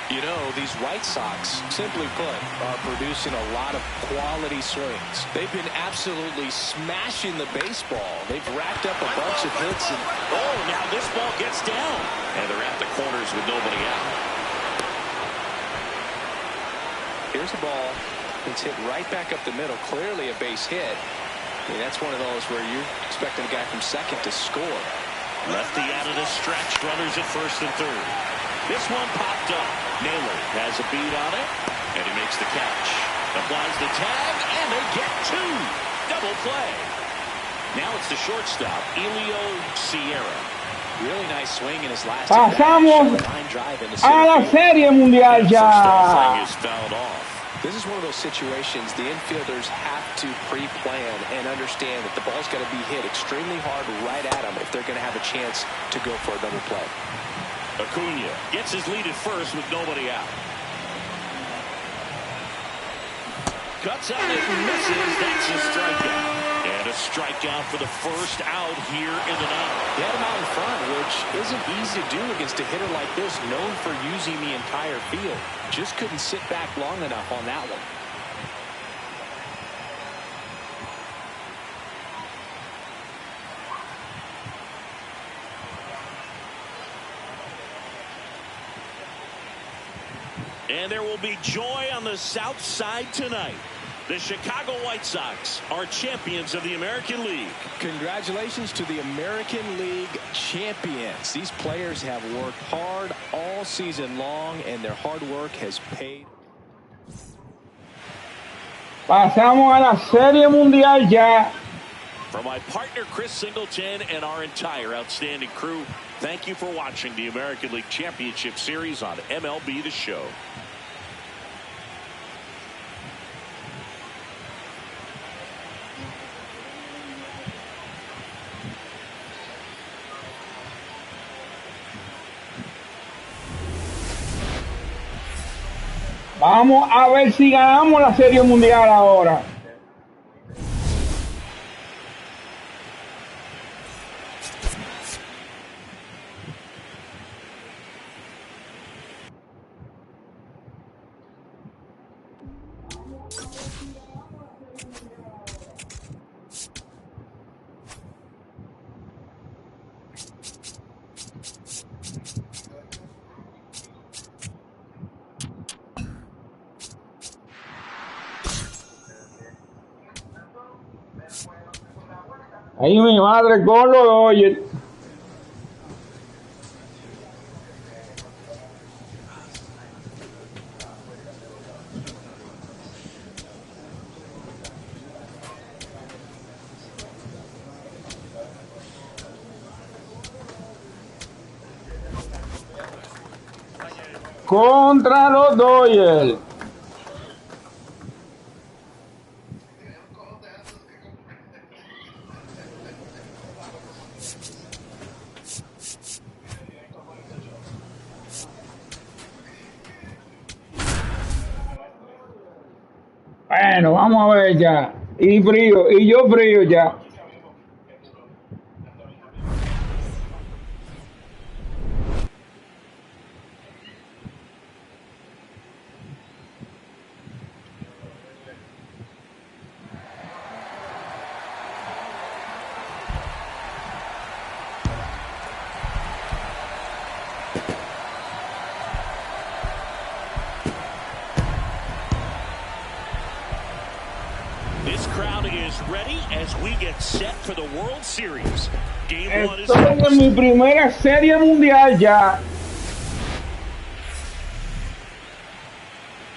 Speaker 3: You know, these White Sox, simply put, are producing a lot of quality swings. They've been absolutely smashing the baseball. They've racked up a bunch of hits. And
Speaker 2: oh, now this ball gets down. And they're at the corners with nobody out.
Speaker 3: Here's a ball that's hit right back up the middle. Clearly a base hit. I mean, that's one of those where you're expecting a guy from second to score.
Speaker 2: Lefty out of the stretch. Runners at first and third. This one popped up. Naylor has a beat on it, and he makes the catch. Applies the tag, and they get 2. Double play. Now it's the shortstop, Elio Sierra.
Speaker 3: Really nice swing in his last
Speaker 1: Pasamos a la serie mundial ya.
Speaker 2: First offering is fouled off.
Speaker 3: This is one of those situations the infielders have to pre-plan and understand that the ball's got to be hit extremely hard right at them if they're going to have a chance to go for a double play.
Speaker 2: Acuna gets his lead at first with nobody out. Cuts out it and misses. That's a strikeout. And a strikeout for the first out here in the ninth.
Speaker 3: He had him out in front, which isn't easy to do against a hitter like this, known for using the entire field. Just couldn't sit back long enough on that one.
Speaker 2: And there will be joy on the south side tonight. The Chicago White Sox are champions of the American League.
Speaker 3: Congratulations to the American League champions. These players have worked hard all season long, and their hard work has paid.
Speaker 1: Pasamos a la Serie Mundial ya.
Speaker 2: From my partner Chris Singleton and our entire outstanding crew, thank you for watching the American League Championship Series on MLB The Show.
Speaker 1: Vamos a ver si ganamos la Serie Mundial ahora. Ahí mi madre con los Dodgers. Contra los Dodgers. Bueno, vamos a ver ya. Y frío, y yo frío ya.
Speaker 2: This crowd is ready as we get set for the World Series. Game 1 is
Speaker 1: Estoy en mi primera Serie Mundial ya.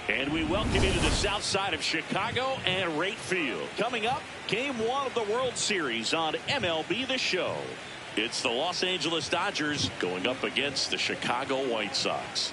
Speaker 2: And we welcome you to the south side of Chicago and Wright Field. Coming up, Game 1 of the World Series on MLB The Show. It's the Los Angeles Dodgers going up against the Chicago White Sox.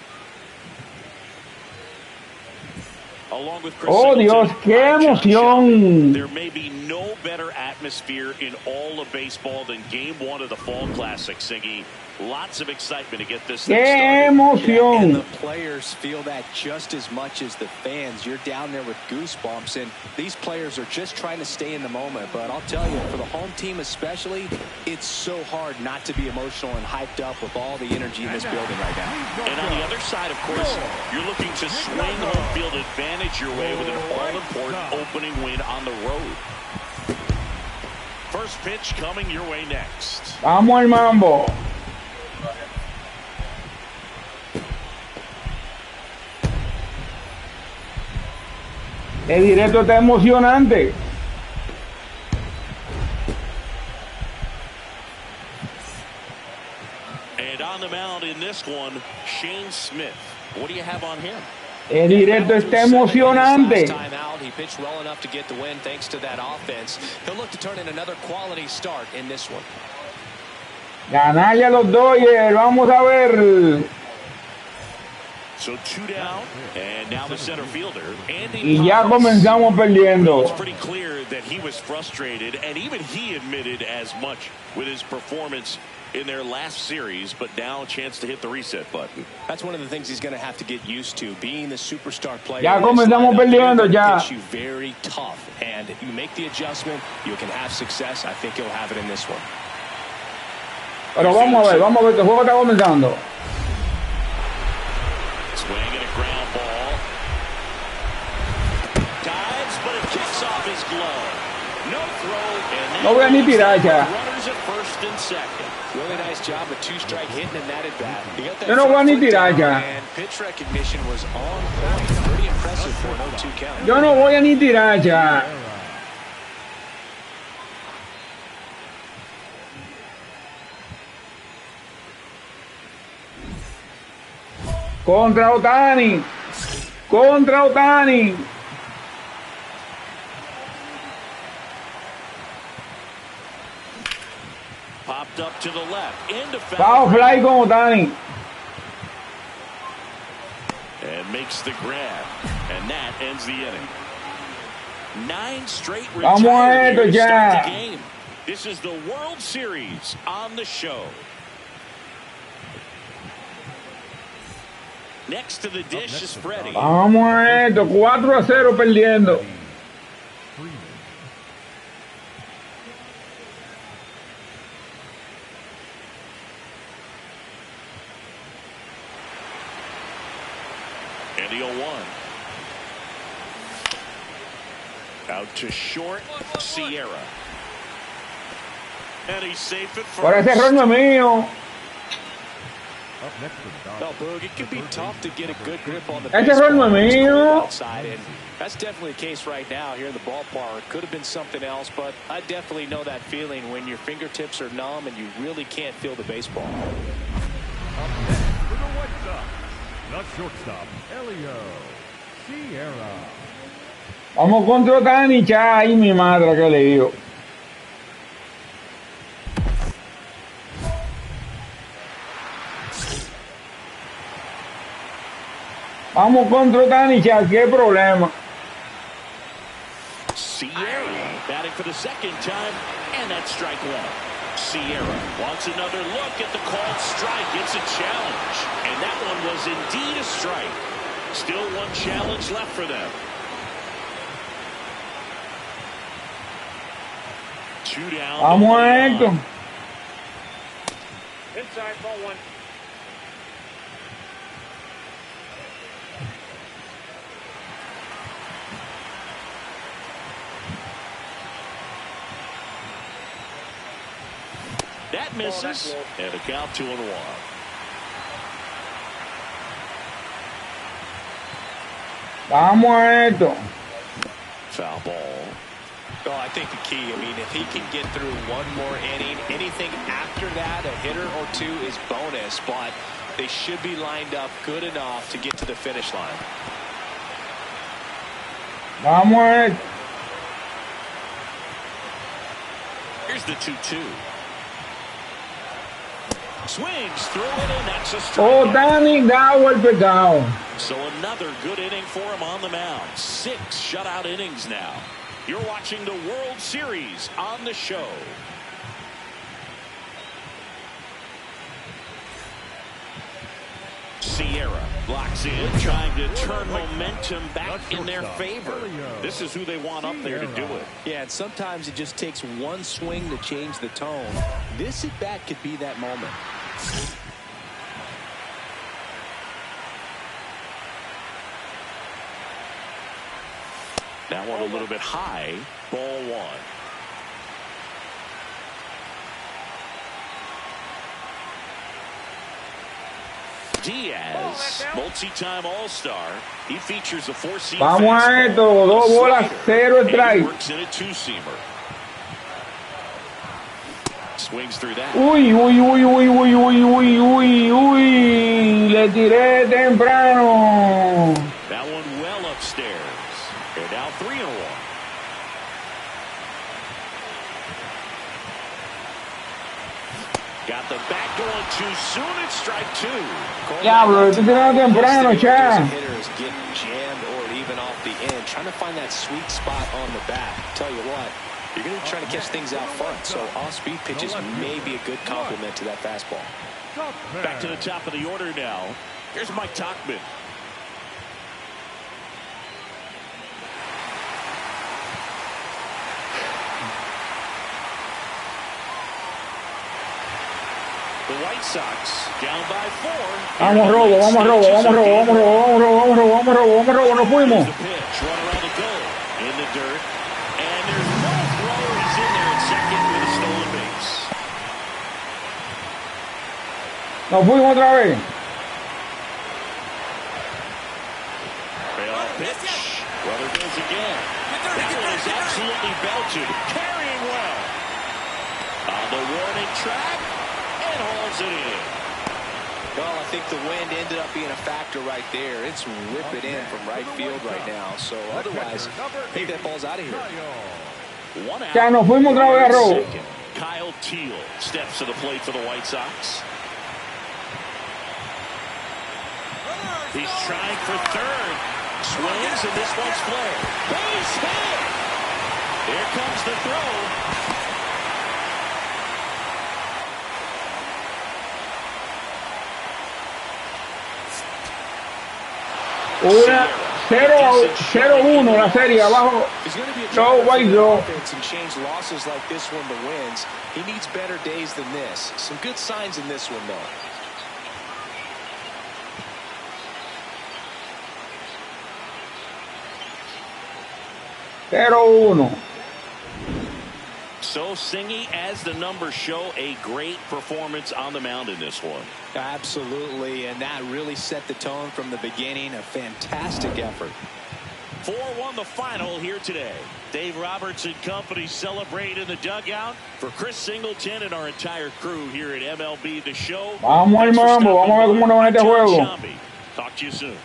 Speaker 2: Along with Chris
Speaker 1: Oh Dios, qué emoción.
Speaker 2: There may be no better atmosphere in all of baseball than Game 1 of the Fall Classic, Siggy. Lots of excitement to get this thing
Speaker 1: Qué
Speaker 2: started.
Speaker 1: emoción.
Speaker 3: And the players feel that just as much as the fans. You're down there with goosebumps, and these players are just trying to stay in the moment. But I'll tell you, for the home team especially, it's so hard not to be emotional and hyped up with all the energy in this building right now.
Speaker 2: And on the other side, of course, you're looking to swing home field advantage your way with an all-important opening win on the road. First pitch coming your way next.
Speaker 1: Vamos al mambo. El directo está emocionante.
Speaker 2: And on the mound in this one, Shane Smith. What do you have on him?
Speaker 1: El directo está emocionante.
Speaker 3: He pitched well enough to get the win thanks to that offense. He'll look to turn in another quality start in this one.
Speaker 1: Ganarle a los Dodgers, vamos a ver.
Speaker 2: So 2 down, and now the center fielder.
Speaker 1: Y ya comenzamos perdiendo.
Speaker 2: It's pretty clear that he was frustrated, and even he admitted as much with his performance in their last series, but now a chance to hit the reset button.
Speaker 3: That's one of the things he's going to have to get used to, being the superstar player.
Speaker 1: Ya comenzamos perdiendo ya.
Speaker 3: It's you very tough, and you make the adjustment, you can have success. I think he'll have it in this one.
Speaker 1: Pero vamos a ver que el juego está comenzando.
Speaker 2: Swing and a ground ball. Dives, but it kicks off his glove. No throw.
Speaker 1: No voy a ni tirar ya.
Speaker 2: Runners at first and second.
Speaker 3: Really nice job of 2-strike hitting in that at bat.
Speaker 1: Yo no voy a ni tirar ya.
Speaker 3: And pitch recognition was on point. Pretty impressive for an 0-2 count.
Speaker 1: Yo no voy a ni tirar ya. Contra Otani. Contra Otani.
Speaker 2: Popped up to the left. Into
Speaker 1: Foul fly con Otani.
Speaker 2: And makes the grab. And that ends the inning. 9 straight
Speaker 1: Vamos a esto
Speaker 2: retired to start
Speaker 1: ya.
Speaker 2: the game. This is the World Series on the show. Next to the dish is Freddie.
Speaker 1: Vamos a esto, 4-0 perdiendo.
Speaker 2: And the 0-1. Out to short, Sierra. And he's safe at first.
Speaker 1: Por ese error no es mío.
Speaker 3: Well, Boog, it can be tough to get a good grip on the
Speaker 1: Ese error no es mío.
Speaker 3: outside, and that's definitely the case right now here in the ballpark. Could have been something else, but I definitely know that feeling when your fingertips are numb and you really can't feel the baseball.
Speaker 4: Up next for the White Sox, the shortstop, Elio Sierra.
Speaker 1: Vamos contra Otani ya. Ay, mi madre, que le digo. Vamos contra Otani ya. Qué problema.
Speaker 2: Sierra batting for the second time, and that's strike 1. Sierra wants another look at the called strike. It's a challenge, and that one was indeed a strike. Still one challenge left for them. 2 down.
Speaker 1: Vamos a esto.
Speaker 2: Inside ball 1. That misses, and a count 2-1.
Speaker 1: Vamos a esto.
Speaker 2: Foul ball.
Speaker 3: Well, I think the key, I mean, if he can get through one more inning, anything after that, a hitter or two is bonus, but they should be lined up good enough to get to the finish line.
Speaker 1: Vamos a esto.
Speaker 2: Here's the 2-2. Swings through it, and that's a strike.
Speaker 1: Otani da golpe down.
Speaker 2: So another good inning for him on the mound. 6 shutout innings now. You're watching the World Series on the show. Sierra blocks in, trying to turn momentum back in their favor. This is who they want up there to do it.
Speaker 3: Yeah, and sometimes it just takes one swing to change the tone. This at bat could be that moment.
Speaker 2: That one a little bit high. Ball 1. Diaz, multi-time All-Star. He features a 4-seam
Speaker 1: Vamos a esto. 2 bolas, 0 strike.
Speaker 2: Works in a 2-seamer. Swings through that.
Speaker 1: Uy, uy, uy, uy, uy, uy, uy, uy, uy. Le tiré temprano.
Speaker 2: That one well upstairs. They're now 3-1. Got the bat going too soon. It's strike two.
Speaker 1: Diablo, esto tiene temprano, cha.
Speaker 3: Hitters get jammed or even off the end, trying to find that sweet spot on the bat. Tell you what, you're going to be trying to catch things out front, so off-speed pitches may be a good complement to that fastball.
Speaker 2: Back to the top of the order now. Here's Mike Tauchman. The White Sox down by 4.
Speaker 1: Vamos robo, vamos robo, vamos robo, vamos robo, vamos robo, vamos robo, vamos robo, vamos robo, nos fuimos.
Speaker 2: The pitch, run around the goal, in the dirt, and there's no throw. He's in there at second with a stolen base.
Speaker 1: Nos fuimos otra vez.
Speaker 2: Payoff pitch. Brother goes again. That one is absolutely belted. Carrying well. On the warning track. And hauls it in.
Speaker 3: Well, I think the wind ended up being a factor right there. It's ripping in from right field right now. So otherwise, I think that ball's out of here.
Speaker 2: One out.
Speaker 1: Ya nos fuimos otra vez a robo.
Speaker 2: Kyle Teal steps to the plate for the White Sox. He's trying for third. Swings, and this one's flared. Base hit! Here comes the throw.
Speaker 1: Una 0-1 la serie abajo. No, White Sox.
Speaker 3: And change losses like this one to wins. He needs better days than this. Some good signs in this one, though.
Speaker 2: So Singy, as the numbers show, a great performance on the mound in this one.
Speaker 3: Absolutely, and that really set the tone from the beginning. A fantastic effort.
Speaker 2: 4-1 the final here today. Dave Roberts and company celebrate in the dugout. For Chris Singleton and our entire crew here at MLB The Show.
Speaker 1: Vamos al mambo, vamos a ver cómo nos va este juego.
Speaker 2: Talk to you soon.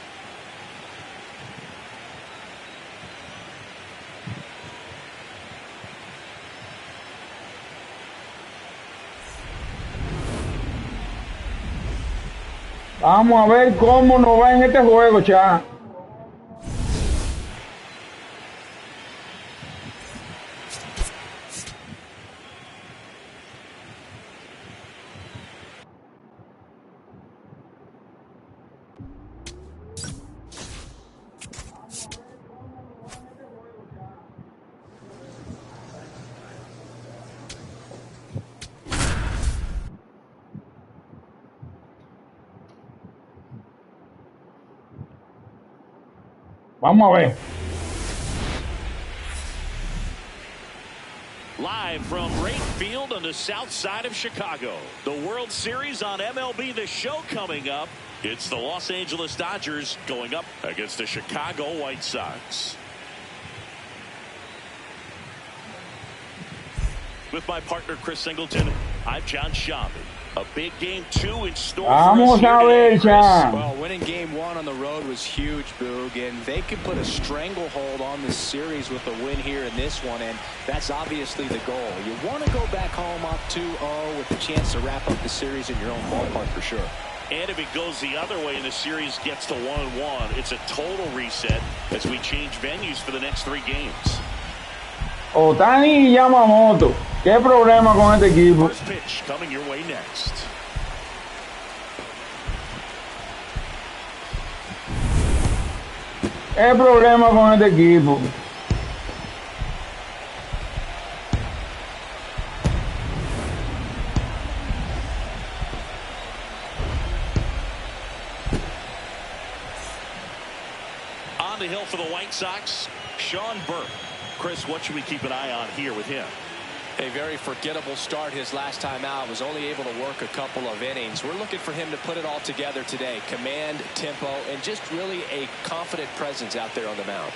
Speaker 1: Vamos a ver cómo nos va en este juego, cha. Vamos a ver.
Speaker 2: Live from Wright Field on the south side of Chicago. The World Series on MLB The Show coming up. It's the Los Angeles Dodgers going up against the Chicago White Sox. With my partner Chris Singleton, I'm John Shambi. A big game 2 in store
Speaker 1: Vamos
Speaker 2: for us
Speaker 1: a ver,
Speaker 2: here today,
Speaker 1: cha.
Speaker 3: Well, winning game 1 on the road was huge, Boog, and they could put a stranglehold on this series with a win here in this one, and that's obviously the goal. You want to go back home up 2-0 with the chance to wrap up the series in your own ballpark for sure.
Speaker 2: And if it goes the other way and the series gets to 1-1, it's a total reset as we change venues for the next 3 games.
Speaker 1: Otani y Yamamoto. ¿Qué problema con este equipo?
Speaker 2: First pitch coming your way next.
Speaker 1: ¿Qué problema con este equipo?
Speaker 2: On the hill for the White Sox, Sean Burke. Chris, what should we keep an eye on here with him?
Speaker 3: A very forgettable start his last time out. Was only able to work a couple of innings. We're looking for him to put it all together today. Command, tempo, and just really a confident presence out there on the mound.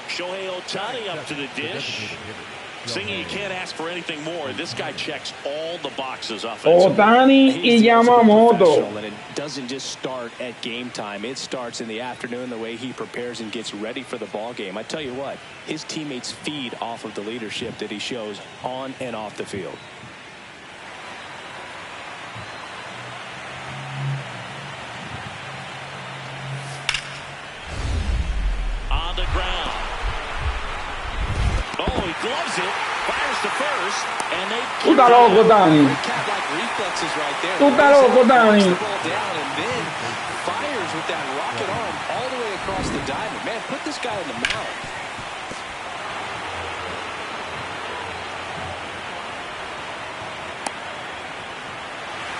Speaker 2: Shohei Ohtani up to the dish. Singy, you can't ask for anything more. This guy checks all the boxes offensively.
Speaker 1: Otani y Yamamoto.
Speaker 3: And it doesn't just start at game time. It starts in the afternoon, the way he prepares and gets ready for the ball game. I tell you what, his teammates feed off of the leadership that he shows on and off the field.
Speaker 2: gloves it, fires to first, and they
Speaker 1: Tú estás loco, Dani.
Speaker 3: Cat-like reflexes right there.
Speaker 1: Tú estás loco, Dani.
Speaker 3: The ball down and then fires with that rocket arm all the way across the diamond. Man, put this guy in the mound.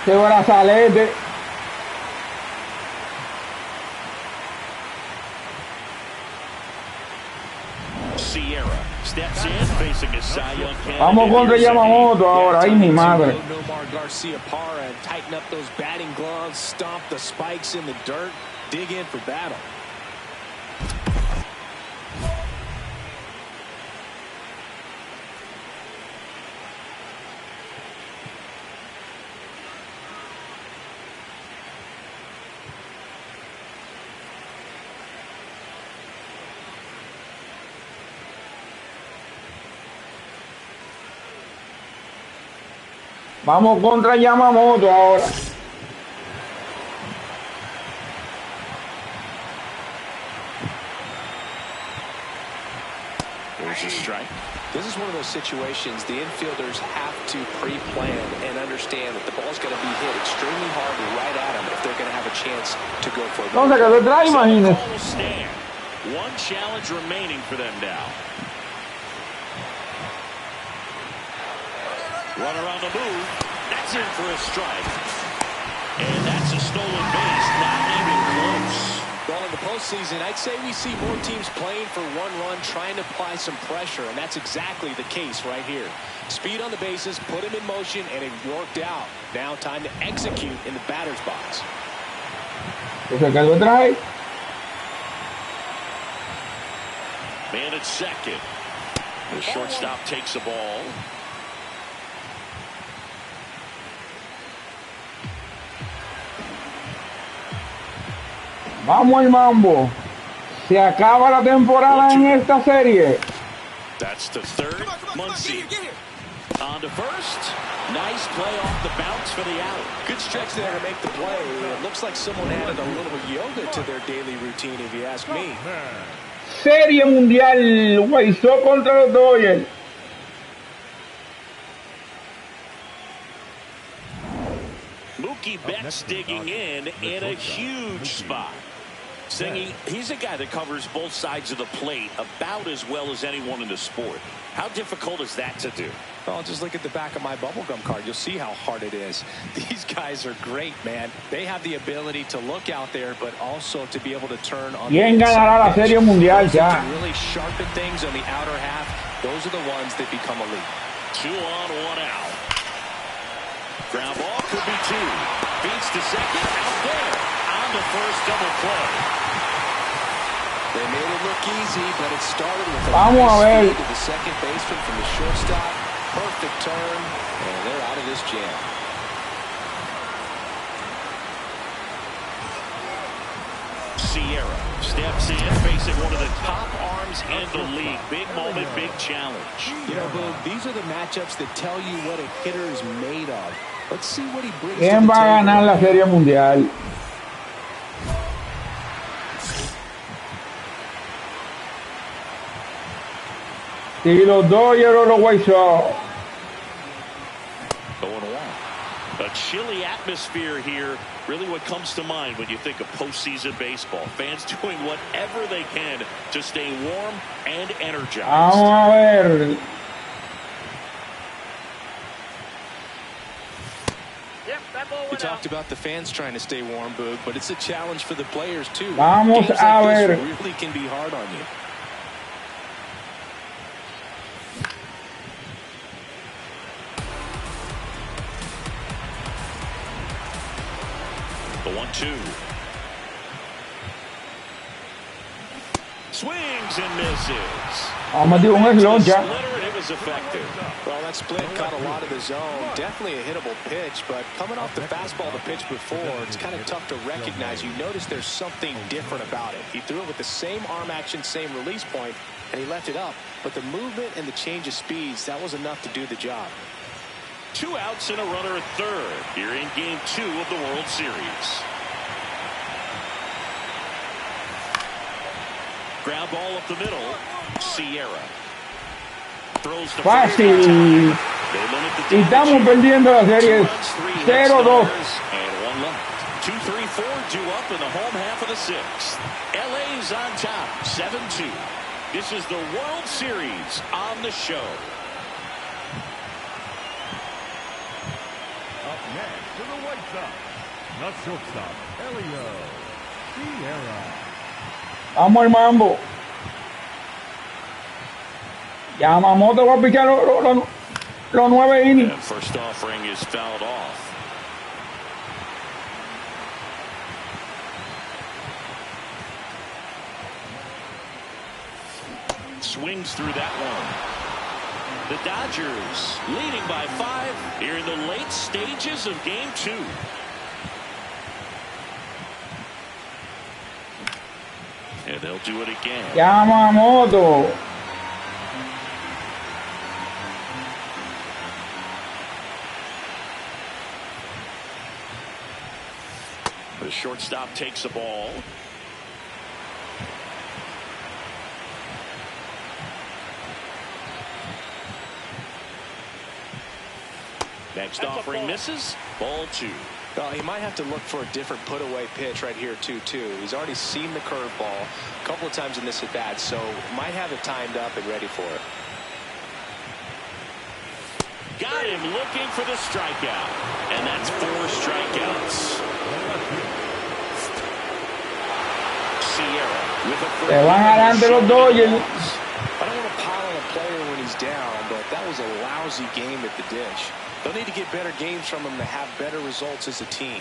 Speaker 1: Qué brazalete.
Speaker 2: Steps in, facing a Cy Young candidate.
Speaker 1: Vamos contra Yamamoto ahora. Ay, mi madre.
Speaker 3: Nomar Garcia Parra and tighten up those batting gloves, stomp the spikes in the dirt, dig in for battle.
Speaker 1: Vamos contra Yamamoto ahora.
Speaker 2: There's a strike.
Speaker 3: This is one of those situations the infielders have to pre-plan and understand that the ball's going to be hit extremely hard right at them if they're going to have a chance to go for it.
Speaker 1: Entonces, que se trae, imagínese.
Speaker 2: One challenge remaining for them now. Runner on the move. That's in for a strike. And that's a stolen base. Not even close.
Speaker 3: Well, in the postseason, I'd say we see more teams playing for one run, trying to apply some pressure, and that's exactly the case right here. Speed on the bases, put him in motion, and it worked out. Now time to execute in the batter's box.
Speaker 2: Man at second. The shortstop takes the ball.
Speaker 1: Vamos al mambo. Se acaba la temporada en esta serie.
Speaker 2: That's the third. Muncy on to first. Nice play off the bounce for the out.
Speaker 3: Good stretch there to make the play. It looks like someone added a little yoga to their daily routine, if you ask me.
Speaker 1: Serie mundial. Guaizó contra los Dodgers.
Speaker 2: Mookie Betts digging in a huge spot. Singy, he's a guy that covers both sides of the plate about as well as anyone in the sport. How difficult is that to do?
Speaker 3: Well, just look at the back of my bubblegum card. You'll see how hard it is. These guys are great, man. They have the ability to look out there, but also to be able to turn on
Speaker 1: ¿Quién ganará la Serie Mundial ya?
Speaker 3: Really sharpen things on the outer half. Those are the ones that become elite.
Speaker 2: 2 on, 1 out. Ground ball could be 2. Beats to second, out there. On the first double play.
Speaker 3: They made it look easy, but it started with a
Speaker 1: Vamos a ver.
Speaker 3: to the second baseman from the shortstop. Perfect turn, and they're out of this jam.
Speaker 2: Sierra steps in, facing one of the top arms in the league. Big moment, big challenge.
Speaker 3: You know, Boog, these are the matchups that tell you what a hitter is made of. Let's see what he brings to the
Speaker 1: ¿Quién va a
Speaker 3: table.
Speaker 1: ganar la Serie Mundial? Y los Dodgers o los White Sox.
Speaker 2: 0-1. A chilly atmosphere here. Really what comes to mind when you think of postseason baseball. Fans doing whatever they can to stay warm and energized.
Speaker 1: Vamos a ver.
Speaker 3: We talked about the fans trying to stay warm, Boog, but it's a challenge for the players, too.
Speaker 1: Vamos
Speaker 3: Games
Speaker 1: a
Speaker 3: like
Speaker 1: ver.
Speaker 3: this really can be hard on you.
Speaker 2: The 1-2. Swings and misses.
Speaker 1: Vamos a tirar un slot ya.
Speaker 2: It was effective.
Speaker 3: Well, that split caught a lot of the zone. Definitely a hittable pitch, but coming off the fastball the pitch before, it's kind of tough to recognize. You notice there's something different about it. He threw it with the same arm action, same release point, and he left it up. But the movement and the change of speeds, that was enough to do the job.
Speaker 2: 2 outs and a runner at third here in Game 2 of the World Series. Ground ball up the middle. Sierra.
Speaker 1: Fácil. Y estamos perdiendo la serie 0-2.
Speaker 2: 2-3-4 due up in the home half of the sixth. LA's on top, 7-2. This is the World Series on the show.
Speaker 4: Up next for the White Sox, the shortstop, Sierra.
Speaker 1: Vamos al mambo. Yamamoto va a pichar los 9 innings.
Speaker 2: First offering is fouled off. Swings through that one. The Dodgers leading by 5 here in the late stages of game 2. And they'll do it again.
Speaker 1: Yamamoto.
Speaker 2: The shortstop takes the ball. Next offering misses. Ball 2.
Speaker 3: Well, he might have to look for a different put-away pitch right here, 2-2. He's already seen the curveball a couple of times in this at-bat, so might have it timed up and ready for it.
Speaker 2: Got him looking for the strikeout. And that's 4 strikeouts. Sierra with a
Speaker 1: Se van adelante los Dodgers.
Speaker 3: I don't want to pile on a player when he's down, but that was a lousy game at the dish. They'll need to get better games from him to have better results as a team.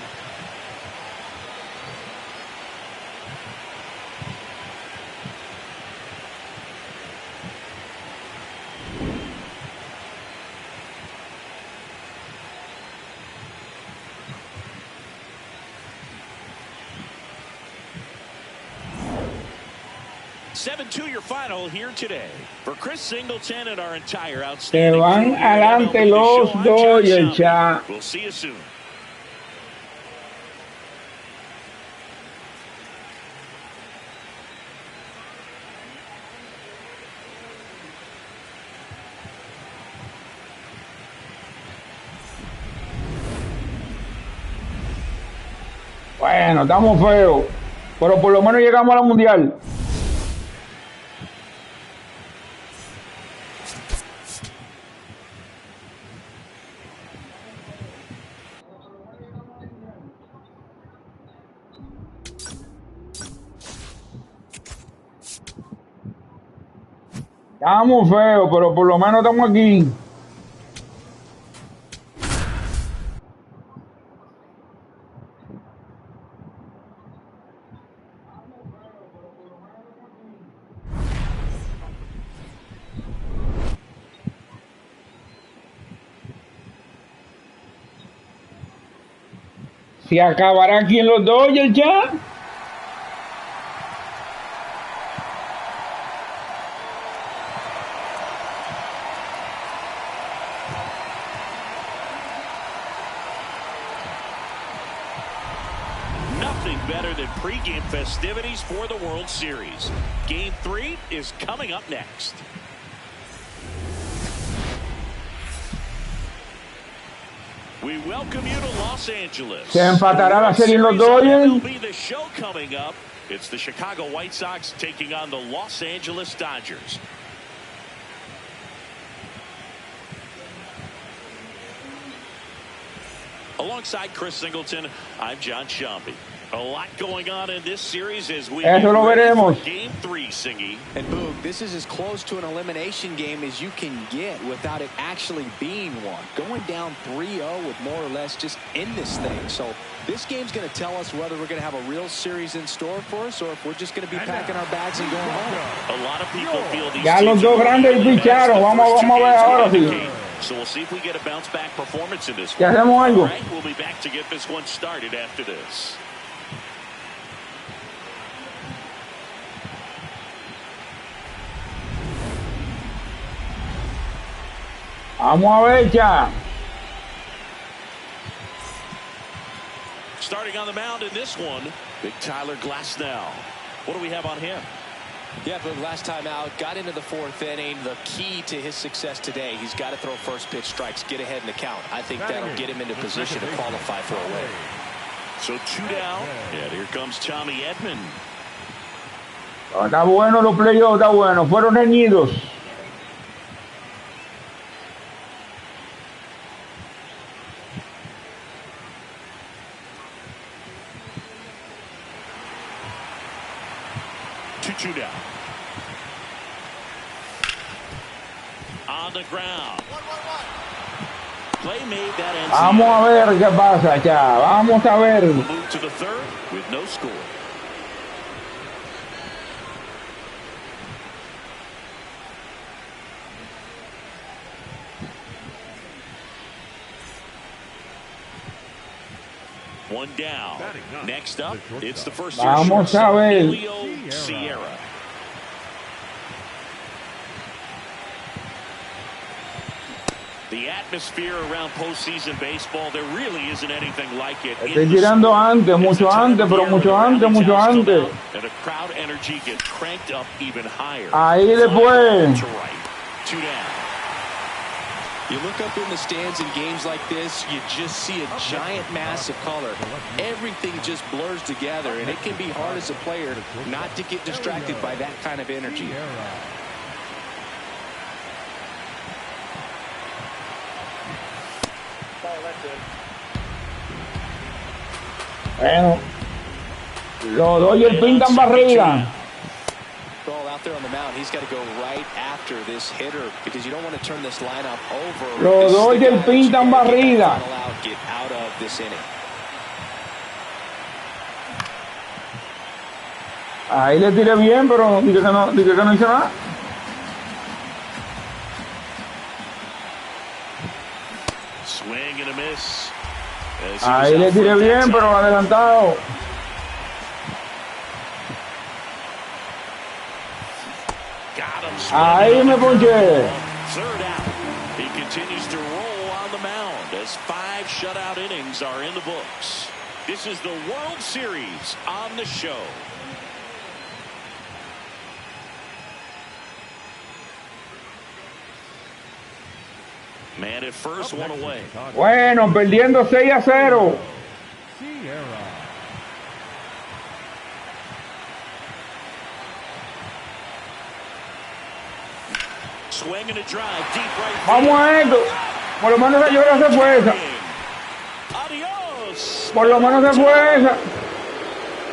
Speaker 2: Your final here today for Chris Singleton and our entire
Speaker 1: Se
Speaker 2: outstanding
Speaker 1: van adelante los Dodgers, ya.
Speaker 2: We'll see you soon.
Speaker 1: Bueno, estamos feos, pero por lo menos llegamos a la mundial. Estamos feos, pero por lo menos estamos aquí. ¿Se acabará aquí en los Dodgers ya?
Speaker 2: Better than pregame festivities for the World Series. Game 3 is coming up next. We welcome you to Los Angeles.
Speaker 1: Se empatará la serie en los Dodgers.
Speaker 2: MLB The Show coming up. It's the Chicago White Sox taking on the Los Angeles Dodgers. Alongside Chris Singleton, I'm John Shambi. A lot going on in this series as we
Speaker 1: Eso lo veremos.
Speaker 2: Game 3, Singy.
Speaker 3: And Boog, this is as close to an elimination game as you can get without it actually being one. Going down 3-0 with more or less just in this thing. So this game's going to tell us whether we're going to have a real series in store for us or if we're just going to be packing our bags and going home.
Speaker 2: A lot of people feel these
Speaker 1: Ya los dos grandes picharon. Vamos a ver ahora sí.
Speaker 2: So we'll see if we get a bounce back performance in this
Speaker 1: ¿Ya hacemos algo?
Speaker 2: All right, we'll be back to get this one started after this.
Speaker 1: Vamos a ver ya.
Speaker 2: Starting on the mound in this one, Big Tyler Glasnow. What do we have on him?
Speaker 3: Yeah, but last time out, got into the fourth inning. The key to his success today, he's got to throw first pitch strikes, get ahead in the count. I think that'll get him into position to qualify for a win.
Speaker 2: So 2 down, and here comes Tommy Edman.
Speaker 1: Está bueno los playoffs, está bueno. Fueron reñidos.
Speaker 2: Two down. On the ground. Play made that ends.
Speaker 1: Vamos a ver qué pasa, ya. Vamos a ver.
Speaker 2: Move to the third with no score. One down. Next up, it's the first year shortstop, Sierra. The atmosphere around postseason baseball, there really isn't anything like it.
Speaker 1: Estoy tirando antes, mucho antes, pero mucho antes, mucho antes.
Speaker 2: And the crowd energy gets cranked up even higher.
Speaker 1: Ahí después.
Speaker 2: To right. 2 down.
Speaker 3: You look up in the stands in games like this, you just see a giant mass of color. Everything just blurs together, and it can be hard as a player not to get distracted by that kind of energy.
Speaker 1: Bueno, los Dodgers pintan barriga.
Speaker 3: Ball out there on the mound, he's got to go right after this hitter because you don't want to turn this lineup over.
Speaker 1: Los Dodgers pintan barriga.
Speaker 3: Get out of this inning.
Speaker 1: Ahí le tiré bien, pero dije que no hice nada.
Speaker 2: Swing and a miss.
Speaker 1: Ahí le tiré bien, pero adelantado. Ahí me ponché.
Speaker 2: Third out. He continues to roll on the mound as 5 shutout innings are in the books. This is the World Series on the show. Man at first, 1 away.
Speaker 1: Bueno, perdiendo 6-0.
Speaker 2: Swing and a drive deep right.
Speaker 1: Vamos a esto. Por lo menos la llora se fue esa.
Speaker 2: Adios.
Speaker 1: Por lo menos se fue esa.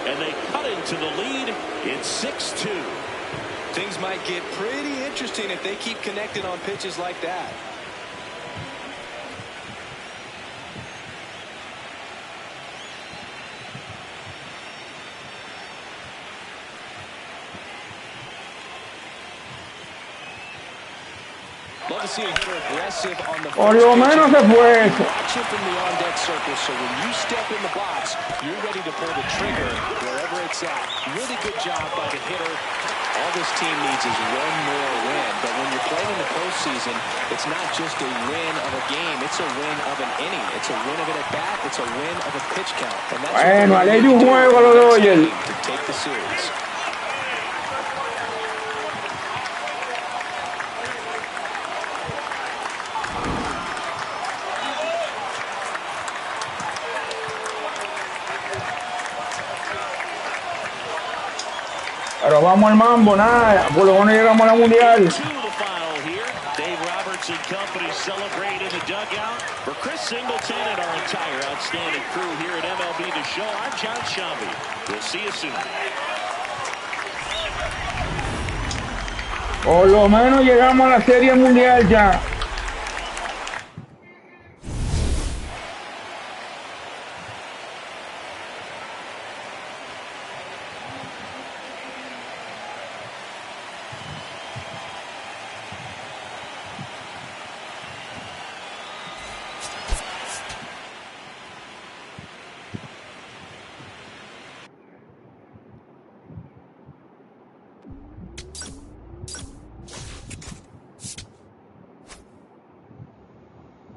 Speaker 2: And they cut into the lead. It's 6-2.
Speaker 3: Things might get pretty interesting if they keep connecting on pitches like that.
Speaker 1: Por lo menos se fue eso.
Speaker 3: Watch him from the on-deck circle, so when you step in the box, you're ready to pull the trigger wherever it's at. Really good job by the hitter. All this team needs is one more win, but when you're playing in the postseason, it's not just a win of a game, it's a win of an inning. It's a win of an at-bat, it's a win of a pitch count. And that's
Speaker 1: bueno, a ley de un juego a los Dodgers.
Speaker 3: To take the series.
Speaker 2: Pero vamos al mambo, nada, por lo menos llegamos a la mundial.
Speaker 3: Dave Roberts and company celebrate in the dugout. For Chris Singleton and our entire outstanding crew here at MLB The Show, I'm John Shambi. We'll see you soon.
Speaker 2: Por lo menos llegamos a la serie mundial ya.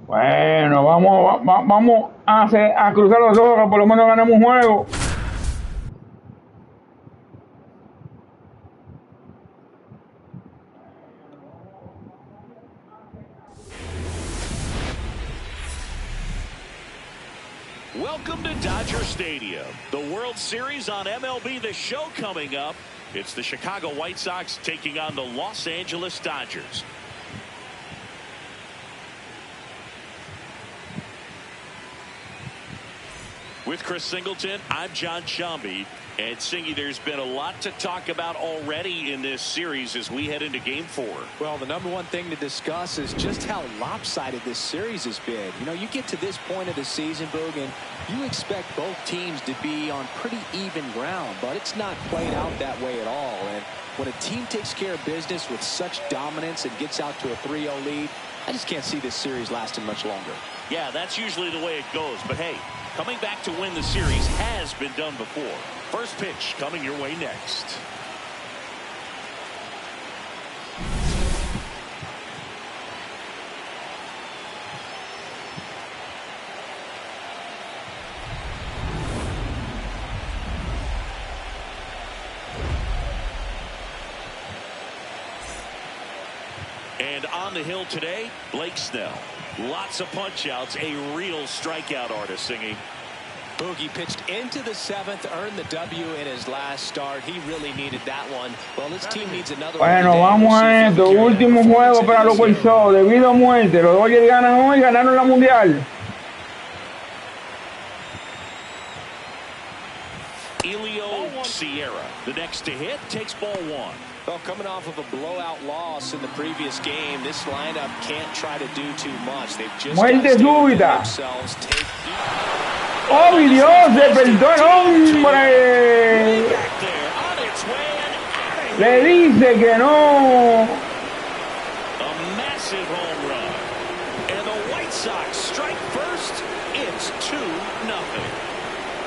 Speaker 2: Bueno, vamos a cruzar los ojos, que por lo menos ganemos un juego. Welcome to Dodger Stadium. The World Series on MLB The Show coming up. It's the Chicago White Sox taking on the Los Angeles Dodgers. With Chris Singleton, I'm John Shambi. And Singy, there's been a lot to talk about already in this series as we head into Game 4.
Speaker 3: Well, the number one thing to discuss is just how lopsided this series has been. You know, you get to this point of the season, Boog, and you expect both teams to be on pretty even ground, but it's not played out that way at all. And when a team takes care of business with such dominance and gets out to a 3-0 lead, I just can't see this series lasting much longer.
Speaker 2: Yeah, that's usually the way it goes. But hey, coming back to win the series has been done before. First pitch coming your way next. And on the hill today, Blake Snell. Lots of punch outs, a real strikeout artist, Singing.
Speaker 3: Boogie pitched into the 7th, earned the W in his last start. He really needed that one. Well, this team needs another one.
Speaker 1: Bueno, vamos a esto. Último juego para los White Sox. Debido a muerte, los Dodgers ganan hoy, ganaron la mundial.
Speaker 2: Sierra, the next to hit, takes ball 1.
Speaker 3: Well, coming off of a blowout loss in the previous game, this lineup can't try to do too much. They've just
Speaker 1: Muerte súbita.
Speaker 3: themselves.
Speaker 1: ¡Oh, mi Dios! ¡Se perdió el hombre! Le dice que no.
Speaker 2: A massive home run. And the White Sox strike first. It's 2-0.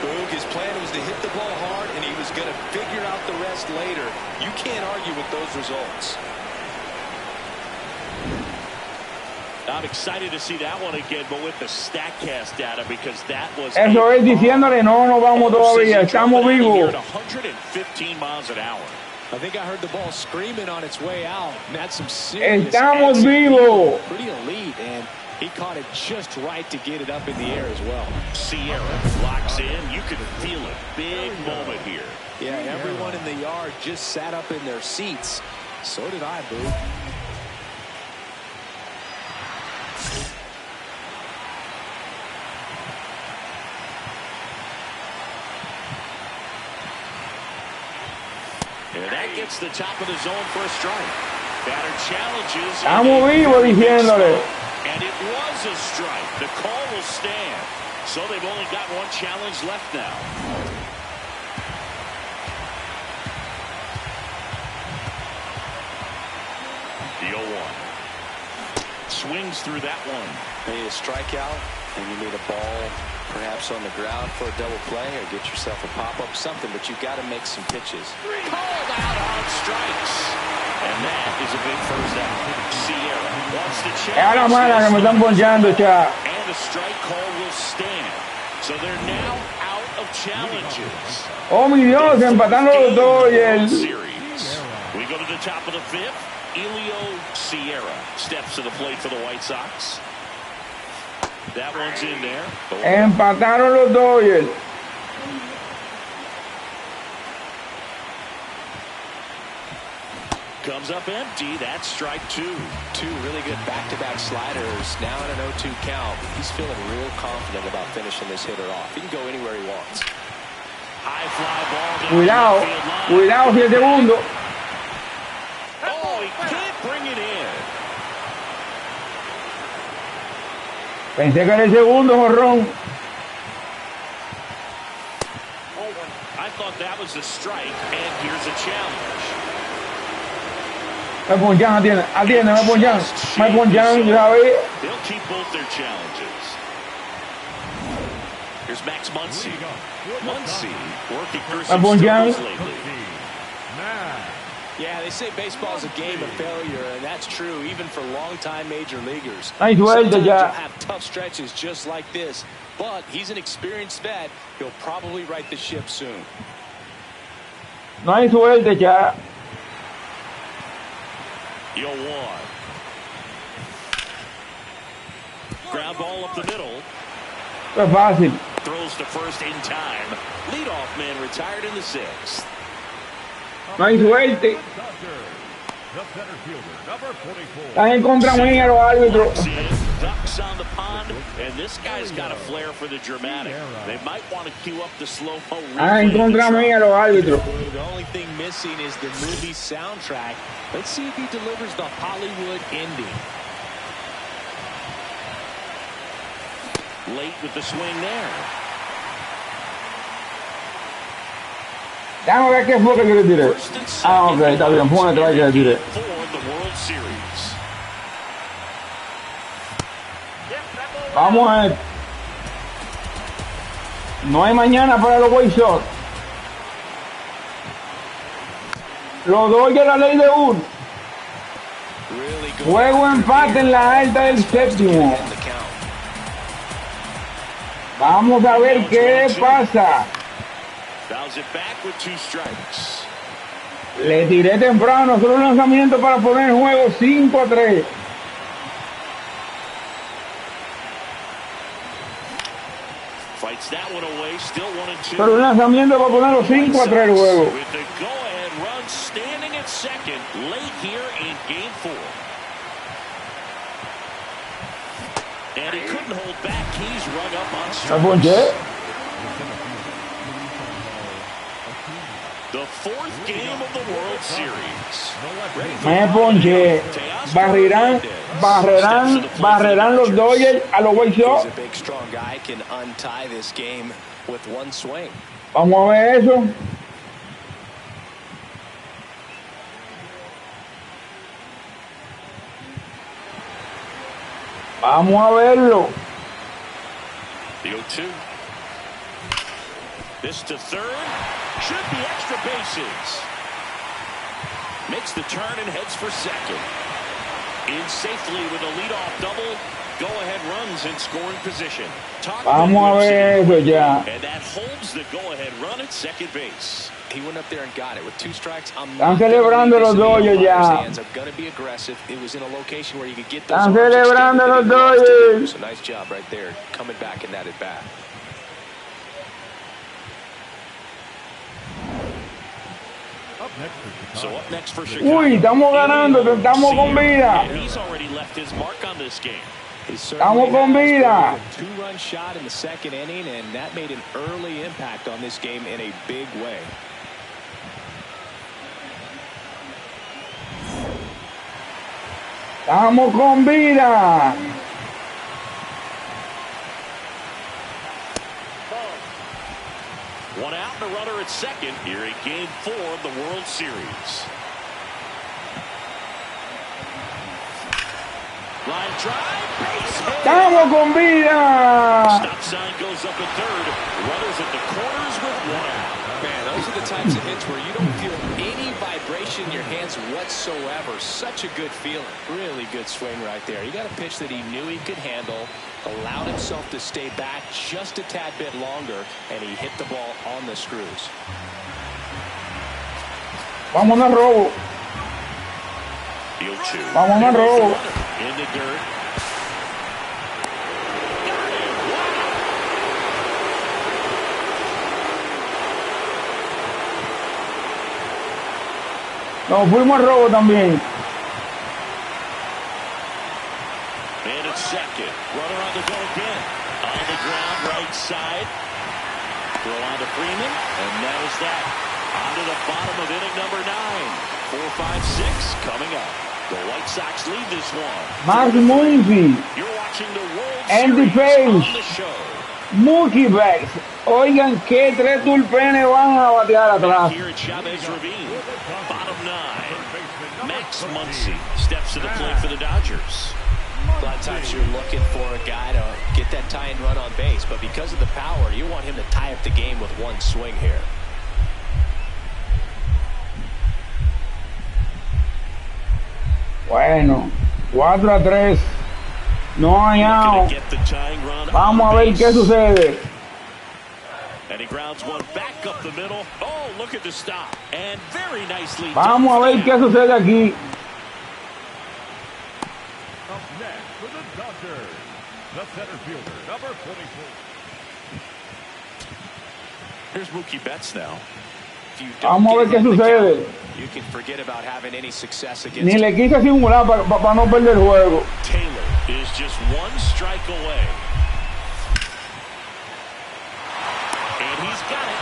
Speaker 3: Boog, his plan was to hit the ball hard, and he was going to figure out the rest later. You can't argue with those results.
Speaker 2: I'm excited to see that one again, but with the StatCast data, because that was.
Speaker 1: Eso es diciéndole no, no vamos todavía, estamos vivos.
Speaker 2: 115 miles an hour.
Speaker 3: I think I heard the ball screaming on its way out. And that's some serious.
Speaker 1: Estamos vivos.
Speaker 3: Pretty elite, and he caught it just right to get it up in the air as well.
Speaker 2: Sierra locks in. You can feel it. Big moment here.
Speaker 3: Yeah, everyone in the yard just sat up in their seats. So did I, Boo.
Speaker 2: And that gets the top of the zone for a strike. Batter challenges.
Speaker 1: Estamos vivos diciéndole.
Speaker 2: And it was a strike. The call will stand. So they've only got one challenge left now. The 0-1. Swings through that one.
Speaker 3: You need a strikeout, and you need a ball perhaps on the ground for a double play, or get yourself a pop-up, something, but you've got to make some pitches.
Speaker 2: Called out on strikes. And that is a big first out. Sierra wants to challenge.
Speaker 1: La mala que me están ponchando, cha.
Speaker 2: And a strike call will stand. So they're now out of challenges.
Speaker 1: Oh, mi Dios, empatando los Dodgers.
Speaker 2: Series. We go to the top of the 5th. Sierra steps to the plate for the White Sox. That one's in there.
Speaker 1: Empataron los Dodgers.
Speaker 2: Comes up empty. That's strike 2.
Speaker 3: 2 really good back-to-back sliders. Now in an 0-2 count. He's feeling real confident about finishing this hitter off. He can go anywhere he wants.
Speaker 2: High fly ball.
Speaker 1: Cuidado, cuidado, 7 segundos.
Speaker 2: Oh, he can't bring it in.
Speaker 1: Pensé que era el segundo jorrón.
Speaker 2: I thought that was a strike, and here's a challenge.
Speaker 1: Me ponchan, atiende, me ponchan, ¿sabes?
Speaker 2: They'll keep both their challenges. Here's Max Muncy. Muncy working through some struggles lately.
Speaker 3: Yeah, they say baseball is a game of failure, and that's true even for longtime major leaguers.
Speaker 1: Sometimes
Speaker 3: you'll have tough stretches just like this, but he's an experienced vet. He'll probably right the ship soon.
Speaker 1: No hay suerte ya.
Speaker 2: 0-1. Ground ball up the middle.
Speaker 1: Es fácil.
Speaker 2: throws to first in time. Leadoff man retired in the 6th.
Speaker 1: No hay suerte. Están en contra mía los árbitros.
Speaker 2: Ducks on the pond, and this guy's got a flair for the dramatic. They might want to cue up the slow-mo.
Speaker 1: Están en contra mía los árbitros.
Speaker 3: The only thing missing is the movie soundtrack. Let's see if he delivers the Hollywood ending.
Speaker 2: Late with the swing there.
Speaker 1: Déjame ver qué fue que yo le tiré. Ah, ok, está bien, pon atrás que le tiré. Vamos a ver. No hay mañana para los White Sox. Los dos de la ley de uno. Juego empate en la alta del 7º. Vamos a ver qué pasa. Le tiré temprano, solo un lanzamiento para poner el juego 5-3. Pero un lanzamiento para ponerlo 5-3 el juego. ¿La ponché? Me ponché. Barrerán los Dodgers a los White Sox. Vamos a ver eso. Vamos a verlo.
Speaker 2: This to third. Should be extra bases. Makes the turn and heads for second. In safely with a leadoff double. Go-ahead runs in scoring position.
Speaker 1: Vamos a ver eso ya.
Speaker 2: And that holds the go-ahead run at second base.
Speaker 3: He went up there and got it with 2 strikes.
Speaker 1: Están celebrando los Dodgers ya. Están celebrando los Dodgers.
Speaker 3: A nice job right there, coming back in that at bat.
Speaker 2: So up next for Chicago.
Speaker 1: Uy, estamos ganando, estamos con vida.
Speaker 2: He's already left his mark on this game.
Speaker 1: Estamos con vida.
Speaker 3: 2-run shot in the 2nd inning, and that made an early impact on this game in a big way.
Speaker 1: Estamos con vida.
Speaker 2: One out and a runner at second here in Game 4 of the World Series. Line drive, base hit.
Speaker 1: Estamos con vida.
Speaker 2: Stop sign goes up at third. Runners at the corners with 1 out.
Speaker 3: Man, those are the types of hits where you don't feel any vibration in your hands whatsoever. Such a good feeling. Really good swing right there. He got a pitch that he knew he could handle, allowed himself to stay back just a tad bit longer, and he hit the ball on the screws.
Speaker 1: Vamos a robo. Vamos a robo.
Speaker 2: In the dirt.
Speaker 1: Nos fuimos a robo también.
Speaker 2: And it's second. Runner on the go again. On the ground, right side. Throw on to Freeman, and that is that. On to the bottom of inning number 9. 4, 5, 6 coming up. The White Sox lead this one.
Speaker 1: Max Muncy.
Speaker 2: You're watching the World
Speaker 1: Andy
Speaker 2: Series on
Speaker 1: Page.
Speaker 2: the show.
Speaker 1: Mookie Betts. Oigan, qué 3 tulpenes van a batear atrás.
Speaker 2: Here at Chavez Ravine. Bottom 9. Max Muncy steps to the plate for the Dodgers.
Speaker 3: A lot of times you're looking for a guy to get that tying run on base, but because of the power, you want him to tie up the game with 1 swing here.
Speaker 1: Bueno, 4-3. No hay out. Vamos a ver qué sucede.
Speaker 2: And he grounds one back up the middle. Oh, look at the stop. And very nicely.
Speaker 1: Vamos a ver qué sucede aquí.
Speaker 4: Up next for the Dodgers, the center fielder, number 44.
Speaker 3: Here's Mookie Betts now.
Speaker 1: Vamos a ver qué sucede.
Speaker 3: You can forget about having any success against.
Speaker 1: Ni le quise simular para no perder el juego.
Speaker 2: Taylor is just one strike away. And he's got it.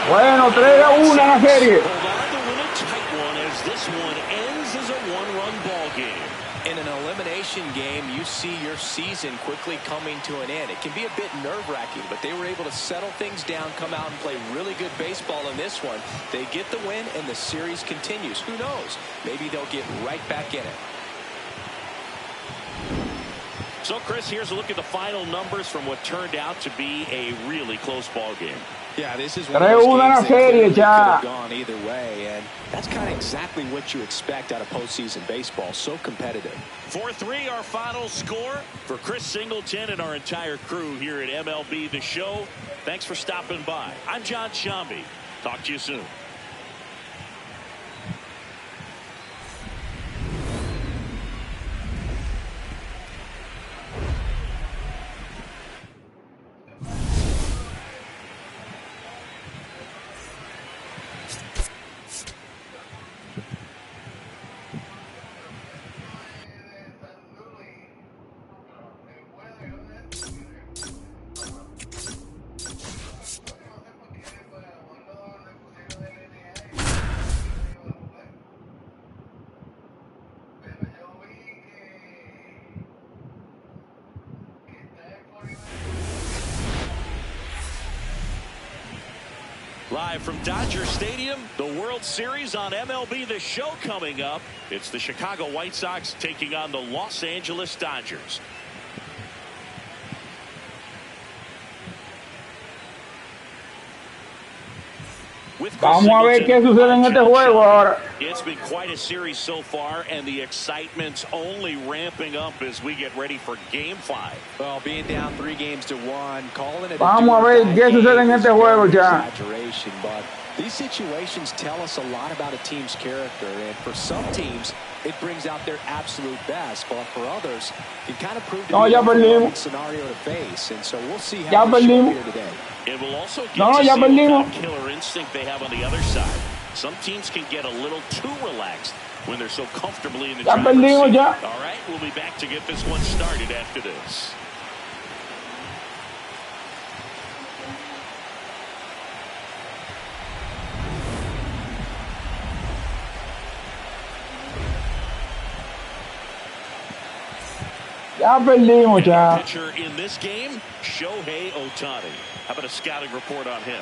Speaker 1: Bueno, 3-1 en la serie.
Speaker 2: Hold on to win a tight one as this one ends as a one-run ball game.
Speaker 3: In an elimination game, you see your season quickly coming to an end. It can be a bit nerve-wracking, but they were able to settle things down, come out and play really good baseball in this one. They get the win, and the series continues. Who knows? Maybe they'll get right back in it.
Speaker 2: So, Chris, here's a look at the final numbers from what turned out to be a really close ball game.
Speaker 3: Yeah, this is one of those games that could have gone either way, and that's kind of exactly what you expect out of postseason baseball. So competitive.
Speaker 2: 4-3, our final score. For Chris Singleton and our entire crew here at MLB The Show, thanks for stopping by. I'm John Shambi. Talk to you soon. Live from Dodger Stadium, the World Series on MLB The Show coming up. It's the Chicago White Sox taking on the Los Angeles Dodgers.
Speaker 1: Vamos a ver qué sucede en este juego ahora.
Speaker 2: It's been quite a series so far, and the excitement's only ramping up as we get ready for Game 5.
Speaker 3: Well, being down 3-1, calling it.
Speaker 1: Vamos a ver qué sucede en este juego ya.
Speaker 3: Exaggeration, but these situations tell us a lot about a team's character, and for some teams, it brings out their absolute best, but for others, it kind of proved to be a scenario to face, and so we'll see how they show here today.
Speaker 2: It will also get to see what kind of killer instinct they have on the other side. Some teams can get a little too relaxed when they're so comfortably in the driver's seat. All right, we'll be back to get this one started after this.
Speaker 1: Ya perdimos ya.
Speaker 2: Pitcher in this game, Shohei Ohtani. How about a scouting report on him?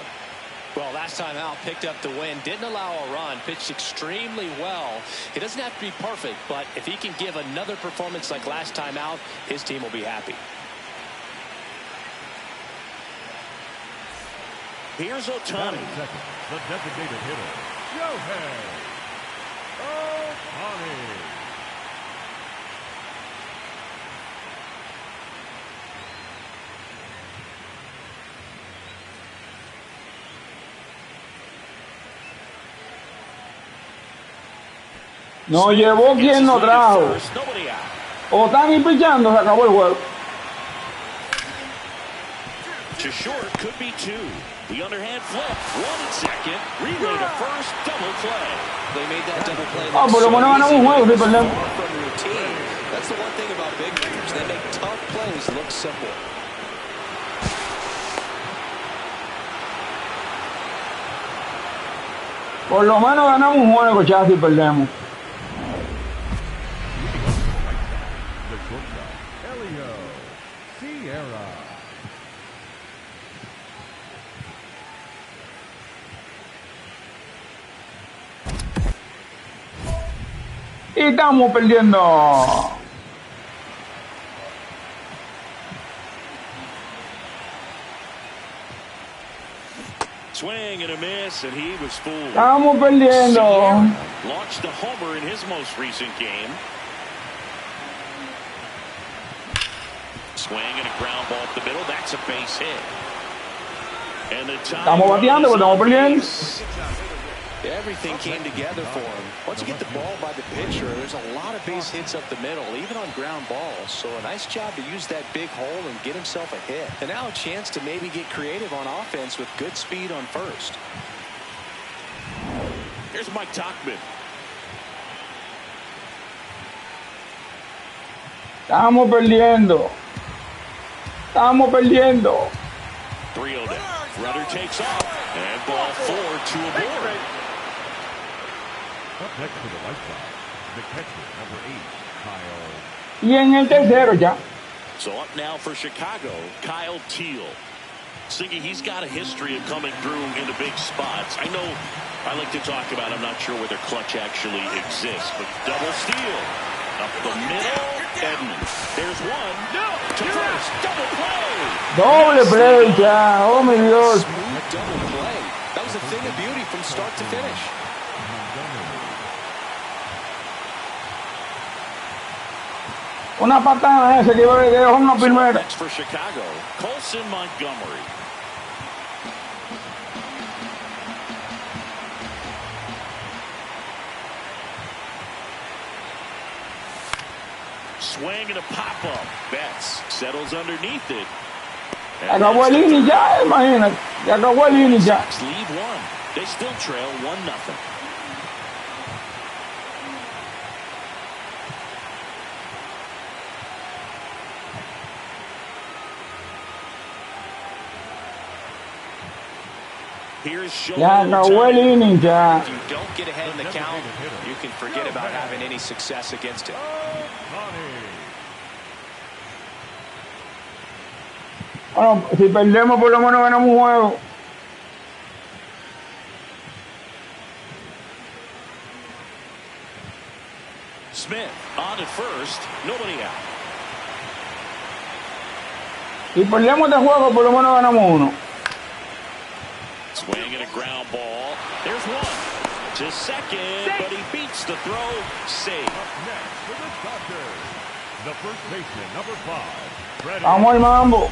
Speaker 3: Well, last time out, picked up the win, didn't allow a run, pitched extremely well. He doesn't have to be perfect, but if he can give another performance like last time out, his team will be happy.
Speaker 2: Here's Ohtani.
Speaker 4: The designated hitter, Shohei Ohtani.
Speaker 1: No llevó quien no trajo. Ohtani pichando, se acabó el juego.
Speaker 2: To short, could be two. The underhand flip, one at second, relay to first, double play.
Speaker 3: They made that double play.
Speaker 1: Por lo menos ganamos un juego, sí, perdón.
Speaker 3: That's the one thing about big leaguers. They make tough plays look simple.
Speaker 1: Por lo menos ganamos un juego, chaval, y perdemos. Y estamos perdiendo.
Speaker 2: Swing and a miss, and he was fooled.
Speaker 1: Estamos perdiendo.
Speaker 2: Launched a homer in his most recent game. Swing and a ground ball up the middle. That's a base hit. And the time
Speaker 1: estamos bateando, pero estamos perdiendo.
Speaker 3: Everything came together for him. Once you get the ball by the pitcher, there's a lot of base hits up the middle, even on ground balls. So a nice job to use that big hole and get himself a hit. And now a chance to maybe get creative on offense with good speed on first.
Speaker 2: Here's Mike Tauchman.
Speaker 1: Estamos perdiendo. Estamos perdiendo.
Speaker 2: 3-0 down. Runner takes off. And ball 4 to a board.
Speaker 4: Up next for the White Sox, the catcher, number 8, Kyle.
Speaker 1: Y en el tercero ya.
Speaker 2: So up now for Chicago, Kyle Teal. Siggy, he's got a history of coming through into big spots. I know I like to talk about, I'm not sure whether clutch actually exists, but double steal. Up the middle, Edmonds. There's one. No! To first. Double play!
Speaker 1: Doble play ya. Oh, mi Dios.
Speaker 3: Smooth double play. That was a thing of beauty from start to finish.
Speaker 1: Una patada ese que iba de una primera.
Speaker 2: Next for Chicago, Colson Montgomery. Swing and a pop-up. Betts settles underneath it.
Speaker 1: Acabó el inning ya, imagínate. Ya acabó el inning ya.
Speaker 2: Lead one. They still trail 1-0.
Speaker 1: Ya acabó el inning ya.
Speaker 3: If you don't get ahead in the count, you can forget about having any success against it.
Speaker 1: Bueno, si perdemos por lo menos ganamos un juego.
Speaker 2: Smith on at first, nobody out.
Speaker 1: Si perdemos este juego por lo menos ganamos uno.
Speaker 2: Swing and a ground ball. There's one to second, but he beats the throw. Save.
Speaker 4: Up next for the Dodgers, the first baseman, number 5.
Speaker 1: Vamos al mambo.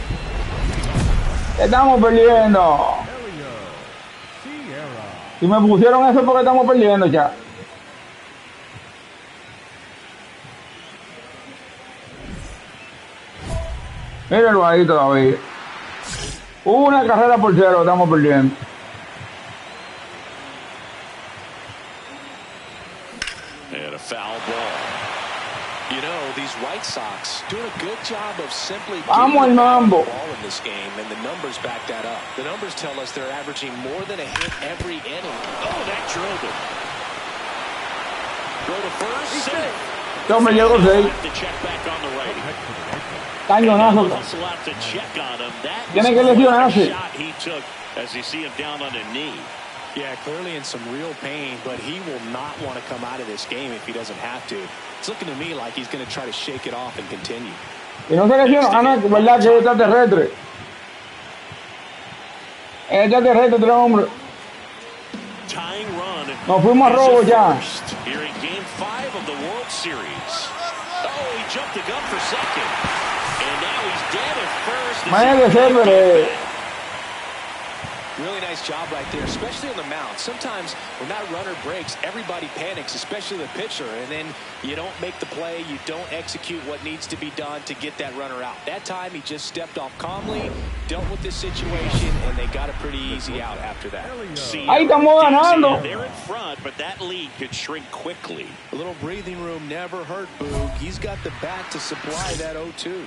Speaker 1: Estamos perdiendo. Si me pusieron eso porque estamos perdiendo ya. Mírenlo ahí todavía. Una carrera por 0, estamos perdiendo.
Speaker 2: And a foul ball.
Speaker 3: You know, these White Sox doing a good job of simply
Speaker 1: Vamos al mambo.
Speaker 3: ball in this game, and the numbers back that up. The numbers tell us they're averaging more than a hit every inning.
Speaker 2: Oh, that drove it. Throw to first. Safe.
Speaker 1: Yo me llego 6.
Speaker 2: To check back on the right.
Speaker 1: Cañonazo.
Speaker 2: Hustle out to check on him. That
Speaker 1: Tiene que lesionarse.
Speaker 2: shot he took as you see him down on a knee.
Speaker 3: Yeah, clearly in some real pain, but he will not want to come out of this game if he doesn't have to. It's looking to me like he's going to try to shake it off and continue.
Speaker 1: Y no se lesionó. Ah, no, verdad que es extraterrestre. Es extraterrestre, 3 hombres.
Speaker 2: Tying run.
Speaker 1: Nos fuimos a robo ya.
Speaker 2: Here in Game 5 of the World Series. Oh, he jumped the gun for second. And now he's dead at first.
Speaker 1: Imagínate ser,
Speaker 3: Really nice job right there, especially on the mound. Sometimes when that runner breaks, everybody panics, especially the pitcher, and then you don't make the play, you don't execute what needs to be done to get that runner out. That time he just stepped off calmly, dealt with this situation, and they got a pretty easy out after that.
Speaker 1: Ahí estamos ganando.
Speaker 2: They're in front, but that lead could shrink quickly.
Speaker 3: A little breathing room never hurt Boog. He's got the bat to supply that 0-2.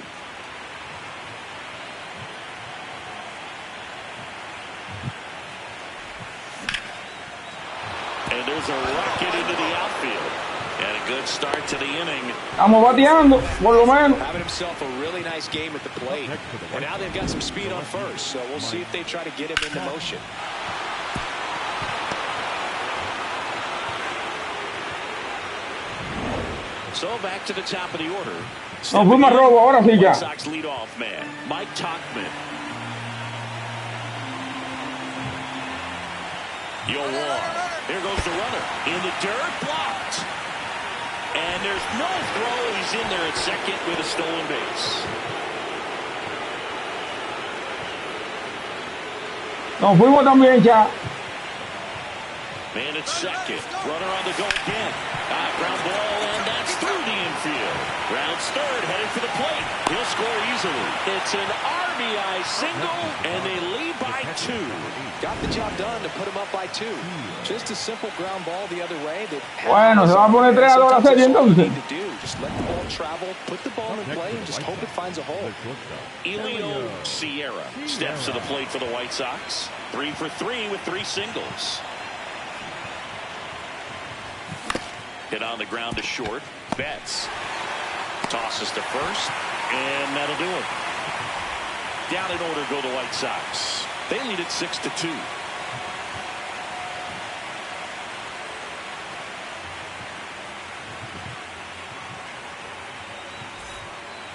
Speaker 2: And there's a rocket into the outfield. And a good start to the inning.
Speaker 1: Estamos bateando, por lo menos.
Speaker 3: Having himself a really nice game at the plate. And now they've got some speed on first, so we'll see if they try to get him into motion.
Speaker 2: So back to the top of the order.
Speaker 1: Nos fuimos a robo, ahora sí ya.
Speaker 2: Sox leadoff man, Mike Tauchman. Here goes the runner. In the dirt, blocked. And there's no throw. He's in there at second with a stolen base.
Speaker 1: Nos fuimos también ya.
Speaker 2: Man at second. Runner on the go again. Ground ball, and that's through the infield. Rounds third, headed for the plate. He'll score easily. It's an RBI single, and they lead by 2.
Speaker 3: Got the job done to put him up by 2. Just a simple ground ball the other way.
Speaker 1: Bueno, se va a poner 3-2 la serie entonces.
Speaker 3: Just let the ball travel, put the ball in play, and just hope it finds a hole.
Speaker 2: Elio Sierra steps to the plate for the White Sox. 3 for 3 with 3 singles. Hit on the ground to short. Betts tosses to first, and that'll do it. Down in order go the White Sox. They lead it 6-2.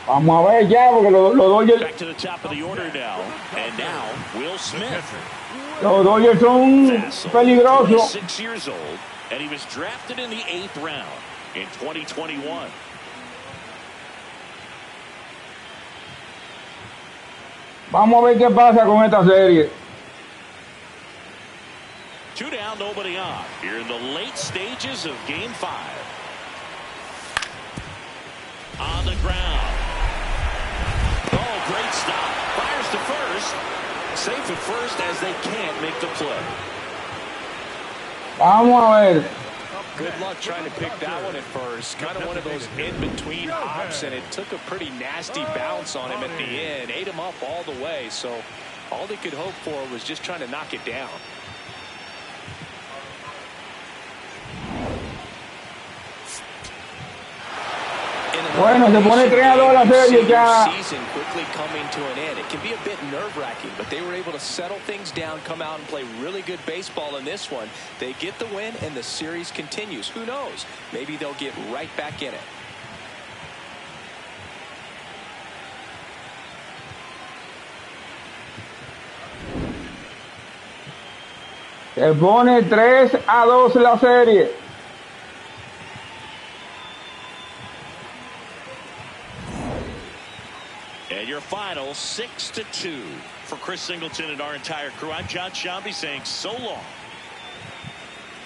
Speaker 1: Vamos a ver ya, porque los Dodgers.
Speaker 2: Back to the top of the order now, and now Will Smith.
Speaker 1: Los Dodgers son peligrosos.
Speaker 2: 6 years old, and he was drafted in the 8th round in 2021.
Speaker 1: Vamos a ver qué pasa con esta serie.
Speaker 2: 2 down, nobody on. Here in the late stages of Game 5. On the ground. Oh, great stop. Fires to first. Safe at first as they can't make the play.
Speaker 1: Vamos a ver.
Speaker 3: Good luck trying to pick that one at first. Kind of one of those in-between hops, and it took a pretty nasty bounce on him at the end. Ate him up all the way, so all they could hope for was just trying to knock it down.
Speaker 1: Bueno, se pone 3-2 la serie ya.
Speaker 3: Season quickly coming to an end. It can be a bit nerve-wracking, but they were able to settle things down, come out and play really good baseball in this one. They get the win, and the series continues. Who knows? Maybe they'll get right back in it.
Speaker 1: Se pone 3-2 la serie.
Speaker 2: And your final 6-2 for Chris Singleton and our entire crew. I'm John Shambi saying so long.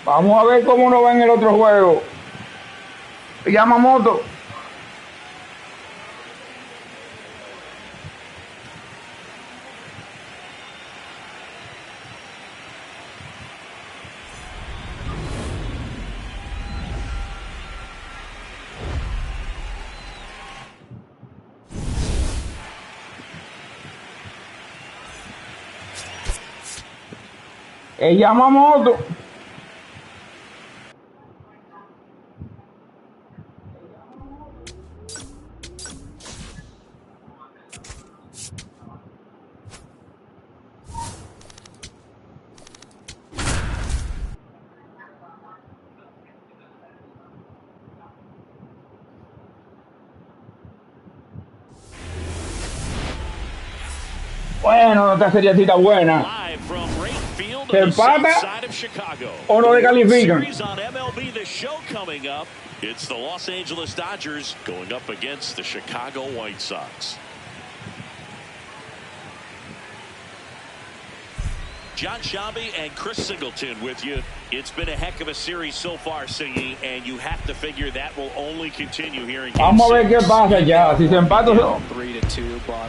Speaker 1: Vamos a ver cómo nos va en el otro juego. Yamamoto. Yamamoto. Bueno, esta seriecita buena. ¿Se empata o no le califican?
Speaker 2: Series on MLB The Show coming up. It's the Los Angeles Dodgers going up against the Chicago White Sox. John Shambi and Chris Singleton with you. It's been a heck of a series so far, Singy, and you have to figure that will only continue here in Game 6.
Speaker 1: Vamos a ver qué pasa ya. Si se empata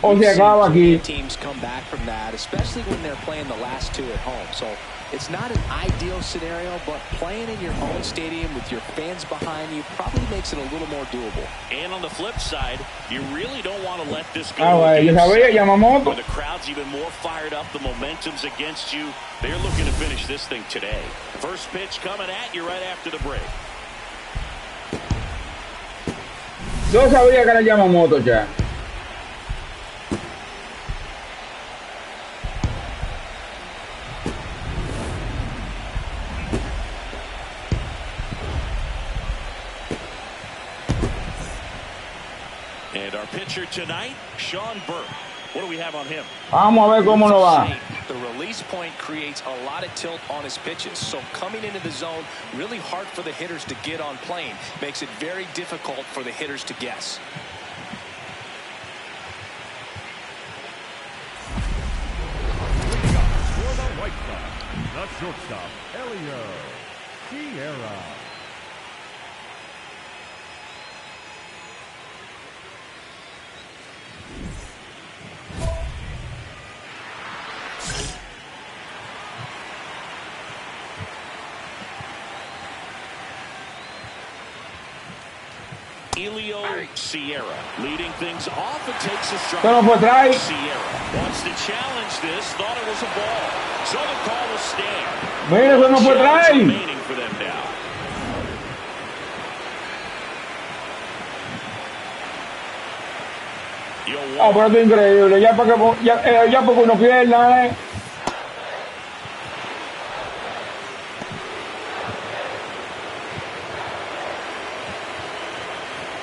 Speaker 1: o se acaba aquí.
Speaker 3: Teams come back from that, especially when they're playing the last 2 at home. So it's not an ideal scenario, but playing in your own stadium with your fans behind you probably makes it a little more doable.
Speaker 2: And on the flip side, you really don't want to let this go.
Speaker 1: Yamamoto.
Speaker 2: When the crowd's even more fired up, the momentum's against you. They're looking to finish this thing today. First pitch coming at you right after the break.
Speaker 1: Yo sabía que era Yamamoto ya.
Speaker 2: And our pitcher tonight, Sean Burke. What do we have on him?
Speaker 1: Vamos a ver cómo nos va.
Speaker 3: The release point creates a lot of tilt on his pitches, so coming into the zone, really hard for the hitters to get on plane. Makes it very difficult for the hitters to guess.
Speaker 4: For the White Sox, the shortstop, Elio. Sierra.
Speaker 2: Sierra leading things off and takes a strike.
Speaker 1: Pero fue try.
Speaker 2: Sierra wants to challenge this, thought it was a ball, so the call will stand.
Speaker 1: Mira, eso no fue try.
Speaker 2: Remaining for them now.
Speaker 1: Ah, pero esto es increíble. Ya porque uno pierda,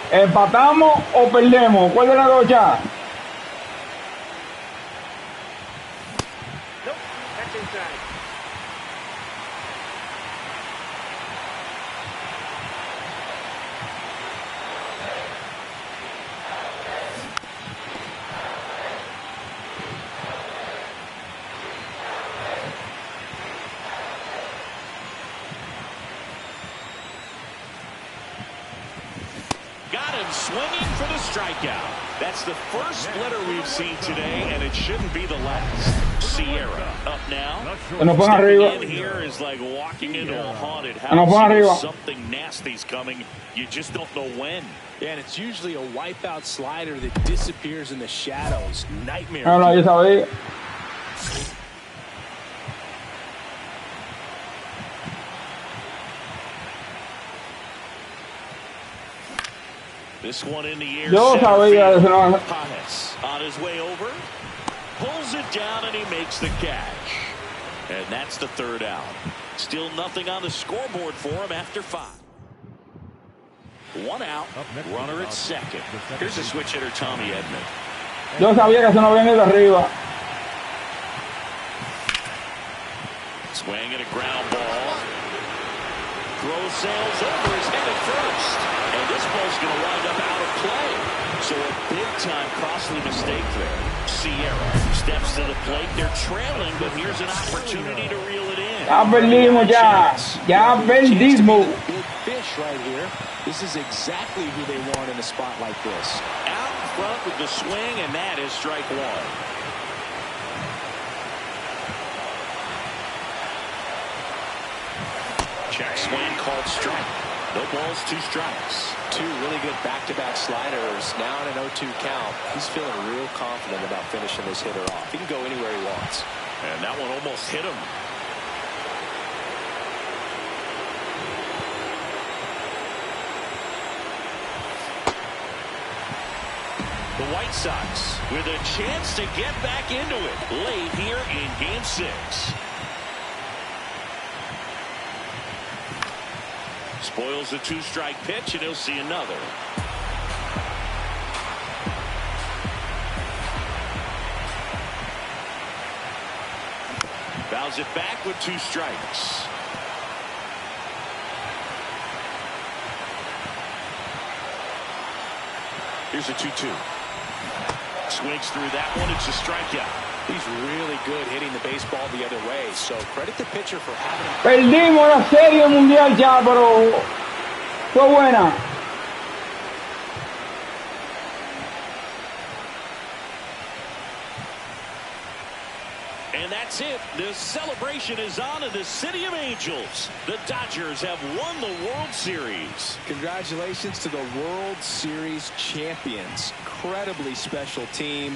Speaker 1: ¿Empatamos o perdemos? ¿Cuál de las dos ya?
Speaker 2: Swinging for the strikeout. That's the first splitter we've seen today, and it shouldn't be the last. Sierra up now. Stepping in here is like walking into a haunted house. Something nasty's coming. You just don't know when.
Speaker 3: Yeah, and it's usually a wipeout slider that disappears in the shadows. Nightmare.
Speaker 1: No, yo sabía.
Speaker 2: This one in the air.
Speaker 1: Yo sabía eso, no.
Speaker 2: Panes on his way over, pulls it down, and he makes the catch. And that's the third out. Still nothing on the scoreboard for him after 5. 1 out, runner at second. Here's the switch hitter, Tommy Edman.
Speaker 1: Yo sabía que eso no venía de arriba.
Speaker 2: Swing at a ground ball. Throw sails over his head at first. And this ball's going to wind up out of play. So a big-time costly mistake there. Sierra steps to the plate. They're trailing, but here's an opportunity to reel it in.
Speaker 1: Ya perdimos, ya perdimos.
Speaker 3: Big fish right here. This is exactly who they want in a spot like this.
Speaker 2: Out in front with the swing, and that is strike 1. Check swing called strike. No balls, 2 strikes.
Speaker 3: 2 really good back-to-back sliders. Now in an 0-2 count. He's feeling real confident about finishing this hitter off. He can go anywhere he wants.
Speaker 2: And that one almost hit him. The White Sox with a chance to get back into it late here in Game 6. Spoils the 2-strike pitch, and he'll see another. Fouls it back with 2 strikes. Here's a 2-2. Swings through that one. It's a strikeout.
Speaker 3: He's really good hitting the baseball the other way, so credit the pitcher for having him.
Speaker 1: Perdimos la serie mundial ya, pero fue buena.
Speaker 2: And that's it. The celebration is on in the City of Angels. The Dodgers have won the World Series.
Speaker 3: Congratulations to the World Series champions. Incredibly special team.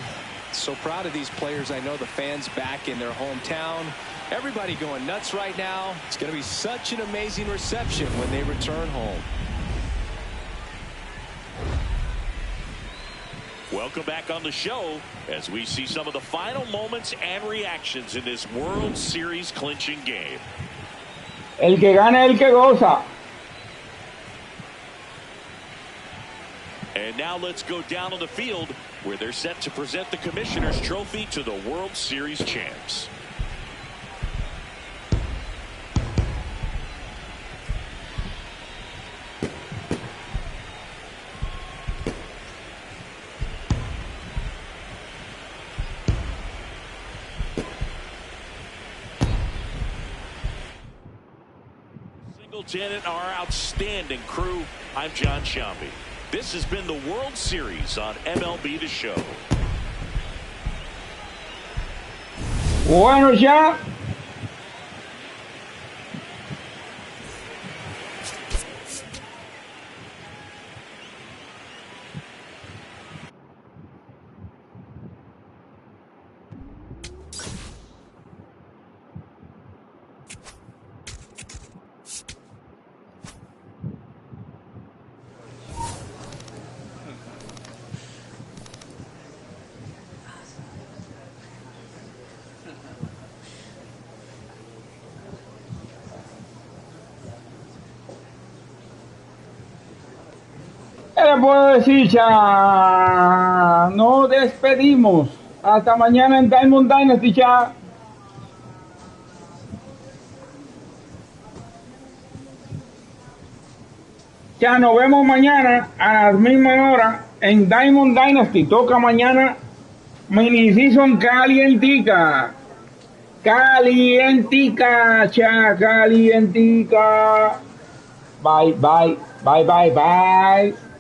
Speaker 3: So proud of these players. I know the fans back in their hometown. Everybody going nuts right now. It's going to be such an amazing reception when they return home.
Speaker 2: Welcome back on the show as we see some of the final moments and reactions in this World Series clinching game.
Speaker 1: El que gana es el que goza.
Speaker 2: And now let's go down on the field where they're set to present the Commissioner's Trophy to the World Series champs. built in it, our outstanding crew. I'm John Shambi. This has been the World Series on MLB The Show.
Speaker 1: Bueno, ya. ¿Qué le puedo decir, cha? Nos despedimos. Hasta mañana en Diamond Dynasty, cha. Ya nos vemos mañana a las mismas horas en Diamond Dynasty. Toca mañana mini season calientica. Calientica, cha, calientica. Bye, bye, bye, bye, bye.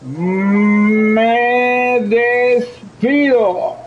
Speaker 1: Me despido.